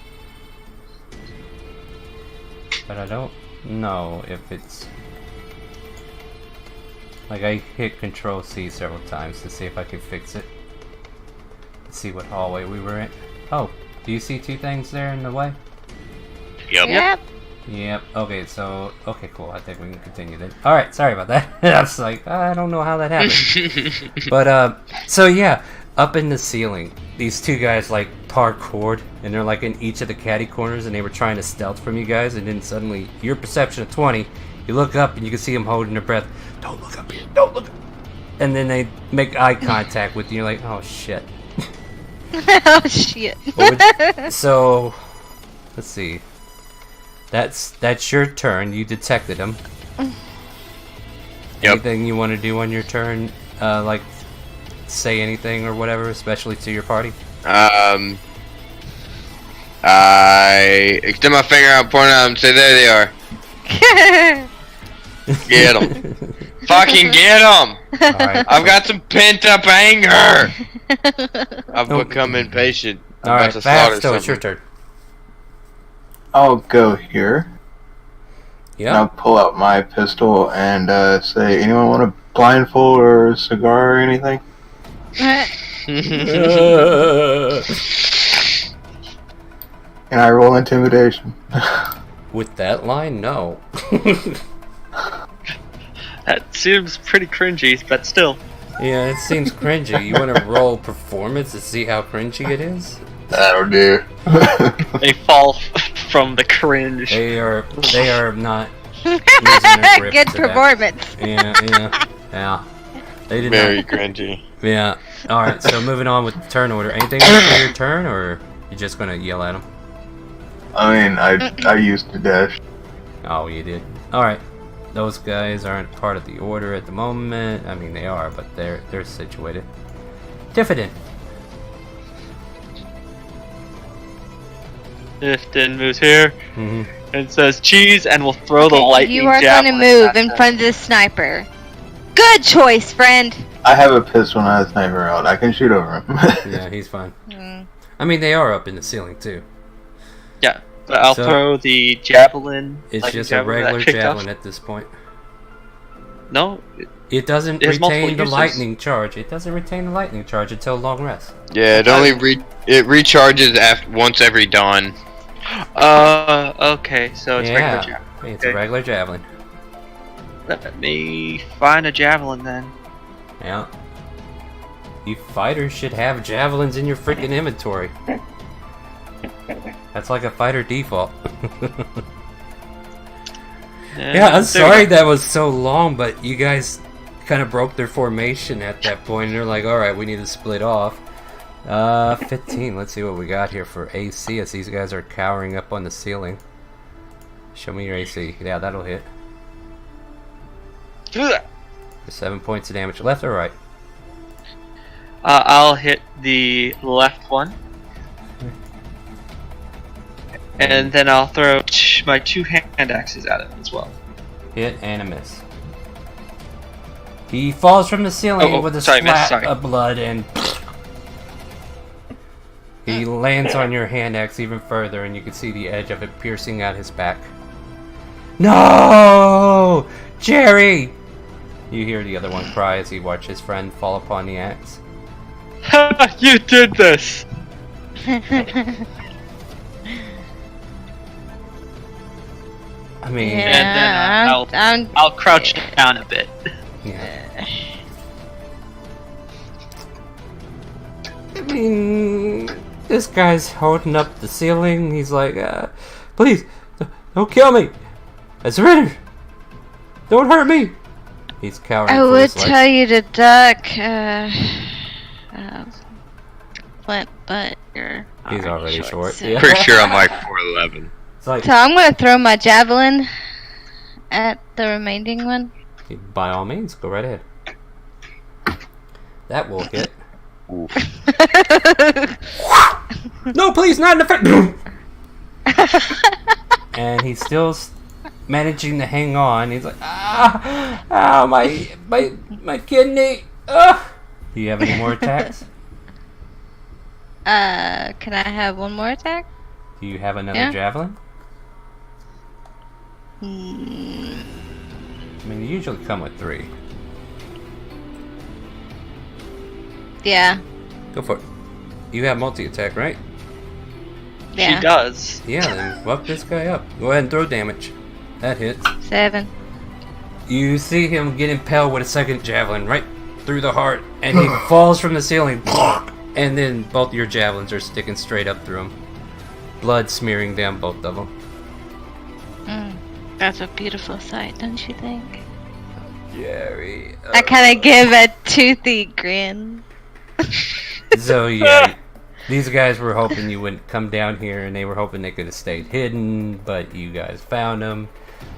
But I don't know if it's... Like, I hit Control C several times to see if I could fix it. Let's see what hallway we were in. Oh, do you see two things there in the way? Yep. Yep. Okay, so... Okay, cool. I think we can continue then. Alright, sorry about that. I was like, I don't know how that happened. But, so yeah, up in the ceiling, these two guys, like, parkoured, and they're, like, in each of the caddy corners, and they were trying to stealth from you guys, and then suddenly, your perception of 20, you look up, and you can see them holding their breath. Don't look up here. Don't look up. And then they make eye contact with you. You're like, oh, shit. Oh shit. So, let's see. That's your turn. You detected him. Yep. Anything you want to do on your turn? Like, say anything or whatever, especially to your party? I extend my finger out, point at them, say there they are. Get them. Fucking get them. Alright. I've got some pent up anger. I've become impatient. I'm about Alright, to slaughter Basto, it's your something. turn. I'll go here. And I'll Yeah. pull out my pistol and say, anyone want a blindfold or a cigar or anything? And I roll intimidation. With that line, no. That seems pretty cringy, but still. Yeah, it seems cringy. You want to roll performance to see how cringy it is? That'll do. They fall from the cringe. They are not losing their grip Good to that. performance. Yeah. They did Very not. cringy. Yeah. All right. So moving on with the turn order. Anything else for your turn, or you just gonna yell at them? I mean, I used to dash. Oh, you did. All right. Those guys aren't part of the order at the moment. I mean, they are, but they're situated. Diffident. Ifton moves here Mm-hmm. and says cheese, and will throw the lightning You are going to javelin move at in them. front of the sniper. Good choice, friend. I have a pistol and a sniper out. I can shoot over him. Yeah, he's fine. Mm. I mean, they are up in the ceiling too. Yeah, but I'll So- throw the javelin. It's lightning just a javelin that I regular picked up. javelin at this point. No, It doesn't It has multiple retain the uses. lightning charge. It doesn't retain the lightning charge until long rest. Yeah, it only it recharges after once every dawn. okay, so it's regular Yeah, javelin. it's a Okay. regular javelin. Let me find a javelin then. Yeah. You fighters should have javelins in your freaking inventory. That's like a fighter default. Yeah, I'm there we sorry go. that was so long, but you guys kind of broke their formation at that point. And they're like, alright, we need to split off. 15. Let's see what we got here for AC as these guys are cowering up on the ceiling. Show me your AC. Yeah, that'll hit. Ugh. For 7 points of damage. Left or right? I'll hit the left one. And then I'll throw my 2 hand axes at him as well. Hit and a miss. He falls from the ceiling Oh, with a sorry, miss, splat sorry. of blood and he lands on your hand axe even further and you can see the edge of it piercing out his back. No! Jerry! You hear the other one cry as he watches his friend fall upon the axe. Ha! You did this! I mean, Yeah, And then I'll crouch down a bit. yeah. I mean, this guy's holding up the ceiling. He's like, please, don't kill me. I surrender. Don't hurt me. He's cowering I for would his life. tell you to duck, Flint, but you're He's already short. so- Yeah. Pretty sure I'm like 4'11". It's like, So I'm gonna throw my javelin at the remaining one. by all means, go right ahead. That will hit. No, please, not in the face. And he's still managing to hang on. He's like, ow, my kidney. Do you have any more attacks? Can I have one more attack? Do you have another Yeah. javelin? Hmm. I mean, you usually come with 3. Yeah. Go for it. You have multi-attack, right? Yeah. She does. Yeah, then buff this guy up. Go ahead and throw damage. That hits. 7. You see him get impaled with a second javelin right through the heart, and he falls from the ceiling. And then both your javelins are sticking straight up through him. Blood smearing down both of them. That's a beautiful sight, don't you think? Jerry. I kind of give a toothy grin. So yeah, these guys were hoping you wouldn't come down here, and they were hoping they could have stayed hidden, but you guys found them.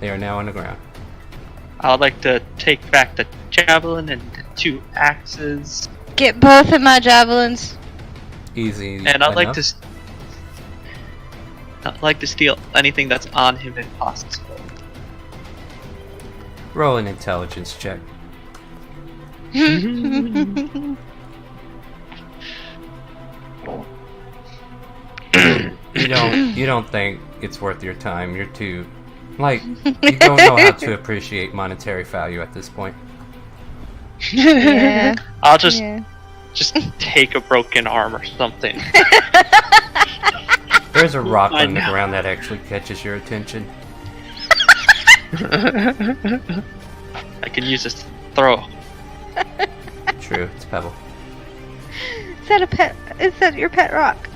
They are now on the ground. I would like to take back the javelin and the 2 axes. Get both of my javelins. Easy. And I'd like enough. to I'd like to steal anything that's on him if possible. Roll an intelligence check. You don't think it's worth your time. You're too, like, you don't know how to appreciate monetary value at this point. Yeah. I'll just Yeah. take a broken arm or something. There's a rock I on the know. ground that actually catches your attention. I can use this to throw. True, it's a pebble. Is that a pet? Is that your pet rock?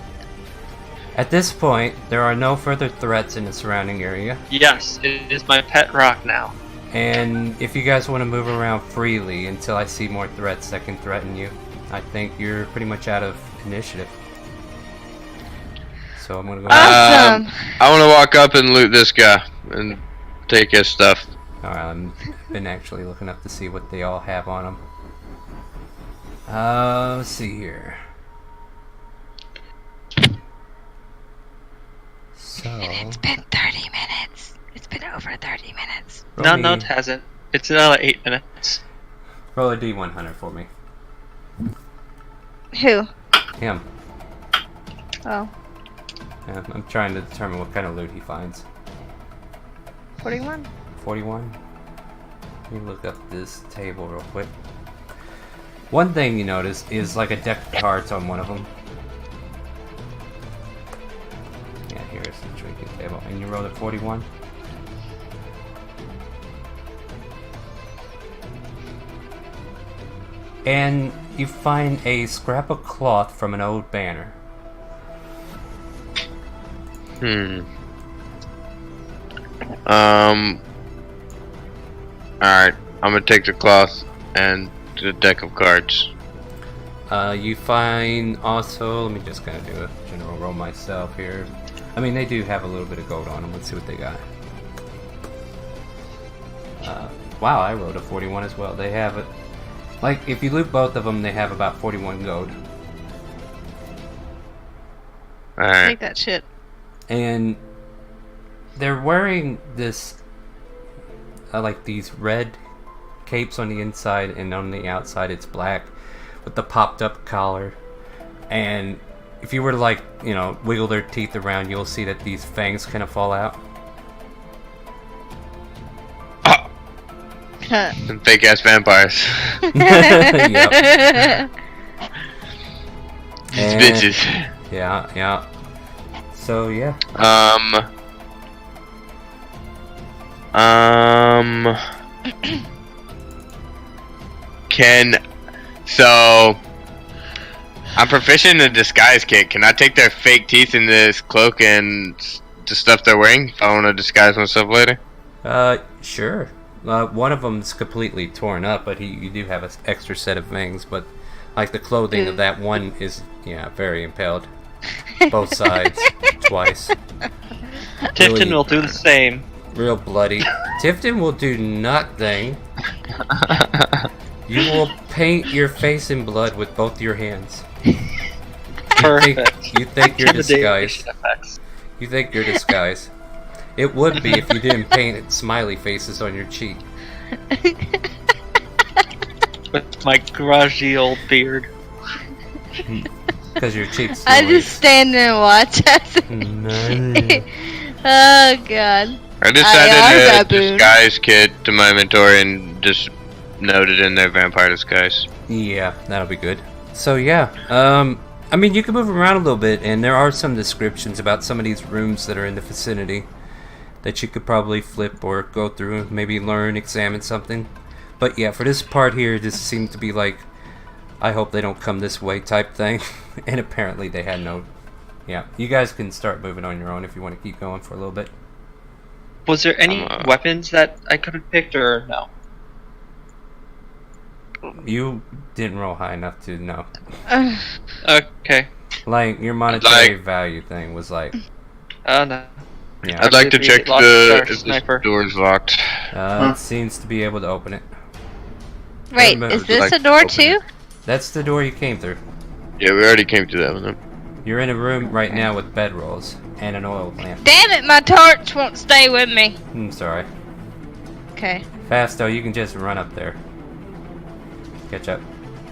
At this point, there are no further threats in the surrounding area, Yes, it is my pet rock now. and if you guys want to move around freely until I see more threats that can threaten you, I think you're pretty much out of initiative. So I'm gonna go. Awesome. I want to walk up and loot this guy and take his stuff. Alright, I've been actually looking up to see what they all have on them. Let's see here. So, It's been 30 minutes. It's been over 30 minutes. No, no, it hasn't. It's another 8 minutes. roll a D100 for me. Who? Him. Oh, Yeah, I'm trying to determine what kind of loot he finds. 41. 41. Let me look up this table real quick. One thing you notice is like a deck of cards on one of them. Yeah, here's the trinket table. And you rolled a 41? And you find a scrap of cloth from an old banner. Alright, I'm gonna take the cloth and the deck of cards. You find also, let me just kind of do a general roll myself here. I mean, they do have a little bit of gold on them. Let's see what they got. Wow, I rolled a 41 as well. They have it. Like, if you loot both of them, they have about 41 gold. Alright. Take that shit. And they're wearing this, like these red capes on the inside, and on the outside it's black with the popped up collar. And if you were to, like, you know, wiggle their teeth around, you'll see that these fangs kind of fall out. Some fake ass vampires. Yep. These And- bitches. Yeah, yeah. So, yeah. So I'm proficient in the disguise kit. Can I take their fake teeth in this cloak and the stuff they're wearing if I want to disguise myself later? Sure. One of them's completely torn up, but you do have an extra set of wings, but like the clothing of that one is, yeah, very impaled. Both sides, twice. Tifton Really- will do the same. Real bloody. Tifton will do nothing. You will paint your face in blood with both your hands. Perfect. You think you're Intimidating disguised. effects. You think you're disguised. It would be if you didn't paint smiley faces on your cheek. With my grungy old beard. Because your cheeks. I just stand there and watch as Oh god. I are decided to baboons. disguise kit to my inventory and just noted in their vampire disguise. Yeah, that'll be good. So yeah, I mean, you can move around a little bit, and there are some descriptions about some of these rooms that are in the vicinity that you could probably flip or go through and maybe learn, examine something. But yeah, for this part here, this seemed to be like, I hope they don't come this way type thing. And apparently they had no... Yeah, you guys can start moving on your own if you want to keep going for a little bit. Was there any weapons that I could have picked or no? You didn't roll high enough to know. Okay. Like, your monetary value thing was like... No. Yeah, I'd like to Maybe check lock if our this sniper. door's locked. it seems to be able to open it. Wait, Would is you this like a to door open too? That's the door you came through. Yeah, we already came to that one. You're in a room right now with bedrolls and an oil lamp. Damn it, my torch won't stay with me. I'm sorry. Okay. Fasto, you can just run up there. Catch up.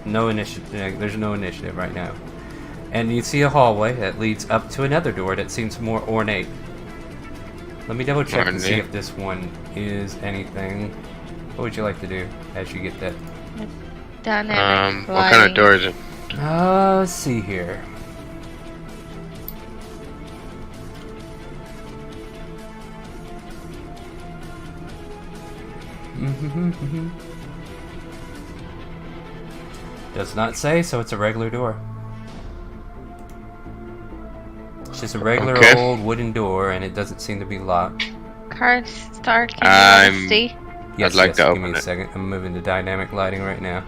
No initiative. There's no initiative right now. And you see a hallway that leads up to another door that seems more ornate. Let me double check to see Ornate. if this one is anything. What would you like to do as you get that? Dynamic What kind of lighting. door is it? Let's see here. Does not say, so it's a regular door. just a regular Okay. old wooden door, and it doesn't seem to be locked. Car Star, can you let I'm- us see? Yes, like yes, to give open me a it. second. I'm moving to dynamic lighting right now.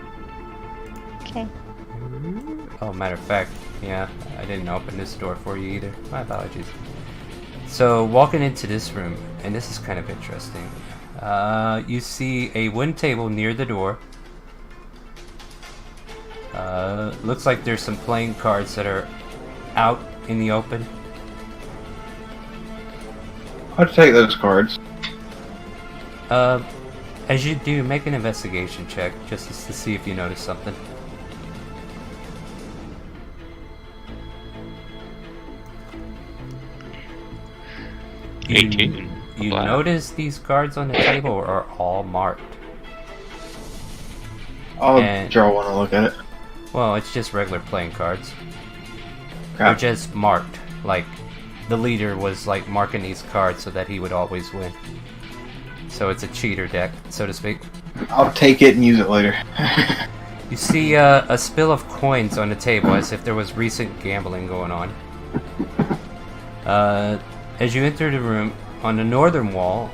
Okay. Oh, matter of fact, yeah, I didn't open this door for you either. My apologies. So, walking into this room, and this is kind of interesting. You see a wooden table near the door. Looks like there's some playing cards that are out in the open. I'll take those cards. As you do, make an investigation check just to see if you notice something. You- 18. You Wow. notice these cards on the table are all marked. I'll And- draw one and look at it. Well, it's just regular playing cards. They're Crap. just marked. Like, the leader was like marking these cards so that he would always win. So it's a cheater deck, so to speak. I'll take it and use it later. You see a spill of coins on the table as if there was recent gambling going on. As you enter the room, on the northern wall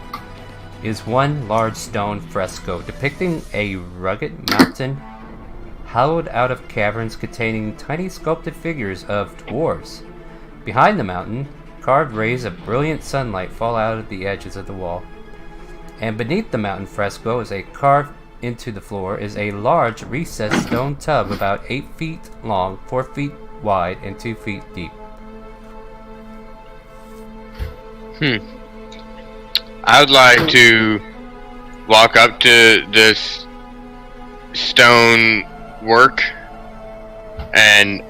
is one large stone fresco depicting a rugged mountain hollowed out of caverns containing tiny sculpted figures of dwarves. Behind the mountain, carved rays of brilliant sunlight fall out of the edges of the wall. And beneath the mountain fresco is carved into the floor is a large recessed stone tub about 8 feet long, 4 feet wide, and 2 feet deep. I would like to walk up to this stone work, and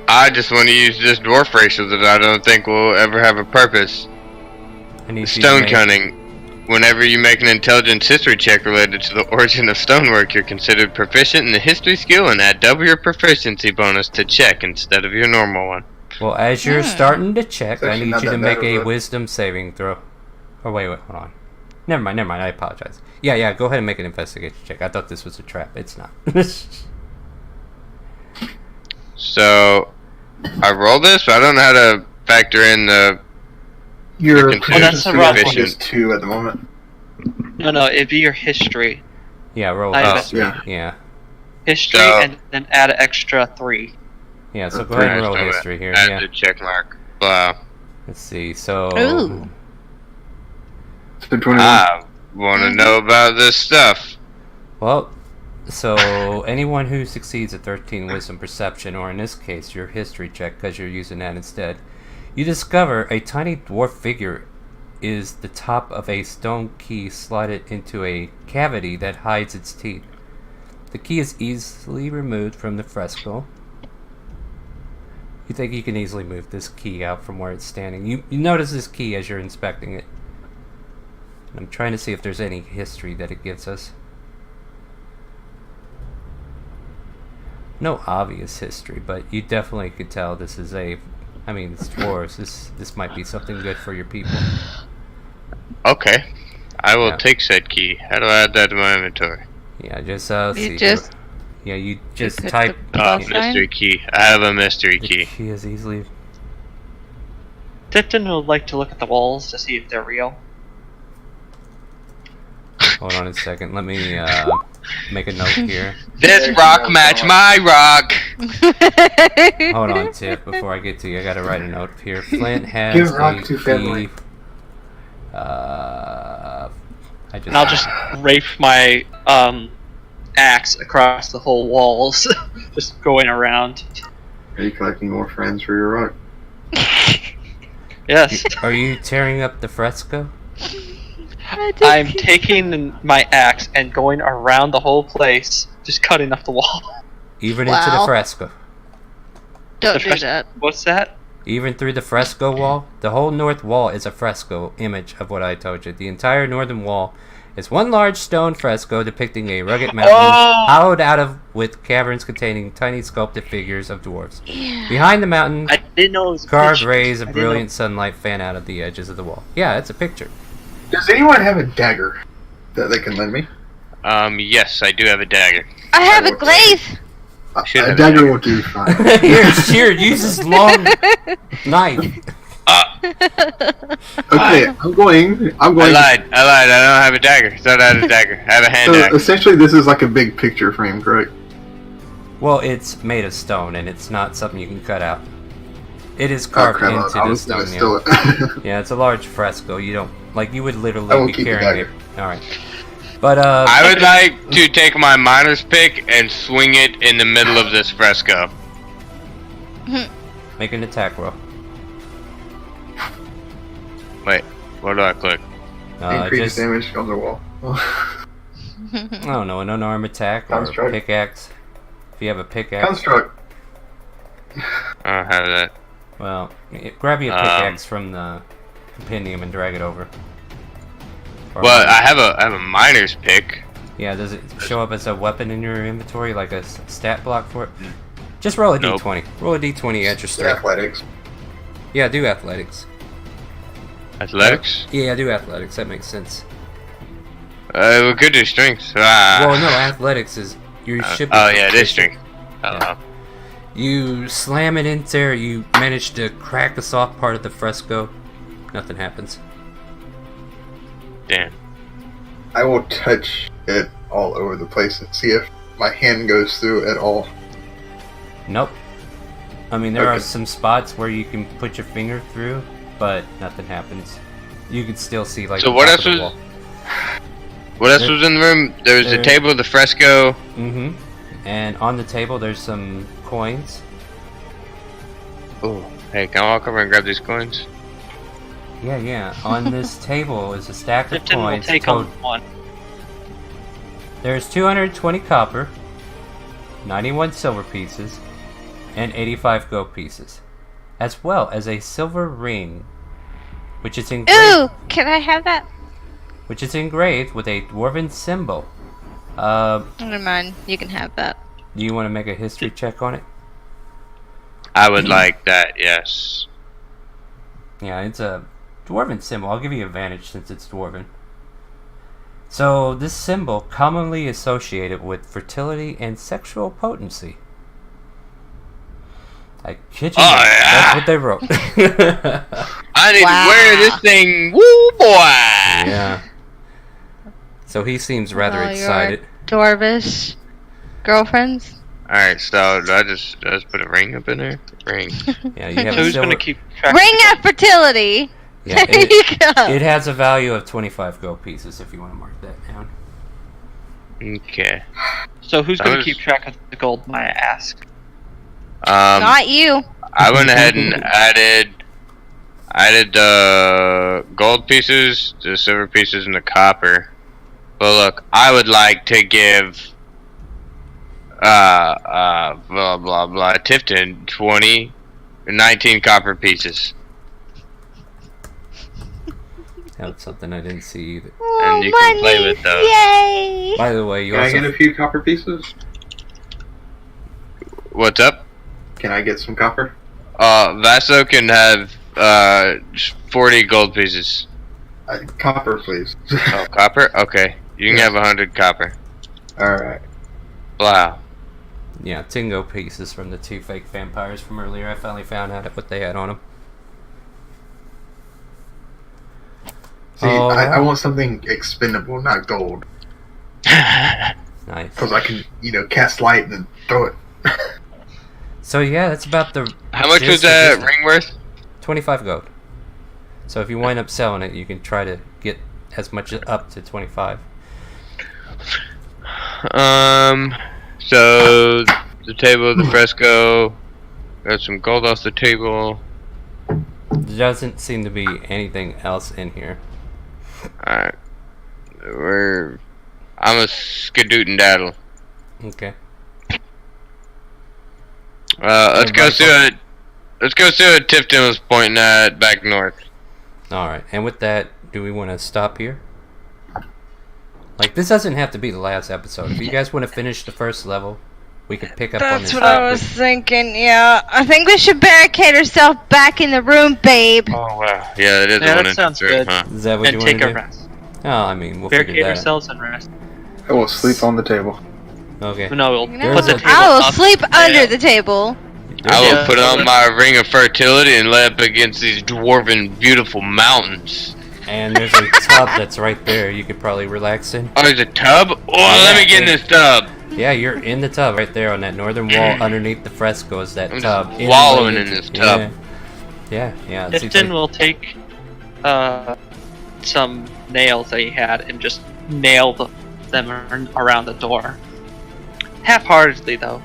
I just want to use this dwarf racial that I don't think will ever have a purpose. I need you to Stone make- cunning. Whenever you make an intelligence history check related to the origin of stonework, you're considered proficient in the history skill and add double your proficiency bonus to check instead of your normal one. Well, as you're starting to check, It's I actually need not you to that make bad, a but- wisdom saving throw. Oh, wait, hold on. Never mind, I apologize. Yeah, go ahead and make an investigation check. I thought this was a trap. It's not. So, I roll this, but I don't know how to factor in the... Your Well, that's the proficiency wrong I think one. is 2 at the moment. No, it'd be your history. Yeah, roll I history. bet. Yeah. History, So- and then add an extra 3. Yeah, so go Okay. ahead and roll So, history here. add Yeah. the check mark. Wow. Let's see. So. Ooh. So 21. I want to know about this stuff. Well, so anyone who succeeds at 13 wisdom perception, or in this case your history check because you're using that instead, you discover a tiny dwarf figure is the top of a stone key slotted into a cavity that hides its teeth. The key is easily removed from the fresco. You think you can easily move this key out from where it's standing. You notice this key as you're inspecting it. I'm trying to see if there's any history that it gives us. No obvious history, but you definitely could tell this is it's dwarves. This might be something good for your people. Okay. I will Yeah. take said key. How do I add that to my inventory? Yeah, just You see. just- Yeah, you just hit type. the Oh, plus sign? mystery key. I have a mystery The key. key is easily. Tipton would like to look at the walls to see if they're real. Hold on a second. Let me make a note here. This There's rock no match thought. my rock. Hold on, Tip. Before I get to you, I gotta write a note here. Flint has Give rock a to family. key. And I'll just rafe my axe across the whole walls, just going around. Are you collecting more friends for your rock? Yes, Are you tearing up the fresco? I'm taking my axe and going around the whole place, just cutting up the wall. Even into the Wow. fresco? Don't do that. What's that? Even through the fresco wall? The whole north wall is a fresco image of what I told you. The entire northern wall is one large stone fresco depicting a rugged mountain hollowed out of with caverns containing tiny sculpted figures of dwarves. Behind the mountain, I didn't know it was a carved picture. rays I of didn't know- brilliant sunlight fan out of the edges of the wall. Yeah, it's a picture. Does anyone have a dagger that they can lend me? Yes, I do have a dagger. I have a glaive. A dagger will do fine. Here, Sheer, use this long knife. Okay, I'm going. I lied. I don't have a dagger. I thought I had a dagger. I have a hand So dagger. essentially, this is like a big picture frame, correct? Well, it's made of stone, and it's not something you can cut out. It is carved into I the was gonna stone. steal Yeah. it. Yeah, it's a large fresco. You don't like. You would I literally will be keep the carrying it. dagger. All right. But I would like to take my miner's pick and swing it in the middle of this fresco. make an attack roll. Wait, where do I click? Increase Just damage on the wall. I don't know, an unarmed attack or Construct. pickaxe. If you have a pickaxe, Construct. I don't have that. well, grab you a pickaxe from the compendium and drag it over. Or Well, I have a miner's pick. yeah, does it show up as a weapon in your inventory, like a stat block for it? Just roll a Nope. d20. Roll a d20 at your strength. Athletics. Yeah, do athletics. Athletics? Yeah, do athletics. That makes sense. We could do strength. Ah. Well, no, athletics is you should. Be Oh yeah, it is proficient. strength. Oh. You slam it in there. You manage to crack the soft part of the fresco. Nothing happens. Damn. I will touch it all over the place and see if my hand goes through at all. Nope. I mean, there are Okay. some spots where you can put your finger through, but nothing happens. You can still see like. So the what top else of the was- wall. What else was in the room? There was the There- table, the fresco. Mm-hmm. And on the table, there's some coins. Oh, hey, can I walk over and grab these coins? Yeah, yeah. On this table is a stack of Lipton will coins. take on one. There's 220 copper, 91 silver pieces, and 85 gold pieces, as well as a silver ring, which is engraved, Ooh, can I have that? with a dwarven symbol. Never mind. You can have that. Do you want to make a history check on it? I would like that, yes. Yeah, it's a dwarven symbol. I'll give you advantage since it's dwarven. So, this symbol commonly associated with fertility and sexual potency. I kid you Oh, not. yeah. That's what they wrote. I need Wow. to wear this thing. Woo, boy! Yeah. So he seems rather Oh, your excited. Dwarvish girlfriends. Alright, so do I just put a ring up in there? Ring. Yeah, you have a Who's silver. gonna keep track? Ring of fertility. Yeah, There you go. it has a value of 25 gold pieces if you want to mark that down. Okay. So who's I gonna was- keep track of the gold? Might I ask? Not you. I went ahead and added the gold pieces, the silver pieces, and the copper. But look, I would like to give blah blah blah Tifton 19 copper pieces. That's something I didn't see either. And you can play with those. Yay! By the way, you Can I also get a few copper pieces? What's up? Can I get some copper? Vaso can have 40 gold pieces. Copper, please. Oh, copper? Okay. You can have 100 copper. Alright. Wow. yeah, Tingo pieces from the two fake vampires from earlier. I finally found out what they had on them. See, I want something expendable, not gold. Nice. Because I can, cast light and then throw it. So yeah, that's about the How much was gist of that this. ring worth? 25 gold. So if you wind up selling it, you can try to get as much up to 25. So the table, the fresco, got some gold off the table. There doesn't seem to be anything else in here. Alright. I'm a skadootin' daddle. Okay. Let's go see what Tifton was pointing at back north. Alright, and with that, do we want to stop here? Like, this doesn't have to be the last episode. If you guys want to finish the first level, we could pick up on That's this. what I was thinking, yeah. I think we should barricade ourselves back in the room, babe. Oh wow. Yeah, it is Yeah, the one that in sounds Detroit, good. huh? Is that what And you want take to a do? rest. Oh, I mean, we'll figure Barricade that out. ourselves and rest. I will sleep on the table. Okay. No, we'll No, put the table I will up. sleep under the table. I will Yeah. put on my ring of fertility and lay up against these dwarven, beautiful mountains. And there's a tub that's right there. You could probably relax in. Oh, there's a tub? Oh, let me get in this tub. Yeah, you're in the tub right there on that northern wall underneath the frescoes. That I'm tub. just wallowing in Inlaid- this tub. Yeah. It seems Tipton like- will take some nails that he had and just nail them around the door. Half-heartedly, though.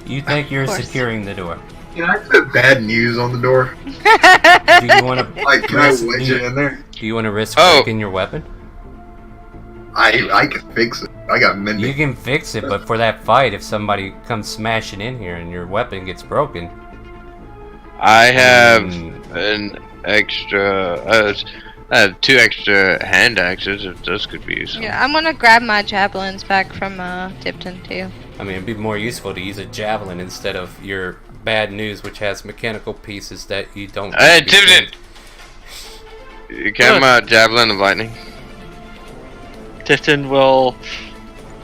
You think you're course. securing the door? Can I put bad news on the door? Do you want to? Like, can I wedge it in there? Do you want to risk Oh. breaking your weapon? I can fix it. I got mending. You can fix it, but for that fight, if somebody comes smashing in here and your weapon gets broken, I have Mm. an extra. I have 2 extra hand axes if those could be useful. Yeah, I'm gonna grab my javelins back from Tipton too. I mean, it'd be more useful to use a javelin instead of your bad news, which has mechanical pieces that you don't. Hey, need to be Tipton! You can have my javelin of lightning. Tipton will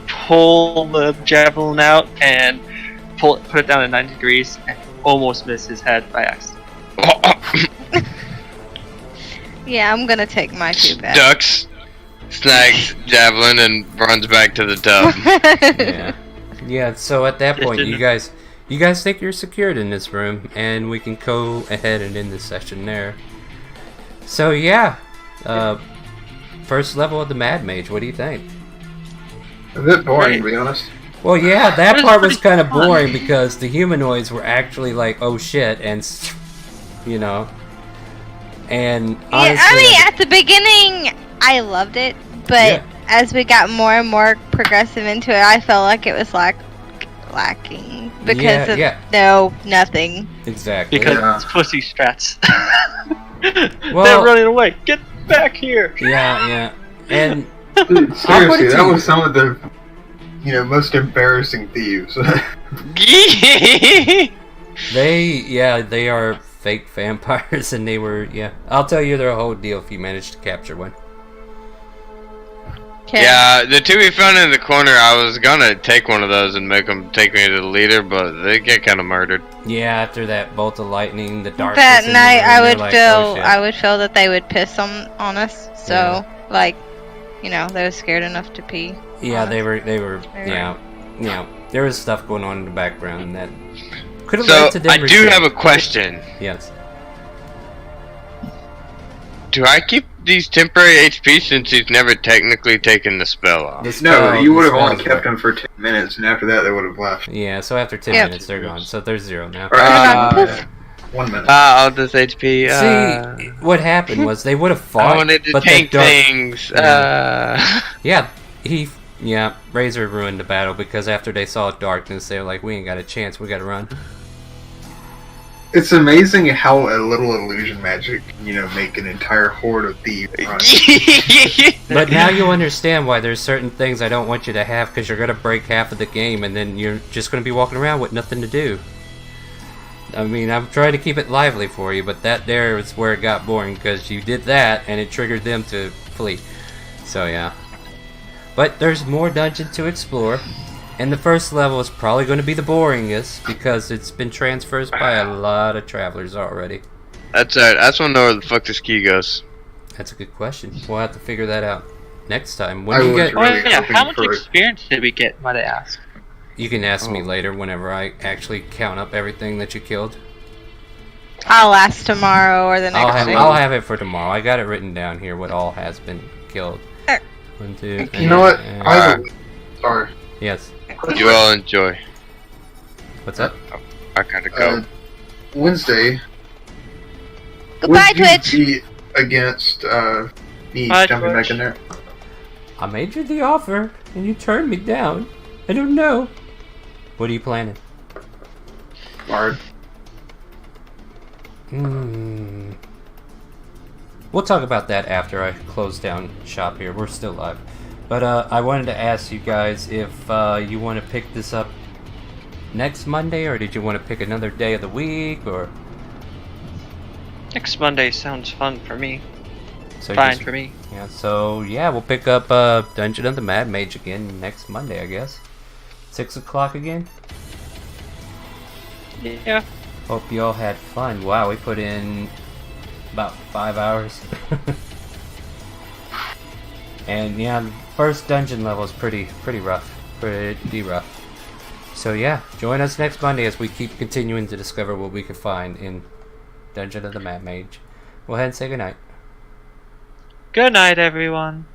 pull the javelin out and put it down at 90 degrees and almost miss his head by accident. Yeah, I'm gonna take my 2 back. Ducks, snags javelin, and runs back to the tub. Yeah. So at that point, Just you guys think you're secured in this room, and we can go ahead and end the session there. So yeah, first level of the Mad Mage. What do you think? A bit boring, to be honest. Well, yeah, that It was part was pretty kind of fun. boring because the humanoids were actually like, oh shit, and you know, and honestly, Yeah, I mean, at the beginning, I loved it, but Yeah. as we got more and more progressive into it, I felt like it was lacking because of nothing. exactly. Because Yeah. it's pussy strats. Well- They're running away. Get back here. yeah, and Dude, I'll put it seriously, to that you. was some of the, most embarrassing thieves. they are fake vampires, and they were I'll tell you their whole deal if you manage to capture one. Okay. Yeah, the 2 we found in the corner, I was gonna take one of those and make them take me to the leader, but they get kind of murdered. Yeah, after that bolt of lightning, the darkness. That in the night, room, I they're would like, feel "Oh, shit." I would feel that they would piss on us. So they were scared enough to pee. Yeah, on they us. were. Right. There was stuff going on in the background that could have So, led to them. I do have a question. Yes. Do I keep these temporary HP since he's never technically taken the spell off? The No, spell- you would the have only spells kept were- them for 10 minutes, and after that they would have left. Yeah, so after 10 Yep. minutes, they're gone. So there's 0 now. Or, Uh, 1 minute. all this HP. See, what happened was they would have I fought, wanted to but tank that dark, things. Razor ruined the battle because after they saw darkness, they were like, we ain't got a chance, we gotta run. It's amazing how a little illusion magic can, make an entire horde of thieves run. But now you understand why there's certain things I don't want you to have because you're gonna break half of the game and then you're just gonna be walking around with nothing to do. I mean, I'm trying to keep it lively for you, but that there is where it got boring because you did that and it triggered them to flee. So yeah. But there's more dungeon to explore. And the first level is probably going to be the boringest because it's been transferred by a lot of travelers already. That's alright. I just want to know where the fuck this key goes. That's a good question. We'll have to figure that out next time. I When you was get, really yeah, hoping how much for it. experience did we get, might I ask? you can ask me Oh. later whenever I actually count up everything that you killed. I'll ask tomorrow or the next day. I'll have it for tomorrow. I got it written down here. What all has been killed. Sure. 1, 2. You know what? Alright. Sorry. Yes. You all enjoy. What's up? I gotta go. Wednesday. Goodbye, would you Twitch. be against me Bye, jumping back Twitch. in there? I made you the offer and you turned me down. I don't know. What are you planning? Hard. We'll talk about that after I close down shop here. We're still live. But I wanted to ask you guys if you want to pick this up next Monday, or did you want to pick another day of the week, or Next Monday sounds fun for me. so you Fine just- for me. Yeah, so yeah, we'll pick up Dungeon of the Mad Mage again next Monday, I guess. 6 o'clock again? Yeah. Hope you all had fun. Wow, we put in about 5 hours. And yeah, the first dungeon level is pretty rough. Pretty rough. So yeah, join us next Monday as we keep continuing to discover what we can find in Dungeon of the Mage. Go ahead and say goodnight. Good night, everyone.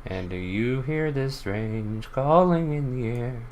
And do you hear this strange calling in the air?